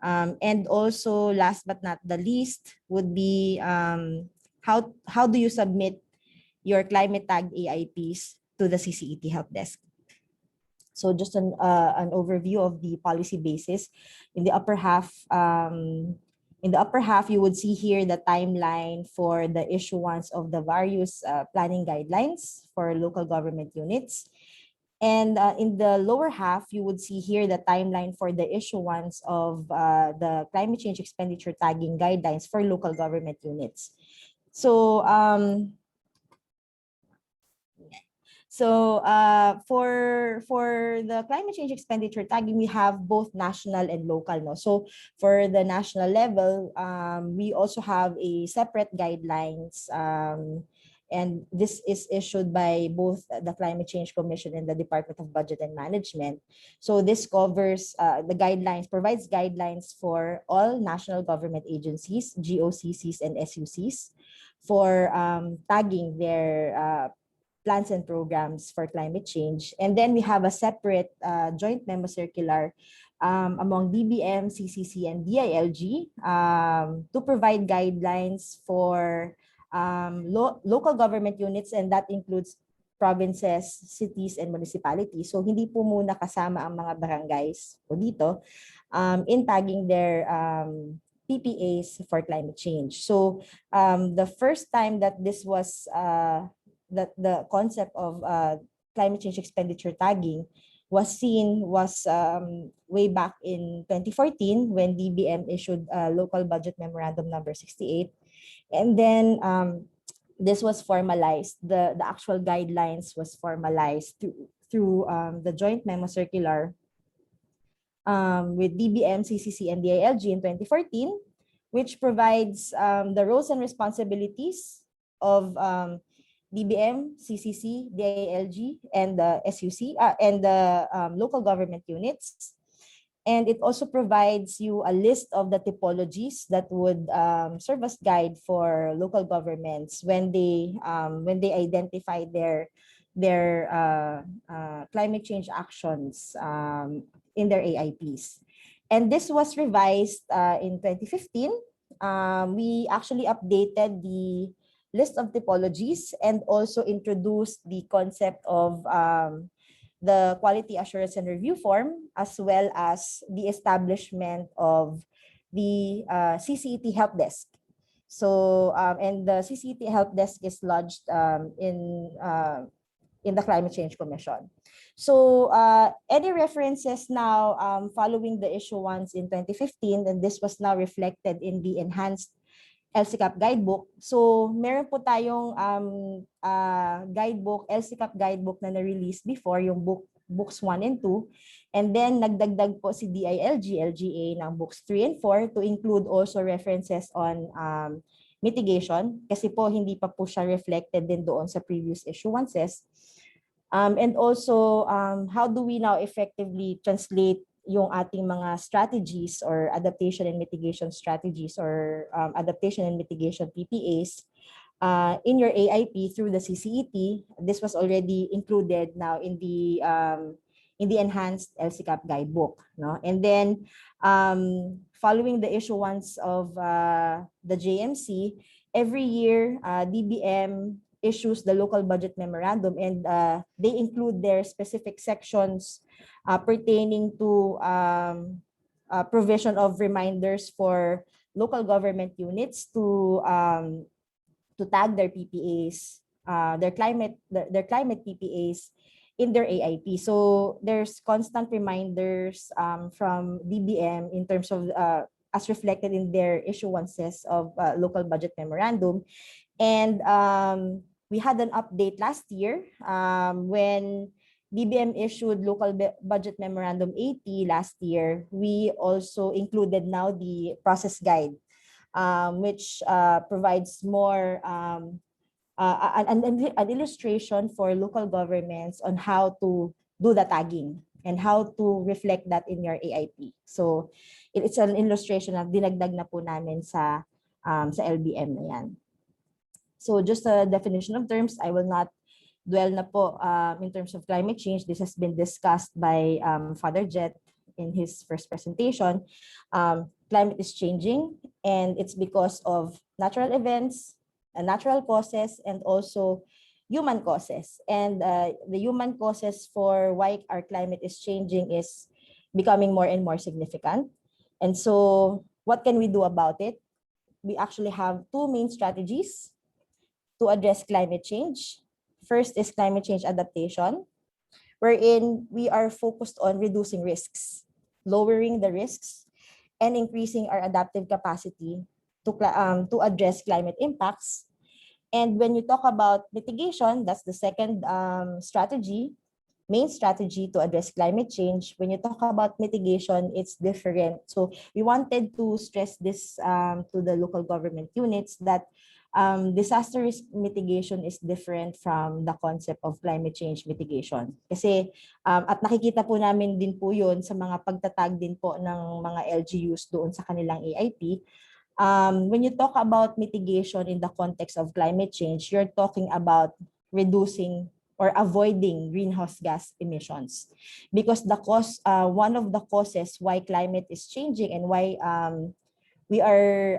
And also, last but not the least, would be how do you submit your climate tagged AIPs to the CCET help desk. So just an overview of the policy basis. In the upper half, you would see here the timeline for the issuance of the various planning guidelines for local government units. And in the lower half, you would see here the timeline for the issuance of the climate change expenditure tagging guidelines for local government units. So for the climate change expenditure tagging, we have both national and local. No? So for the national level, we also have a separate guidelines, and this is issued by both the Climate Change Commission and the Department of Budget and Management. So this covers provides guidelines for all national government agencies, GOCCs and SUCs, for tagging their plans and programs for climate change. And then we have a separate joint memo circular among DBM, CCC, and DILG to provide guidelines for local government units, and that includes provinces, cities, and municipalities. So hindi po muna kasama ang mga barangays po dito in tagging their PPAs for climate change. So the first time that this was that the concept of climate change expenditure tagging was seen was way back in 2014 when DBM issued local budget memorandum number 68. And then this was formalized, the actual guidelines was formalized through the joint memo circular with DBM, CCC, and DILG in 2014, which provides the roles and responsibilities of DBM, CCC, DILG, and the SUC, and the local government units. And it also provides you a list of the typologies that would serve as guide for local governments when they identify their climate change actions in their AIPs. And this was revised in 2015. We actually updated the list of typologies and also introduced the concept of the quality assurance and review form, as well as the establishment of the CCET help desk. So and the CCET help desk is lodged in the Climate Change Commission. So any references now following the issuance in 2015, and this was now reflected in the enhanced LCCAP guidebook. So meron po tayong guidebook, LCCAP guidebook na na-release before, yung books 1 and 2. And then nagdagdag po si DILG, LGA ng books 3 and 4 to include also references on mitigation, kasi po hindi pa po siya reflected din doon sa previous issuances. And also, how do we now effectively translate yung ating mga strategies or adaptation and mitigation strategies or adaptation and mitigation PPAs in your AIP through the CCET. This was already included now in the enhanced LCCAP guidebook. No? And then following the issuance of the JMC, every year DBM issues the local budget memorandum, and they include their specific sections pertaining to provision of reminders for local government units to tag their PPAs, their climate PPAs in their AIP. So there's constant reminders from DBM in terms of as reflected in their issuances of local budget memorandum. And we had an update last year when DBM issued local budget memorandum 80 last year. We also included now the process guide, which provides more an illustration for local governments on how to do the tagging and how to reflect that in your AIP. So it's an illustration na dinagdag na po namin sa LBM na yan. So just a definition of terms, I will not dwell na po in terms of climate change. This has been discussed by Father Jet in his first presentation. Climate is changing, and it's because of natural events, natural causes, and also human causes. And the human causes for why our climate is changing is becoming more and more significant. And so what can we do about it? We actually have two main strategies to address climate change. First is climate change adaptation, wherein we are focused on reducing risks, lowering the risks, and increasing our adaptive capacity to address climate impacts. And when you talk about mitigation, that's the second main strategy to address climate change. When you talk about mitigation, it's different. So we wanted to stress this to the local government units that disaster risk mitigation is different from the concept of climate change mitigation. Kasi at nakikita po namin din po yun sa mga pagtatag din po ng mga LGUs doon sa kanilang AIP. When you talk about mitigation in the context of climate change, you're talking about reducing or avoiding greenhouse gas emissions, because one of the causes why climate is changing and why we are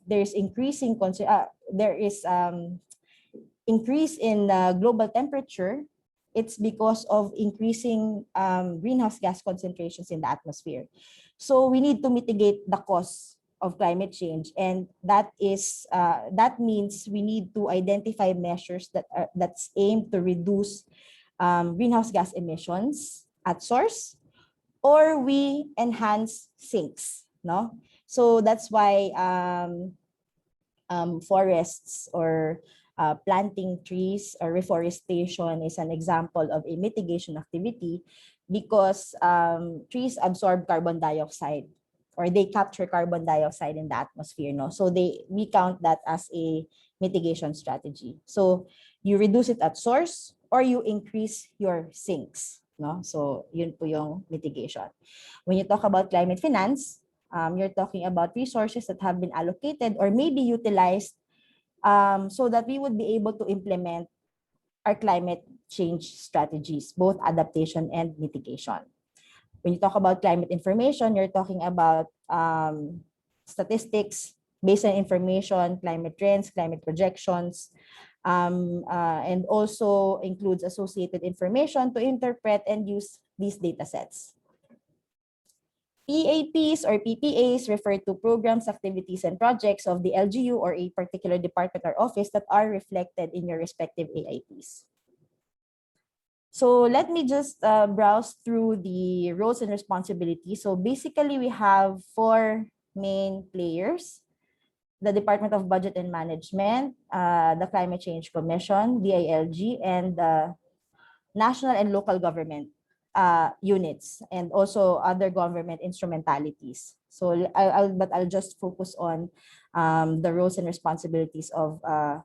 there is increase in global temperature. It's because of increasing greenhouse gas concentrations in the atmosphere. So we need to mitigate the cause of climate change, and that means we need to identify measures that's aimed to reduce greenhouse gas emissions at source, or we enhance sinks. No, so that's why forests or planting trees or reforestation is an example of a mitigation activity, because trees absorb carbon dioxide, or they capture carbon dioxide in the atmosphere. No, so we count that as a mitigation strategy. So you reduce it at source or you increase your sinks. No, so yun po yung mitigation. When you talk about climate finance, you're talking about resources that have been allocated or maybe utilized so that we would be able to implement our climate change strategies, both adaptation and mitigation. When you talk about climate information, you're talking about statistics, baseline information, climate trends, climate projections, and also includes associated information to interpret and use these data sets. PAPs or PPAs refer to programs, activities, and projects of the LGU or a particular department or office that are reflected in your respective AIPs. So let me just browse through the roles and responsibilities. So basically, we have 4 main players: the Department of Budget and Management, the Climate Change Commission, DILG, and the national and local government units, and also other government instrumentalities. So I'll just focus on the roles and responsibilities of the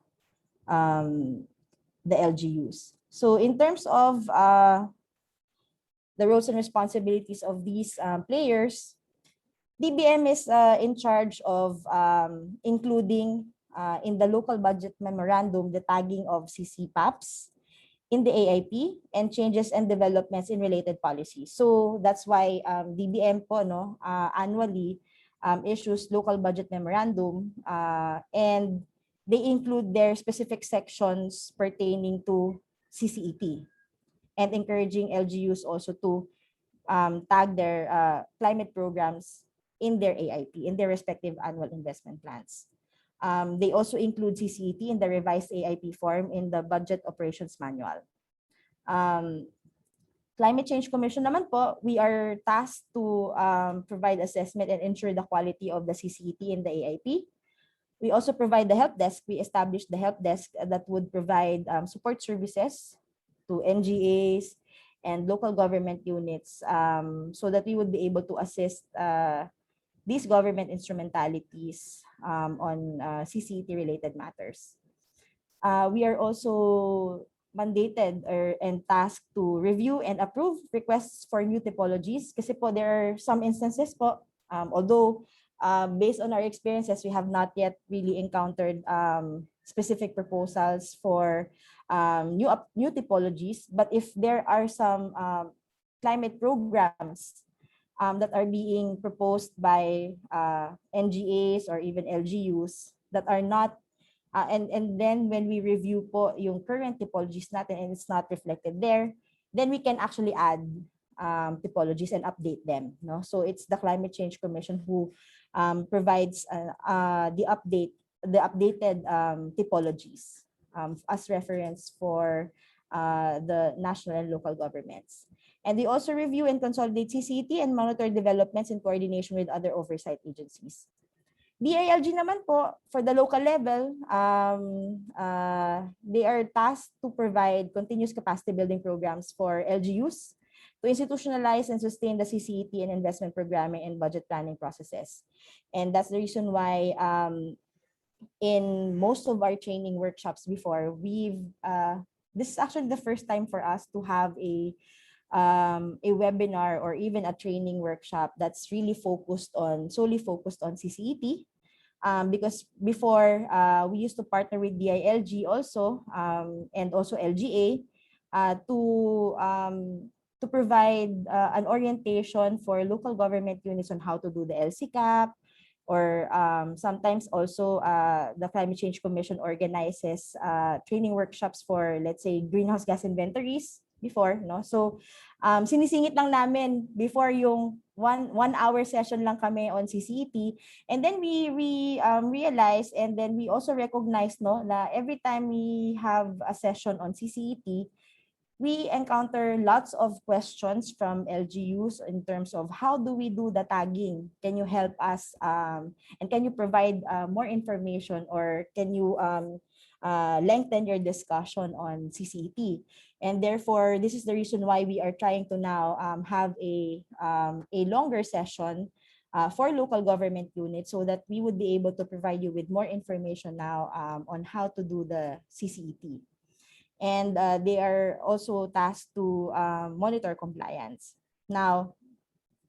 LGUs. So in terms of the roles and responsibilities of these players, DBM is in charge of including in the local budget memorandum the tagging of CCPAPs in the AIP and changes and developments in related policies. So that's why DBM po annually issues local budget memorandum and they include their specific sections pertaining to CCEP, and encouraging LGUs also to tag their climate programs in their AIP, in their respective annual investment plans. They also include CCEP in the revised AIP form in the Budget Operations Manual. Climate Change Commission naman po, we are tasked to provide assessment and ensure the quality of the CCEP in the AIP. We also provide the help desk. We established the help desk that would provide support services to NGAs and local government units so that we would be able to assist these government instrumentalities on CCET related matters. We are also mandated and tasked to review and approve requests for new typologies. Kasi po there are some instances po, although based on our experiences, we have not yet really encountered specific proposals for new typologies. But if there are some climate programs that are being proposed by NGAs or even LGUs that are not and then when we review po yung current typologies natin and it's not reflected there, then we can actually add typologies and update them. No? So it's the Climate Change Commission who provides the updated typologies as reference for the national and local governments. And they also review and consolidate CCT and monitor developments in coordination with other oversight agencies. DILG naman po, for the local level, they are tasked to provide continuous capacity building programs for LGUs to institutionalize and sustain the CCT and investment programming and budget planning processes. And that's the reason why in most of our training workshops before, this is actually the first time for us to have a webinar or even a training workshop that's really solely focused on CCEP. Because before we used to partner with DILG also and also LGA to provide an orientation for local government units on how to do the LCCAP, or sometimes also the Climate Change Commission organizes training workshops for, let's say, greenhouse gas inventories before, no? So sinisingit lang namin before yung one hour session lang kami on CCEP, and then we realized, and then we also recognize, no, na every time we have a session on CCEP, we encounter lots of questions from LGUs in terms of how do we do the tagging? Can you help us and can you provide more information, or can you lengthen your discussion on CCEP? And therefore, this is the reason why we are trying to now have a longer session for local government units, so that we would be able to provide you with more information now on how to do the CCEP. And they are also tasked to monitor compliance. Now,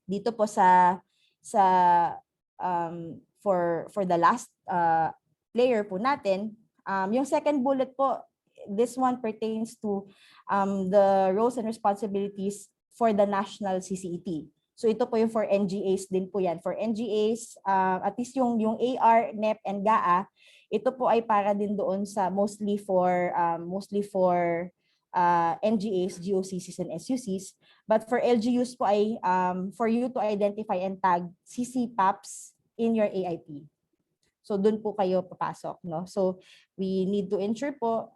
dito po for the last layer po natin, yung second bullet po, this one pertains to the roles and responsibilities for the national CCEP. So ito po yung for NGAs din po yan. For NGAs, at least yung AR, NEP, and GAA, ito po ay para din doon sa mostly for NGAs, GOCCs, and SUCs. But for LGUs po ay for you to identify and tag CCPAPs in your AIP. So doon po kayo papasok, no? So we need to ensure po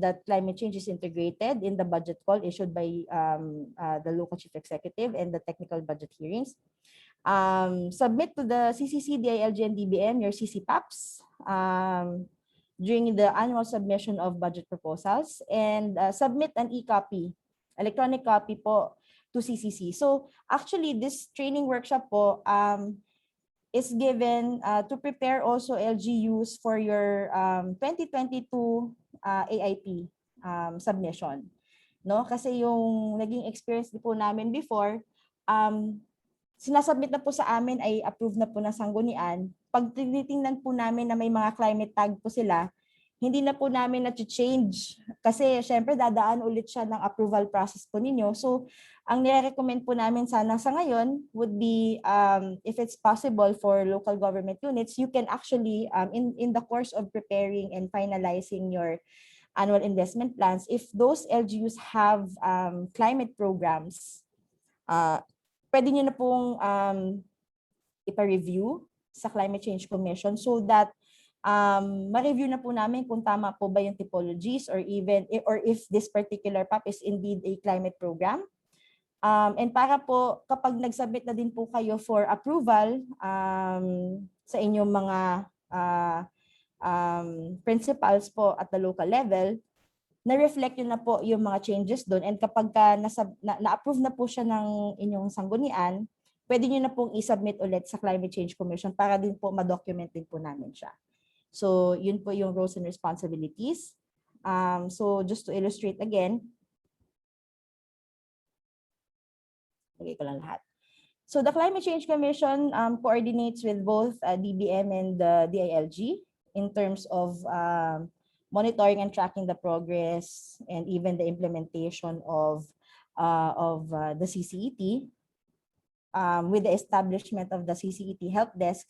that climate change is integrated in the budget call issued by the local chief executive and the technical budget hearings. Submit to the CCC, DILG, and DBM your CCPAPs during the annual submission of budget proposals, and submit an e-copy, electronic copy po, to CCC. So actually, this training workshop po is given to prepare also LGUs for your 2022 AIP submission. No? Kasi yung naging experience po namin before, sinasubmit na po sa amin ay approved na po ng sanggunian. Pag tinitingnan po namin na may mga climate tag po sila, hindi na po namin na-change kasi syempre dadaan ulit siya ng approval process po ninyo. So ang nire-recommend po namin sana sa ngayon would be if it's possible for local government units, you can actually in the course of preparing and finalizing your annual investment plans, if those LGUs have climate programs, pwede nyo na pong ipa-review sa Climate Change Commission so that ma-review na po namin kung tama po ba yung typologies, or if this particular PAP is indeed a climate program. And para po kapag nag-submit na din po kayo for approval sa inyong mga principals po at the local level, na-reflect yun na po yung mga changes doon, and kapag na-approve na po siya ng inyong sanggunian, pwede nyo na pong i-submit ulit sa Climate Change Commission para din po ma-document din po namin siya. So yun po yung roles and responsibilities. So just to illustrate again, lagay ko lang lahat. So the Climate Change Commission coordinates with both DBM and the DILG in terms of monitoring and tracking the progress and even the implementation of the CCET. With the establishment of the CCET Help Desk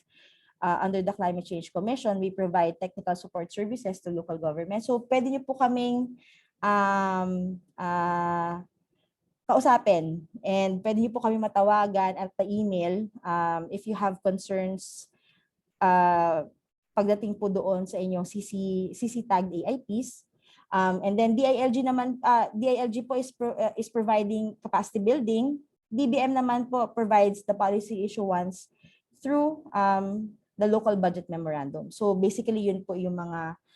under the Climate Change Commission, we provide technical support services to local government. So pwede niyo po kaming kausapin and pwede niyo po kami matawagan at pa-email if you have concerns pagdating po doon sa inyong CC tagged AIPs. And then DILG naman, DILG po is providing capacity building. DBM naman po provides the policy issuance through the local budget memorandum. So basically yun po yung mga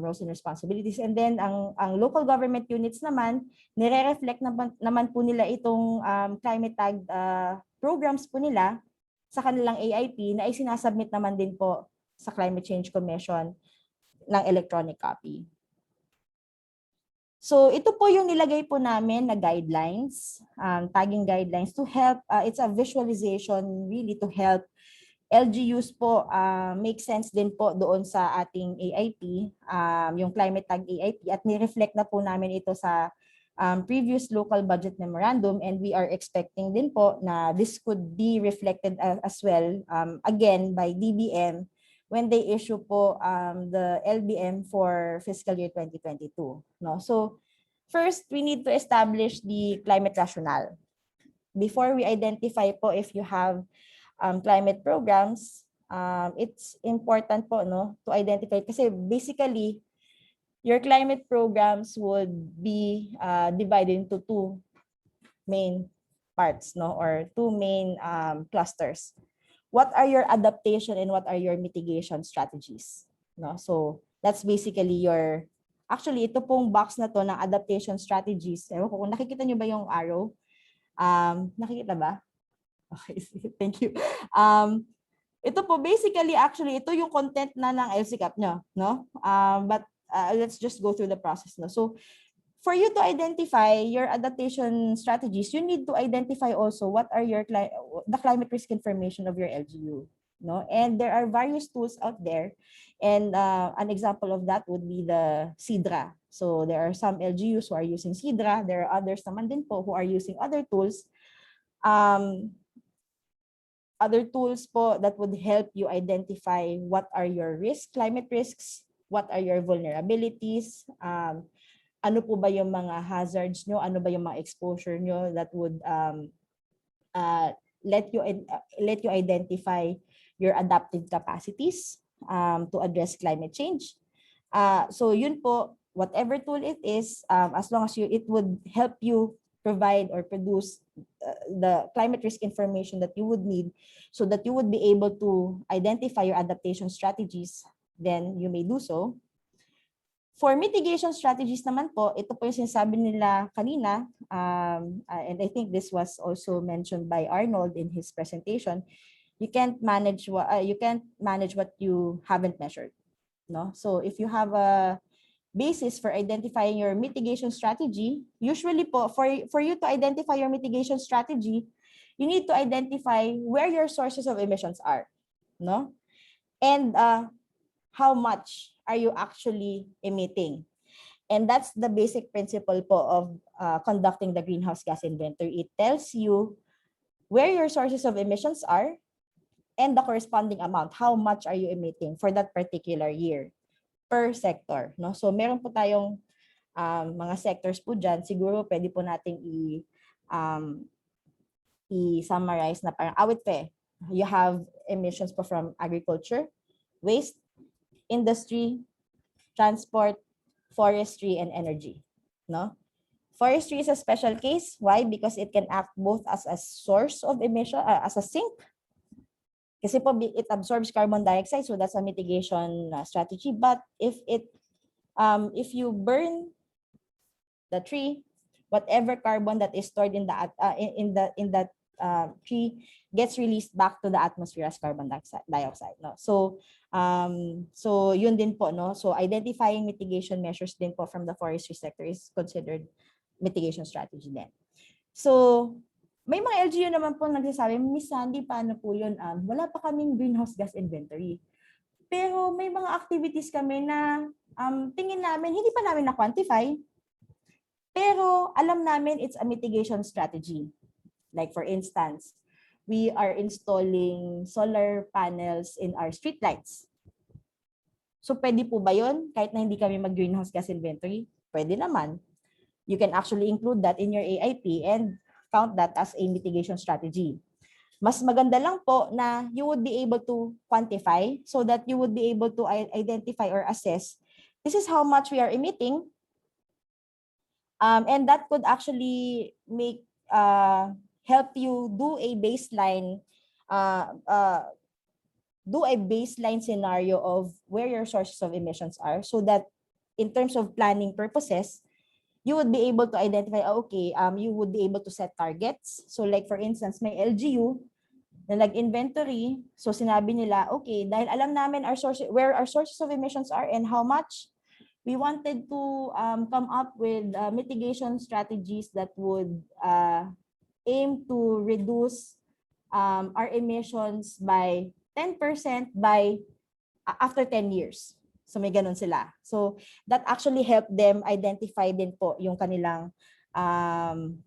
roles and responsibilities. And then ang local government units naman, nire-reflect naman po nila itong climate tag programs po nila sa kanilang AIP na isinasubmit naman din po sa Climate Change Commission ng electronic copy. So ito po yung nilagay po namin na guidelines, tagging guidelines to help, it's a visualization really to help LGUs po make sense din po doon sa ating AIP, yung climate tag AIP, at ni-reflect na po namin ito sa previous local budget memorandum, and we are expecting din po na this could be reflected as well again by DBM when they issue po the LBM for fiscal year 2022. No? So first, we need to establish the climate rationale. Before we identify po if you have climate programs, it's important po to identify kasi basically your climate programs would be divided into two main parts or two main clusters. What are your adaptation and what are your mitigation strategies? So that's basically your, actually ito pong box na to ng adaptation strategies. Ewan ko kung nakikita nyo ba yung arrow? Nakikita ba? Okay, thank you. Ito po basically actually ito yung content na ng LCCAP nyo, no? But let's just go through the process, no? So for you to identify your adaptation strategies, you need to identify also what are the climate risk information of your LGU, no? And there are various tools out there, and an example of that would be the SIDRA. So there are some LGUs who are using SIDRA. There are others naman din po who are using other tools. Other tools po that would help you identify what are your climate risks, what are your vulnerabilities, ano po ba yung mga hazards nyo, ano ba yung mga exposure nyo that would let you identify your adaptive capacities to address climate change. So yun po, whatever tool it is, as long as it would help you provide or produce the climate risk information that you would need so that you would be able to identify your adaptation strategies, then you may do so. For mitigation strategies naman po, ito po yung sinasabi nila kanina, and I think this was also mentioned by Arnold in his presentation. You can't manage what you haven't measured, no? So if you have a basis for identifying your mitigation strategy, usually po for you to identify your mitigation strategy, you need to identify where your sources of emissions are, no? And how much are you actually emitting? And that's the basic principle po of conducting the greenhouse gas inventory. It tells you where your sources of emissions are and the corresponding amount. How much are you emitting for that particular year per sector, no? So meron po tayong mga sectors po dyan. Siguro pwede po nating i-summarize na parang awit pa. You have emissions po from agriculture, waste, industry, transport, forestry, and energy, no? Forestry is a special case. Why? Because it can act both as a source of emission, as a sink. Kasi po it absorbs carbon dioxide, so that's a mitigation strategy. But if you burn the tree, whatever carbon that is stored in that tree gets released back to the atmosphere as carbon dioxide. No? So yun din po, no? So identifying mitigation measures din po from the forestry sector is considered mitigation strategy din. So may mga LGU naman po nagsasabi, Miss Sandy, paano po yun? Wala pa kaming greenhouse gas inventory. Pero may mga activities kami na tingin namin, hindi pa namin na-quantify, pero alam namin it's a mitigation strategy. Like for instance, we are installing solar panels in our street lights. So pwede po ba yun? Kahit na hindi kami mag-greenhouse gas inventory? Pwede naman. You can actually include that in your AIP and count that as a mitigation strategy. Mas maganda lang po na you would be able to quantify so that you would be able to identify or assess this is how much we are emitting, and that could actually make help you do a baseline scenario of where your sources of emissions are, so that in terms of planning purposes, you would be able to identify, you would be able to set targets. So like for instance, may LGU na nag-inventory, so sinabi nila, okay, dahil alam namin where our sources of emissions are and how much, we wanted to come up with mitigation strategies that would aim to reduce our emissions by 10% by after 10 years. So may ganun sila. So that actually helped them identify din po yung kanilang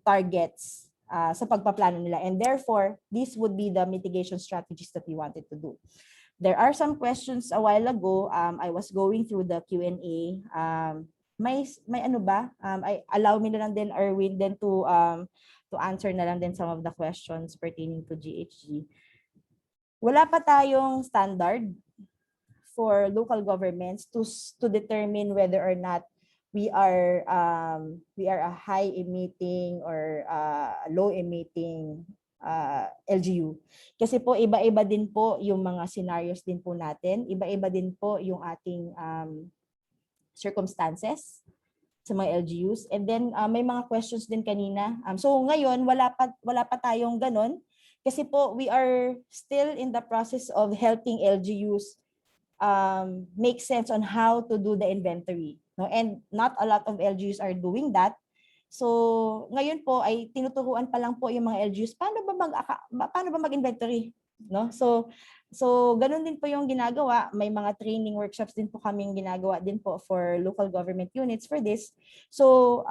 targets sa pagpaplano nila. And therefore, these would be the mitigation strategies that we wanted to do. There are some questions a while ago. I was going through the Q&A. May ano ba? Allow me na lang din, Erwin, then to answer na lang din some of the questions pertaining to GHG. Wala pa tayong standard for local governments to determine whether or not we are a high emitting or low emitting LGU. Kasi po iba-iba din po yung mga scenarios din po natin, iba-iba din po yung ating circumstances sa mga LGUs. And then may mga questions din kanina. So ngayon wala pa tayong ganon kasi po we are still in the process of helping LGUs make sense on how to do the inventory. No? And not a lot of LGUs are doing that. So ngayon po ay tinuturuan pa lang po yung mga LGUs paano ba mag-inventory, no? So ganun din po yung ginagawa. May mga training workshops din po kaming ginagawa din po for local government units for this. So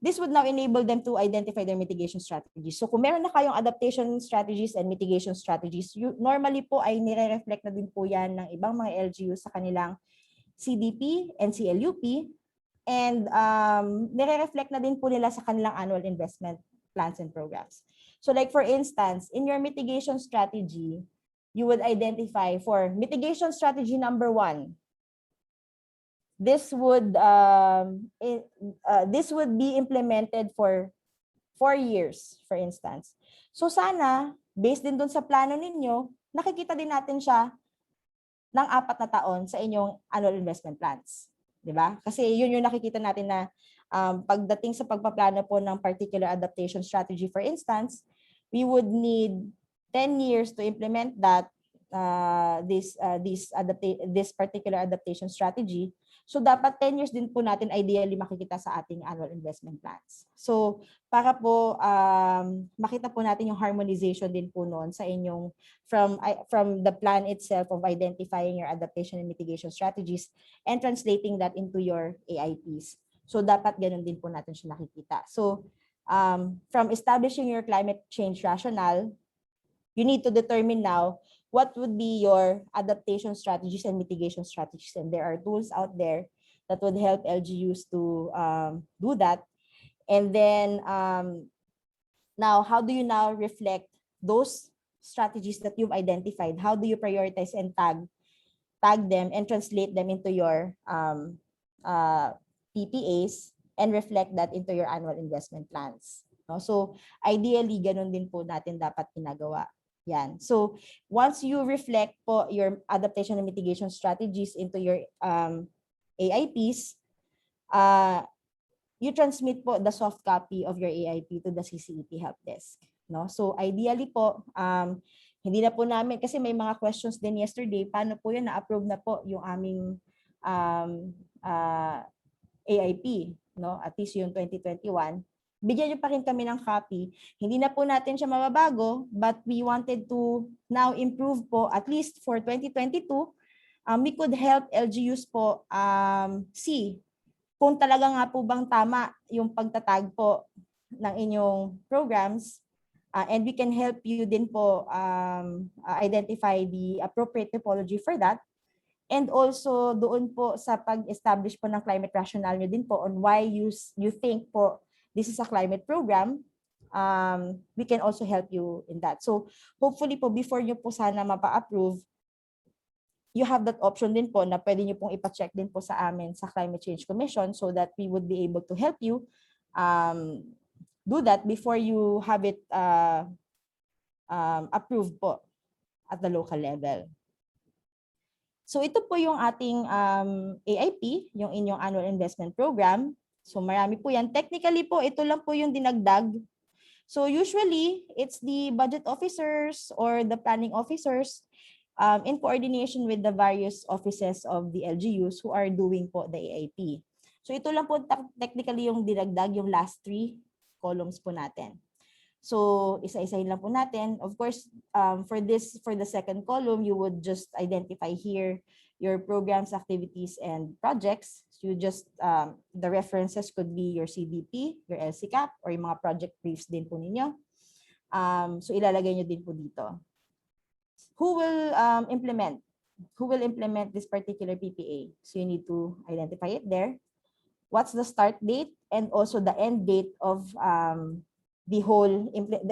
this would now enable them to identify their mitigation strategies. So kung meron na kayong adaptation strategies and mitigation strategies, normally po ay nire-reflect na din po yan ng ibang mga LGU sa kanilang CDP and CLUP, and nire-reflect na din po nila sa kanilang annual investment plans and programs. So like for instance, in your mitigation strategy, you would identify for mitigation strategy number 1, this would be implemented for 4 years, for instance. So sana, based din dun sa plano ninyo, nakikita din natin siya ng 4 na taon sa inyong annual investment plans. Diba? Kasi yun yung nakikita natin na pagdating sa pagpaplano po ng particular adaptation strategy, for instance, we would need 10 years to implement that this particular adaptation strategy. So dapat 10 years din po natin ideally makikita sa ating annual investment plans. So para po makita po natin yung harmonization din po noon sa inyong from the plan itself of identifying your adaptation and mitigation strategies and translating that into your AIPs. So dapat ganun din po natin siya nakikita. So from establishing your climate change rationale, you need to determine now what would be your adaptation strategies and mitigation strategies. And there are tools out there that would help LGUs to do that. And then now, how do you now reflect those strategies that you've identified? How do you prioritize and tag them and translate them into your PPAs and reflect that into your annual investment plans? No? So ideally, ganun din po natin dapat ginagawa. Yan. So once you reflect po your adaptation and mitigation strategies into your AIPs, you transmit po the soft copy of your AIP to the CCEP help desk. no? So ideally po, hindi na po namin, kasi may mga questions din yesterday, paano po yun, na-approve na po yung aming AIP, no? At least yung 2021. Bigyan niyo pa rin kami ng copy. Hindi na po natin siya mababago, but we wanted to now improve po, at least for 2022, we could help LGUs po see kung talaga nga po bang tama yung pagtatag po ng inyong programs, and we can help you din po identify the appropriate typology for that. And also doon po sa pag-establish po ng climate rationale nyo din po on why you think po this is a climate program, we can also help you in that. So hopefully po before nyo po sana mapa-approve, you have that option din po na pwede nyo pong ipa-check din po sa amin sa Climate Change Commission so that we would be able to help you do that before you have it approved po at the local level. So ito po yung ating AIP, yung inyong Annual Investment Program. So marami po yan. Technically po, ito lang po yung dinagdag. So usually, it's the budget officers or the planning officers in coordination with the various offices of the LGUs who are doing po the AIP. So ito lang po technically yung dinagdag, yung last 3 columns po natin. So isa-isahin lang po natin. Of course, for the second column, you would just identify here your programs, activities, and projects. So you just, the references could be your CDP, your LCCAP, or yung mga project briefs din po ninyo. So ilalagay nyo din po dito. Who will implement? Who will implement this particular PPA? So you need to identify it there. What's the start date and also the end date of the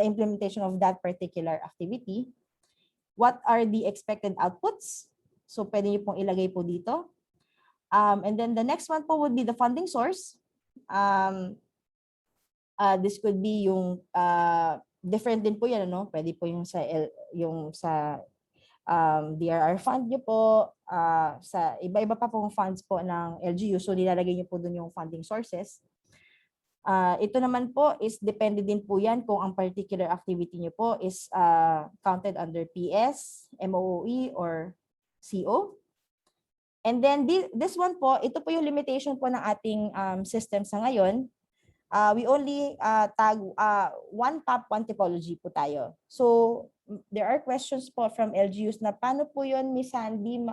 implementation of that particular activity? What are the expected outputs? So pwede niyo pong ilagay po dito. And then the next one po would be the funding source. This could be yung different din po yan, ano? Pwede po yung sa DRR fund nyo po, sa iba-iba pa pong funds po ng LGU. So nilalagay nyo po dun yung funding sources. Ito naman po is depende din po yan kung ang particular activity nyo po is counted under PS, MOOE, or CO. And then this one po, ito po yung limitation po ng ating system sa ngayon. We only tag one top, one typology po tayo. So there are questions po from LGUs na paano po yun, Miss Sandy,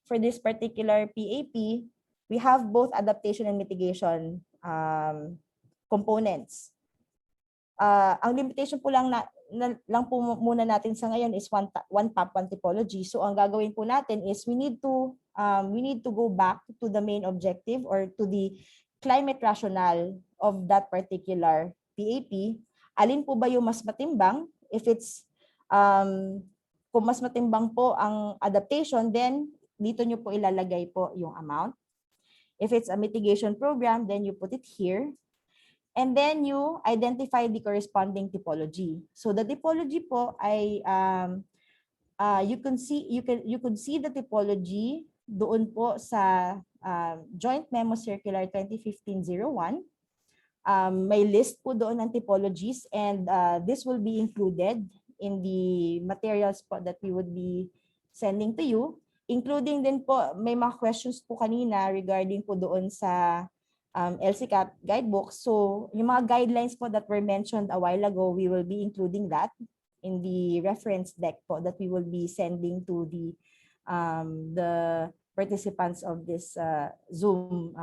for this particular PAP, we have both adaptation and mitigation components. Ang limitation po lang po muna natin sa ngayon is one top, one typology. So ang gagawin po natin is we need to go back to the main objective or to the climate rationale of that particular PAP. Alin po ba yung mas matimbang? If it's kung mas matimbang po ang adaptation, then dito nyo po ilalagay po yung amount. If it's a mitigation program, then you put it here. And then you identify the corresponding typology. So the typology po ay you could see the typology doon po sa Joint Memo Circular 2015-01. May list po doon ng typologies, and this will be included in the materials po that we would be sending to you, including din po may mga questions po kanina regarding po doon sa LCCAP guidebooks. So yung mga guidelines po that were mentioned a while ago, we will be including that in the reference deck po that we will be sending to the participants of this Zoom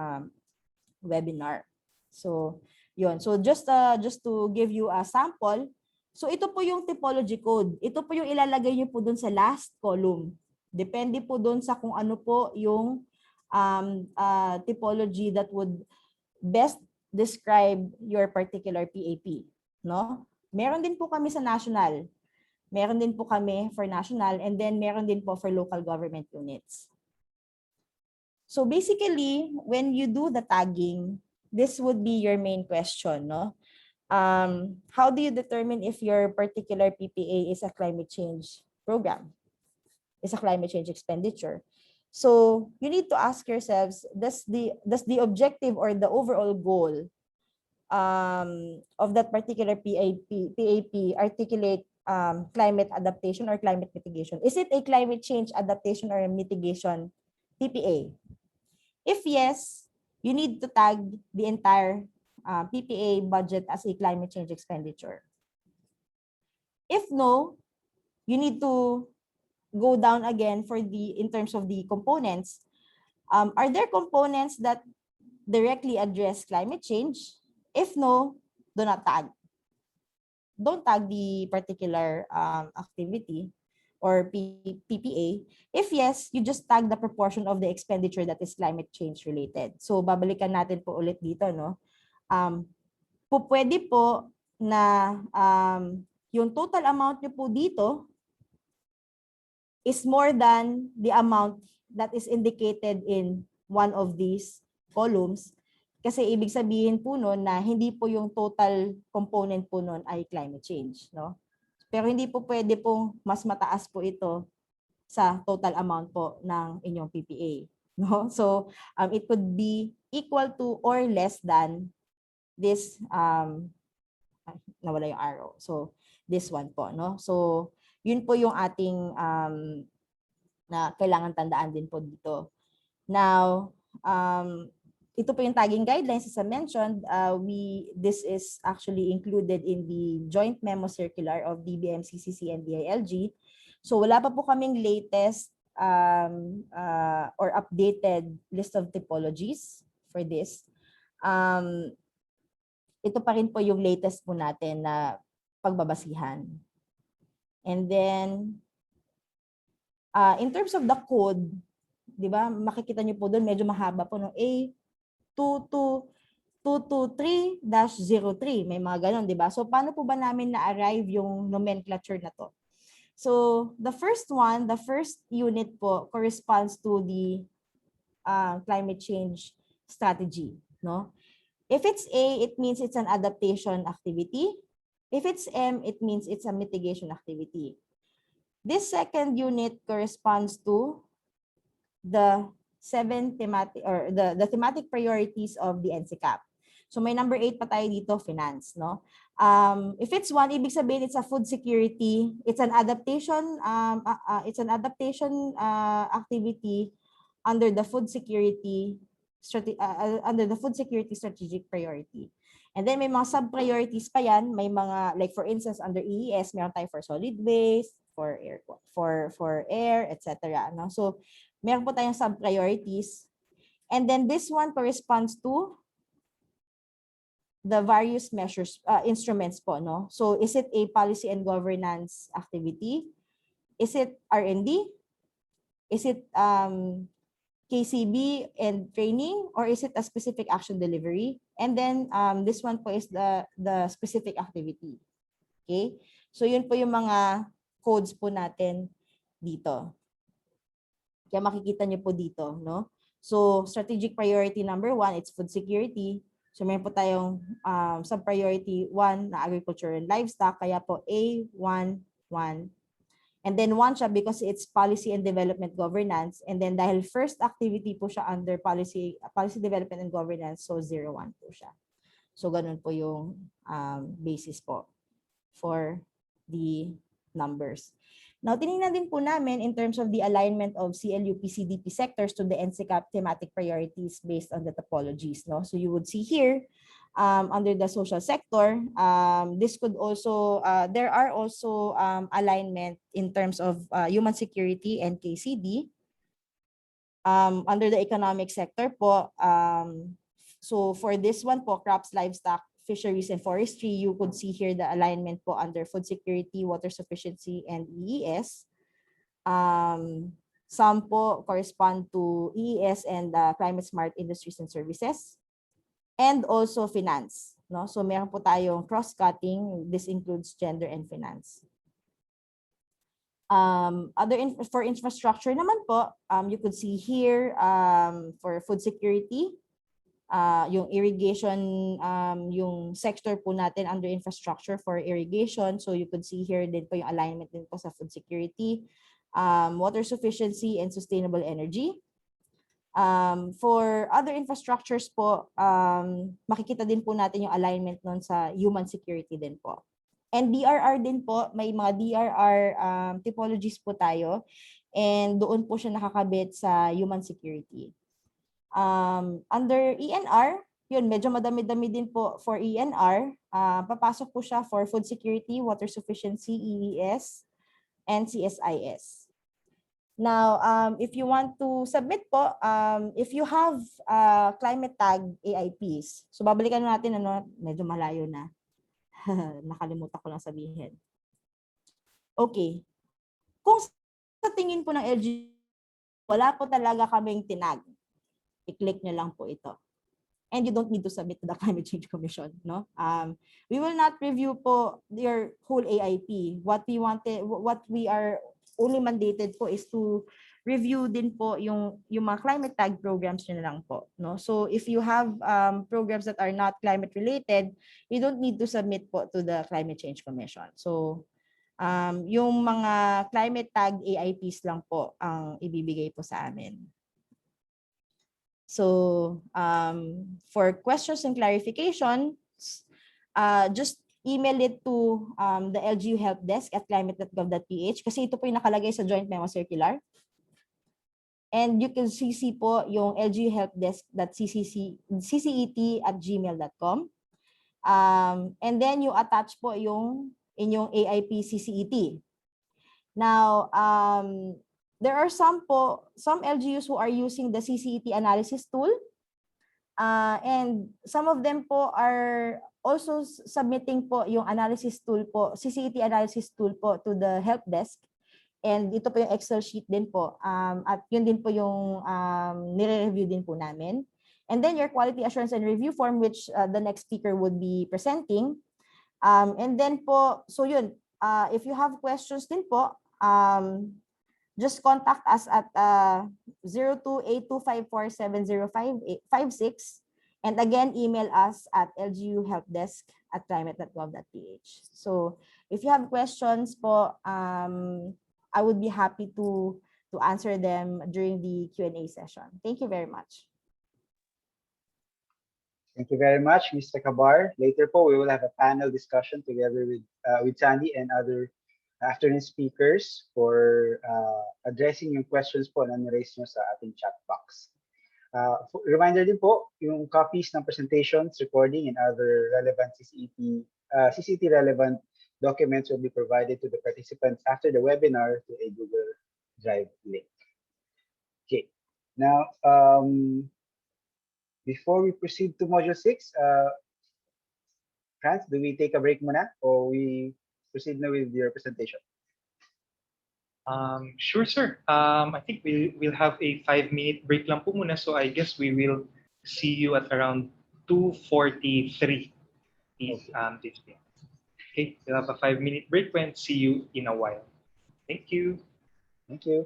webinar. So yun. So just to give you a sample, so ito po yung typology code. Ito po yung ilalagay niyo po dun sa last column. Depende po dun sa kung ano po yung typology that would best describe your particular PAP, no? Meron din po kami sa national. Meron din po kami for national, and then meron din po for local government units. So basically, when you do the tagging, this would be your main question, no? How do you determine if your particular PPA is a climate change program? Is a climate change expenditure? So you need to ask yourselves, does the objective or the overall goal of that particular PAP articulate climate adaptation or climate mitigation? Is it a climate change adaptation or a mitigation PPA? If yes, you need to tag the entire PPA budget as a climate change expenditure. If no, you need to go down again for in terms of the components. Are there components that directly address climate change? If no, do not tag. Don't tag the particular activity or PPA. If yes, you just tag the proportion of the expenditure that is climate change related. So babalikan natin po ulit dito, no? Pwede po na yung total amount nyo po dito is more than the amount that is indicated in one of these columns. Kasi ibig sabihin po nun na hindi po yung total component po nun ay climate change, no? Pero hindi po pwede pong mas mataas po ito sa total amount po ng inyong PPA, no? So it could be equal to or less than this nawala yung arrow. So this one po, no? So yun po yung ating na kailangan tandaan din po dito. Now, ito po yung tagging guidelines as I mentioned. This is actually included in the joint memo circular of DBM, CCC, and DILG. So wala pa po kaming latest or updated list of typologies for this. Ito pa rin po yung latest po natin na pagbabasihan. And then, in terms of the code, di ba, makikita nyo po doon, medyo mahaba po, no? A223-03, may mga ganon, di ba? So, paano po ba namin na-arrive yung nomenclature na to? So, the first unit po corresponds to the climate change strategy, no? If it's A, it means it's an adaptation activity. If it's M, it means it's a mitigation activity. This second unit corresponds to the the thematic priorities of the LCCAP. So may number 8 pa tayo dito, finance, no? If it's 1, ibig sabihin it's a food security, it's an adaptation activity under the food security strategic priority. And then may mga sub-priorities pa yan, may mga, like for instance, under EES, meron tayo for solid waste, for air, etc. No? So, meron po tayong sub-priorities. And then this one corresponds to the various measures, instruments po. No? So, is it a policy and governance activity? Is it R&D? Is it KCB and training, or is it a specific action delivery? And then this one po is the specific activity. Okay? So yun po yung mga codes po natin dito. Kaya makikita niyo po dito, no? So strategic priority number 1, it's food security. So meron po tayong sub-priority 1 na agriculture and livestock, kaya po A11. And then 1 siya because it's policy and development governance. And then dahil first activity po siya under policy development and governance, so 01 po siya. So ganun po yung basis po for the numbers. Now, tinignan din po namin in terms of the alignment of CLUP CDP sectors to the LCCAP thematic priorities based on the topologies. No? So you would see here, under the social sector, this could also, there are also alignment in terms of human security and KCD. Under the economic sector po, so for this one po, crops, livestock, fisheries, and forestry, you could see here the alignment po under food security, water sufficiency, and EES. Some po correspond to EES and climate smart industries and services. And also finance, no? So meron po tayong cross-cutting. This includes gender and finance. For infrastructure naman po, you could see here for food security, yung irrigation, yung sector po natin under infrastructure for irrigation. So you could see here din po yung alignment din po sa food security, water sufficiency and sustainable energy. For other infrastructures po, makikita din po natin yung alignment nun sa human security din po. And DRR din po, may mga DRR typologies po tayo, and doon po siya nakakabit sa human security. Under ENR, yun, medyo madami-dami din po for ENR. Papasok po siya for food security, water sufficiency, EES, and CSIS. Now, if you want to submit po, if you have climate tag AIPs, so babalikan natin, medyo malayo na. Nakalimutan ko lang sabihin. Okay. Kung sa tingin po ng LGU, wala po talaga kaming tinag. I-click nyo lang po ito. And you don't need to submit to the Climate Change Commission, no? We will not review po your whole AIP. What we are only mandated po is to review din po yung mga climate tag programs nyo na lang po, no? So if you have programs that are not climate related, you don't need to submit po to the Climate Change Commission. So yung mga climate tag AIPs lang po ang ibibigay po sa amin. So for questions and clarifications, just email it to the LGU Help Desk at climate.gov.ph kasi ito po yung nakalagay sa Joint Memo Circular. And you can CC po yung lguhelpdesk.ccet@gmail.com. And then you attach po yung inyong AIP CCET. Now, there are some LGUs who are using the CCET analysis tool. And some of them po are also submitting po yung analysis tool po, CCET analysis tool po to the help desk. And ito po yung Excel sheet din po. At yun din po yung nire-review din po namin. And then your quality assurance and review form, which the next speaker would be presenting. And then po, so yun, if you have questions din po, just contact us at 0282547056. And again, email us at lguhelpdesk@climate.gov.ph. So if you have questions po, I would be happy to answer them during the Q&A session. Thank you very much. Thank you very much, Mr. Kabar. Later po, we will have a panel discussion together with Sandy and other afternoon speakers for addressing yung questions po na niraise nyo sa ating chat box. Reminder din po, yung copies ng presentations, recording, and other relevant CCET relevant documents will be provided to the participants after the webinar to a Google Drive link. Okay, now before we proceed to Module 6, Franz, do we take a break muna or we proceed now with your presentation? Sure, sir. I think we'll have a 5-minute break lang po muna. So I guess we will see you at around 2:43 PM. Okay, we'll have a 5-minute break and see you in a while. Thank you. Thank you.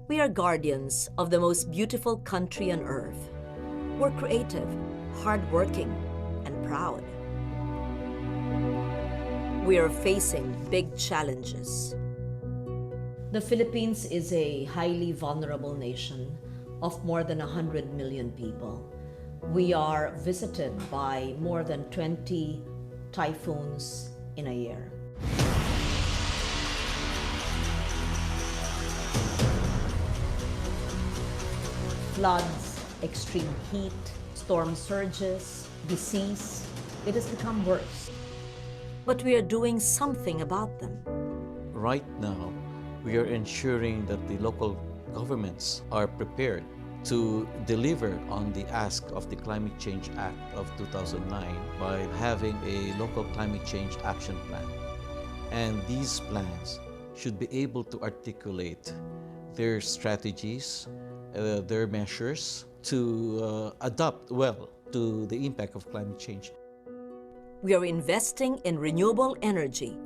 We are guardians of the most beautiful country on earth. We're creative, hardworking, and proud. We are facing big challenges. The Philippines is a highly vulnerable nation of more than 100 million people. We are visited by more than 20 typhoons in a year. Floods, extreme heat, storm surges, disease, it has become worse. But we are doing something about them. Right now, we are ensuring that the local governments are prepared to deliver on the ask of the Climate Change Act of 2009 by having a local climate change action plan. And these plans should be able to articulate their strategies, their measures to adapt well to the impact of climate change. We are investing in renewable energy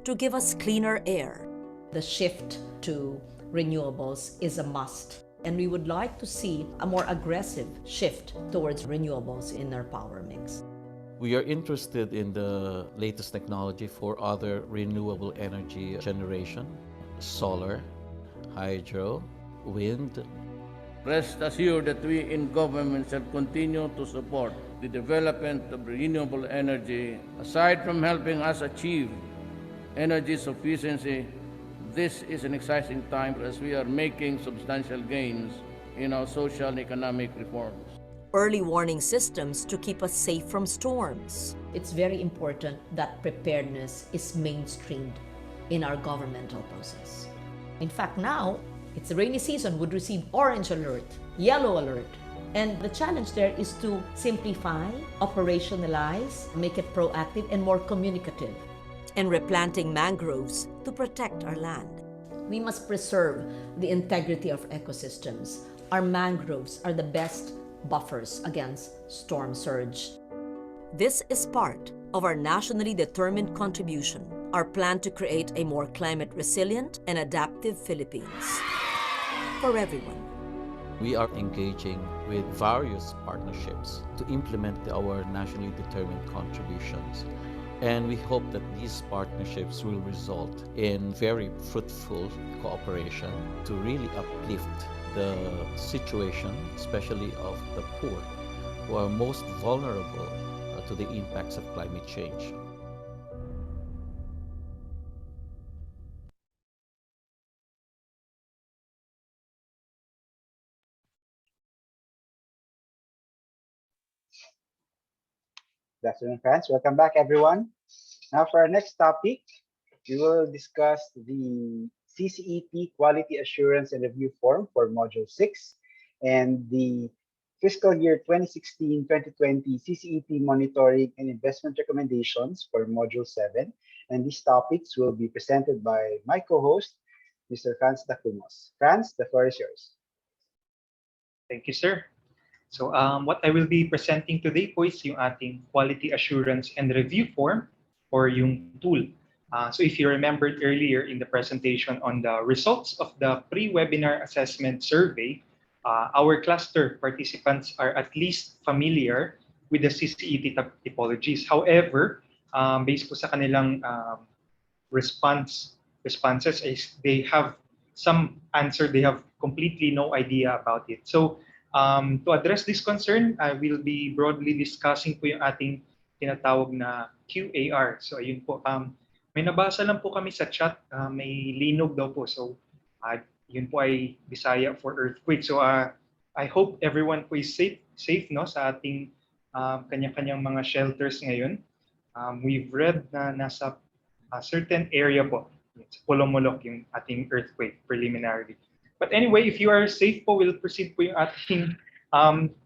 to give us cleaner air. The shift to renewables is a must, and we would like to see a more aggressive shift towards renewables in our power mix. We are interested in the latest technology for other renewable energy generation, solar, hydro, wind. Rest assured that we in government shall continue to support the development of renewable energy. Aside from helping us achieve energy sufficiency, this is an exciting time as we are making substantial gains in our social and economic reforms. Early warning systems to keep us safe from storms. It's very important that preparedness is mainstreamed in our governmental process. In fact, now, it's the rainy season, would receive orange alert, yellow alert. And the challenge there is to simplify, operationalize, make it proactive and more communicative. And replanting mangroves to protect our land. We must preserve the integrity of ecosystems. Our mangroves are the best buffers against storm surge. This is part of our nationally determined contribution, our plan to create a more climate resilient and adaptive Philippines for everyone. We are engaging with various partnerships to implement our nationally determined contributions. And we hope that these partnerships will result in very fruitful cooperation to really uplift the situation, especially of the poor, who are most vulnerable to the impacts of climate change. Good afternoon, friends. Welcome back, everyone. Now, for our next topic, we will discuss the CCEP Quality Assurance and Review Form for Module 6 and the fiscal year 2016-2020 CCEP Monitoring and Investment Recommendations for Module 7. And these topics will be presented by my co-host, Mr. Franz Dacumos. Franz, the floor is yours. Thank you, sir. So what I will be presenting today po is yung ating Quality Assurance and Review Form or yung tool. So if you remembered earlier in the presentation on the results of the pre-webinar assessment survey, our cluster participants are at least familiar with the CCEP typologies. However, based po sa kanilang responses, is they have some answer, they have completely no idea about it. So to address this concern, I will be broadly discussing po yung ating tinatawag na QAR. So ayun po, may nabasa lang po kami sa chat, may linog daw po. So yun po ay Bisaya for earthquake. So I hope everyone po is safe no, sa ating kanya-kanyang mga shelters ngayon. We've read na nasa certain area po, Pulomolok yung ating earthquake preliminarily. But anyway, if you are safe po, we'll proceed po yung ating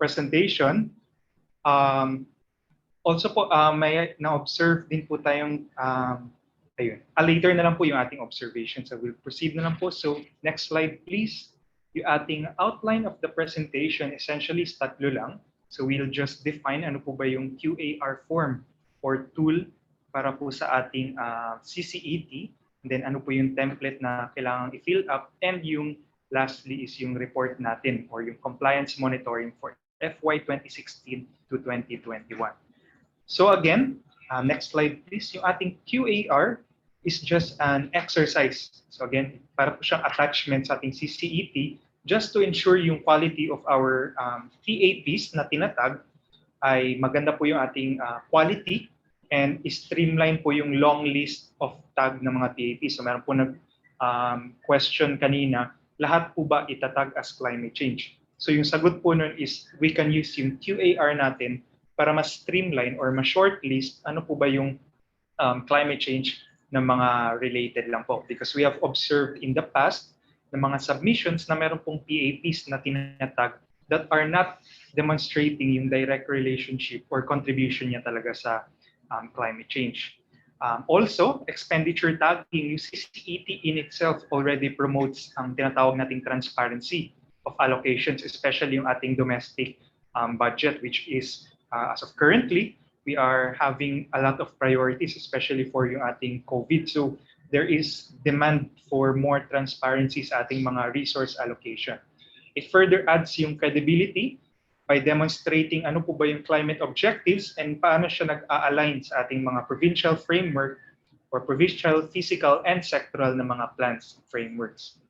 presentation. Also po, may na-observe din po tayong, ayun, later na lang po yung ating observation. So we'll proceed na lang po. So next slide, please. Yung ating outline of the presentation essentially is tatlo lang. So we'll just define ano po ba yung QAR form or tool para po sa ating CCET. And then ano po yung template na kailangan i-fill up. And yung lastly is yung report natin or yung compliance monitoring for FY 2016 to 2021. So again, next slide please. Yung ating QAR is just an exercise. So again, para po siyang attachment sa ating CCET just to ensure yung quality of our TAPs na tinatag ay maganda po yung ating quality and streamline po yung long list of tag ng mga TAPs. So meron po question kanina, lahat po ba itatag as climate change? So yung sagot po nun is we can use yung QAR natin para mas streamline or mas shortlist ano po ba yung climate change ng mga related lang po. Because we have observed in the past na mga submissions na meron pong PAPs na tinatag that are not demonstrating yung direct relationship or contribution niya talaga sa climate change. Also, expenditure tagging, yung CCET in itself already promotes ang tinatawag nating transparency of allocations, especially yung ating domestic budget, which is, as of currently, we are having a lot of priorities, especially for yung ating COVID. So there is demand for more transparency sa ating mga resource allocation. It further adds yung credibility by demonstrating ano po ba yung climate objectives and paano siya nag-a-align sa ating mga provincial framework or provincial, physical, and sectoral na mga plans frameworks.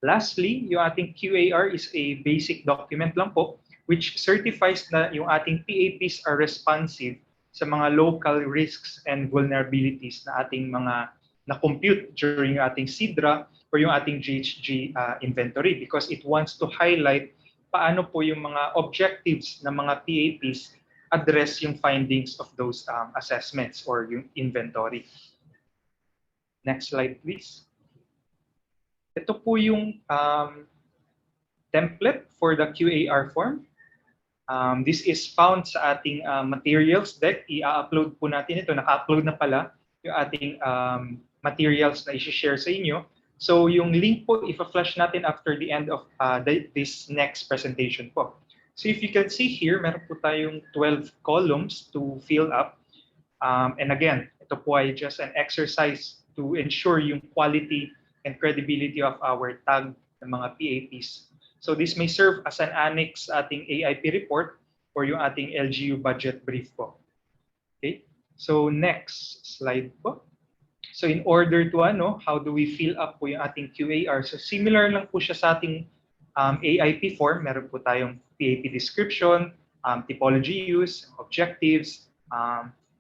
Lastly, yung ating QAR is a basic document lang po which certifies na yung ating PAPs are responsive sa mga local risks and vulnerabilities na ating mga na-compute during yung ating SIDRA or yung ating GHG inventory, because it wants to highlight paano po yung mga objectives ng mga PAPs address yung findings of those assessments or yung inventory. Next slide, please. Ito po yung template for the QAR form. This is found sa ating materials deck. I-upload po natin ito. Naka-upload na pala yung ating materials na i-share sa inyo. So yung link po, i-flash natin after the end of this next presentation po. So if you can see here, meron po tayong 12 columns to fill up. And again, ito po ay just an exercise to ensure yung quality and credibility of our tag ng mga PAPs. So this may serve as an annex sa ating AIP report or yung ating LGU budget brief po. Okay? So next slide po. So in order to how do we fill up po yung ating QAR? So similar lang po siya sa ating AIP form. Meron po tayong PAP description, typology use, objectives.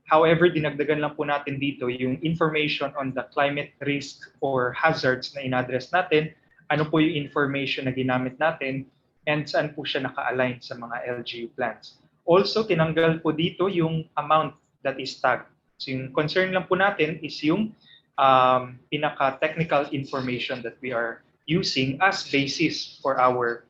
However, dinagdagan lang po natin dito yung information on the climate risk or hazards na in-address natin, ano po yung information na ginamit natin, and saan po siya naka-align sa mga LGU plans. Also, tinanggal po dito yung amount that is tagged. So yung concern lang po natin is yung pinaka-technical information that we are using as basis for our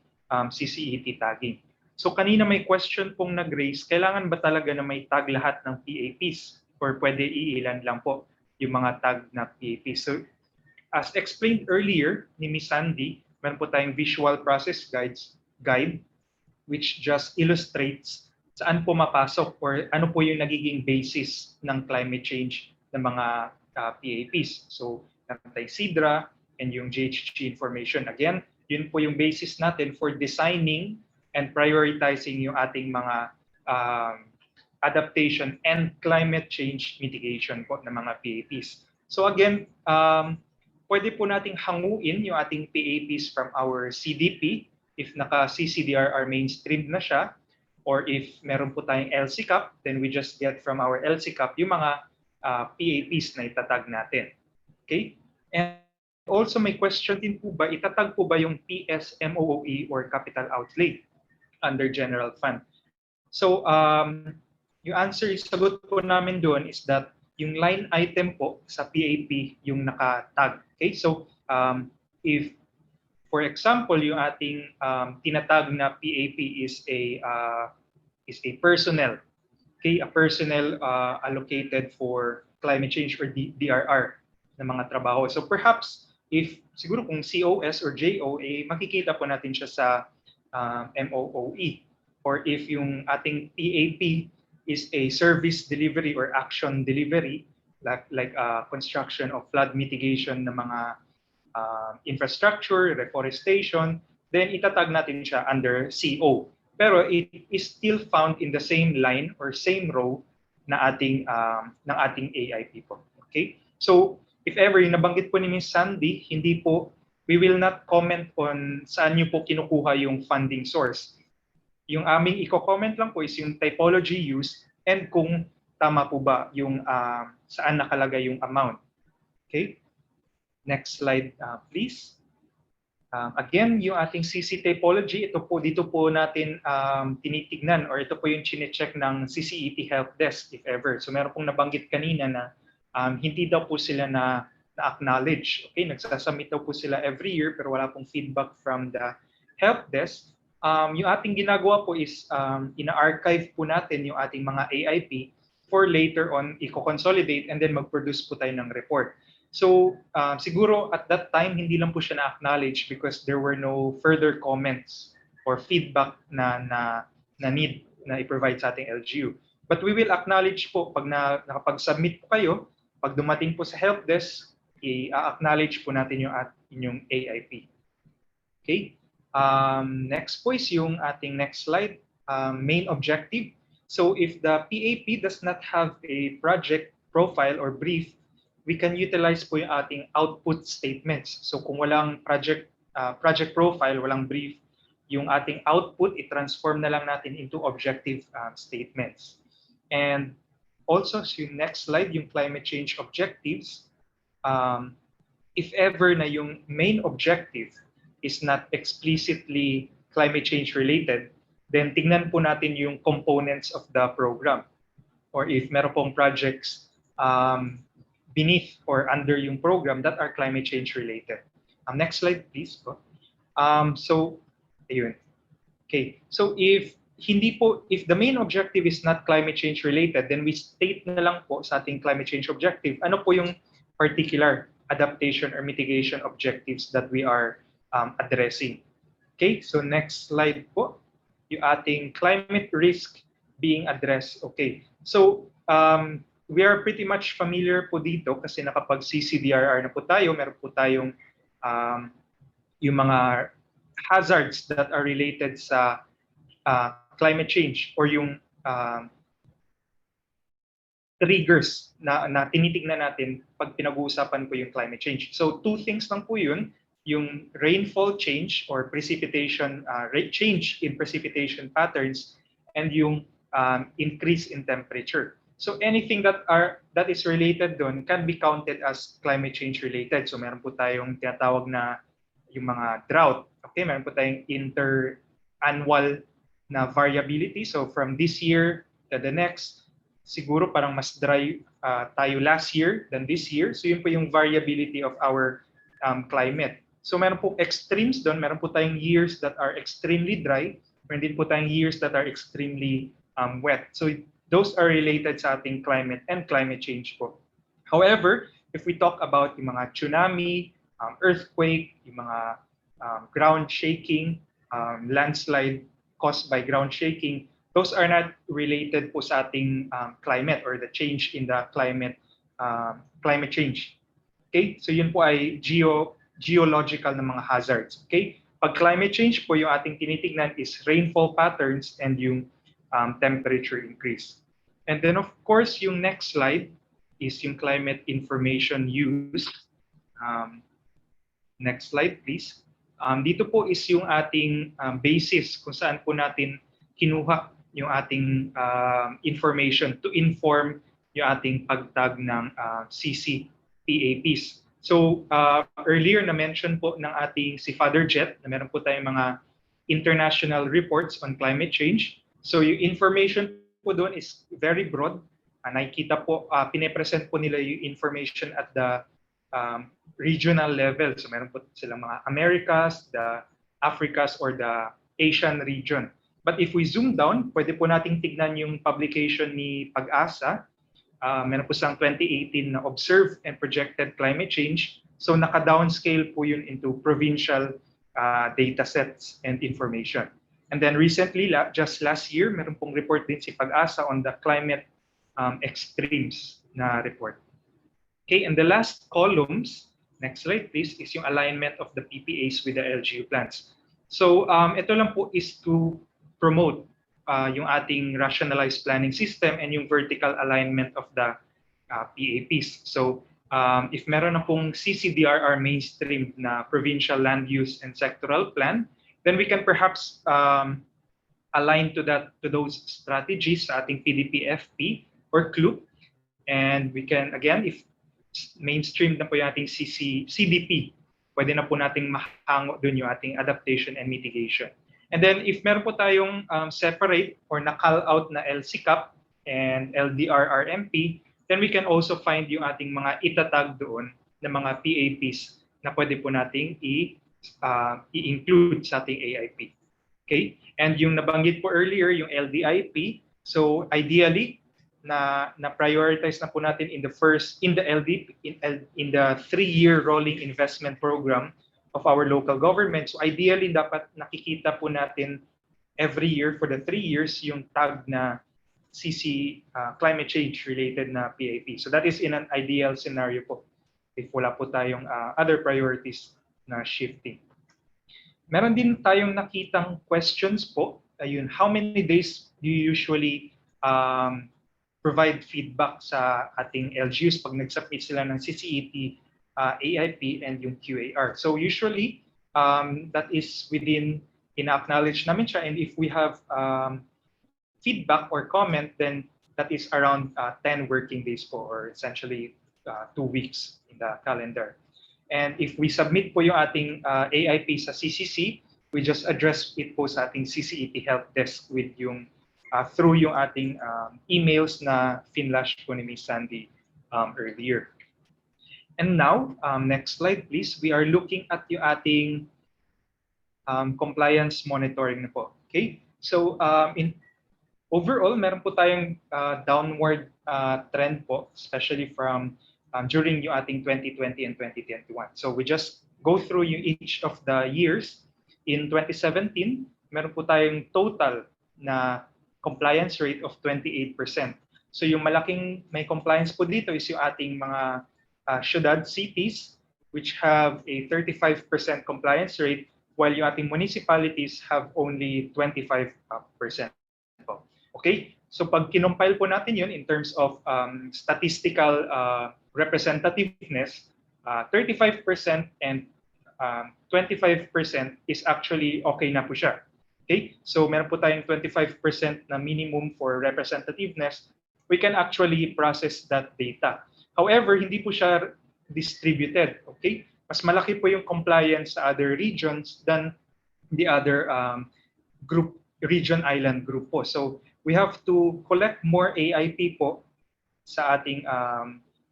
CCET tagging. So kanina may question pong nag-raise, kailangan ba talaga na may tag lahat ng PAPs or pwede iilan lang po yung mga tag na PAPs? So as explained earlier ni Ms. Sandy, meron po tayong visual process guide which just illustrates saan po mapasok or ano po yung nagiging basis ng climate change ng mga PAPs. So meron tayong SIDRA and yung GHG information. Again, yun po yung basis natin for designing and prioritizing yung ating mga adaptation and climate change mitigation po ng mga PAPs. So again, pwede po nating hanguin yung ating PAPs from our CDP if naka-CCDRR mainstream na siya, or if meron po tayong LCCAP, then we just get from our LCCAP yung mga PAPs na itatag natin. Okay? And also may question din po ba, itatag po ba yung PSMOOE or capital outlay under general fund? So yung answer is, sagot po namin doon is that yung line item po sa PAP yung nakatag. Okay? So if for example yung ating tinatag na PAP is a personnel, okay, a personnel allocated for climate change or DRR na mga trabaho. So perhaps if siguro kung COS or JO, makikita po natin siya sa MOOE. Or if yung ating PAP is a service delivery or action delivery, like construction of flood mitigation ng mga infrastructure, reforestation, then itatag natin siya under CO. Pero it is still found in the same line or same row na ating ng ating AIP po. Okay? So if ever yung nabanggit po ni Ms. Sandy, hindi po, we will not comment on saan niyo po kinukuha yung funding source. Yung aming i-comment lang po is yung typology use and kung tama po ba yung saan nakalagay yung amount. Okay? Next slide, please. Again, yung ating CC typology, dito po natin tinitignan or ito po yung chine-check ng CCET Help Desk if ever. So meron pong nabanggit kanina na hindi daw po sila na-acknowledge. Okay, nagsasubmit daw po sila every year pero wala pong feedback from the Help Desk. Yung ating ginagawa po is ina-archive po natin yung ating mga AIP for later on i-consolidate and then mag-produce po tayo ng report. So siguro at that time hindi lang po siya na-acknowledge because there were no further comments or feedback na need na i-provide sa ating LGU. But we will acknowledge po pag nakapag-submit po kayo, pag dumating po sa help desk, i-acknowledge po natin yung inyong AIP. Okay? Next po is yung ating next slide, main objective. So if the PAP does not have a project profile or brief, we can utilize po yung ating output statements. So kung walang project profile, walang brief, yung ating output, i-transform na lang natin into objective statements. And also, so yung next slide, yung climate change objectives, if ever na yung main objective is not explicitly climate change related, then tingnan po natin yung components of the program. Or if meron pong projects beneath or under yung program that are climate change related. Next slide, please. So, ayun. Okay. So if the main objective is not climate change related, then we state na lang po sa ating climate change objective, ano po yung particular adaptation or mitigation objectives that we are addressing. Okay, so next slide po, yung ating climate risk being addressed. Okay, so we are pretty much familiar po dito kasi nakapag-CCDRR na po tayo, meron po tayong yung mga hazards that are related sa climate change or yung triggers na tinitignan natin pag pinag-uusapan po yung climate change. So two things lang po yun, yung rainfall change or precipitation change in precipitation patterns and yung increase in temperature. So anything that is related doon can be counted as climate change related. So meron po tayong tinatawag na yung mga drought. Okay, meron po tayong inter-annual na variability. So from this year to the next, siguro parang mas dry tayo last year than this year. So yun po yung variability of our climate. So meron po extremes doon, meron po tayong years that are extremely dry, meron din po tayong years that are extremely wet. So those are related sa ating climate and climate change po. However, if we talk about yung mga tsunami, earthquake, yung mga ground shaking, landslide caused by ground shaking, those are not related po sa ating climate or the change in the climate change. Okay? So yun po ay geological na mga hazards. Okay? Pag climate change po, yung ating tinitignan is rainfall patterns and yung temperature increase. And then of course, yung next slide is yung climate information use. Next slide, please. Dito po is yung ating basis kung saan po natin kinuha yung ating information to inform yung ating pagtag ng CCPAPs. So earlier na-mention po ng ating si Father Jet na meron po tayong mga international reports on climate change. So yung information po doon is very broad. Nakikita po, pine-present po nila yung information at the regional level. So meron po silang mga Americas, the Africas, or the Asian region. But if we zoom down, pwede po nating tignan yung publication ni Pag-asa. Meron po silang 2018 na Observed and Projected Climate Change. So naka-downscale po yun into provincial data sets and information. And then recently, just last year, meron pong report din si Pag-asa on the climate extremes na report. Okay, and the last columns, next slide please, is yung alignment of the PPAs with the LGU plans. So ito lang po is to promote yung ating rationalized planning system and yung vertical alignment of the PAPs. So if meron na pong CCDRR mainstream na provincial land use and sectoral plan, then we can perhaps align to those strategies sa ating PDP-FP or CLUP. And we can, again, if mainstream na po yung ating CDP, pwede na po nating mahango dun yung ating adaptation and mitigation. And then if meron po tayong separate or na-call out na LCCAP and LDRRMP, then we can also find yung ating mga itatag doon na mga PAPs na pwede po nating i-include sa ating AIP. Okay? And yung nabanggit po earlier, yung LDIP, so ideally, na prioritize na po natin in the the 3-year rolling investment program of our local government. So ideally dapat nakikita po natin every year for the 3 years yung tag na CC climate change related na PAP. So that is in an ideal scenario po if wala po tayong other priorities na shifting. Meron din tayong nakitang questions po. Ayun, how many days do you usually provide feedback sa ating LGUs pag nag-submit sila ng CCET, AIP, and yung QAR. So usually, that is within, ina-acknowledge namin siya, and if we have feedback or comment, then that is around 10 working days po, or essentially 2 weeks in the calendar. And if we submit po yung ating AIP sa CCC, we just address it po sa ating CCET help desk with yung through yung ating emails na finlash po ni Ms. Sandy earlier. And now, next slide please. We are looking at yung ating compliance monitoring na po. Okay? So in overall, meron po tayong downward trend po, especially from during yung ating 2020 and 2021. So we just go through yung each of the years. In 2017, meron po tayong total na compliance rate of 28%. So yung malaking may compliance po dito is yung ating mga syudad, cities, which have a 35% compliance rate, while yung ating municipalities have only 25%. Okay? So pag kinompile po natin yun in terms of statistical representativeness, 35% and 25% is actually okay na po siya. Okay? So meron po tayong 25% na minimum for representativeness. We can actually process that data. However, hindi po siya distributed. Okay? Mas malaki po yung compliance sa other regions than the other group, region island group po. So we have to collect more AIP po sa ating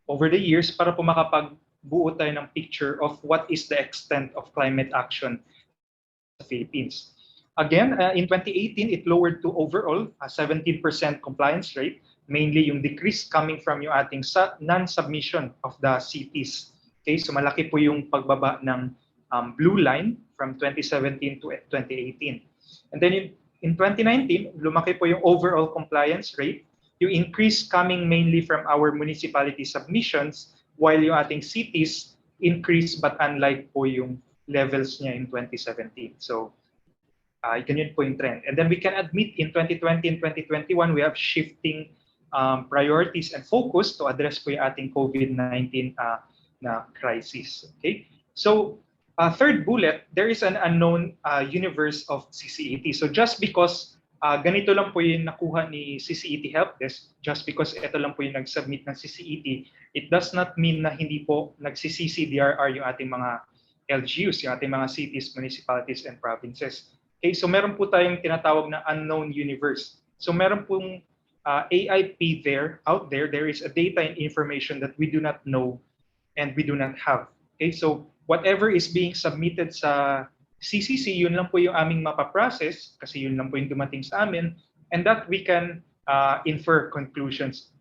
over the years para po makapagbuo tayo ng picture of what is the extent of climate action sa Philippines. Again, in 2018, it lowered to overall 17% compliance rate, mainly yung decrease coming from yung ating non-submission of the cities. Okay, so malaki po yung pagbaba ng blue line from 2017 to 2018. And then in 2019, lumaki po yung overall compliance rate, yung increase coming mainly from our municipality submissions, while yung ating cities increase but unlike po yung levels niya in 2017. So, ganyan po yung trend. And then we can admit in 2020 and 2021, we have shifting priorities and focus to address po yung ating COVID-19 na crisis. Okay? So, third bullet, there is an unknown universe of CCET. So just because ganito lang po yung nakuha ni CCET Help Desk, just because ito lang po yung nag-submit ng CCET, it does not mean na hindi po nagsi-CCDRR yung ating mga LGUs, yung ating mga cities, municipalities, and provinces. Okay, so meron po tayong tinatawag na unknown universe. So meron pong AIP out there is a data and information that we do not know and we do not have. Okay, so whatever is being submitted sa CCC, yun lang po yung aming mapaprocess kasi yun lang po yung dumating sa amin, and that we can infer conclusions.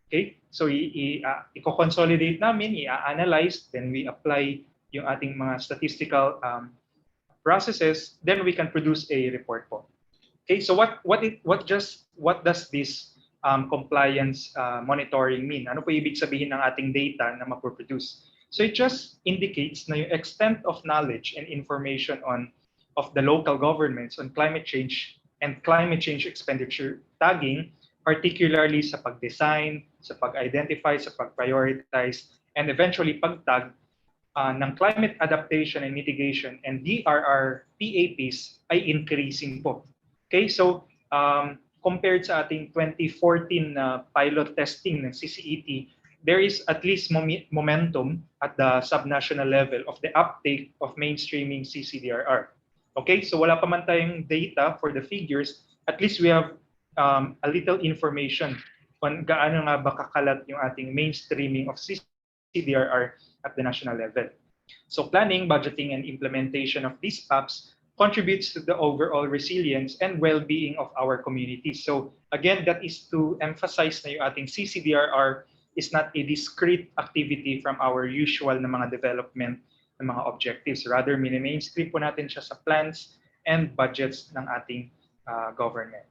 Okay, so i-consolidate namin, i-analyze, then we apply yung ating mga statistical processes, then we can produce a report po. Okay, so what does this compliance monitoring mean? Ano po ibig sabihin ng ating data na mapoproduce? So it just indicates na yung extent of knowledge and information of the local governments on climate change and climate change expenditure tagging, particularly sa pag-design, sa pag-identify, sa pag-prioritize, and eventually pag-tag ng climate adaptation and mitigation and DRR PAPs ay increasing po. Okay, so compared sa ating 2014 pilot testing ng CCET, there is at least momentum at the subnational level of the uptake of mainstreaming CCDRR. Okay, so wala pa man tayong data for the figures, at least we have a little information on gaano nga ba kakalat yung ating mainstreaming of CCDRR at the national level. So planning, budgeting, and implementation of these PAPs contributes to the overall resilience and well-being of our communities. So again, that is to emphasize na yung ating CCDRR is not a discrete activity from our usual na mga development ng mga objectives. Rather, mini-mainstream po natin siya sa plans and budgets ng ating government.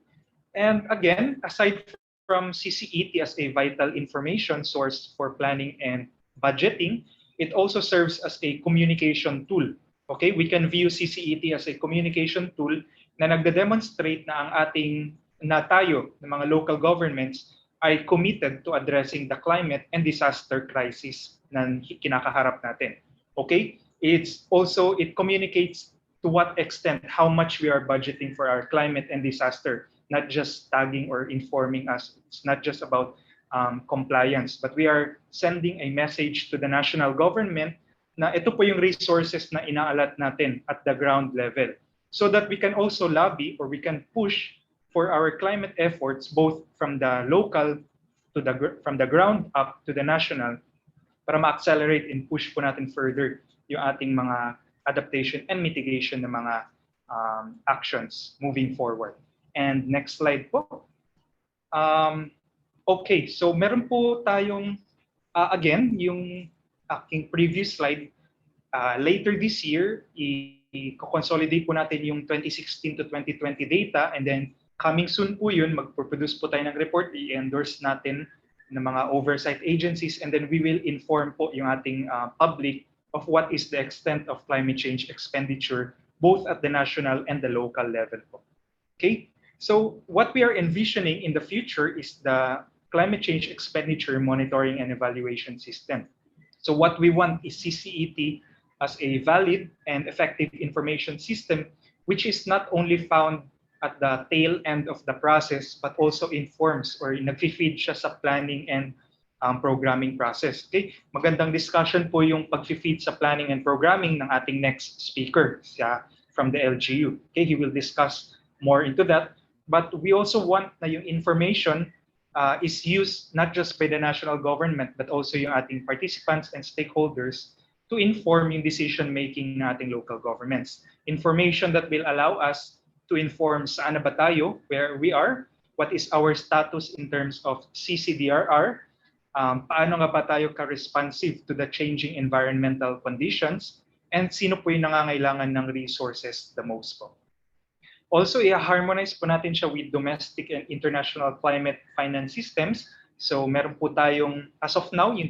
And again, aside from CCET as a vital information source for planning and budgeting, it also serves as a communication tool. Okay, we can view CCET as a communication tool na nagde-demonstrate na ang ating tayo ng mga local governments ay committed to addressing the climate and disaster crisis na kinakaharap natin. Okay, it communicates to what extent how much we are budgeting for our climate and disaster, not just tagging or informing us. It's not just about compliance, but we are sending a message to the national government na ito po yung resources na inaalat natin at the ground level so that we can also lobby or we can push for our climate efforts both from the local to from the ground up to the national para ma-accelerate and push po natin further yung ating mga adaptation and mitigation ng mga actions moving forward. And next slide po. Okay, so meron po tayong, again, yung aking previous slide, later this year, i-consolidate po natin yung 2016 to 2020 data, and then coming soon po yun, mag-produce po tayo ng report, i-endorse natin ng mga oversight agencies, and then we will inform po yung ating public of what is the extent of climate change expenditure, both at the national and the local level po. Okay, so what we are envisioning in the future is the climate change expenditure monitoring and evaluation system. So what we want is CCET as a valid and effective information system, which is not only found at the tail end of the process, but also informs or nag-feed siya sa planning and programming process. Okay, magandang discussion po yung pag-feed sa planning and programming ng ating next speaker from the LGU. Okay, he will discuss more into that. But we also want na yung information is used not just by the national government, but also yung ating participants and stakeholders to inform yung decision-making ng ating local governments. Information that will allow us to inform saan na ba tayo, where we are, what is our status in terms of CCDRR, paano nga ba tayo ka-responsive to the changing environmental conditions, and sino po yung nangangailangan ng resources the most po. Also, i-harmonize po natin siya with domestic and international climate finance systems. So, meron po tayong, as of now, yung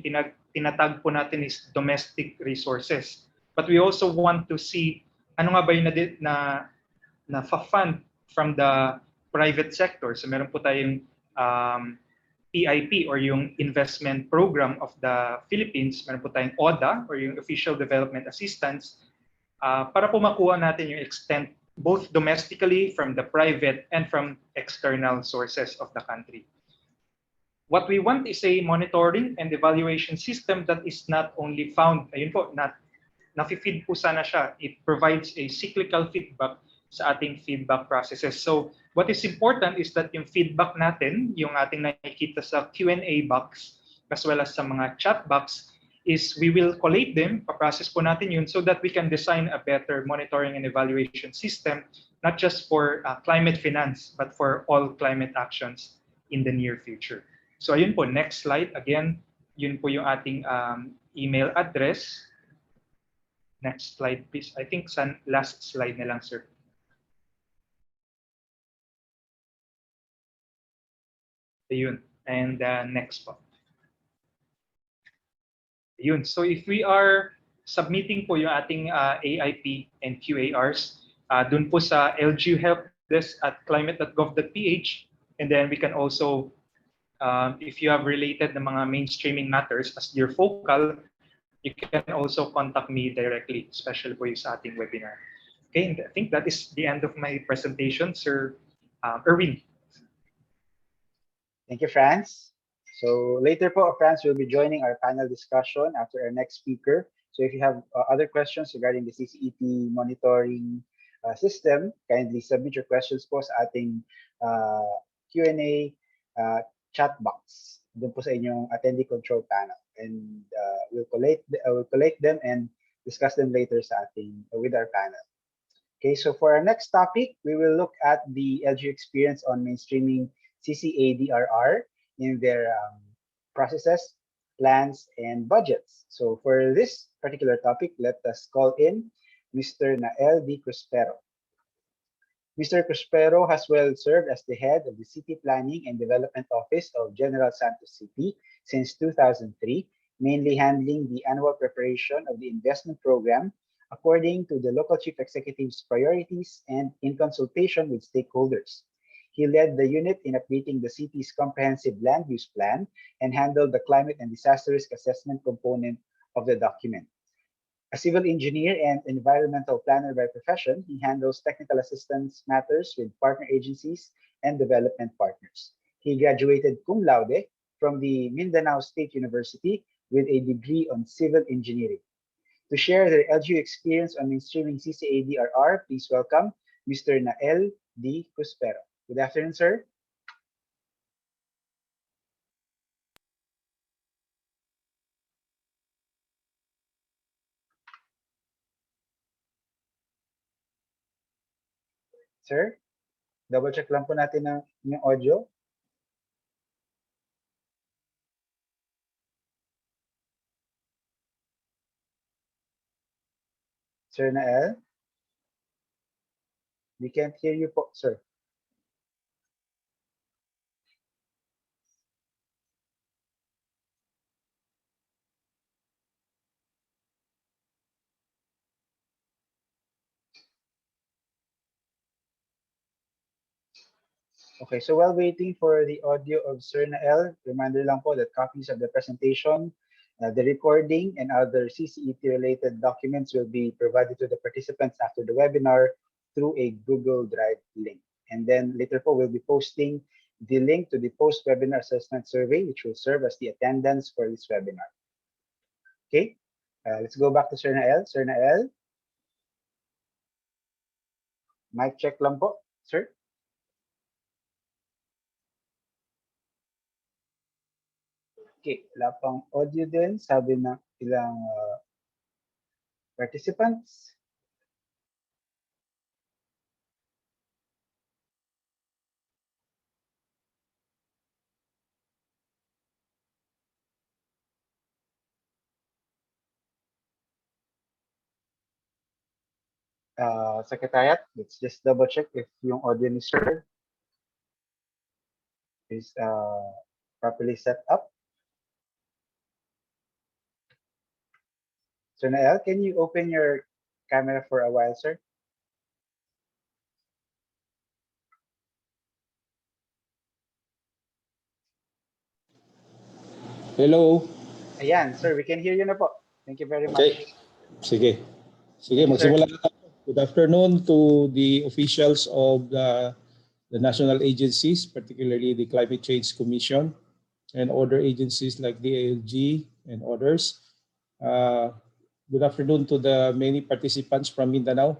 tinatag po natin is domestic resources. But we also want to see ano nga ba yung na-fund from the private sector. So, meron po tayong PIP or yung investment program of the Philippines. Meron po tayong ODA or yung Official Development Assistance para po makuha natin yung extent both domestically from the private and from external sources of the country. What we want is a monitoring and evaluation system that is not only found, ayun po, na-feed po sana siya. It provides a cyclical feedback sa ating feedback processes. So what is important is that yung feedback natin, yung ating nakikita sa Q&A box, as well as sa mga chat box, is we will collate them, pa-process po natin yun so that we can design a better monitoring and evaluation system, not just for climate finance, but for all climate actions in the near future. So ayun po, next slide. Again, yun po yung ating email address. Next slide, please. I think last slide na lang, sir. Ayun. And next po. Yun. So if we are submitting po yung ating AIP and QARs, dun po sa LGU Help Desk at climate.gov.ph, and then we can also, if you have related na mga mainstreaming matters as your focal, you can also contact me directly, especially po yung sa ating webinar. Okay, and I think that is the end of my presentation, Sir Erwin. Thank you, Franz. So later po, Franz will be joining our panel discussion after our next speaker. So if you have other questions regarding the CCET monitoring system, kindly submit your questions po sa ating Q&A chat box doon po sa inyong attendee control panel, and we'll collect them and discuss them later sa ating with our panel. Okay, so for our next topic, we will look at the LGU experience on mainstreaming CCADRR in their processes, plans, and budgets. So for this particular topic, let us call in Mr. Nael D. Cruspero. Mr. Cruspero has well served as the head of the City Planning and Development Office of General Santos City since 2003, mainly handling the annual preparation of the investment program according to the local chief executive's priorities and in consultation with stakeholders. He led the unit in updating the city's comprehensive land use plan and handled the climate and disaster risk assessment component of the document. A civil engineer and environmental planner by profession, he handles technical assistance matters with partner agencies and development partners. He graduated cum laude from the Mindanao State University with a degree on civil engineering. To share their LGU experience on mainstreaming CCADRR, please welcome Mr. Nael D. Cuspero. Good afternoon, sir. Sir, double check lang po natin ang inyong audio. Sir Nael? We can't hear you po, sir. Okay, so while waiting for the audio of Sir Nael, reminder lang po that copies of the presentation, the recording, and other CCET-related documents will be provided to the participants after the webinar through a Google Drive link. And then later po, we'll be posting the link to the post-webinar assessment survey, which will serve as the attendance for this webinar. Okay, let's go back to Sir Nael. Sir Nael? Mic check lang po, sir. Okay, wala pang audio din, sabi ng ilang participants. Secretariat, let's just double check if yung audio ni Sir is properly set up. So Nael, can you open your camera for a while, sir? Hello. Ayan, sir, we can hear you na po. Thank you very much. Okay. Sige. Sige, Thank you, sir. magsimula na tayo. Good afternoon to the officials of the national agencies, particularly the Climate Change Commission and other agencies like the ALG and others. Good afternoon to the many participants from Mindanao.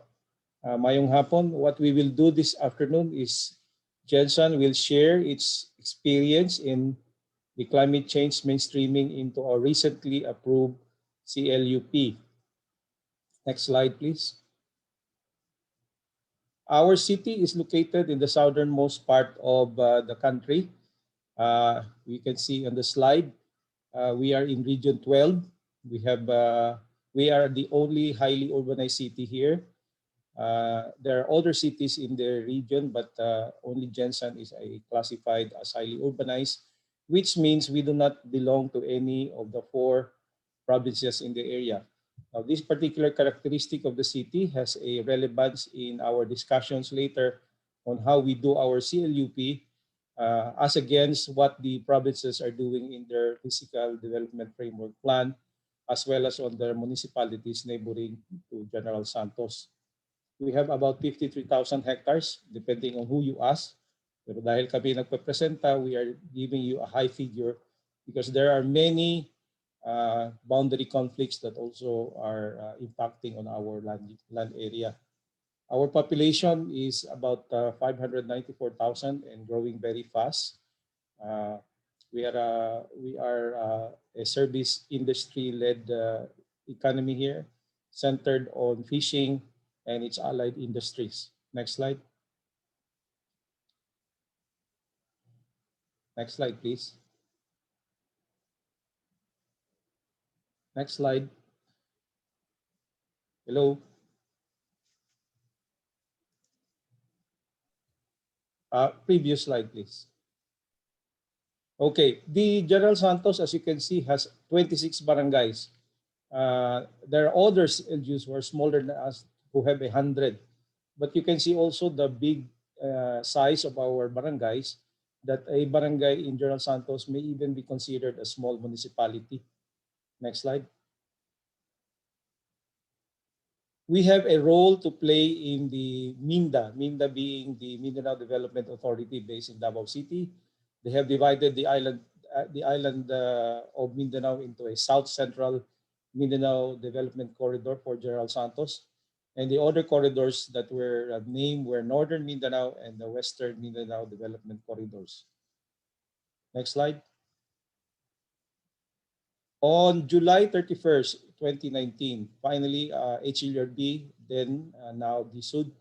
Mayong hapon. What we will do this afternoon is Jensen will share its experience in the climate change mainstreaming into our recently approved CLUP. Next slide, please. Our city is located in the southernmost part of the country. We can see on the slide, we are in Region 12. We are the only highly urbanized city here. There are other cities in the region, but only Jensen is classified as highly urbanized, which means we do not belong to any of the 4 provinces in the area. Now, this particular characteristic of the city has a relevance in our discussions later on how we do our CLUP as against what the provinces are doing in their physical development framework plan, as well as on their municipalities neighboring to General Santos. We have about 53,000 hectares, depending on who you ask. Pero dahil kami nagpapresenta, we are giving you a high figure because there are many boundary conflicts that also are impacting on our land area. Our population is about 594,000 and growing very fast. We are a service industry-led economy here, centered on fishing and its allied industries. Next slide. Next slide, please. Next slide. Hello. Previous slide, please. Okay, the General Santos, as you can see, has 26 barangays. There are other LGUs who are smaller than us who have 100. But you can see also the big size of our barangays, that a barangay in General Santos may even be considered a small municipality. Next slide. We have a role to play in the MINDA being the Mindanao Development Authority based in Davao City. They have divided the island of Mindanao into a south-central Mindanao Development Corridor for General Santos. And the other corridors that were named were Northern Mindanao and the Western Mindanao Development Corridors. Next slide. On July 31st, 2019, finally, HLRB, then now DSUD,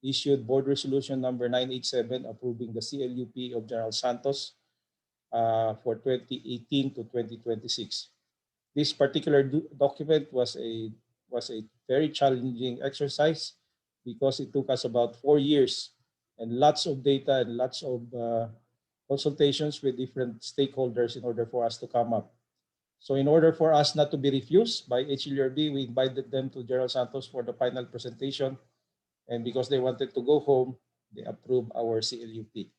issued Board Resolution number 987 approving the CLUP of General Santos for 2018 to 2026. This particular document was a very challenging exercise because it took us about 4 years and lots of data and lots of consultations with different stakeholders in order for us to come up. So in order for us not to be refused by HLRB, we invited them to General Santos for the final presentation. And because they wanted to go home, they approved our CLUP.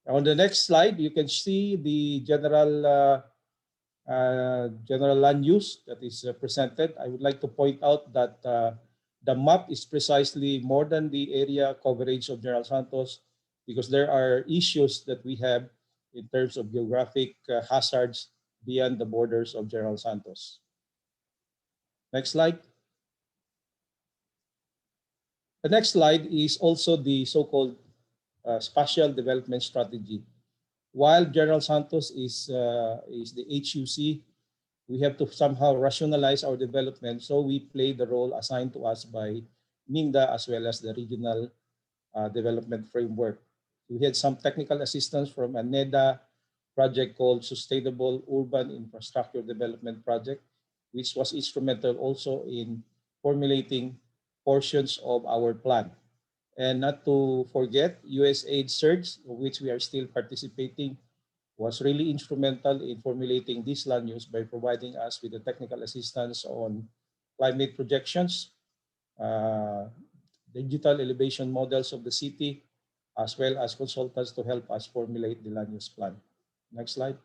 On the next slide, you can see the general land use that is presented. I would like to point out that the map is precisely more than the area coverage of General Santos because there are issues that we have in terms of geographic hazards beyond the borders of General Santos. Next slide. The next slide is also the so-called spatial development strategy. While General Santos is the HUC, we have to somehow rationalize our development, so we play the role assigned to us by MINDA as well as the regional development framework. We had some technical assistance from a NEDA project called Sustainable Urban Infrastructure Development Project, which was instrumental also in formulating portions of our plan. And not to forget, USAID Surge, of which we are still participating, was really instrumental in formulating this land use by providing us with the technical assistance on climate projections, digital elevation models of the city, as well as consultants to help us formulate the land use plan. Next slide.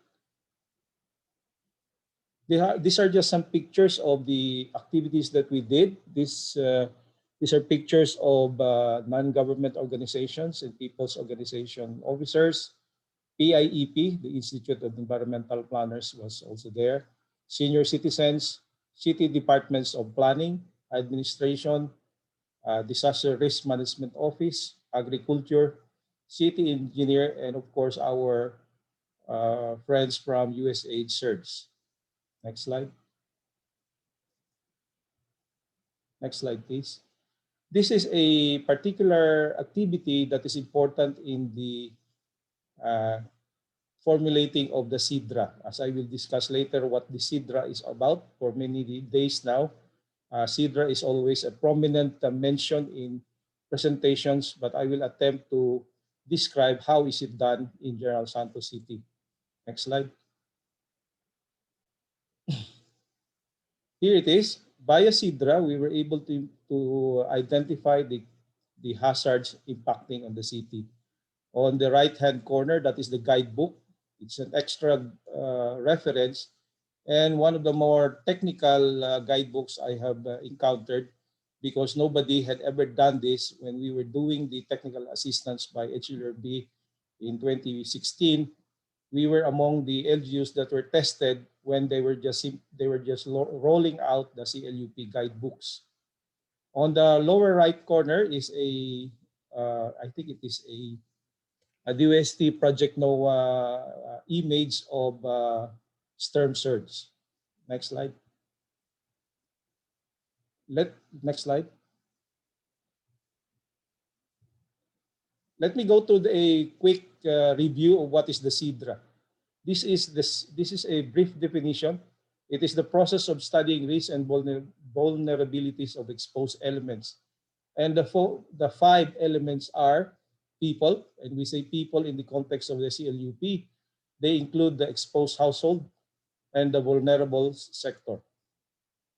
These are just some pictures of the activities that we did. These are pictures of non-government organizations and people's organization officers. PIEP, the Institute of Environmental Planners, was also there. Senior citizens, city departments of planning, administration, disaster risk management office, agriculture, city engineer, and of course our friends from USAID Surge. Next slide. Next slide, please. This is a particular activity that is important in the formulating of the SIDRA. As I will discuss later what the SIDRA is about for many days now. SIDRA is always a prominent mention in presentations, but I will attempt to describe how is it done in General Santos City. Next slide. Here it is. Via SIDRA, we were able to identify the hazards impacting on the city. On the right-hand corner, that is the guidebook. It's an extra reference and one of the more technical guidebooks I have encountered because nobody had ever done this when we were doing the technical assistance by HLRB in 2016. We were among the LGUs that were tested when they were just rolling out the CLUP guidebooks. On the lower right corner is I think it is a DOST Project NOAA image of storm surge. Next slide. Next slide. Let me go to a quick review of what is the SIDRA. This is a brief definition. It is the process of studying risks and vulnerabilities of exposed elements. And the five elements are people, and we say people in the context of the CLUP. They include the exposed household and the vulnerable sector.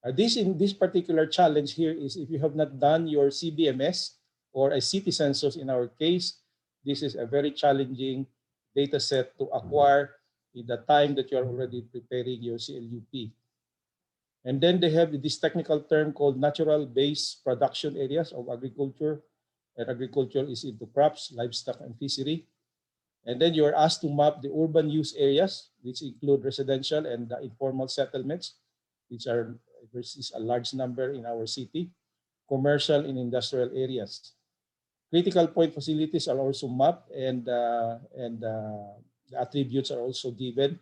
In this particular challenge here is if you have not done your CBMS or a city census in our case, this is a very challenging data set to acquire in the time that you are already preparing your CLUP. And then they have this technical term called natural base production areas of agriculture. And agriculture is into crops, livestock, and fishery. And then you are asked to map the urban use areas, which include residential and the informal settlements, which are versus a large number in our city, commercial and industrial areas. Critical point facilities are also mapped, and the attributes are also given.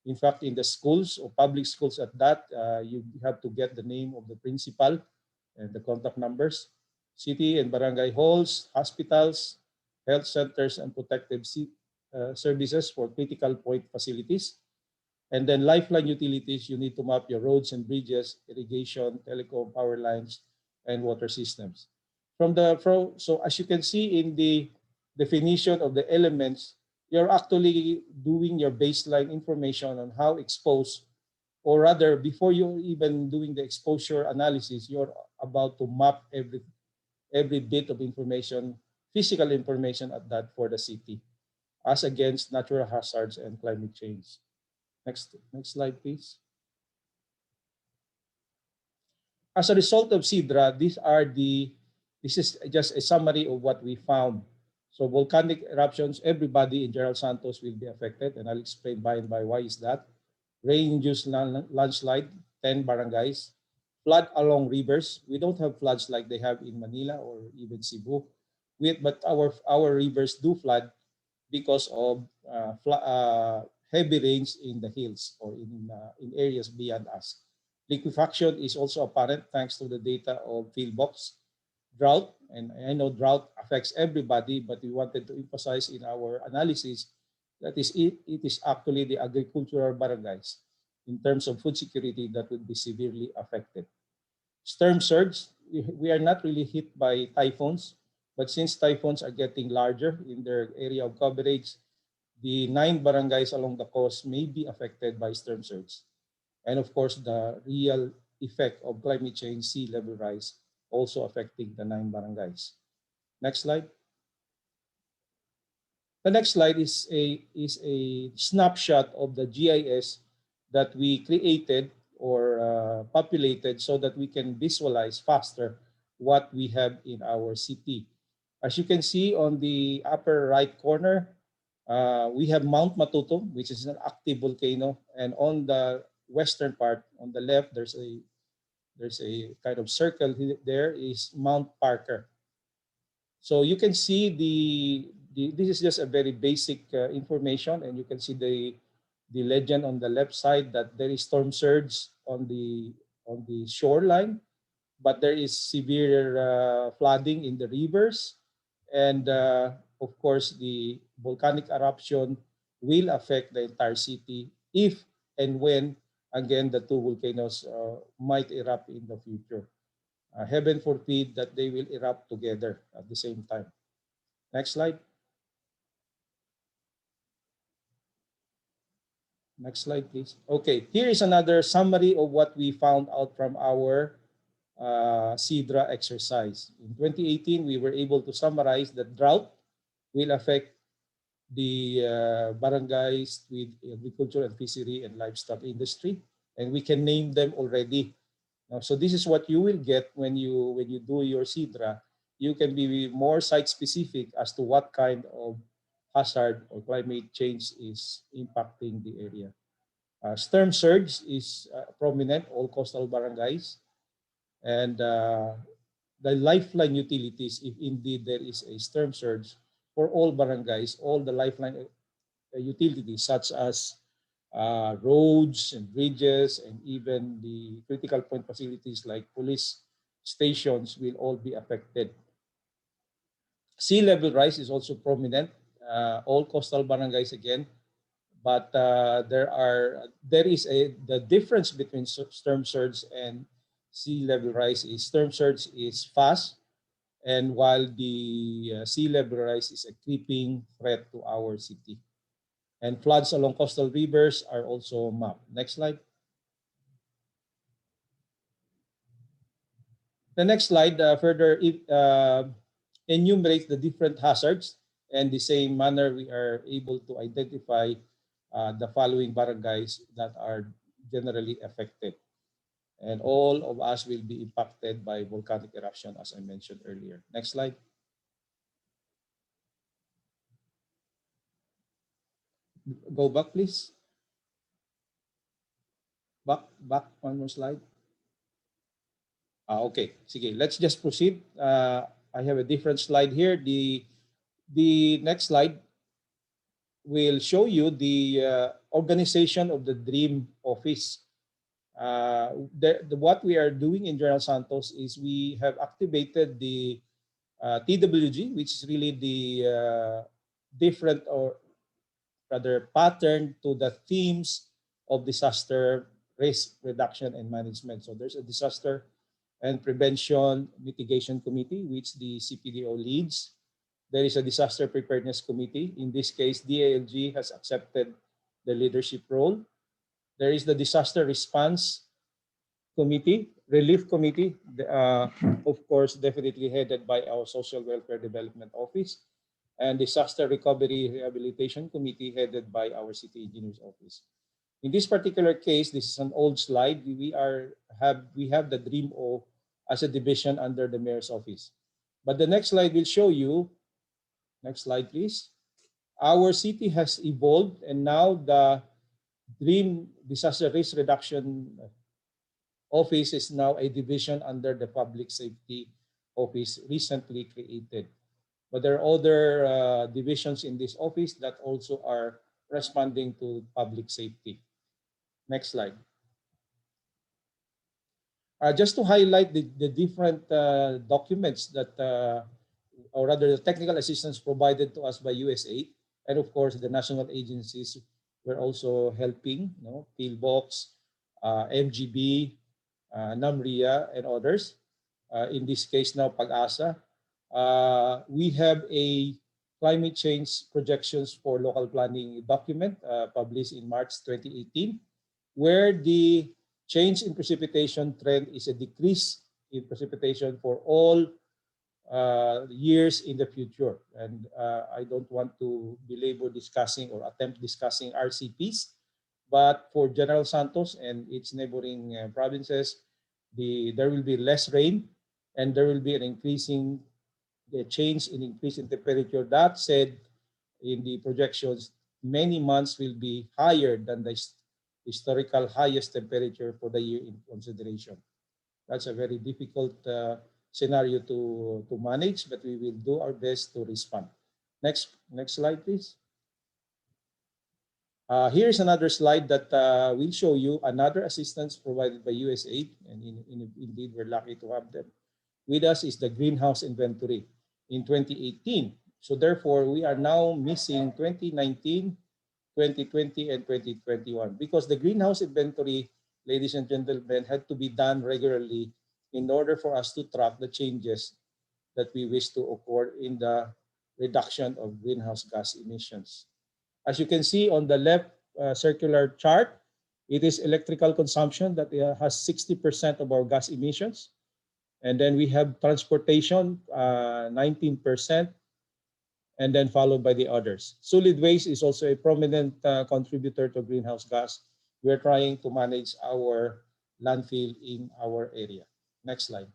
In fact, in the schools or public schools at that, you have to get the name of the principal and the contact numbers. City and barangay halls, hospitals, health centers, and protective services for critical point facilities. And then lifeline utilities, you need to map your roads and bridges, irrigation, telecom, power lines, and water systems. So as you can see in the definition of the elements, you're actually doing your baseline information on how exposed, or rather before you're even doing the exposure analysis, you're about to map every bit of information, physical information at that for the city, as against natural hazards and climate change. Next slide, please. As a result of SIDRA, this is just a summary of what we found. So volcanic eruptions, everybody in General Santos will be affected, and I'll explain by and by why is that. Rain-induced landslide, 10 barangays. Flood along rivers. We don't have floods like they have in Manila or even Cebu, but our rivers do flood because of heavy rains in the hills or in areas beyond us. Liquefaction is also apparent thanks to the data of Philbox. Drought, and I know drought affects everybody, but we wanted to emphasize in our analysis that it is actually the agricultural barangays in terms of food security that would be severely affected. Storm surge, we are not really hit by typhoons, but since typhoons are getting larger in their area of coverage, the 9 barangays along the coast may be affected by storm surge. And of course, the real effect of climate change, sea level rise, also affecting the 9 barangays. Next slide. The next slide is a snapshot of the GIS that we created or populated so that we can visualize faster what we have in our city. As you can see on the upper right corner, we have Mount Matuto, which is an active volcano, and on the western part, on the left, there's a kind of circle there is Mount Parker. So you can see this is just a very basic information, and you can see the legend on the left side that there is storm surge on the shoreline, but there is severe flooding in the rivers, and of course the volcanic eruption will affect the entire city if and when again the two volcanoes might erupt in the future. Heaven forbid that they will erupt together at the same time. Next slide. Next slide, please. Okay, here is another summary of what we found out from our SIDRA exercise. In 2018, we were able to summarize that drought will affect the barangays with agriculture and fishery and livestock industry, and we can name them already. So this is what you will get when you do your SIDRA. You can be more site specific as to what kind of hazard or climate change is impacting the area. Storm surge is prominent, all coastal barangays, and the lifeline utilities, if indeed there is a storm surge, for all barangays, all the lifeline utilities such as roads and bridges and even the critical point facilities like police stations will all be affected. Sea level rise is also prominent. All coastal barangays again, but there is the difference between storm surge and sea level rise is storm surge is fast, and while the sea level rise is a creeping threat to our city. And floods along coastal rivers are also mapped. Next slide. The next slide further enumerates the different hazards, and the same manner we are able to identify the following barangays that are generally affected. And all of us will be impacted by volcanic eruption, as I mentioned earlier. Next slide. Go back, please. Back, one more slide. Okay, sige, let's just proceed. I have a different slide here. The next slide will show you the organization of the DREAM office. What we are doing in General Santos is we have activated the TWG, which is really the different or rather pattern to the themes of disaster risk reduction and management. So there's a disaster and prevention mitigation committee, which the CPDO leads. There is a disaster preparedness committee. In this case, DALG has accepted the leadership role. There is the disaster response committee, relief committee, of course, definitely headed by our social welfare development office, and disaster recovery rehabilitation committee headed by our city engineer's office. In this particular case, this is an old slide. We have the DREAM-O as a division under the mayor's office. But the next slide will show you, next slide please. Our city has evolved, and now the DREAM Disaster Risk Reduction Office is now a division under the Public Safety Office recently created. But there are other divisions in this office that also are responding to public safety. Next slide. Just to highlight the different documents that, or rather the technical assistance provided to us by USAID, and of course the national agencies were also helping, Pillbox, MGB, NAMRIA, and others. In this case now, PAG-ASA. We have a climate change projections for local planning document published in March 2018, where the change in precipitation trend is a decrease in precipitation for all years in the future. And I don't want to belabor discussing or attempt discussing RCPs, but for General Santos and its neighboring provinces, there will be less rain, and there will be an increasing change in increase in temperature. That said, in the projections, many months will be higher than the historical highest temperature for the year in consideration. That's a very difficult scenario to manage, but we will do our best to respond. Next slide, please. Here's another slide that will show you another assistance provided by USAID, and indeed we're lucky to have them with us, is the greenhouse inventory in 2018. So therefore, we are now missing 2019, 2020, and 2021 because the greenhouse inventory, ladies and gentlemen, had to be done regularly in order for us to track the changes that we wish to occur in the reduction of greenhouse gas emissions. As you can see on the left circular chart, it is electrical consumption that has 60% of our gas emissions. And then we have transportation, 19%, and then followed by the others. Solid waste is also a prominent contributor to greenhouse gas. We're trying to manage our landfill in our area. Next slide.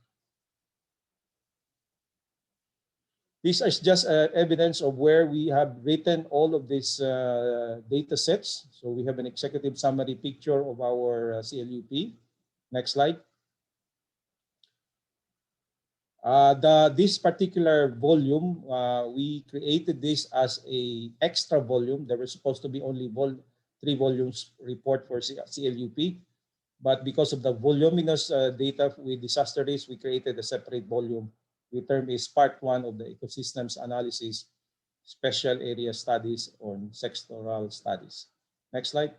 This is just evidence of where we have written all of these data sets. So we have an executive summary picture of our CLUP. Next slide. This particular volume, we created this as a extra volume. There were supposed to be only 3 volumes report for CLUP, but because of the voluminous data with disaster risk, we created a separate volume we term is part 1 of the ecosystems analysis, special area studies on sectoral studies. Next slide.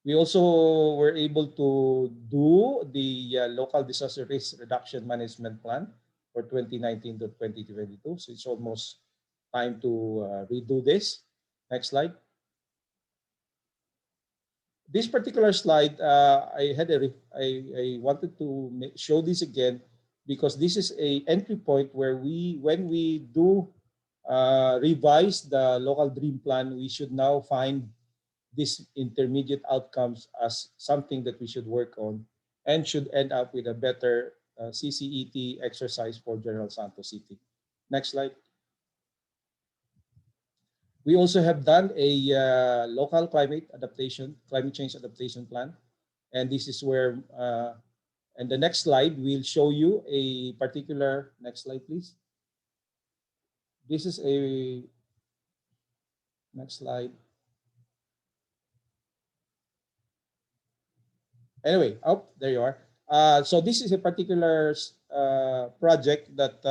We also were able to do the local disaster risk reduction management plan for 2019 to 2022. So it's almost time to redo this. Next slide. This particular slide, I wanted to show this again because this is a entry point where when we do revise the local dream plan, we should now find these intermediate outcomes as something that we should work on and should end up with a better CCET exercise for General Santos City. Next slide. We also have done a local climate change adaptation plan. And this is where, and the next slide will show you a particular, next slide please. This is a, next slide. Anyway, oh, there you are. So this is a particular project that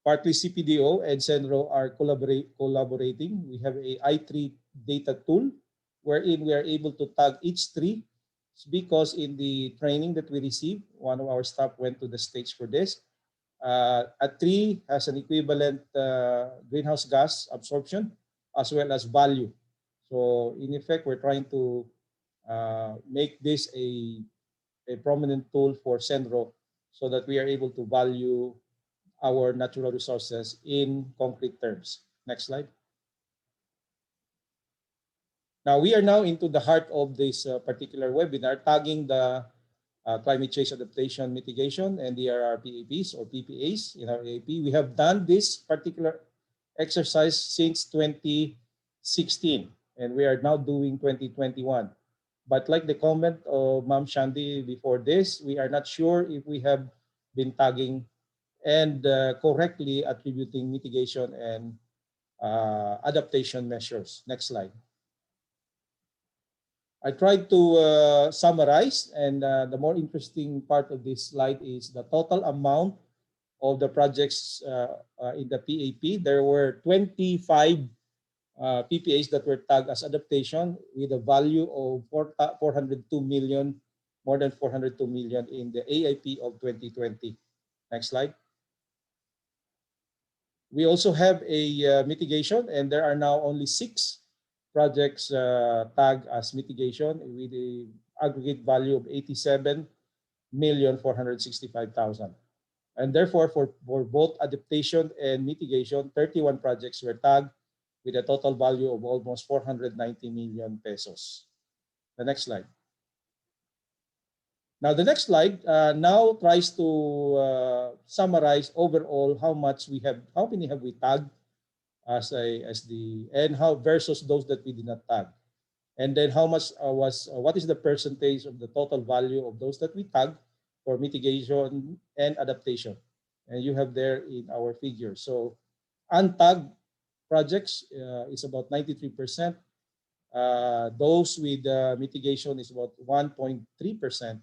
partly CPDO and CENRO are collaborating. We have a I3 data tool wherein we are able to tag each tree because in the training that we received, one of our staff went to the States for this. A tree has an equivalent greenhouse gas absorption as well as value. So in effect, we're trying to make this a prominent tool for CENRO so that we are able to value our natural resources in concrete terms. Next slide. Now we are now into the heart of this particular webinar, tagging the climate change adaptation mitigation and DRR PAPs or PPAs in our AAP. We have done this particular exercise since 2016 and we are now doing 2021. But like the comment of Ma'am Shandy before this, we are not sure if we have been tagging and correctly attributing mitigation and adaptation measures. Next slide. I tried to summarize, and the more interesting part of this slide is the total amount of the projects in the PAP. There were 25 PPAs that were tagged as adaptation with a value of 402 million, more than 402 million in the AIP of 2020. Next slide. We also have a mitigation, and there are now only 6 projects tagged as mitigation with the aggregate value of 87,465,000. And therefore, for both adaptation and mitigation, 31 projects were tagged with a total value of almost 490 million pesos. The next slide. Now, the next slide now tries to summarize overall how many have we tagged and how versus those that we did not tag. And then how much what is the percentage of the total value of those that we tagged for mitigation and adaptation. And you have there in our figure. So untagged projects is about 93%. Those with mitigation is about 1.3%.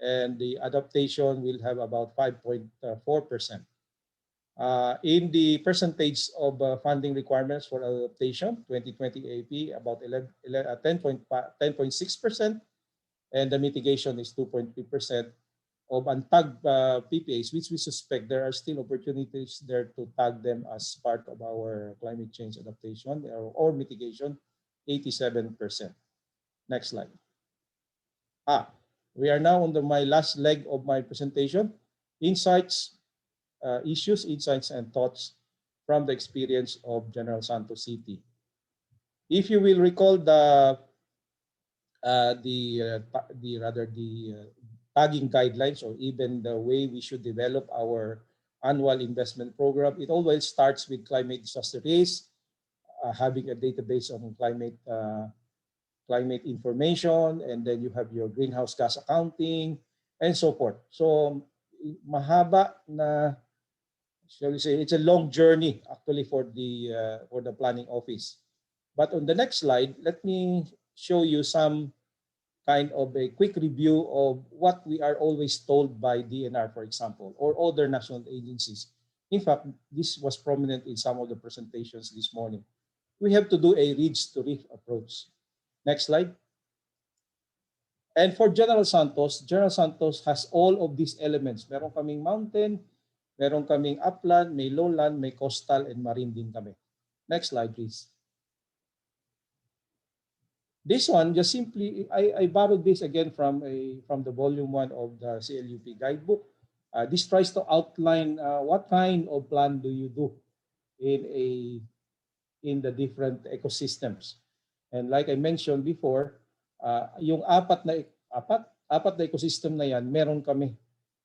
And the adaptation will have about 5.4%. In the percentage of funding requirements for adaptation, 2020 AP, about 10.6%, and the mitigation is 2.3% of untagged PPAs, which we suspect there are still opportunities there to tag them as part of our climate change adaptation or mitigation, 87%. Next slide. We are now on my last leg of my presentation, insights, issues, insights, and thoughts from the experience of General Santos City. If you will recall the tagging guidelines or even the way we should develop our annual investment program, it always starts with climate disaster risk, having a database on climate information, and then you have your greenhouse gas accounting, and so forth. So mahaba na, shall we say, it's a long journey actually for the planning office. But on the next slide, let me show you some kind of a quick review of what we are always told by DNR, for example, or other national agencies. In fact, this was prominent in some of the presentations this morning. We have to do a ridge to reef approach. Next slide. And for General Santos has all of these elements. Meron kaming mountain, meron kaming upland, may lowland, may coastal, and marine din kami. Next slide, please. This one just simply, I borrowed this again from the volume 1 of the CLUP guidebook. This tries to outline what kind of plan do you do in the different ecosystems. And like I mentioned before, yung apat na ecosystem na yan, meron kami.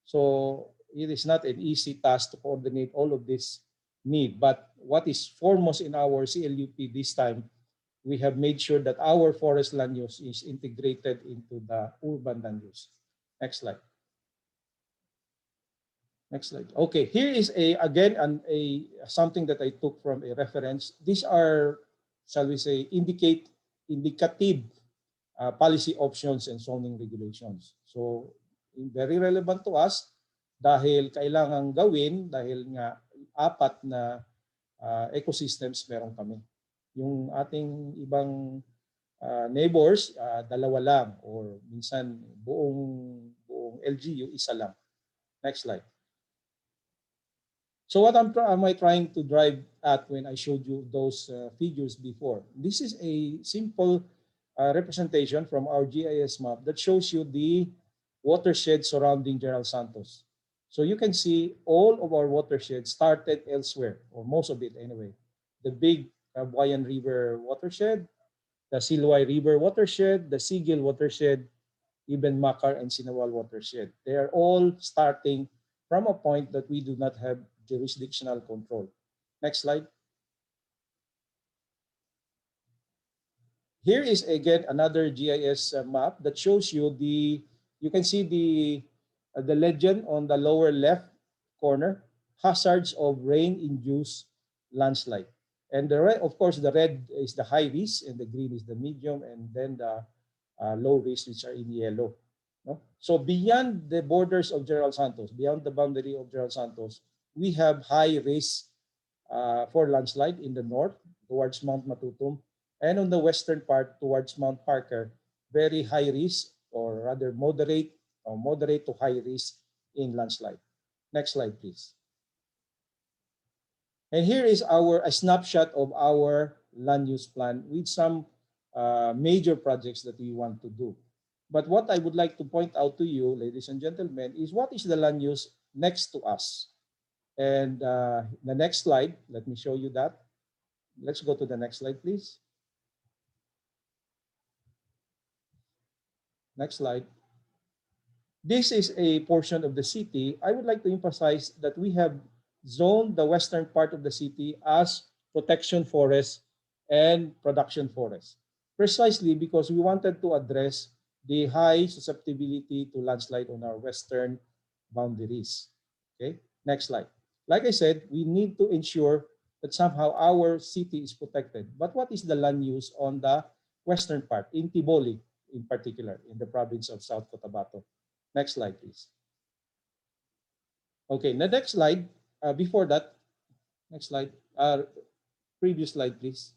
So it is not an easy task to coordinate all of this need. But what is foremost in our CLUP this time, we have made sure that our forest land use is integrated into the urban land use. Next slide. Next slide. Okay, here is again something that I took from a reference. These are, shall we say, indicative policy options and zoning regulations. So very relevant to us dahil kailangan gawin dahil nga apat na ecosystems meron kami. Yung ating ibang neighbors, dalawa lang or minsan buong LGU, isa lang. Next slide. So what am I trying to drive at when I showed you those figures before? This is a simple representation from our GIS map that shows you the watershed surrounding General Santos. So you can see all of our watersheds started elsewhere, or most of it anyway. The big Buayan River watershed, the Silway River watershed, the Sigil watershed, even Makar and Sinawal watershed. They are all starting from a point that we do not have jurisdictional control. Next slide. Here is again another GIS map that shows you you can see the legend on the lower left corner, hazards of rain-induced landslide. And of course, the red is the high risk, and the green is the medium, and then the low risk, which are in yellow. No? So beyond the borders of General Santos, beyond the boundary of General Santos, we have high risk for landslide in the north towards Mount Matutum, and on the western part towards Mount Parker, very high risk, or rather moderate to high risk in landslide. Next slide, please. And here is a snapshot of our land use plan with some major projects that we want to do. But what I would like to point out to you, ladies and gentlemen, is what is the land use next to us. And the next slide, let me show you that. Let's go to the next slide, please. Next slide. This is a portion of the city. I would like to emphasize that we have zoned the western part of the city as protection forest and production forest, precisely because we wanted to address the high susceptibility to landslide on our western boundaries. Okay, next slide. Like I said, we need to ensure that somehow our city is protected. But what is the land use on the western part, in Tiboli in particular, in the province of South Cotabato? Next slide, please. Okay, the next slide, before that, next slide, previous slide, please.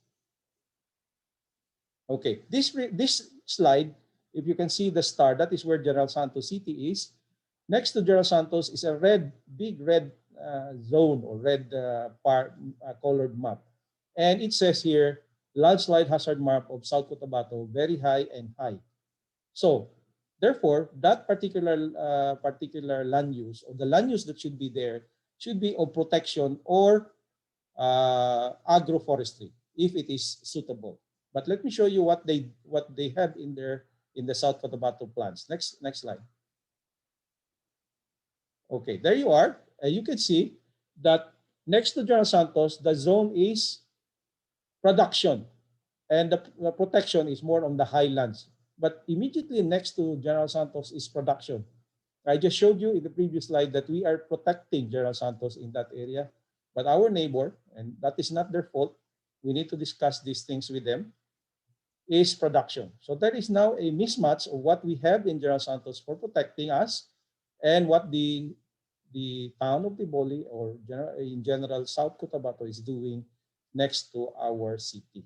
Okay, this slide, if you can see the star, that is where General Santos City is. Next to General Santos is a big red zone or red colored map. And it says here, landslide hazard map of South Cotabato, very high and high. So, therefore, that particular land use, or the land use that should be there, should be of protection or agroforestry, if it is suitable. But let me show you what they have in the South Cotabato plans. Next slide. Okay, there you are. You can see that next to General Santos, the zone is production, and the protection is more on the highlands. But immediately next to General Santos is production. I just showed you in the previous slide that we are protecting General Santos in that area. But our neighbor, and that is not their fault, we need to discuss these things with them. is production. So there is now a mismatch of what we have in General Santos for protecting us and what the town of Tiboli or in general South Cotabato is doing next to our city.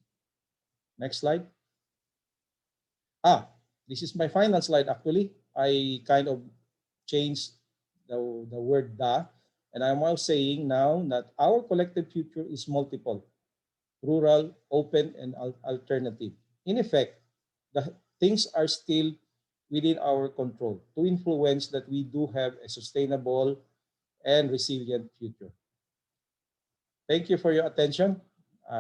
Next slide. This is my final slide actually. I kind of changed the word "da," and I'm now saying now that our collective future is multiple, rural, open, and alternative. In effect, the things are still within our control to influence that we do have a sustainable and resilient future. Thank you for your attention.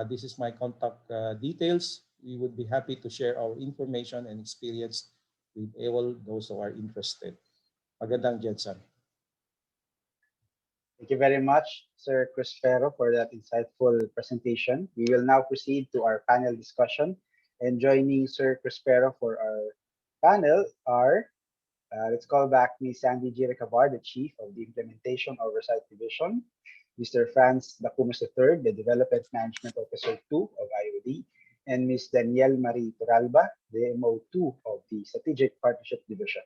This is my contact details. We would be happy to share our information and experience with all those who are interested. Magandang Jensen. Thank you very much, Sir Cruspero, for that insightful presentation. We will now proceed to our panel discussion. And joining Sir Cruspero for our panel are, let's call back Ms. Sandy G. Recabar, the Chief of the Implementation Oversight Division, Mr. Franz Dacumas III, the Development Management Officer 2 of IOD, and Ms. Danielle Marie Toralba, the MO2 of the Strategic Partnership Division.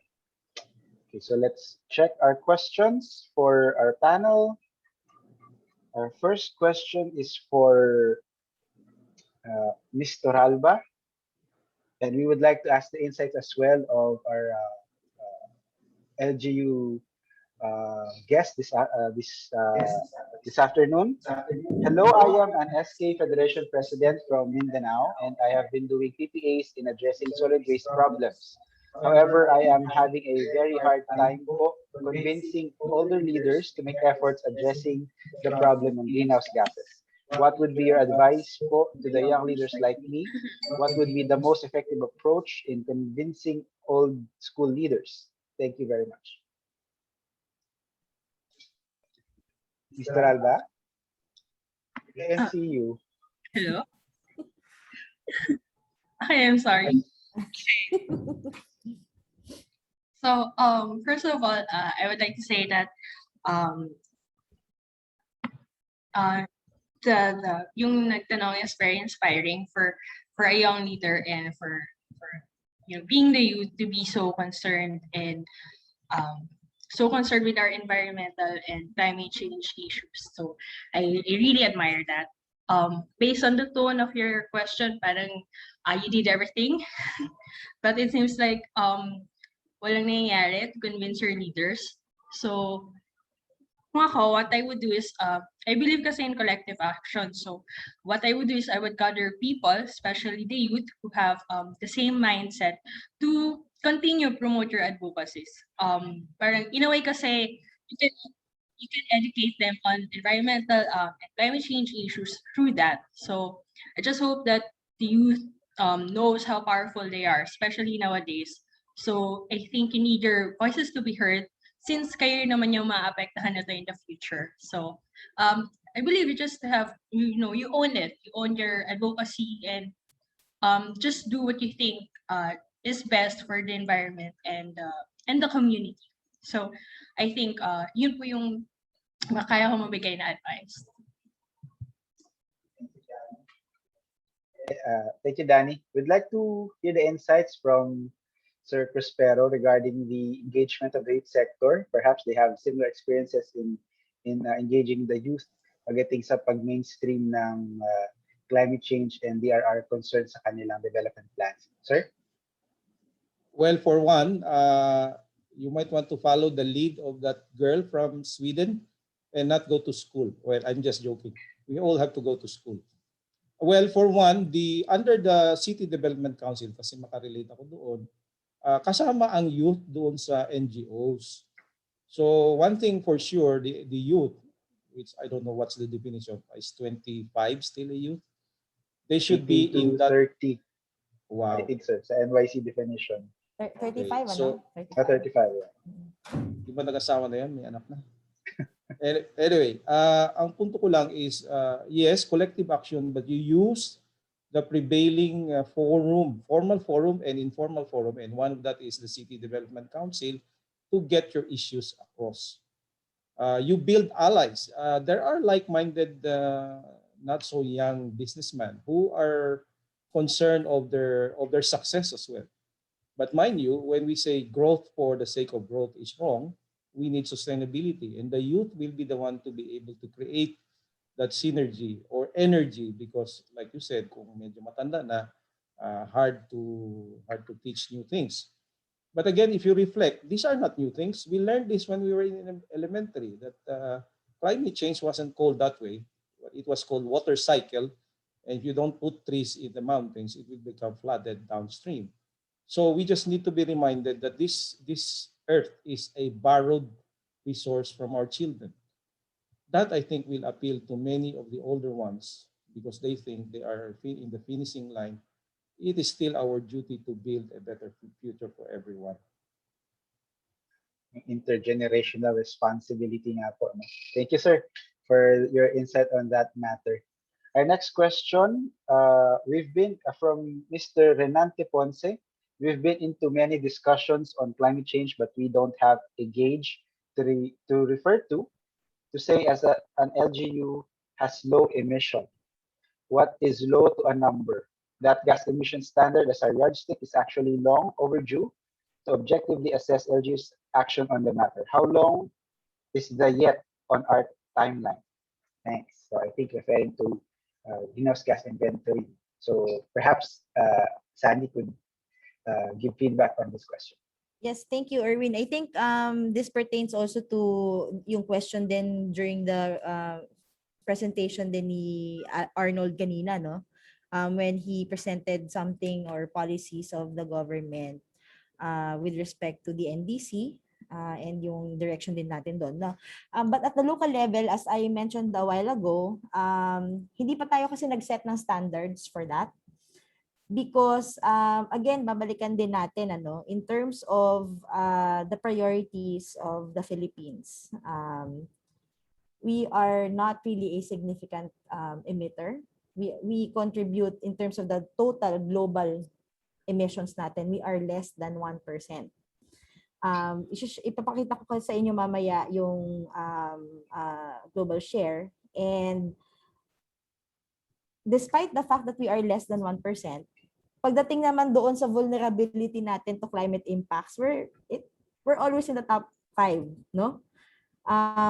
Okay, so let's check our questions for our panel. Our first question is for Ms. Toralba, and we would like to ask the insights as well of our LGU guest this afternoon. Hello, I am an SK Federation President from Mindanao, and I have been doing PPAs in addressing solid waste problems. However, I am having a very hard time convincing older leaders to make efforts addressing the problem of greenhouse gases. What would be your advice to the young leaders like me? What would be the most effective approach in convincing old school leaders? Thank you very much. Mr. Alba, I can see you. Hello? Okay, I'm sorry. So, first of all, I would like to say that yung nagtanong is very inspiring for a young leader and for being the youth to be so concerned and so concerned with our environmental and climate change issues. So I really admire that. Based on the tone of your question, parang you did everything, but it seems like walang nangyayari to convince your leaders. So what I would do is, I believe kasi in collective action. So what I would do is I would gather people, especially the youth, who have the same mindset to continue promote your advocacies. Parang in a way kasi you can educate them on environmental and climate change issues through that. So I just hope that the youth knows how powerful they are, especially nowadays. So I think you need your voices to be heard since kayo naman yung maapektahan nito in the future. So I believe you just have, you own it. You own your advocacy and just do what you think is best for the environment and the community. So I think yun po yung kaya ko mabigay na advice. Thank you, Danny. We'd like to hear the insights from Sir Cruspero regarding the engagement of the youth sector. Perhaps they have similar experiences in engaging the youth pagdating sa pag-mainstream ng climate change and DRR concerns sa kanilang development plans. Sir? Well, for one, you might want to follow the lead of that girl from Sweden and not go to school. Well, I'm just joking. We all have to go to school. Well, for one, under the City Development Council, kasi makarelate ako doon, kasama ang youth doon sa NGOs. So one thing for sure, the youth, which I don't know what's the definition, is 25 still a youth? They should be in that 30. Wow. I think so. Sa NYC definition. 35, so, ano? 35, yeah. Di ba nag-asawa na yan? May anak na. Anyway, ang punto ko lang is, yes, collective action, but you use the prevailing forum, formal forum and informal forum, and one of that is the City Development Council, to get your issues across. You build allies. There are like-minded, not so young businessmen who are concern of their success as well. But mind you, when we say growth for the sake of growth is wrong, we need sustainability, and the youth will be the one to be able to create that synergy or energy, because like you said, kung medyo matanda na, hard to teach new things. But again, if you reflect, these are not new things. We learned this when we were in elementary, that climate change wasn't called that way. It was called water cycle. And if you don't put trees in the mountains, it will become flooded downstream. So we just need to be reminded that this earth is a borrowed resource from our children. That, I think, will appeal to many of the older ones, because they think they are in the finishing line. It is still our duty to build a better future for everyone. Intergenerational responsibility nga po. Thank you, sir, for your insight on that matter. Our next question, we've been from Mr. Renante Ponce. We've been into many discussions on climate change, but we don't have a gauge to refer to say as an LGU has low emission. What is low to a number? That gas emission standard as our yardstick is actually long overdue to objectively assess LGU's action on the matter. How long is the yet on our timeline? Thanks. So I think referring to greenhouse gas inventory. So perhaps Sandy could give feedback on this question. Yes, thank you, Erwin. I think this pertains also to yung question din during the presentation din ni Arnold kanina, no? When he presented something or policies of the government with respect to the NDC and yung direction din natin doon. No? But at the local level, as I mentioned a while ago, hindi pa tayo kasi nag-set ng standards for that. Because again, babalikan din natin in terms of the priorities of the Philippines. We are not really a significant emitter. We contribute in terms of the total global emissions natin. We are less than 1%. Ipapakita ko sa inyo mamaya yung global share. And despite the fact that we are less than 1%, pagdating naman doon sa vulnerability natin to climate impacts, we're always in the top 5, no?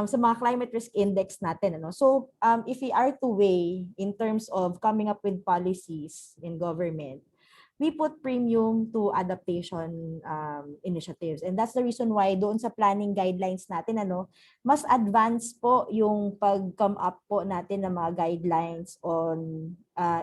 Sa mga climate risk index natin, ano? So, if we are to weigh in terms of coming up with policies in government, we put premium to adaptation initiatives. And that's the reason why doon sa planning guidelines natin, mas advanced po yung pag-come up po natin ng mga guidelines on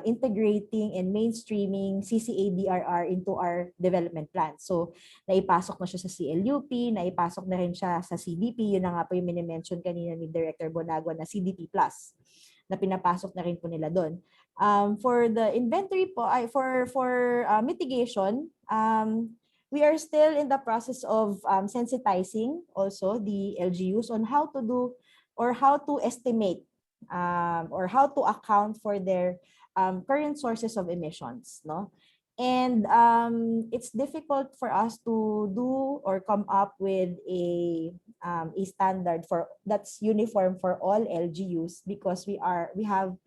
integrating and mainstreaming CCADRR into our development plan. So, naipasok na siya sa CLUP, naipasok na rin siya sa CDP. Yun na nga po yung minimension kanina ni Director Bonagua na CDP Plus na pinapasok na rin po nila doon. For the inventory po, for mitigation, we are still in the process of sensitizing also the LGUs on how to do or how to estimate or how to account for their current sources of emissions, no? And it's difficult for us to do or come up with a standard that's uniform for all LGUs because we have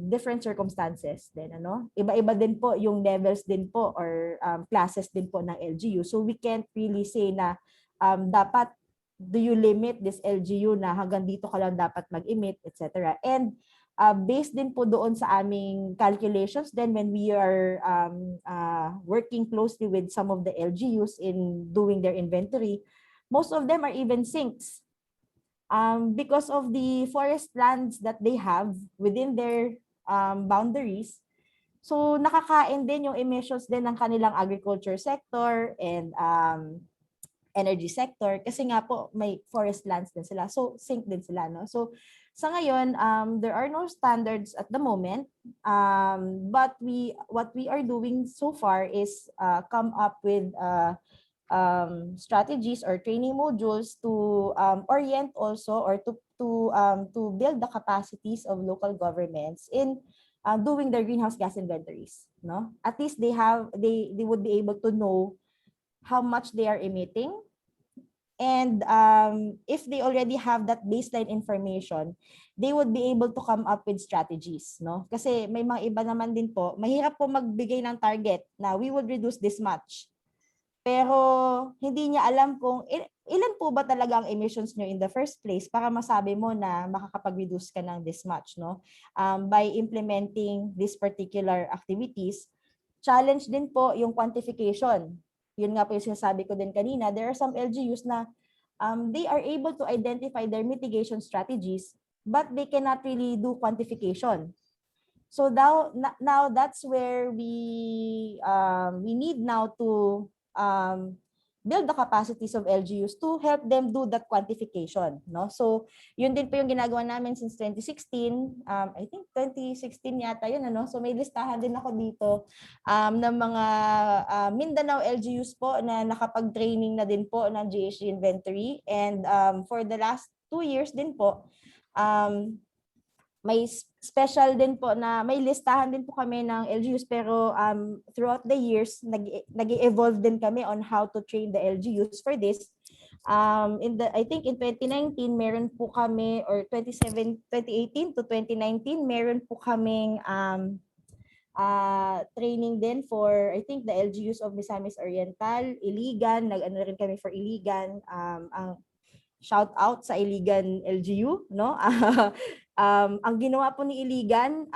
different circumstances din, iba-iba din po yung levels din po or classes din po ng LGU. So we can't really say na dapat do you limit this LGU na hanggang dito ka lang dapat mag-emit, etc. And based din po doon sa aming calculations, then when we are working closely with some of the LGUs in doing their inventory, most of them are even sinks. Because of the forest lands that they have within their boundaries. So nakakain din yung emissions din ng kanilang agriculture sector and energy sector kasi nga po may forest lands din sila. So sink din sila, no? So sa ngayon, there are no standards at the moment. But what we are doing so far is come up with strategies or training modules to orient also or to build the capacities of local governments in doing their greenhouse gas inventories, no? At least they would be able to know how much they are emitting And if they already have that baseline information, they would be able to come up with strategies, no? Kasi may mga iba naman din po, mahirap po magbigay ng target na we would reduce this much. Pero hindi niya alam kung ilan po ba talaga ang emissions nyo in the first place para masabi mo na makakapag-reduce ka ng this much, no? By implementing these particular activities, challenge din po yung quantification. Yun nga po yung sinasabi ko din kanina, there are some LGUs na they are able to identify their mitigation strategies, but they cannot really do quantification. So now that's where we need now to build the capacities of LGUs to help them do that quantification, no? So yun din po yung ginagawa namin since 2016. I think 2016 yata yun, ano? So may listahan din ako dito ng mga Mindanao LGUs po na nakapag-training na din po ng GHG inventory, and for the last 2 years din po may special din po na may listahan din po kami ng LGUs, pero throughout the years nag-evolve din kami on how to train the LGUs for this. I think in 2019 meron po kami, or 2018 to 2019 meron po kaming training din for, I think, the LGUs of Misamis Oriental, Iligan, nag-ano rin kami for Iligan. Ang shout out sa Iligan LGU, no? Ang ginawa po ni Iligan,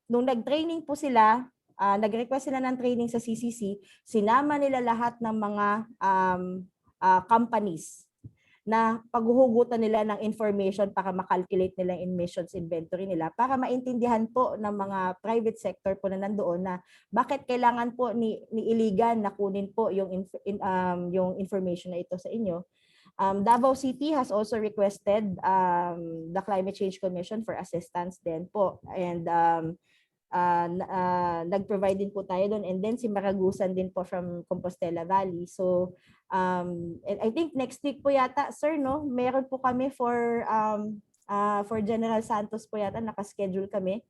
nung nag-training po sila, nag-request sila ng training sa CCC, sinama nila lahat ng mga companies na paghuhugutan nila ng information para makalculate nila yung emissions inventory nila, para maintindihan po ng mga private sector po na nandoon na bakit kailangan po ni Iligan na kunin po yung information na ito sa inyo. Davao City has also requested the Climate Change Commission for assistance din po, and nag-provide din po tayo doon, and then si Maragusan din po from Compostela Valley. So and I think next week po yata, sir, no, meron po kami for General Santos po yata, naka-schedule kami.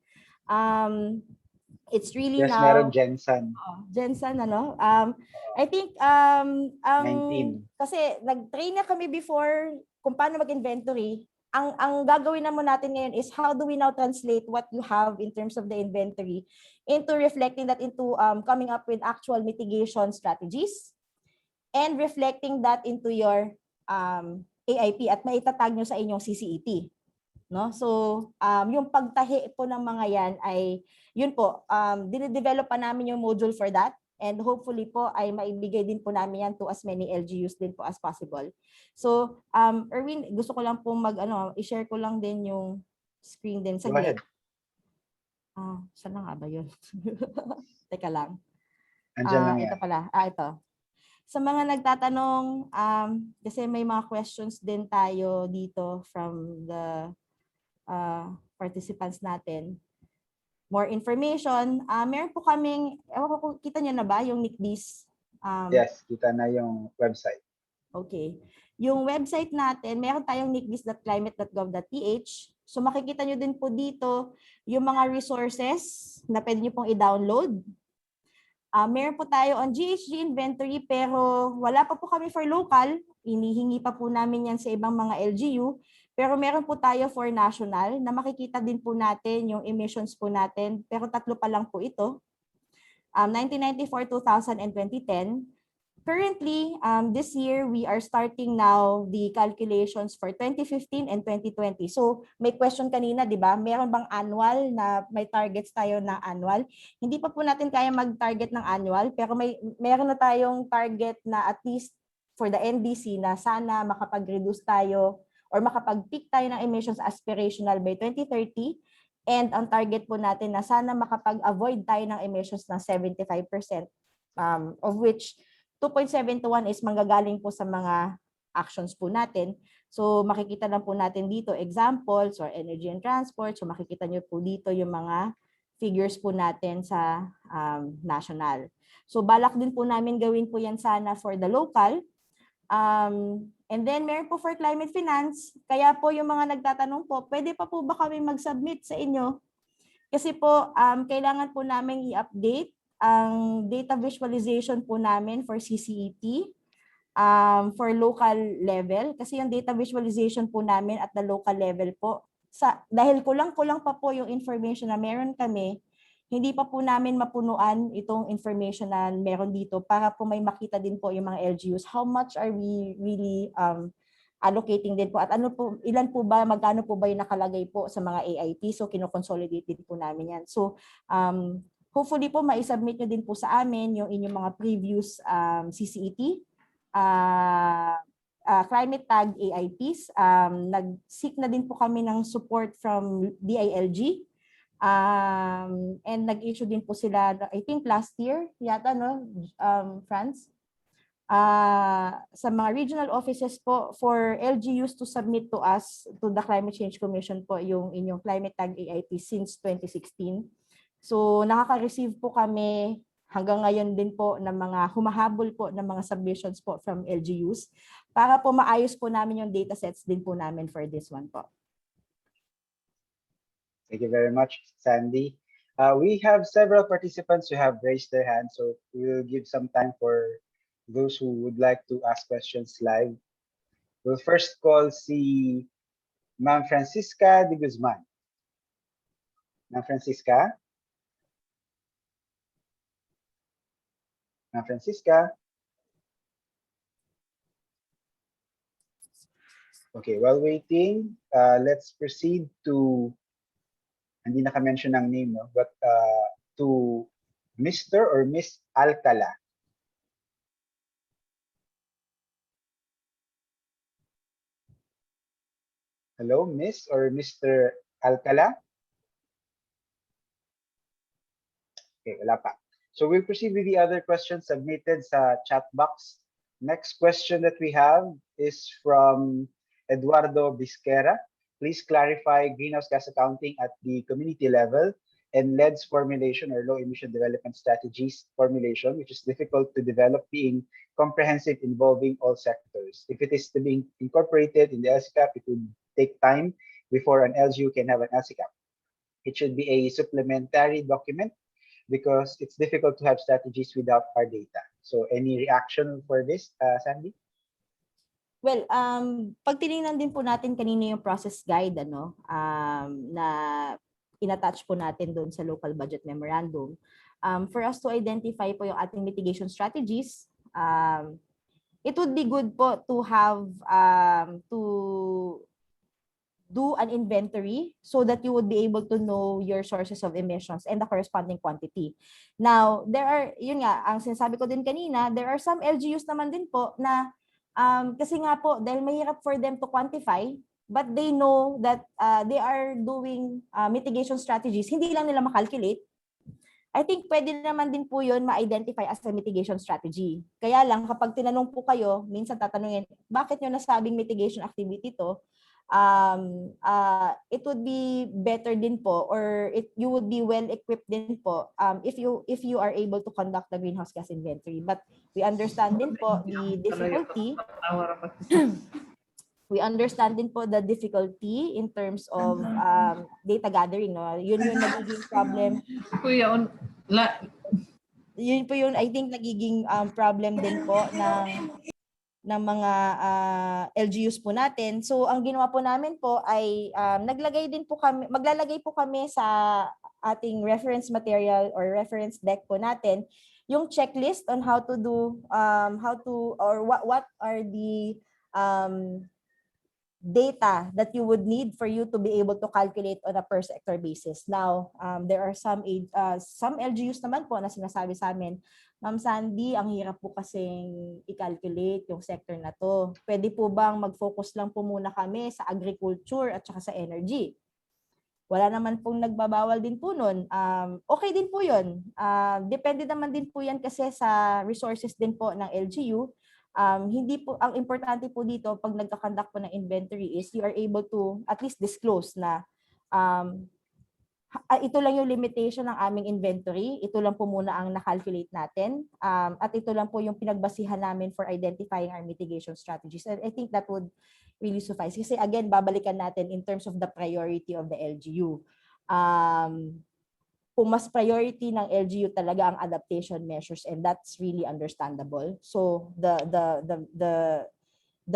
It's really yes, now meron Jensen. Jensen, ano? I think 19. kasi nag-train na kami before kung paano mag-inventory. Ang gagawin naman natin ngayon is how do we now translate what you have in terms of the inventory into reflecting that into coming up with actual mitigation strategies and reflecting that into your AIP at maitatag nyo sa inyong CCEP. No? So, yung pagtahi po ng mga yan ay, yun po, dinidevelop pa namin yung module for that, and hopefully po ay maibigay din po namin yan to as many LGUs din po as possible. So, Erwin, gusto ko lang po i-share ko lang din yung screen din. Go ahead. Saan na nga ba yun? Teka lang. Andyan lang yan. Ito pala. Ito. Sa mga nagtatanong, kasi may mga questions din tayo dito from the participants natin. More information. Meron po kaming, ewan ko, kita nyo na ba yung NICBIS? Yes, kita na yung website. Okay. Yung website natin, meron tayong nicbis.climate.gov.ph. So makikita nyo din po dito yung mga resources na pwede nyo pong i-download. Meron po tayo on GHG inventory, pero wala pa po kami for local. Inihingi pa po namin yan sa ibang mga LGU. Pero meron po tayo for national na makikita din po natin yung emissions po natin. Pero 3 pa lang po ito. 1994, 2000, and 2010. Currently, this year, we are starting now the calculations for 2015 and 2020. So, may question kanina, di ba? Meron bang annual na may targets tayo na annual? Hindi pa po natin kaya mag-target ng annual, pero meron na tayong target na at least for the NDC na sana makapag-reduce tayo or makapag-peak tayo ng emissions aspirational by 2030. And ang target po natin na sana makapag-avoid tayo ng emissions ng 75%, of which 2.721 is manggagaling po sa mga actions po natin. So makikita lang po natin dito examples or energy and transport. So makikita nyo po dito yung mga figures po natin sa national. So balak din po namin gawin po yan sana for the local. And then meron po for climate finance. Kaya po yung mga nagtatanong po, pwede pa po ba kami mag-submit sa inyo? Kasi po kailangan po namin i-update ang data visualization po namin for CCEP. for local level kasi yung data visualization po namin at the local level po dahil kulang-kulang pa po yung information na meron kami, hindi pa po namin mapunuan itong information na meron dito para po may makita din po yung mga LGUs. How much are we really allocating din po at ilan po ba, magkano po ba yung nakalagay po sa mga AIP? So kino-consolidate din po namin yan. So hopefully po maisubmit nyo din po sa amin yung inyong mga previous CCET, climate tag AIPs. Nag-seek na din po kami ng support from DILG. And nag-issue din po sila, I think last year yata, no, France, sa mga regional offices po for LGUs to submit to us, to the Climate Change Commission po, yung inyong climate tag AIP since 2016. So nakaka-receive po kami hanggang ngayon din po ng mga humahabol po ng mga submissions po from LGUs para po maayos po namin yung datasets din po namin for this one po. Thank you very much, Sandy. We have several participants who have raised their hands, so we will give some time for those who would like to ask questions live. We'll first call si Ma'am Francisca de Guzman. Ma'am Francisca? Ma'am Francisca? Okay, while waiting, let's proceed to, hindi naka-mention ng name, no? But to Mr. or Miss Alcala. Hello, Miss or Mr. Alcala? Okay, wala pa. So we'll proceed with the other questions submitted sa chat box. Next question that we have is from Eduardo Bisquera. Please clarify greenhouse gas accounting at the community level and LED's formulation or low emission development strategies formulation, which is difficult to develop, being comprehensive involving all sectors. If it is to be incorporated in the LCCAP, it would take time before an LGU can have an LCCAP. It should be a supplementary document because it's difficult to have strategies without our data. So any reaction for this, Sandy? Well, pag tinignan din po natin kanina yung process guide na inattach po natin doon sa local budget memorandum, for us to identify po yung ating mitigation strategies, it would be good po to have to do an inventory so that you would be able to know your sources of emissions and the corresponding quantity. Now, there are, yun nga, ang sinasabi ko din kanina, there are some LGUs naman din po na kasi nga po, dahil mahirap for them to quantify, but they know that they are doing mitigation strategies, hindi lang nila makalculate. I think pwede naman din po yun ma-identify as a mitigation strategy. Kaya lang, kapag tinanong po kayo, minsan tatanungin, bakit nyo nasabing mitigation activity to? It would be better din po, or you would be well equipped din po if you are able to conduct the greenhouse gas inventory. But we understand din po the difficulty. We understand din po the difficulty in terms of data gathering. No? Yun yung nagiging problem. Yun po yun, I think, nagiging problem din po ng mga LGUs po natin. So ang ginawa po namin po ay maglalagay po kami sa ating reference material or reference deck po natin yung checklist on how to do what are the data that you would need for you to be able to calculate on a per sector basis. Now, there are some LGUs naman po na sinasabi sa amin, Ma'am Sandy, ang hirap po kasing i-calculate yung sector na to. Pwede po bang mag-focus lang po muna kami sa agriculture at saka sa energy? Wala naman pong nagbabawal din po nun. Okay din po yun. Depende naman din po yan kasi sa resources din po ng LGU. Hindi po, ang importante po dito pag nagka-conduct po ng inventory is you are able to at least disclose na ito lang yung limitation ng aming inventory, ito lang po muna ang na-calculate natin, at ito lang po yung pinagbasihan namin for identifying our mitigation strategies. And I think that would really suffice. Kasi again, babalikan natin in terms of the priority of the LGU. kung mas priority ng LGU talaga ang adaptation measures, and that's really understandable. So the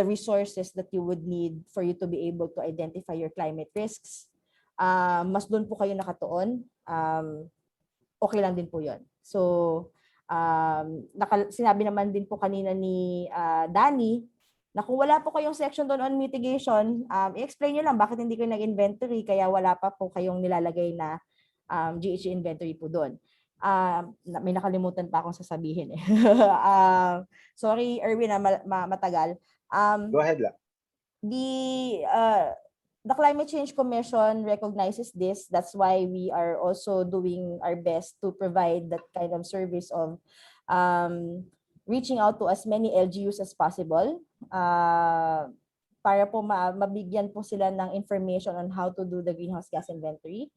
resources that you would need for you to be able to identify your climate risks, mas doon po kayo nakatuon, okay lang din po yun. So, sinabi naman din po kanina ni Danny, na kung wala po kayong section doon on mitigation, i-explain nyo lang bakit hindi kayo nag-inventory, kaya wala pa po kayong nilalagay na GHG inventory po doon. May nakalimutan pa akong sasabihin eh. Sorry, Erwin, matagal. Go ahead lang. The Climate Change Commission recognizes this. That's why we are also doing our best to provide that kind of service of reaching out to as many LGUs as possible para po mabigyan po sila ng information on how to do the greenhouse gas inventory.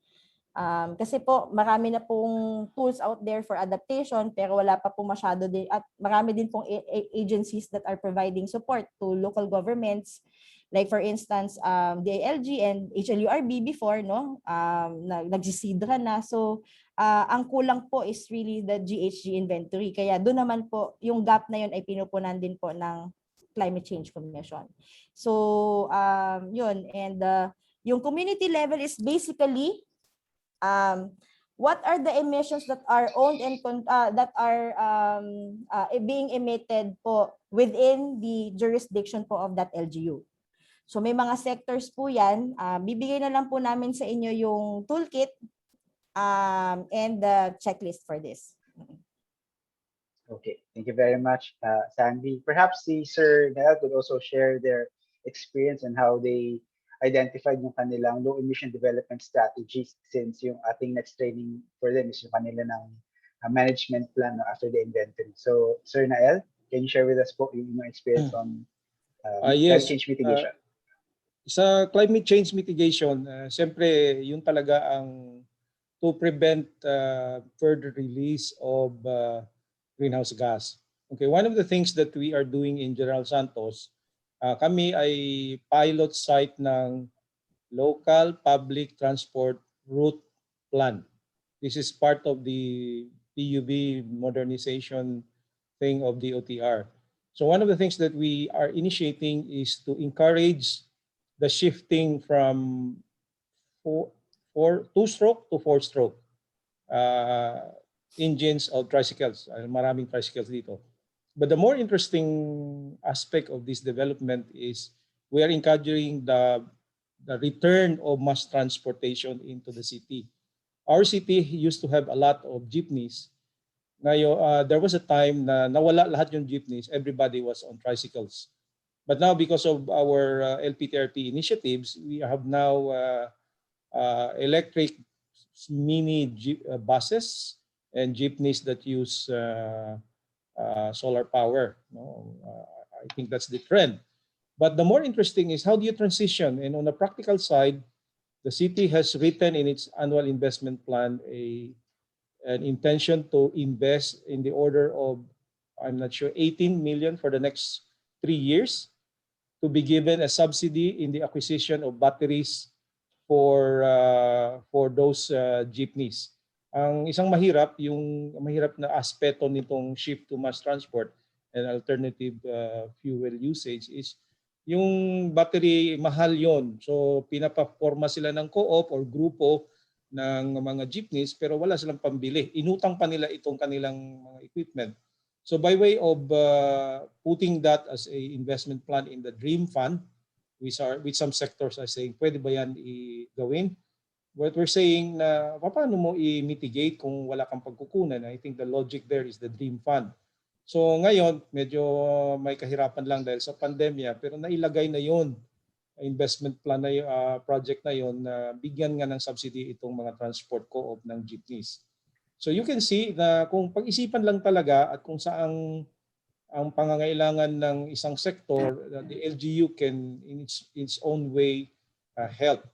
Kasi po marami na pong tools out there for adaptation, pero wala pa po masyado din, at marami din pong agencies that are providing support to local governments, like for instance DILG and HLURB before, no, nagsisidra na. So ang kulang po is really the GHG inventory, kaya doon naman po yung gap na yun ay pinupunan din po ng Climate Change Commission. So yun, and yung community level is basically what are the emissions that are owned and that are being emitted po within the jurisdiction po of that LGU. So may mga sectors po yan. Bibigay na lang po namin sa inyo yung toolkit and the checklist for this. Okay, thank you very much, Sandy. Perhaps si Sir Nel could also share their experience and how they identified yung kanilang low emission development strategies, since yung ating next training for them is yung kanila ng management plan after the inventory. So, Sir Nael, can you share with us po yung experience on yes, climate change mitigation? Sa climate change mitigation, siyempre yun talaga ang to prevent further release of greenhouse gas. Okay, one of the things that we are doing in General Santos, kami ay pilot site ng Local Public Transport Route Plan. This is part of the PUB modernization thing of the OTR. So one of the things that we are initiating is to encourage the shifting from two-stroke to four-stroke engines of tricycles. Maraming tricycles dito. But the more interesting aspect of this development is we are encouraging the return of mass transportation into the city. Our city used to have a lot of jeepneys. Ngayon, there was a time na nawala lahat yung jeepneys, everybody was on tricycles. But now because of our LPTRP initiatives, we have now electric mini buses and jeepneys that use solar power. No? I think that's the trend. But the more interesting is how do you transition? And on the practical side, the city has written in its annual investment plan an intention to invest in the order of, I'm not sure, 18 million for the next 3 years to be given a subsidy in the acquisition of batteries for those jeepneys. Ang isang mahirap na aspeto nitong shift to mass transport and alternative fuel usage is yung battery, mahal yon. So pinapaforma sila ng co-op or grupo ng mga jeepneys pero wala silang pambili. Inutang pa nila itong kanilang mga equipment. So by way of putting that as a investment plan in the Dream Fund, with some sectors are saying, pwede ba yan i-gawin? What we're saying na paano mo i-mitigate kung wala kang pagkukunan? I think the logic there is the Dream Fund. So ngayon, medyo may kahirapan lang dahil sa pandemya, pero nailagay na yon investment plan na project na yon na bigyan nga ng subsidy itong mga transport co-op ng jeepneys. So you can see na kung pag-isipan lang talaga at kung saang ang pangangailangan ng isang sektor, the LGU can in its own way help.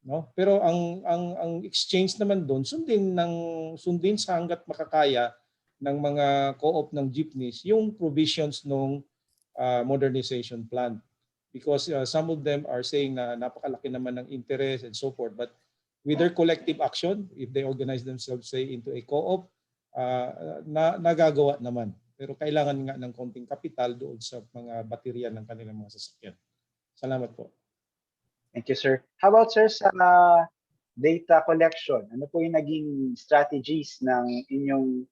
No? Pero ang exchange naman doon sundin sa hangga't makakaya ng mga co-op ng jeepneys yung provisions ng modernization plan. Because some of them are saying na napakalaki naman ng interest and so forth, but with their collective action, if they organize themselves, say, into a co-op, nagagawa naman. Pero kailangan nga ng konting kapital doon sa mga baterya ng kanilang mga sasakyan. Salamat po. Thank you, sir. How about, sir, sa data collection? Ano po yung naging strategies ng inyong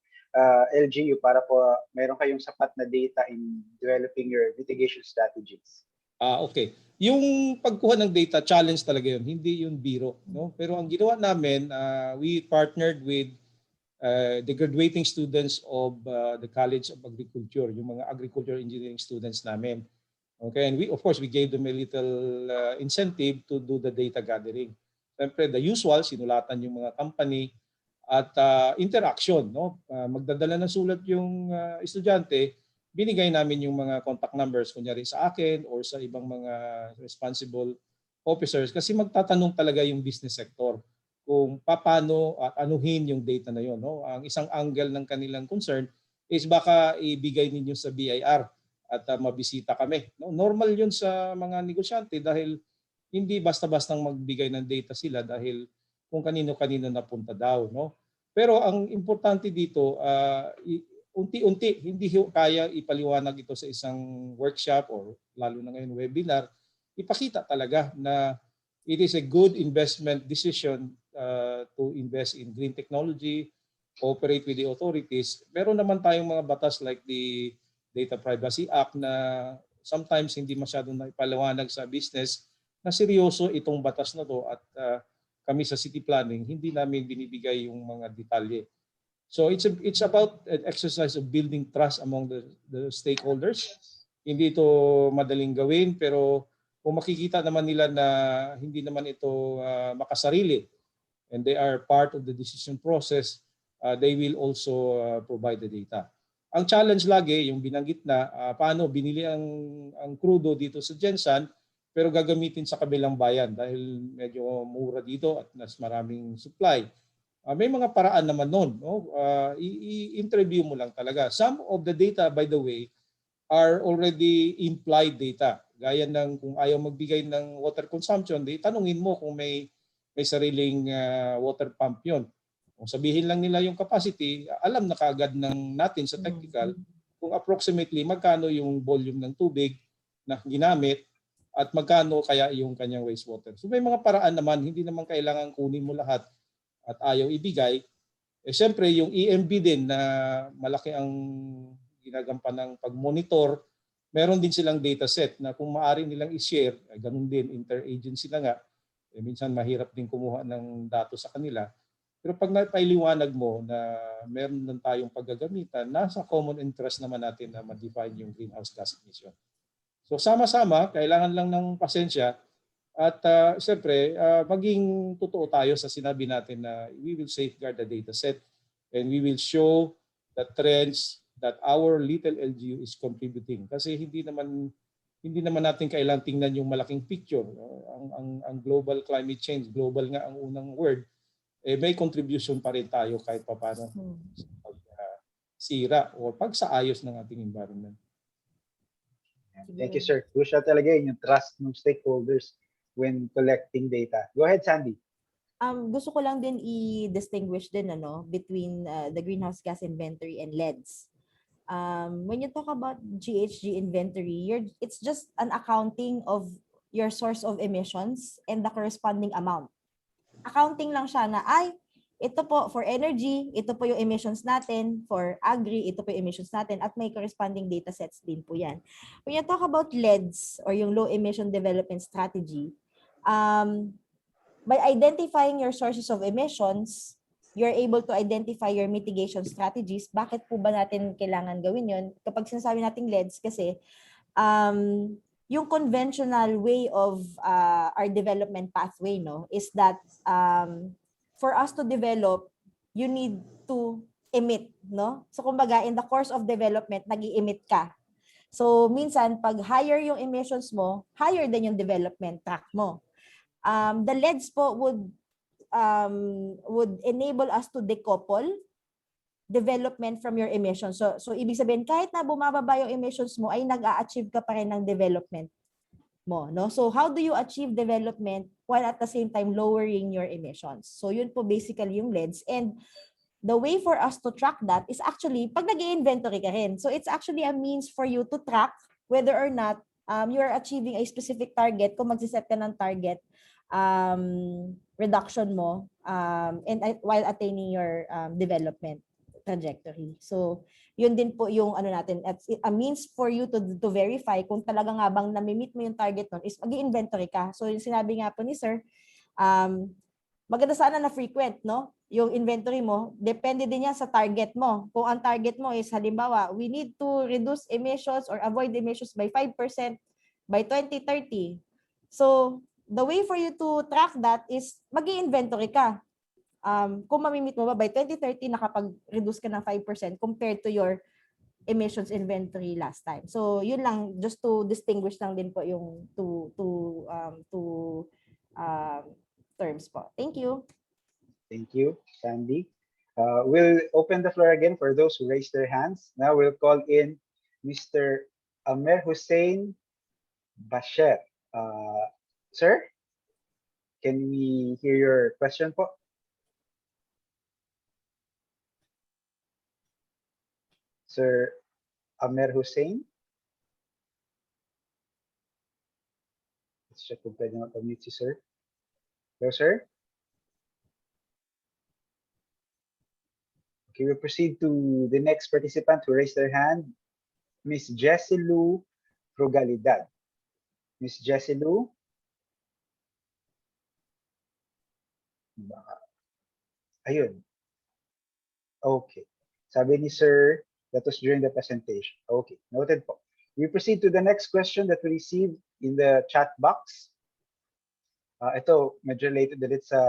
LGU para po meron kayong sapat na data in developing your mitigation strategies? Okay. Yung pagkuha ng data, challenge talaga yun. Hindi yun biro. No? Pero ang ginawa namin, we partnered with the graduating students of the College of Agriculture, yung mga agriculture engineering students namin. Okay, and we, of course, we gave them a little incentive to do the data gathering. Siyempre, the usual, sinulatan yung mga company at interaction. No? Magdadala ng sulat yung estudyante, binigay namin yung mga contact numbers, kunyari sa akin or sa ibang mga responsible officers kasi magtatanong talaga yung business sector kung paano at anuhin yung data na yun. No? Ang isang angle ng kanilang concern is baka ibigay ninyo sa BIR at mabisita kami. No? Normal yun sa mga negosyante dahil hindi basta-bastang magbigay ng data sila dahil kung kanino-kanino napunta daw. No? Pero ang importante dito, unti-unti, hindi kaya ipaliwanag ito sa isang workshop or lalo na ngayon webinar, ipakita talaga na it is a good investment decision to invest in green technology, cooperate with the authorities. Meron naman tayong mga batas like the Data Privacy Act na sometimes hindi masyadong naipaliwanag sa business na seryoso itong batas na to at kami sa city planning hindi namin binibigay yung mga detalye. So it's about an exercise of building trust among the stakeholders. Hindi ito madaling gawin pero kung makikita naman nila na hindi naman ito makasarili and they are part of the decision process, they will also provide the data. Ang challenge lagi, yung binanggit na paano binili ang crudo dito sa Gensan pero gagamitin sa kabilang bayan dahil medyo mura dito at mas maraming supply. May mga paraan naman nun. No? I-interview mo lang talaga. Some of the data, by the way, are already implied data. Gaya ng kung ayaw magbigay ng water consumption, di tanungin mo kung may sariling water pump yon. Kung sabihin lang nila yung capacity, alam na kaagad natin sa technical kung approximately magkano yung volume ng tubig na ginamit at magkano kaya yung kanyang wastewater. So may mga paraan naman, hindi naman kailangan kunin mo lahat at ayaw ibigay. Siyempre yung EMB din na malaki ang ginagampan ng pag-monitor, meron din silang data set na kung maaari nilang i-share, ganun din, interagency na nga, minsan mahirap din kumuha ng datos sa kanila. Pero pag napailiwanag mo na meron lang tayong paggagamitan, nasa common interest naman natin na ma-define yung greenhouse gas emission. So sama-sama, kailangan lang ng pasensya at siyempre maging totoo tayo sa sinabi natin na we will safeguard the data set and we will show the trends that our little LGU is contributing. Kasi hindi naman natin kailangang tingnan yung malaking picture. Ang global climate change, global nga ang unang word, may contribution pa rin tayo kahit paano sa pagsira o pagsaayos ng ating environment. Thank you, sir. Crucial talaga yung trust ng stakeholders when collecting data. Go ahead, Sandy. Gusto ko lang din i-distinguish din between the greenhouse gas inventory and LEDs. When you talk about GHG inventory, it's just an accounting of your source of emissions and the corresponding amount. Accounting lang siya na ito po for energy, ito po yung emissions natin, for agri, ito po yung emissions natin, at may corresponding data sets din po yan. When you talk about LEDs or yung low emission development strategy, by identifying your sources of emissions, you're able to identify your mitigation strategies. Bakit po ba natin kailangan gawin yun? Kapag sinasabi nating LEDs kasi, yung conventional way of our development pathway is that for us to develop, you need to emit. So kumbaga, in the course of development, nag-i-emit ka. So minsan, pag higher yung emissions mo, higher din yung development track mo. The LEDs po would enable us to decouple development from your emissions. So ibig sabihin, kahit na bumababa yung emissions mo, ay nag-a-achieve ka pa rin ng development mo. So how do you achieve development while at the same time lowering your emissions. So yun po basically yung LEDs. And the way for us to track that is actually pag nag-i-inventory ka rin. So it's actually a means for you to track whether or not you are achieving a specific target, kung magsiset ka ng target reduction mo and while attaining your development trajectory. So yun din po yung ano natin, a means for you to verify kung talaga nga bang nami-meet mo yung target nun is mag-i-inventory ka. So yung sinabi nga po ni sir, maganda sana na frequent, no? Yung inventory mo, depende din yan sa target mo. Kung ang target mo is halimbawa, we need to reduce emissions or avoid emissions by 5% by 2030. So the way for you to track that is mag-i-inventory ka. Kung mamimit mo ba by 2030 nakapag-reduce ka ng 5% compared to your emissions inventory last time. So yun lang, just to distinguish lang din po yung two terms po. Thank you. Thank you, Sandy. We'll open the floor again for those who raised their hands. Now we'll call in Mr. Amer Hussein Basher. Sir, can we hear your question po? Sir Amer Hussein? Let's check kung pwede mag-unmute si sir. Hello, sir? Okay, we'll proceed to the next participant who raised their hand, Miss Jessie Lou Frugalidad. Miss Jessie Lou? Ayun. Okay. Sabi ni sir, that was during the presentation. Okay, noted po. We proceed to the next question that we received in the chat box. Ito, medyo related ulit sa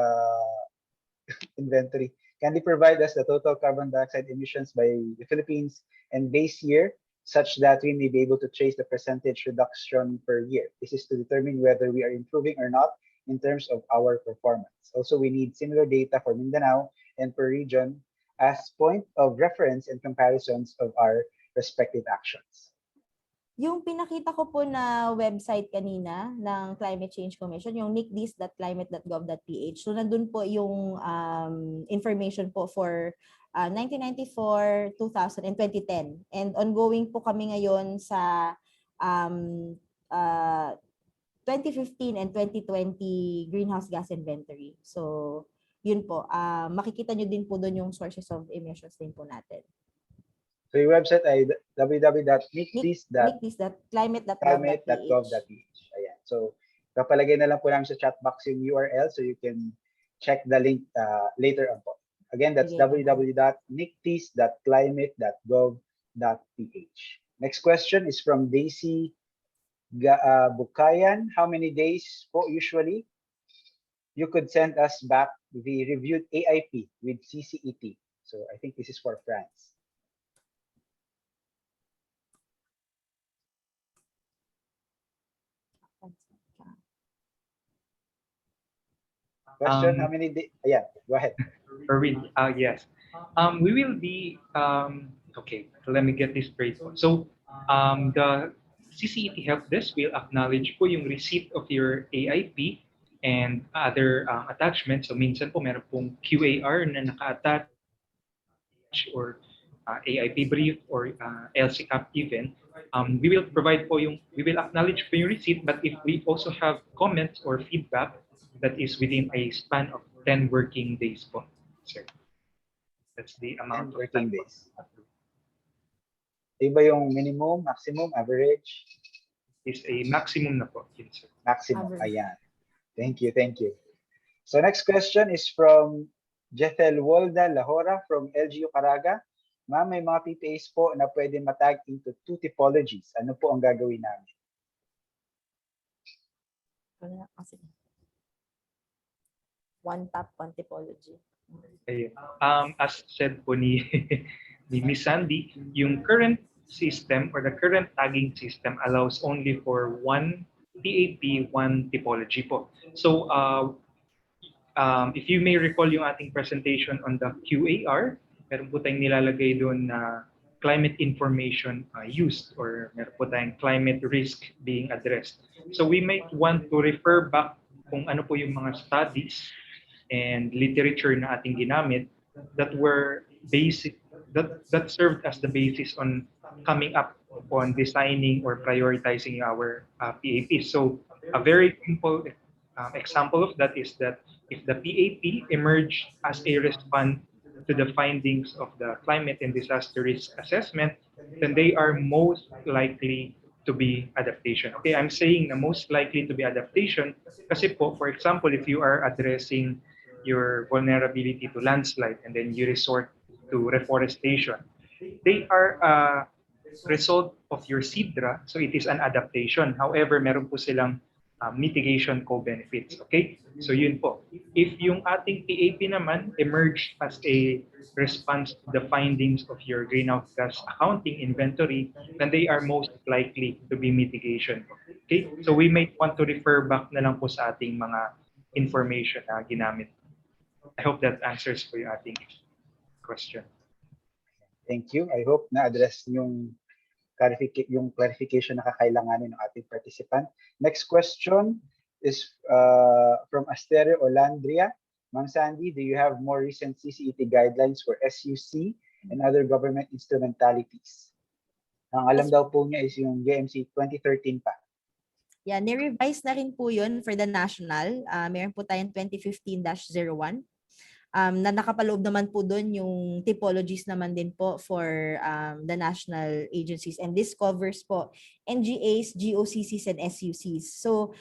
inventory. Can they provide us the total carbon dioxide emissions by the Philippines and base year such that we may be able to trace the percentage reduction per year? This is to determine whether we are improving or not in terms of our performance. Also, we need similar data for Mindanao and per region as point of reference and comparisons of our respective actions. Yung pinakita ko po na website kanina ng Climate Change Commission, yung nicdis.climate.gov.ph. So nandun po yung information po for 1994, 2000, and 2010. And ongoing po kami ngayon sa 2015 and 2020 greenhouse gas inventory. So yun po, makikita nyo din po doon yung sources of emissions din po natin. So yung website ay www.nicdis.climate.gov.ph. Ayan. So kapalagay na lang po namin sa chat box yung URL so you can check the link later on po. Again, that's www.nicdis.climate.gov.ph. Next question is from Daisy Bukayan. How many days po usually you could send us back the reviewed AIP with CCET? So I think this is for France. Question, how many days? Yeah, go ahead. Erwin, yes. We will be, okay, let me get this straight. So, the CCET Help Desk will acknowledge po yung receipt of your AIP and other attachments. So, minsan po meron pong QAR na naka-attach or AIP brief or LCCAP even. We will provide po yung, we will acknowledge po yung receipt, but if we also have comments or feedback, that is within a span of 10 working days po, sir. That's the amount of working days. Iba yung minimum, maximum, average? Is a maximum na po, yes, sir. Maximum, ayan. Thank you, thank you. So next question is from Jethel Wolda Lahora from LGU Caraga. Ma'am, may mga PPAs po na pwede matag into two typologies. Ano po ang gagawin namin? One tap, one typology. As said po ni Miss Sandy, yung current system or the current tagging system allows only for one TAP, one typology po. So if you may recall yung ating presentation on the QAR, meron po tayong nilalagay doon na climate information used or meron po tayong climate risk being addressed. So we might want to refer back kung ano po yung mga studies and literature na ating ginamit that were basic, that served as the basis on coming up on designing or prioritizing our PAP. So a very simple example of that is that if the PAP emerged as a response to the findings of the climate and disaster risk assessment, then they are most likely to be adaptation. Okay, I'm saying the most likely to be adaptation kasi po, for example, if you are addressing your vulnerability to landslide and then you resort to reforestation, they are a result of your SIDRA, so it is an adaptation. However, meron po silang mitigation co-benefits. Okay? So yun po. If yung ating PAP naman emerged as a response to the findings of your greenhouse gas accounting inventory, then they are most likely to be mitigation. Okay? So we might want to refer back na lang po sa ating mga information na ginamit. I hope that answers for your ating question. Thank you. I hope na-address yung clarification na kakailanganin ng ating participant. Next question is from Asterio Olandria. Ma'am Sandy, do you have more recent CCET guidelines for SUC and other government instrumentalities? Ang alam daw po niya is yung GMC 2013 pa. Yeah, ni-revise na rin po yun for the national. Meron po tayong 2015-01. Na nakapaloob naman po doon yung typologies naman din po for the national agencies. And this covers po NGAs, GOCCs, and SUCs. So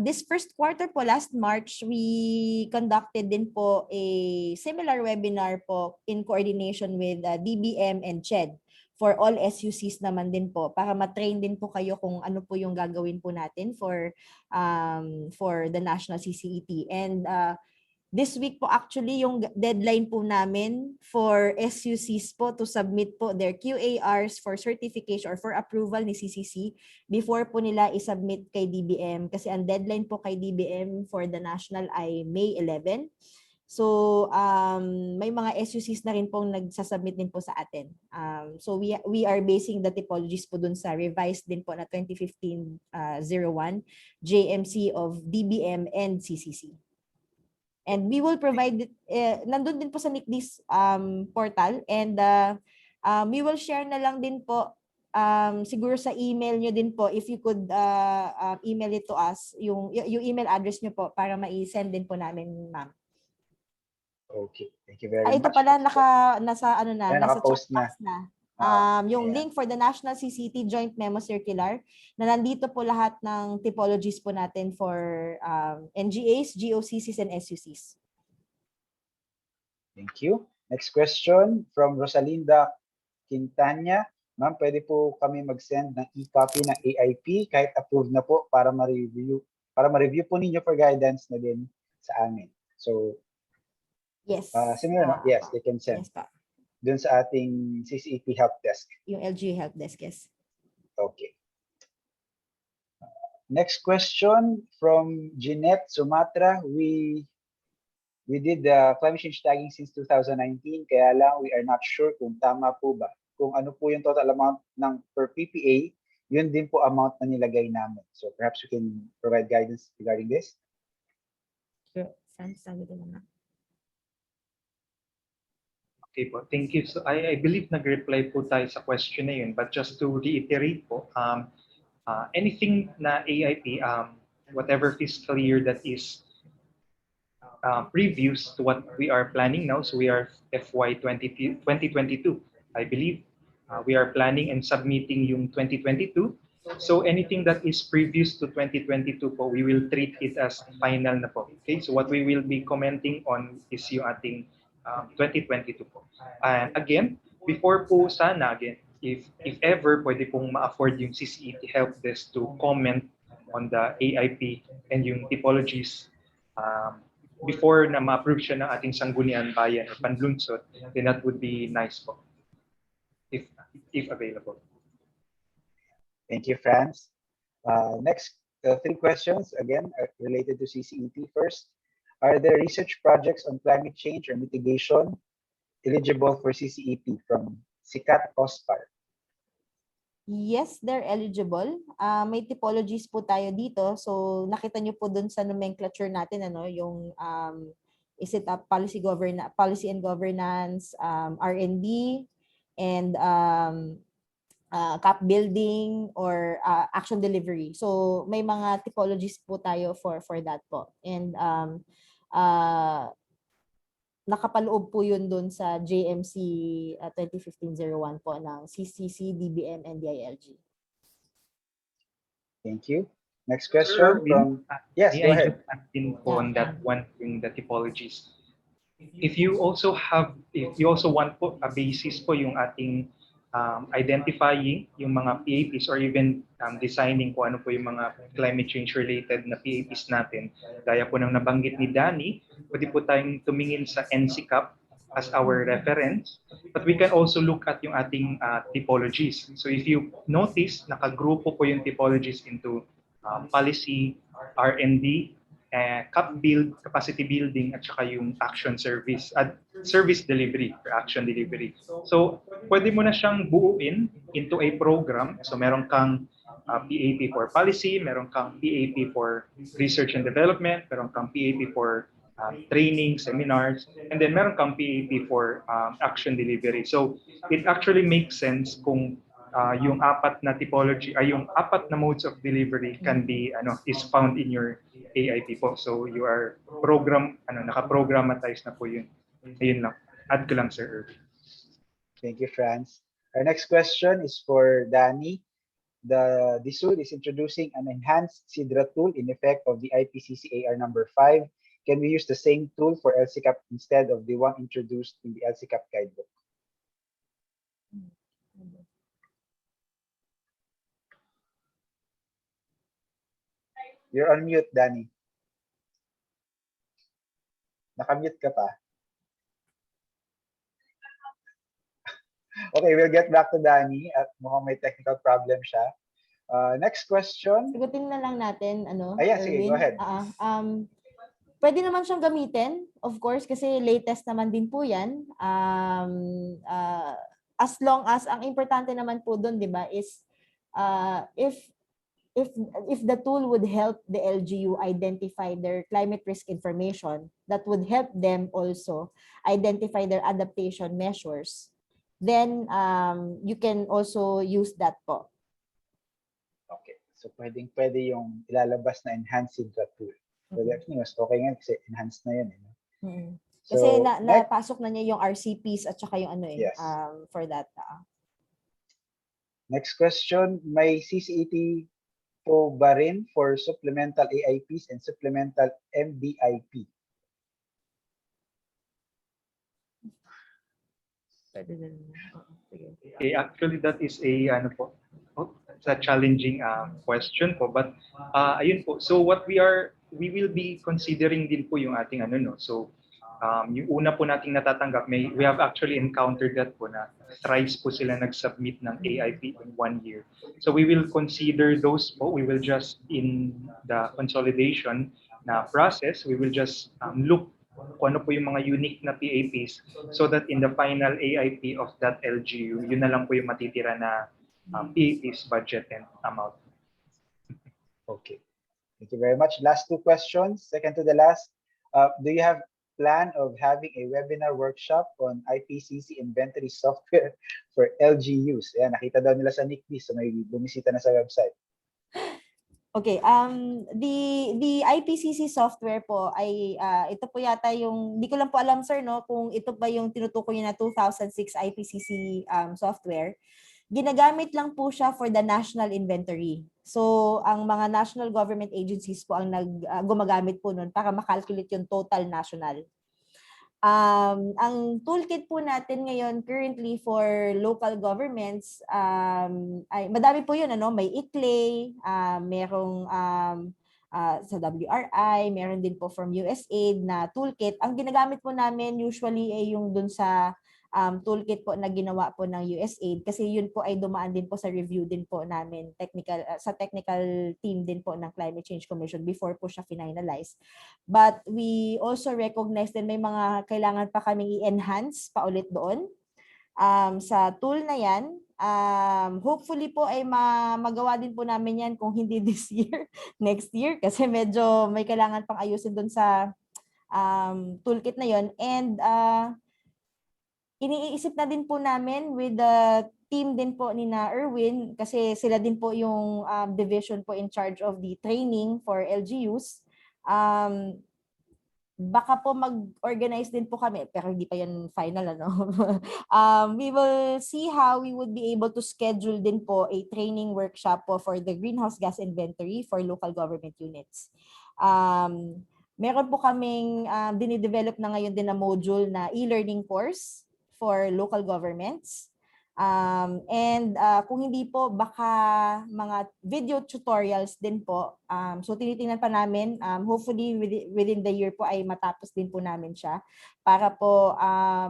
this first quarter po, last March, we conducted din po a similar webinar po in coordination with DBM and CHED for all SUCs naman din po para ma-train din po kayo kung ano po yung gagawin po natin for the national CCET. And this week po actually yung deadline po namin for SUCs po to submit po their QARs for certification or for approval ni CCC before po nila isubmit kay DBM kasi ang deadline po kay DBM for the national ay May 11. So may mga SUCs na rin pong nagsasubmit din po sa atin. So we are basing the typologies po dun sa revised din po na 2015-01 JMC of DBM and CCC. And we will provide it, nandun din po sa NICDIS portal and we will share na lang din po siguro sa email nyo din po if you could email it to us, yung email address nyo po para ma-send din po namin, ma'am. Okay, thank you very much. Ito pala nasa naka-post chat box na. Yung link for the National CCT Joint Memo Circular na nandito po lahat ng typologies po natin for NGAs, GOCCs, and SUCs. Thank you. Next question from Rosalinda Quintana. Ma'am, pwede po kami mag-send ng e-copy ng AIP kahit approved na po para ma-review po ninyo for guidance na din sa amin. So, yes. Similar, yes, they can send. Yes, pa. Dun sa ating CCEP help desk. Yung LGU help desk, yes. Okay. Next question from Jeanette Sumatra. We did the climate change tagging since 2019, kaya lang we are not sure kung tama po ba. Kung ano po yung total amount ng per PPA, yun din po amount na nilagay namin. So perhaps you can provide guidance regarding this. Sure. Sabi din naman. Okay po, thank you. So I believe nag-reply po tayo sa question na yun, but just to reiterate po, anything na AIP, whatever fiscal year that is previous to what we are planning now, so we are FY 2022, I believe, we are planning and submitting yung 2022. So anything that is previous to 2022 po, we will treat it as final na po. Okay, so what we will be commenting on is yung ating 2022 po. And again, before po sana, again, if ever pwede pong ma-afford yung CCET help desk to comment on the AIP and yung typologies before na ma-approve siya ng ating sanggunian bayan or panlunsod, then that would be nice po, if available. Thank you, Franz. Next, 3 questions, again, related to CCET. First, are there research projects on climate change or mitigation eligible for CCEP from SICAT Oscar? Yes, they're eligible. May typologies po tayo dito. So nakita nyo po dun sa nomenclature natin, ano, yung is it a policy and governance, R&D, and CAP building or action delivery. So may mga typologies po tayo for that po. And nakapaloob po yun dun sa JMC 2015-01 po ng CCC, DBM, and DILG. Thank you. Next question Sir, from... Yes, may go I ahead. just add in po on that one thing, the typologies. If you also want po a basis po yung ating identifying yung mga PAPs or even designing po ano po yung mga climate change related na PAPs natin. Gaya po ng nabanggit ni Danny, pwede po tayong tumingin sa LCCAP as our reference, but we can also look at yung ating typologies. So if you notice, nakagrupo po yung typologies into policy, R&D, CAP build, capacity building, at saka yung action service, at service delivery or action delivery. So, pwede mo na siyang buuin into a program. So, meron kang PAP for policy, meron kang PAP for research and development, meron kang PAP for training, seminars, and then meron kang PAP for action delivery. So, it actually makes sense kung yung apat na typology, yung apat na modes of delivery can be is found in your AIP po. So you are naka-programatize na po yun. Ayun lang. Add ko lang, Sir Irvin. Thank you, Franz. Our next question is for Danny. The DSUD is introducing an enhanced SIDRA tool in effect of the IPCC AR number 5. Can we use the same tool for LCCAP instead of the one introduced in the LCCAP guidebook? You're on mute, Danny. Nakamute ka pa. Okay, we'll get back to Danny at mukhang may technical problem siya. Next question. Sagutin na lang natin, Ayan, sige, go ahead. Pwede naman siyang gamitin, of course, kasi latest naman din po yan. As long as, ang importante naman po doon, di ba, is if the tool would help the LGU identify their climate risk information, that would help them also identify their adaptation measures, then you can also use that po. Okay. So pwede yung ilalabas na enhanced SIDRA tool. Pwede, mas okay nga kasi enhanced na yan. So, kasi napasok na niya yung RCPs at saka yung yes. For that. Next question, may CCET po ba rin for supplemental AIPs and supplemental MBIP? Okay, actually that is a it's a challenging question po, but ayun po. So what we will be considering din po yung ating So yung una po nating natatanggap, we have actually encountered that po na thrice po sila nag-submit ng AIP in 1 year. So we will consider those po. We will just, in the consolidation na process, we will just look kung ano po yung mga unique na PAPs so that in the final AIP of that LGU, yun na lang po yung matitira na PAPs budget and amount. Okay. Thank you very much. Last two questions, second to the last. Do you have plan of having a webinar workshop on IPCC inventory software for LGUs? Ayan, nakita daw nila sa NICD, so may bumisita na sa website. Okay, the IPCC software po ay ito po yata yung, di ko lang po alam sir kung ito ba yung tinutukoy niya na 2006 IPCC software. Ginagamit lang po siya for the national inventory. So, ang mga national government agencies po ang gumagamit po nun para makalculate yung total national. Ang toolkit po natin ngayon currently for local governments, ay madami po yun, may ICLAY, merong sa WRI, meron din po from USAID na toolkit. Ang ginagamit po namin usually ay yung dun sa toolkit po na ginawa po ng USAID kasi yun po ay dumaan din po sa review din po namin sa technical team din po ng Climate Change Commission before po siya finalize. But we also recognize din may mga kailangan pa kaming i-enhance pa ulit doon sa tool na yan. Hopefully po ay magawa din po namin yan kung hindi this year, next year, kasi medyo may kailangan pang ayusin dun sa toolkit na yon. And iniisip na din po namin with the team din po ni na Erwin, kasi sila din po yung division po in charge of the training for LGUs. Baka po mag-organize din po kami, pero hindi pa yan final, ano. We will see how we would be able to schedule din po a training workshop po for the greenhouse gas inventory for local government units. Meron po kaming dinidevelop na ngayon din na module na e-learning course for local governments. And kung hindi po, baka mga video tutorials din po. So tinitingnan pa namin, hopefully within the year po ay matapos din po namin siya para po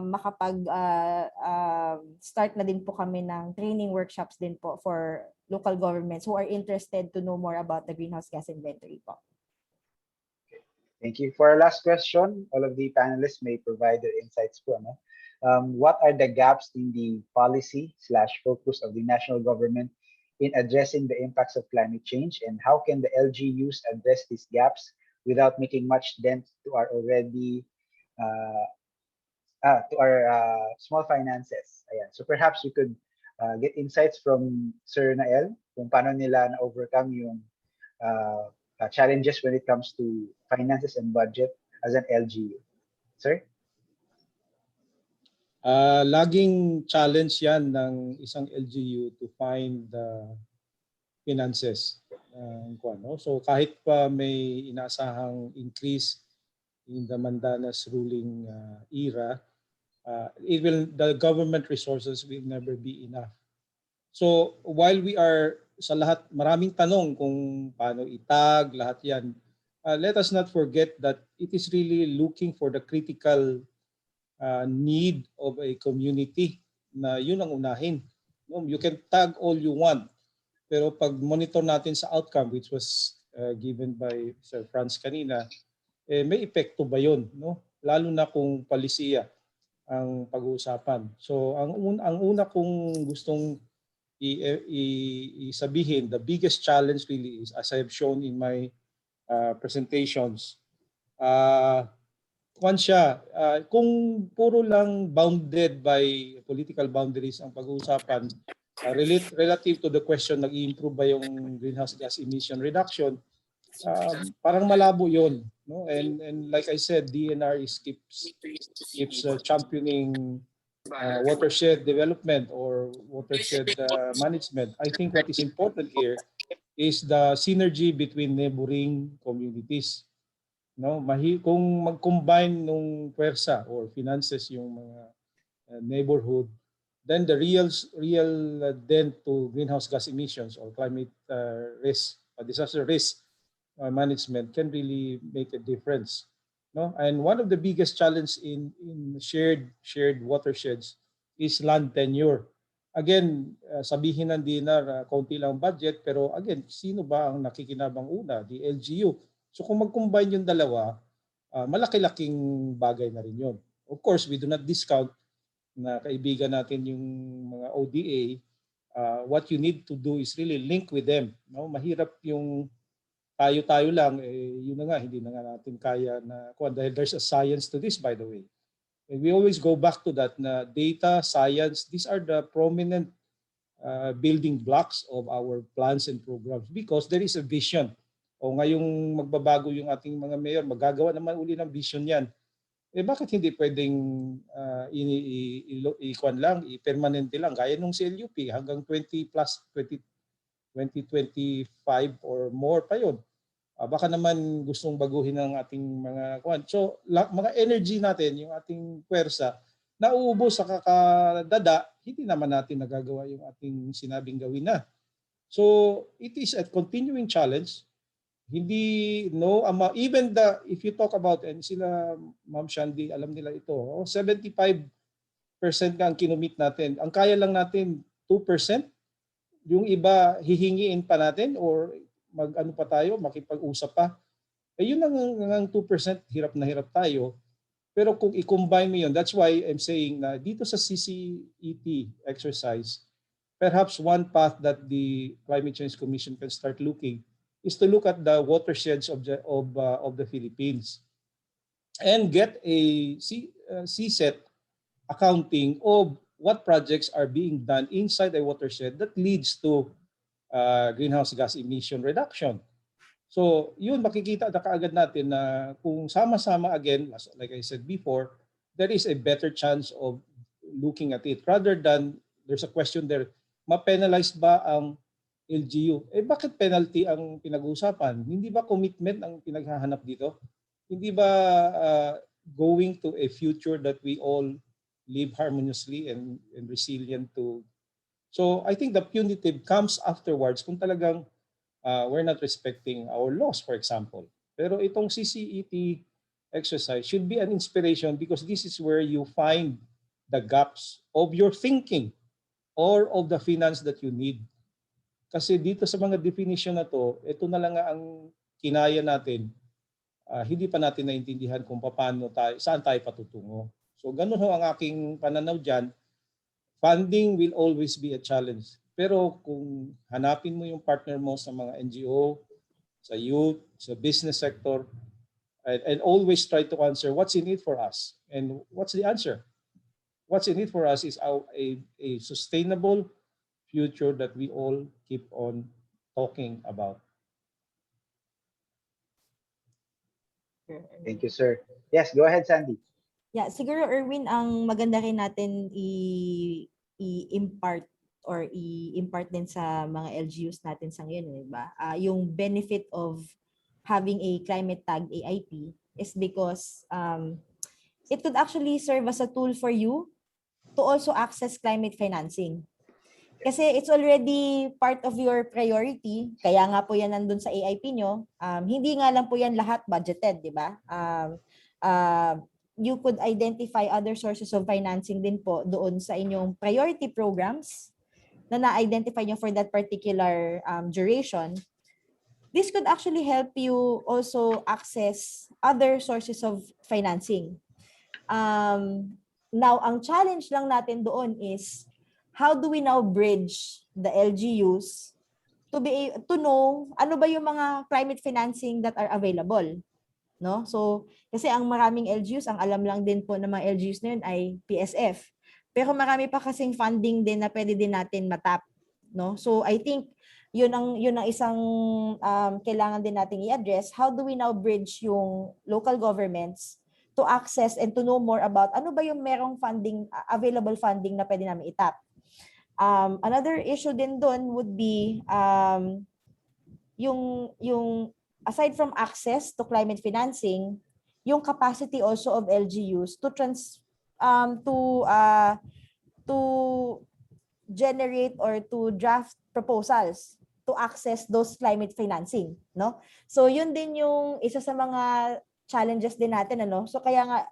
makapag-start na din po kami ng training workshops din po for local governments who are interested to know more about the greenhouse gas inventory po. Thank you. For our last question, all of the panelists may provide their insights po, ano? What are the gaps in the policy/focus of the national government in addressing the impacts of climate change, and how can the LGUs address these gaps without making much dent to our already small finances? Ayan. So perhaps we could get insights from Sir Nael kung paano nila na-overcome yung challenges when it comes to finances and budget as an LGU. Sir? Laging challenge yan ng isang LGU to find finances. So kahit pa may inaasahang increase in the Mandana's ruling era, the government resources will never be enough. So while we are sa lahat, maraming tanong kung paano itag, lahat yan, let us not forget that it is really looking for the critical need of a community na yun ang unahin. You can tag all you want, pero pag monitor natin sa outcome, which was given by Sir Franz kanina, may epekto ba yun? No? Lalo na kung palisiya ang pag-uusapan. So ang una kong gustong isabihin, the biggest challenge really is, as I have shown in my presentations, kung puro lang bounded by political boundaries ang pag-uusapan, relative to the question, nag-i-improve ba yung greenhouse gas emission reduction, parang malabo yun. No? And like I said, DNR keeps championing watershed development or watershed management. I think what is important here is the synergy between neighboring communities. No, kung mag-combine nung pwersa or finances yung mga neighborhood, then the real dent to greenhouse gas emissions or climate risk, disaster risk management can really make a difference. No, and one of the biggest challenge in shared watersheds is land tenure. Again, sabihin ng DNR, konti lang budget, pero again, sino ba ang nakikinabang una? The LGU. So kung mag-combine yung dalawa, malaki-laking bagay na rin yun. Of course, we do not discount na kaibigan natin yung mga ODA. What you need to do is really link with them. No? Mahirap yung tayo-tayo lang, yun na nga, hindi na nga natin kaya na, dahil there's a science to this, by the way. And we always go back to that na data, science, these are the prominent building blocks of our plans and programs because there is a vision. O ngayong magbabago yung ating mga mayor, magagawa naman uli ng vision yan. Bakit hindi pwedeng i-permanente lang, gaya nung CLUP, hanggang 2025 or more pa yun. Baka naman gustong baguhin ng ating mga kwan. So, mga energy natin, yung ating pwersa, nauubos sa kakadada, hindi naman natin nagagawa yung ating sinabing gawin na. So, it is a continuing challenge. Hindi, even if you talk about, and sila, Ma'am Shandy, alam nila ito, 75% ka ang kinumit natin. Ang kaya lang natin, 2%. Yung iba, hihingiin pa natin or mag-ano pa tayo, makipag-usap pa. Yun ang 2%, hirap na hirap tayo. Pero kung i-combine mo yun, that's why I'm saying na dito sa CCEP exercise, perhaps one path that the Climate Change Commission can start looking is to look at the watersheds of the Philippines and get a CSET accounting of what projects are being done inside a watershed that leads to greenhouse gas emission reduction. So yun, makikita na kaagad natin na kung sama-sama again, like I said before, there is a better chance of looking at it rather than there's a question there, ma-penalize ba ang LGU? Bakit penalty ang pinag-uusapan? Hindi ba commitment ang pinaghahanap dito? Hindi ba going to a future that we all live harmoniously and resilient to? So I think the punitive comes afterwards kung talagang we're not respecting our laws, for example. Pero itong CCET exercise should be an inspiration because this is where you find the gaps of your thinking or of the finance that you need. Kasi dito sa mga definition na to, ito na lang ang kinaya natin. Hindi pa natin naintindihan kung paano tayo, saan tayo patutungo. So ganun ho ang aking pananaw dyan. Funding will always be a challenge. Pero kung hanapin mo yung partner mo sa mga NGO, sa youth, sa business sector, and always try to answer what's in it for us. And what's the answer? What's in it for us is a sustainable future that we all keep on talking about. Thank you, sir. Yes, go ahead, Sandy. Yeah, siguro Erwin, ang maganda rin natin i-impart or i-impart din sa mga LGUs natin sa ngayon, di ba? Yung benefit of having a climate tag AIP is because it could actually serve as a tool for you to also access climate financing. Kasi it's already part of your priority, kaya nga po yan nandun sa AIP nyo. Hindi nga lang po yan lahat budgeted, di ba? You could identify other sources of financing din po doon sa inyong priority programs na na-identify nyo for that particular duration. This could actually help you also access other sources of financing. Now, ang challenge lang natin doon is how do we now bridge the LGUs to know ano ba yung mga climate financing that are available, no? So, kasi ang maraming LGUs, ang alam lang din po ng mga LGUs na yun ay PSF. Pero marami pa kasing funding din na pwede din natin matap, no? So, I think yun ang isang kailangan din nating i-address. How do we now bridge yung local governments to access and to know more about ano ba yung merong funding, available funding na pwede namin itap? Another issue din doon would be yung aside from access to climate financing, yung capacity also of LGUs to generate or to draft proposals to access those climate financing, no? So yun din yung isa sa mga challenges din natin, ano? So kaya nga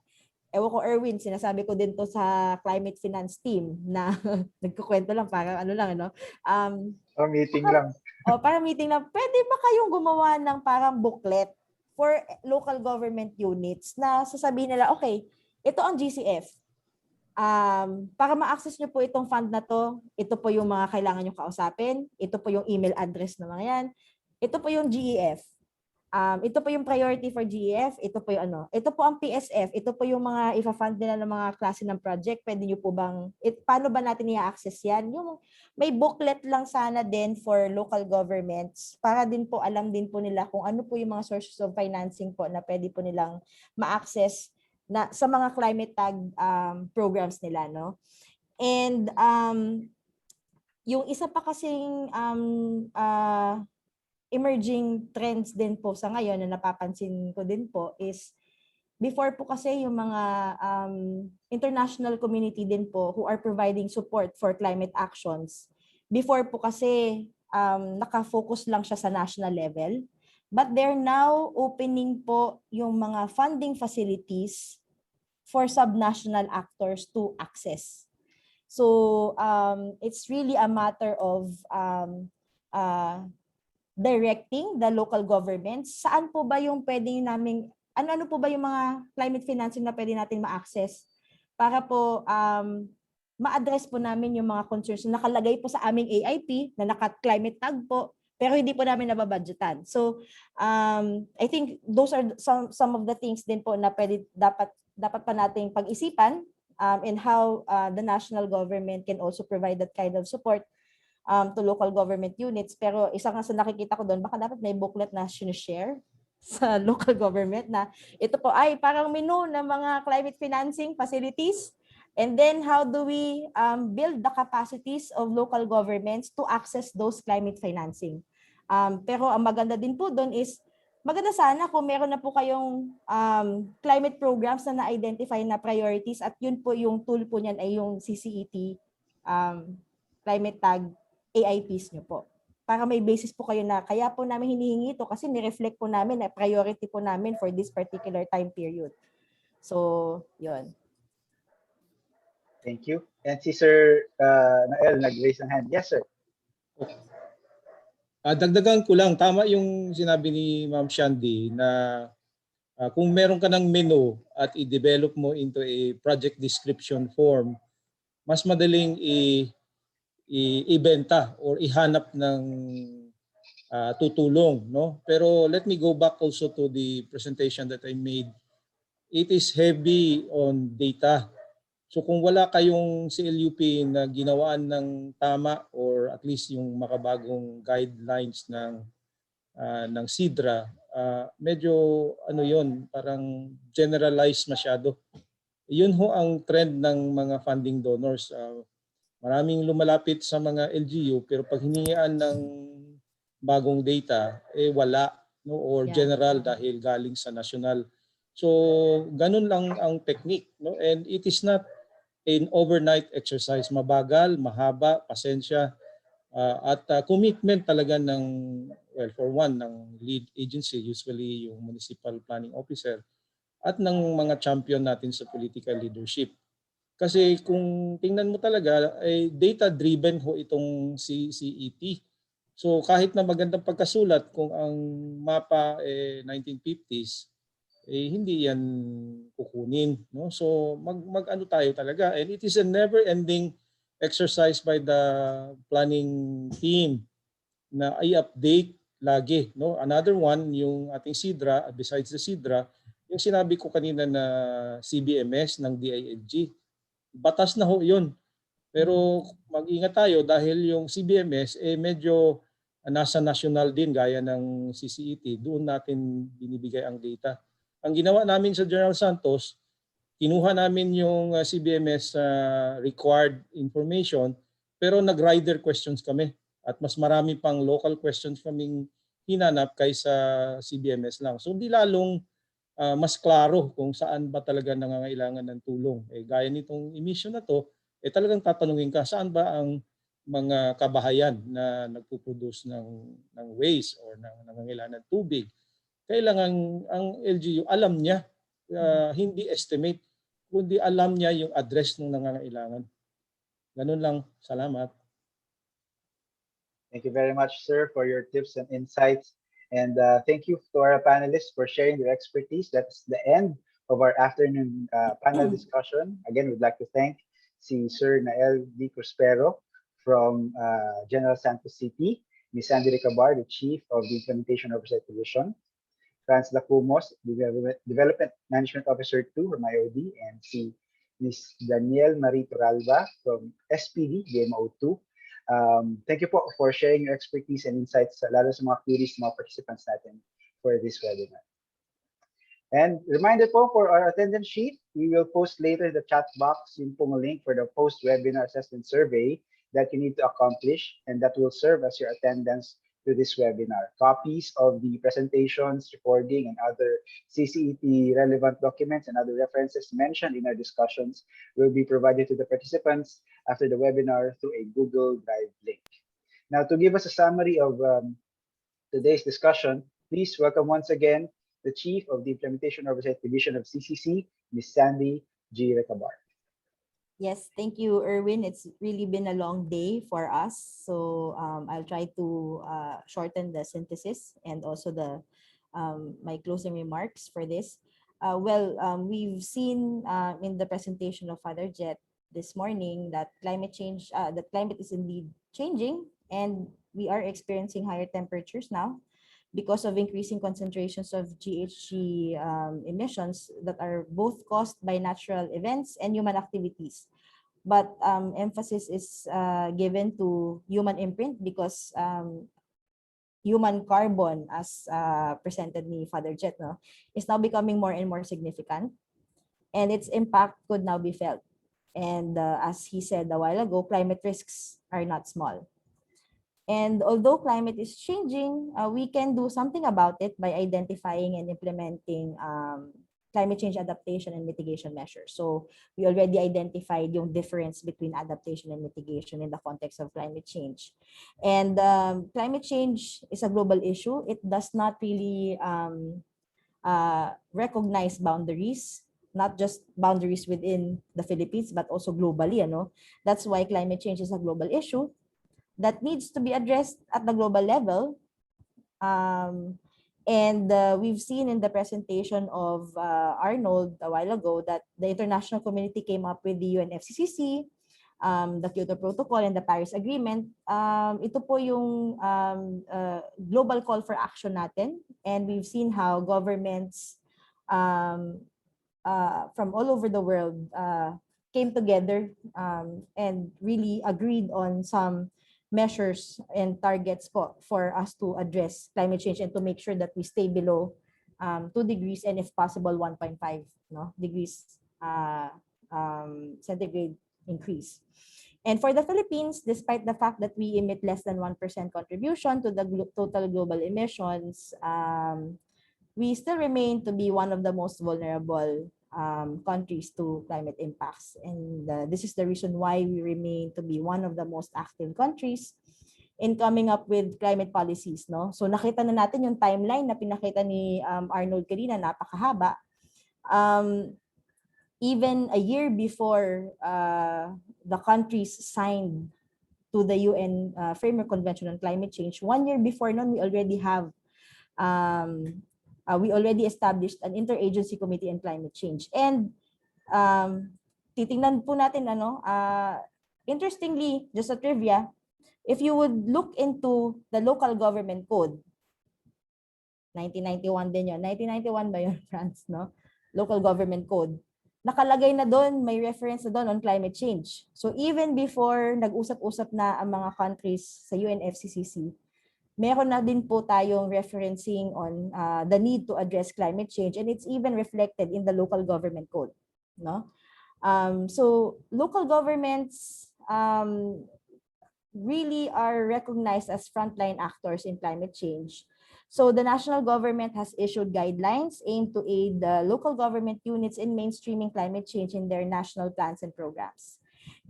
ewan ko, Erwin, sinasabi ko din to sa climate finance team na nagkukwento lang, parang ano lang, ano? Meeting lang. Parang meeting lang. Pwede ba kayong gumawa ng parang booklet for local government units na sasabihin nila, okay, ito ang GCF. Para ma-access nyo po itong fund na to, ito po yung mga kailangan nyo kausapin, ito po yung email address ng mga yan, ito po yung GEF. Ito po yung priority for GEF, ito po yung ito po ang PSF, ito po yung mga ifa-fund nila ng mga klase ng project, pwede nyo po bang, paano ba natin i-access yan? Yung may booklet lang sana din for local governments para din po alam din po nila kung ano po yung mga sources of financing po na pwede po nilang ma-access na sa mga climate tag programs nila, no? And yung isa pa kasing emerging trends din po sa ngayon na napapansin ko din po is before po kasi yung mga international community din po who are providing support for climate actions. Before po kasi naka-focus lang siya sa national level. But they're now opening po yung mga funding facilities for subnational actors to access. So it's really a matter of directing the local governments. Saan po ba yung pwedeng namin, ano po ba yung mga climate financing na pwede natin ma-access para po ma-address po namin yung mga concerns na nakalagay po sa aming AIP na naka-climate tag po, pero hindi po namin nababudgetan. So, I think those are some of the things din po na dapat pa nating pag-isipan, and how the national government can also provide that kind of support to local government units. Pero isa nga sa nakikita ko doon, baka dapat may booklet na share sa local government na ito po ay parang menu ng mga climate financing facilities. And then how do we build the capacities of local governments to access those climate financing? Pero ang maganda din po doon is, maganda sana kung meron na po kayong climate programs na na-identify na priorities, at yun po yung tool po niyan ay yung CCET climate tag AIPs nyo po. Para may basis po kayo na kaya po namin hinihingi ito kasi ni-reflect po namin na priority po namin for this particular time period. So, yun. Thank you. And si Sir Nael nag-raise ng hand. Yes, sir. Dagdagan ko lang, tama yung sinabi ni Ma'am Shandy na kung meron ka ng menu at i-develop mo into a project description form, mas madaling ibenta or ihanap ng tutulong, no? Pero let me go back also to the presentation that I made. It is heavy on data. So kung wala kayong CLUP na ginawaan ng tama or at least yung makabagong guidelines ng SIDRA, medyo ano yon, parang generalized masyado. Yun ho ang trend ng mga funding donors. Maraming lumalapit sa mga LGU pero pag hiningian ng bagong data, wala, no? Or general dahil galing sa national. So ganun lang ang technique, no? And it is not an overnight exercise. Mabagal, mahaba, pasensya, at commitment talaga ng, well, for one, ng lead agency, usually yung municipal planning officer, at ng mga champion natin sa political leadership. Kasi kung tingnan mo talaga, data-driven ho itong CCET. So kahit na magandang pagkasulat, kung ang mapa 1950s, hindi yan kukunin, no? So mag-ano tayo talaga, and it is a never-ending exercise by the planning team na i-update lagi, no? Another one, yung ating SIDRA, besides the SIDRA, yung sinabi ko kanina na CBMS ng DILG. Batas na ho 'yun. Pero mag-ingat tayo dahil yung CBMS medyo nasa national din gaya ng CCET. Doon natin binibigay ang data. Ang ginawa namin sa General Santos, kinuha namin yung CBMS required information pero nag-rider questions kami at mas marami pang local questions kaming hinanap kaysa CBMS lang. So di lalong mas klaro kung saan ba talaga nangangailangan ng tulong. Gaya nitong emission na to, talagang tatanungin ka saan ba ang mga kabahayan na nagpo-produce ng waste or nangangailangan ng tubig. Kailangan ang LGU alam niya, hindi estimate, kundi alam niya yung address ng nangangailangan. Ganun lang. Salamat. Thank you very much, sir, for your tips and insights. And thank you to our panelists for sharing their expertise. That's the end of our afternoon panel discussion. Again, we'd like to thank Sir Nael D. Prospero from General Santos City, Ms. Sandy Ricabar, the Chief of the Implementation Oversight Division, Franz Lacumos, Development Management Officer 2 from IOD, and Ms. Danielle Marie Toralba from SPD, DMO 2. Thank you po for sharing your expertise and insights, lalo sa mga queries ng mga participants natin for this webinar. And reminder po for our attendance sheet, we will post later in the chat box yung pong link for the post-webinar assessment survey that you need to accomplish, and that will serve as your attendance to this webinar. Copies of the presentations, recording, and other CCET relevant documents and other references mentioned in our discussions will be provided to the participants after the webinar through a Google Drive link. Now, to give us a summary of today's discussion, please welcome once again the Chief of the Implementation Oversight Division of CCC, Ms. Sandy G. Ricabar. Yes, thank you, Erwin. It's really been a long day for us. So I'll try to shorten the synthesis and also my closing remarks for this. We've seen in the presentation of Father Jet this morning that that climate is indeed changing, and we are experiencing higher temperatures now because of increasing concentrations of GHG emissions that are both caused by natural events and human activities. But emphasis is given to human imprint because human carbon, as presented ni Father Jet, no, is now becoming more and more significant, and its impact could now be felt. And as he said a while ago, climate risks are not small. And although climate is changing, we can do something about it by identifying and implementing climate change adaptation and mitigation measures. So we already identified yung difference between adaptation and mitigation in the context of climate change. And climate change is a global issue. It does not really recognize boundaries, not just boundaries within the Philippines, but also globally. That's why climate change is a global issue that needs to be addressed at the global level. And we've seen in the presentation of Arnold a while ago that the international community came up with the UNFCCC, the Kyoto Protocol, and the Paris Agreement. Ito po yung global call for action natin. And we've seen how governments from all over the world came together and really agreed on some measures and targets for us to address climate change and to make sure that we stay below 2 degrees and if possible 1.5 degrees centigrade increase. And for the Philippines, despite the fact that we emit less than 1% contribution to the total global emissions, we still remain to be one of the most vulnerable countries to climate impacts. And this is the reason why we remain to be one of the most active countries in coming up with climate policies. No? So nakita na natin yung timeline na pinakita ni Arnold kanina, napakahaba. Even a year before the countries signed to the UN Framework Convention on Climate Change, 1 year before noon, we already have we already established an interagency committee on climate change. And titingnan po natin, interestingly, just a trivia, if you would look into the local government code, 1991 din yun. 1991 ba yun, France, no? Local government code. Nakalagay na doon, may reference na doon on climate change. So even before nag-usap-usap na ang mga countries sa UNFCCC, meron na din po tayong referencing on the need to address climate change, and it's even reflected in the local government code. No? So local governments really are recognized as frontline actors in climate change. So the national government has issued guidelines aimed to aid the local government units in mainstreaming climate change in their national plans and programs.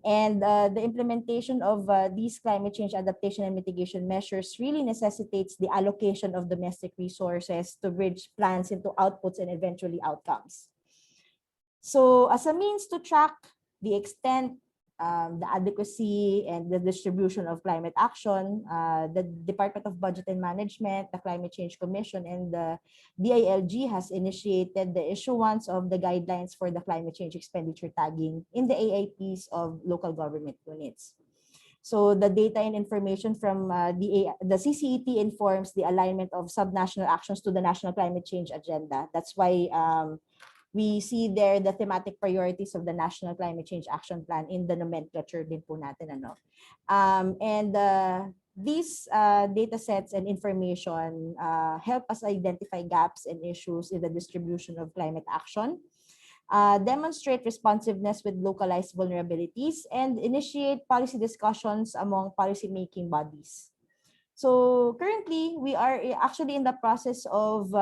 And the implementation of these climate change adaptation and mitigation measures really necessitates the allocation of domestic resources to bridge plans into outputs and eventually outcomes. So as a means to track the extent, the adequacy, and the distribution of climate action, the Department of Budget and Management, the Climate Change Commission, and the DILG has initiated the issuance of the guidelines for the climate change expenditure tagging in the AIPs of local government units. So the data and information from the CCET informs the alignment of subnational actions to the national climate change agenda. That's why we see there the thematic priorities of the National Climate Change Action Plan in the nomenclature din po natin. And these data sets and information help us identify gaps and issues in the distribution of climate action, demonstrate responsiveness with localized vulnerabilities, and initiate policy discussions among policymaking bodies. So currently, we are actually in the process of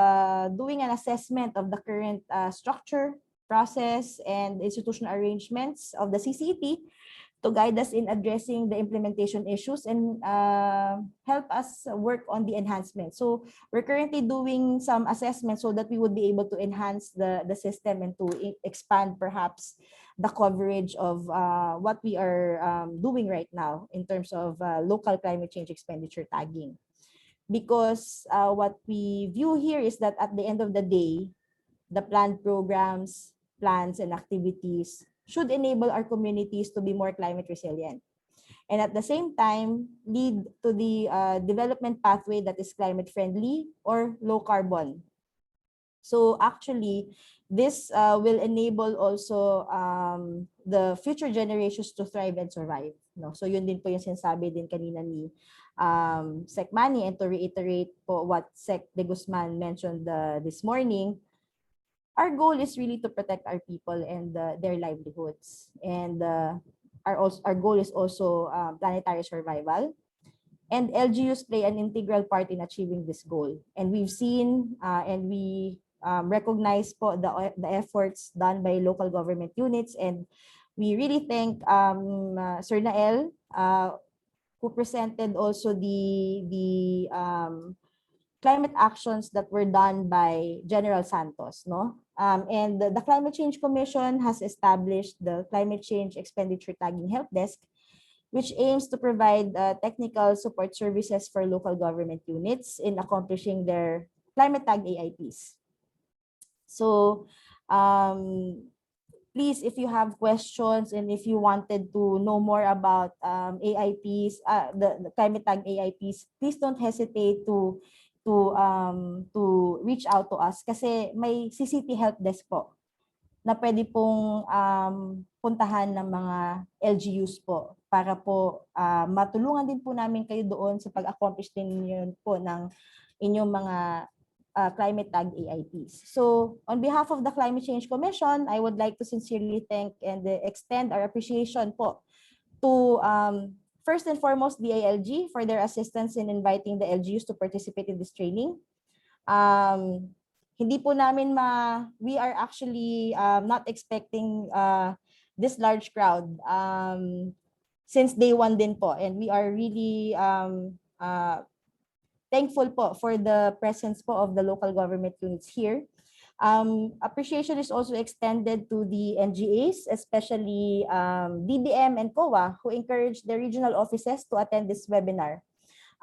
doing an assessment of the current structure, process, and institutional arrangements of the CCET to guide us in addressing the implementation issues and help us work on the enhancement. So we're currently doing some assessments so that we would be able to enhance the system and to expand perhaps the coverage of what we are doing right now in terms of local climate change expenditure tagging. Because what we view here is that at the end of the day, the planned programs, plans, and activities should enable our communities to be more climate resilient, and at the same time lead to the development pathway that is climate friendly or low carbon. So actually, this will enable also the future generations to thrive and survive. No? So yun din po yung sinasabi din kanina ni Sec Manny, and to reiterate po what Sec De Guzman mentioned this morning, our goal is really to protect our people and their livelihoods. And our goal is also planetary survival. And LGUs play an integral part in achieving this goal. And we've seen and we recognize po the efforts done by local government units. And we really thank Sir Nael, who presented also the climate actions that were done by General Santos. No? And the Climate Change Commission has established the Climate Change Expenditure Tagging Help Desk, which aims to provide technical support services for local government units in accomplishing their climate tag AIPs. So please, if you have questions and if you wanted to know more about AIPs, the climate tag AIPs, please don't hesitate to reach out to us kasi may CCT help desk po na pwede pong puntahan ng mga LGUs po para po matulungan din po namin kayo doon sa pag-accomplish din yun po ng inyong mga climate tag AIPs. So on behalf of the Climate Change Commission, I would like to sincerely thank and extend our appreciation po to first and foremost the ALG for their assistance in inviting the LGUs to participate in this training. Hindi po namin we are actually not expecting this large crowd since day one din po, and we are really thankful po for the presence po of the local government units here. Appreciation is also extended to the NGAs, especially DBM and COA, who encouraged the regional offices to attend this webinar.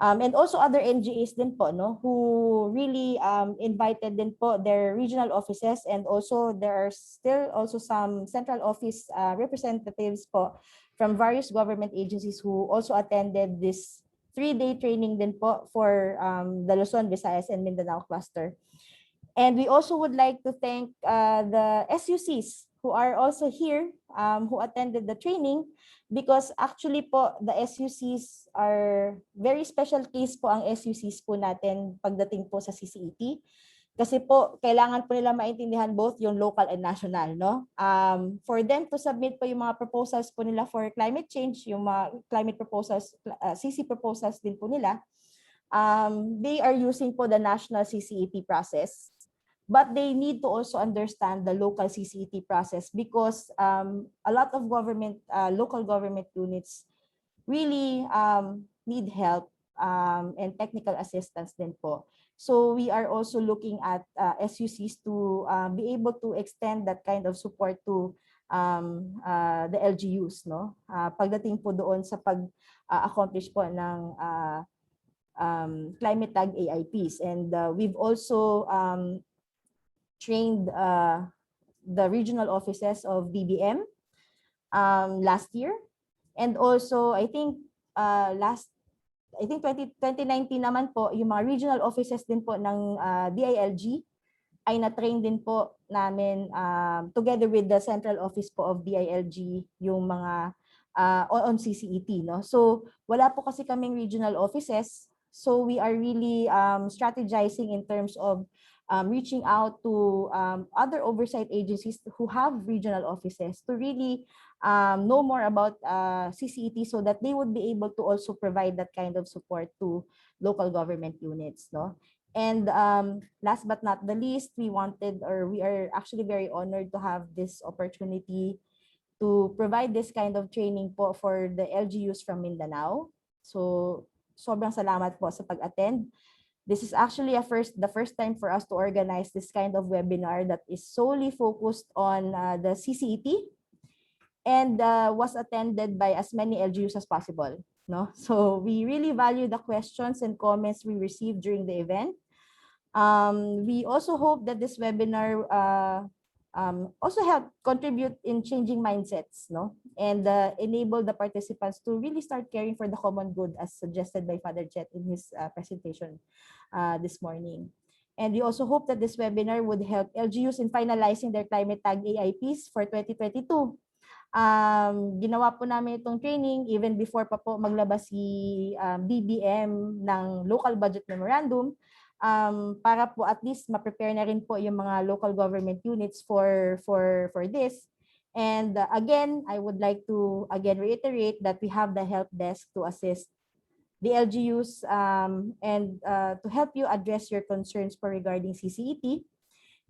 And also other NGAs din po, no, who really invited din po their regional offices, and also there are still also some central office representatives po from various government agencies who also attended this 3-day training din po for the Luzon, Visayas, and Mindanao cluster. And we also would like to thank the SUCs who are also here, who attended the training, because actually po the SUCs are very special case po ang SUCs po natin pagdating po sa CCET. Kasi po kailangan po nila maintindihan both yung local and national, no? For them to submit po yung mga proposals po nila for climate change, yung mga climate proposals, CC proposals din po nila, they are using po the national CCET process. But they need to also understand the local CCET process, because a lot of local government units really need help and technical assistance din po. So we are also looking at SUCs to be able to extend that kind of support to the LGUs, no? Pagdating po doon sa pag-accomplish po ng climate tag AIPs. And we've also trained the regional offices of DBM last year, and also I think 2019 naman po yung mga regional offices din po ng DILG ay na-train din po namin together with the central office po of DILG yung mga on CCET, no? So wala po kasi kaming regional offices, so we are really strategizing in terms of reaching out to other oversight agencies who have regional offices to really know more about CCET, so that they would be able to also provide that kind of support to local government units, no? And last but not the least, we are actually very honored to have this opportunity to provide this kind of training po for the LGUs from Mindanao. So sobrang salamat po sa pag-attend. This is actually the first time for us to organize this kind of webinar that is solely focused on the CCET, and was attended by as many LGUs as possible, no? So we really value the questions and comments we received during the event. We also hope that this webinar also help contribute in changing mindsets, no? And enable the participants to really start caring for the common good as suggested by Father Chet in his presentation this morning. And we also hope that this webinar would help LGUs in finalizing their climate tag AIPs for 2022. Ginawa po namin itong training even before pa po maglabas si BBM ng local budget memorandum, para po at least ma-prepare na rin po yung mga local government units for this. And again, I would like to again reiterate that we have the help desk to assist the LGUs and to help you address your concerns for regarding CCET.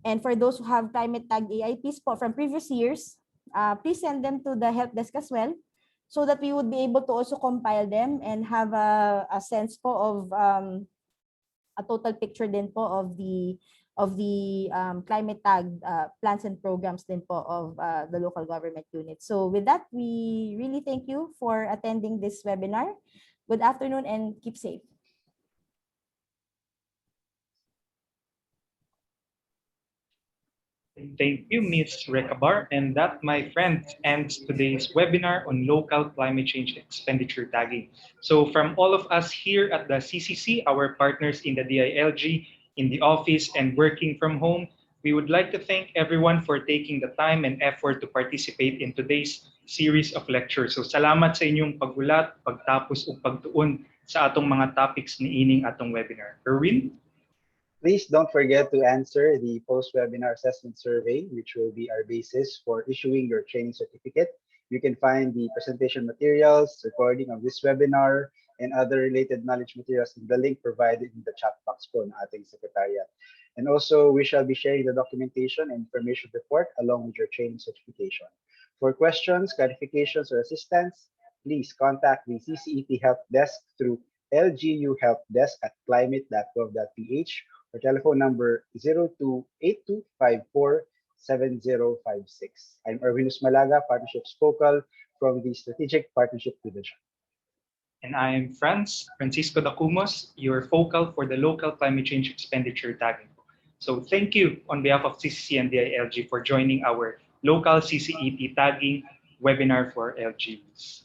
And for those who have climate tag AIPs po from previous years, please send them to the help desk as well, so that we would be able to also compile them and have a sense po of a total picture din po of the climate tag plans and programs din po of the local government units. So with that, we really thank you for attending this webinar. Good afternoon and keep safe. Thank you, Ms. Recabar. And that, my friends, ends today's webinar on local climate change expenditure tagging. So from all of us here at the CCC, our partners in the DILG, in the office, and working from home, we would like to thank everyone for taking the time and effort to participate in today's series of lectures. So salamat sa inyong pagbulat, pagtapos o pagtuon sa atong mga topics ni ining atong webinar. Erwin? Please don't forget to answer the post-webinar assessment survey, which will be our basis for issuing your training certificate. You can find the presentation materials, recording of this webinar, and other related knowledge materials in the link provided in the chat box po ng ating secretariat. And also, we shall be sharing the documentation and information report along with your training certification. For questions, clarifications, or assistance, please contact the CCEP Help Desk through LGU Help Desk at climate.gov.ph or telephone number 0282547056. I'm Erwin Malaga, Partnerships Focal from the Strategic Partnership Division. And I am Francisco Dacumos, your focal for the local climate change expenditure tagging. So thank you on behalf of CCC and DILG for joining our local CCET tagging webinar for LGUs.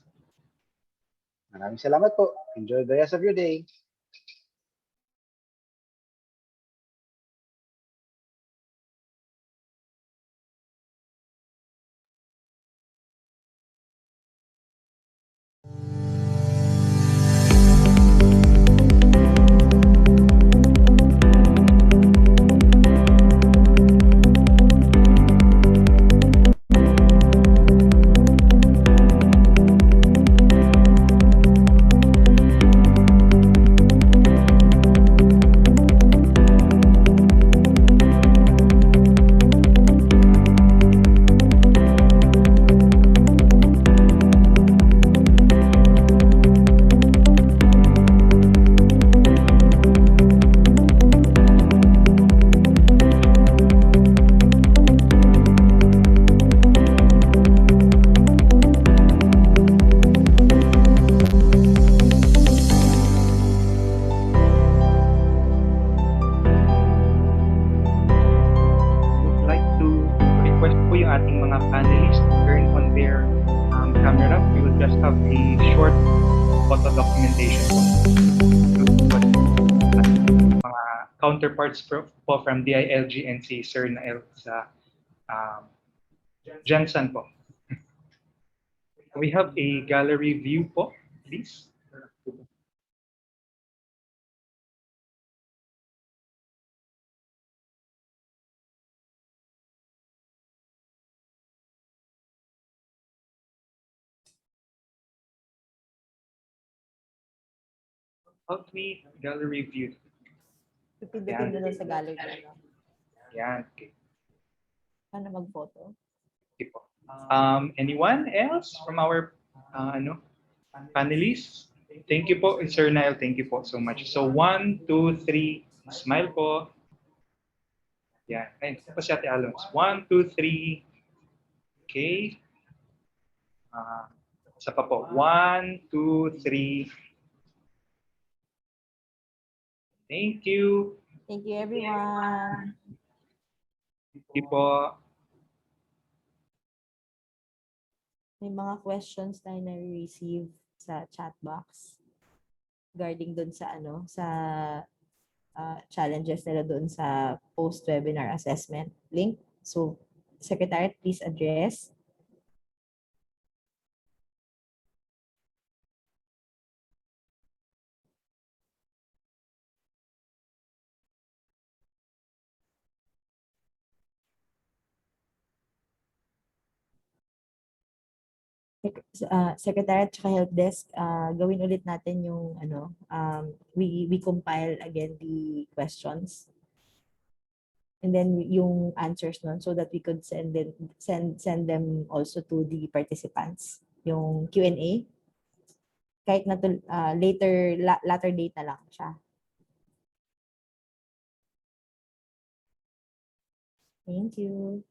Maraming salamat po. Enjoy the rest of your day. Counterparts po from DILG and si Sir Nael sa Jensen po. We have a gallery view po, please. Help me gallery view. Pipindutin mo doon sa gallery. Yan, okay. Paano mag-photo? Okay po. Anyone else from our panelists? Thank you po, Sir Niall. Thank you po so much. So 1, 2, 3, smile po. Yan. Ay, po si Ate Alons. 1, 2, 3. Okay. Isa pa po. 1, 2, 3. Thank you. Thank you, everyone. Thank you po. May mga questions tayo na receive sa chat box regarding doon sa challenges nila doon sa post-webinar assessment link. So, Secretary, please address. Secretary at Help Desk, gawin ulit natin yung we compile again the questions and then yung answers nun so that we could send them also to the participants. Yung Q&A, kahit na later date na lang siya. Thank you.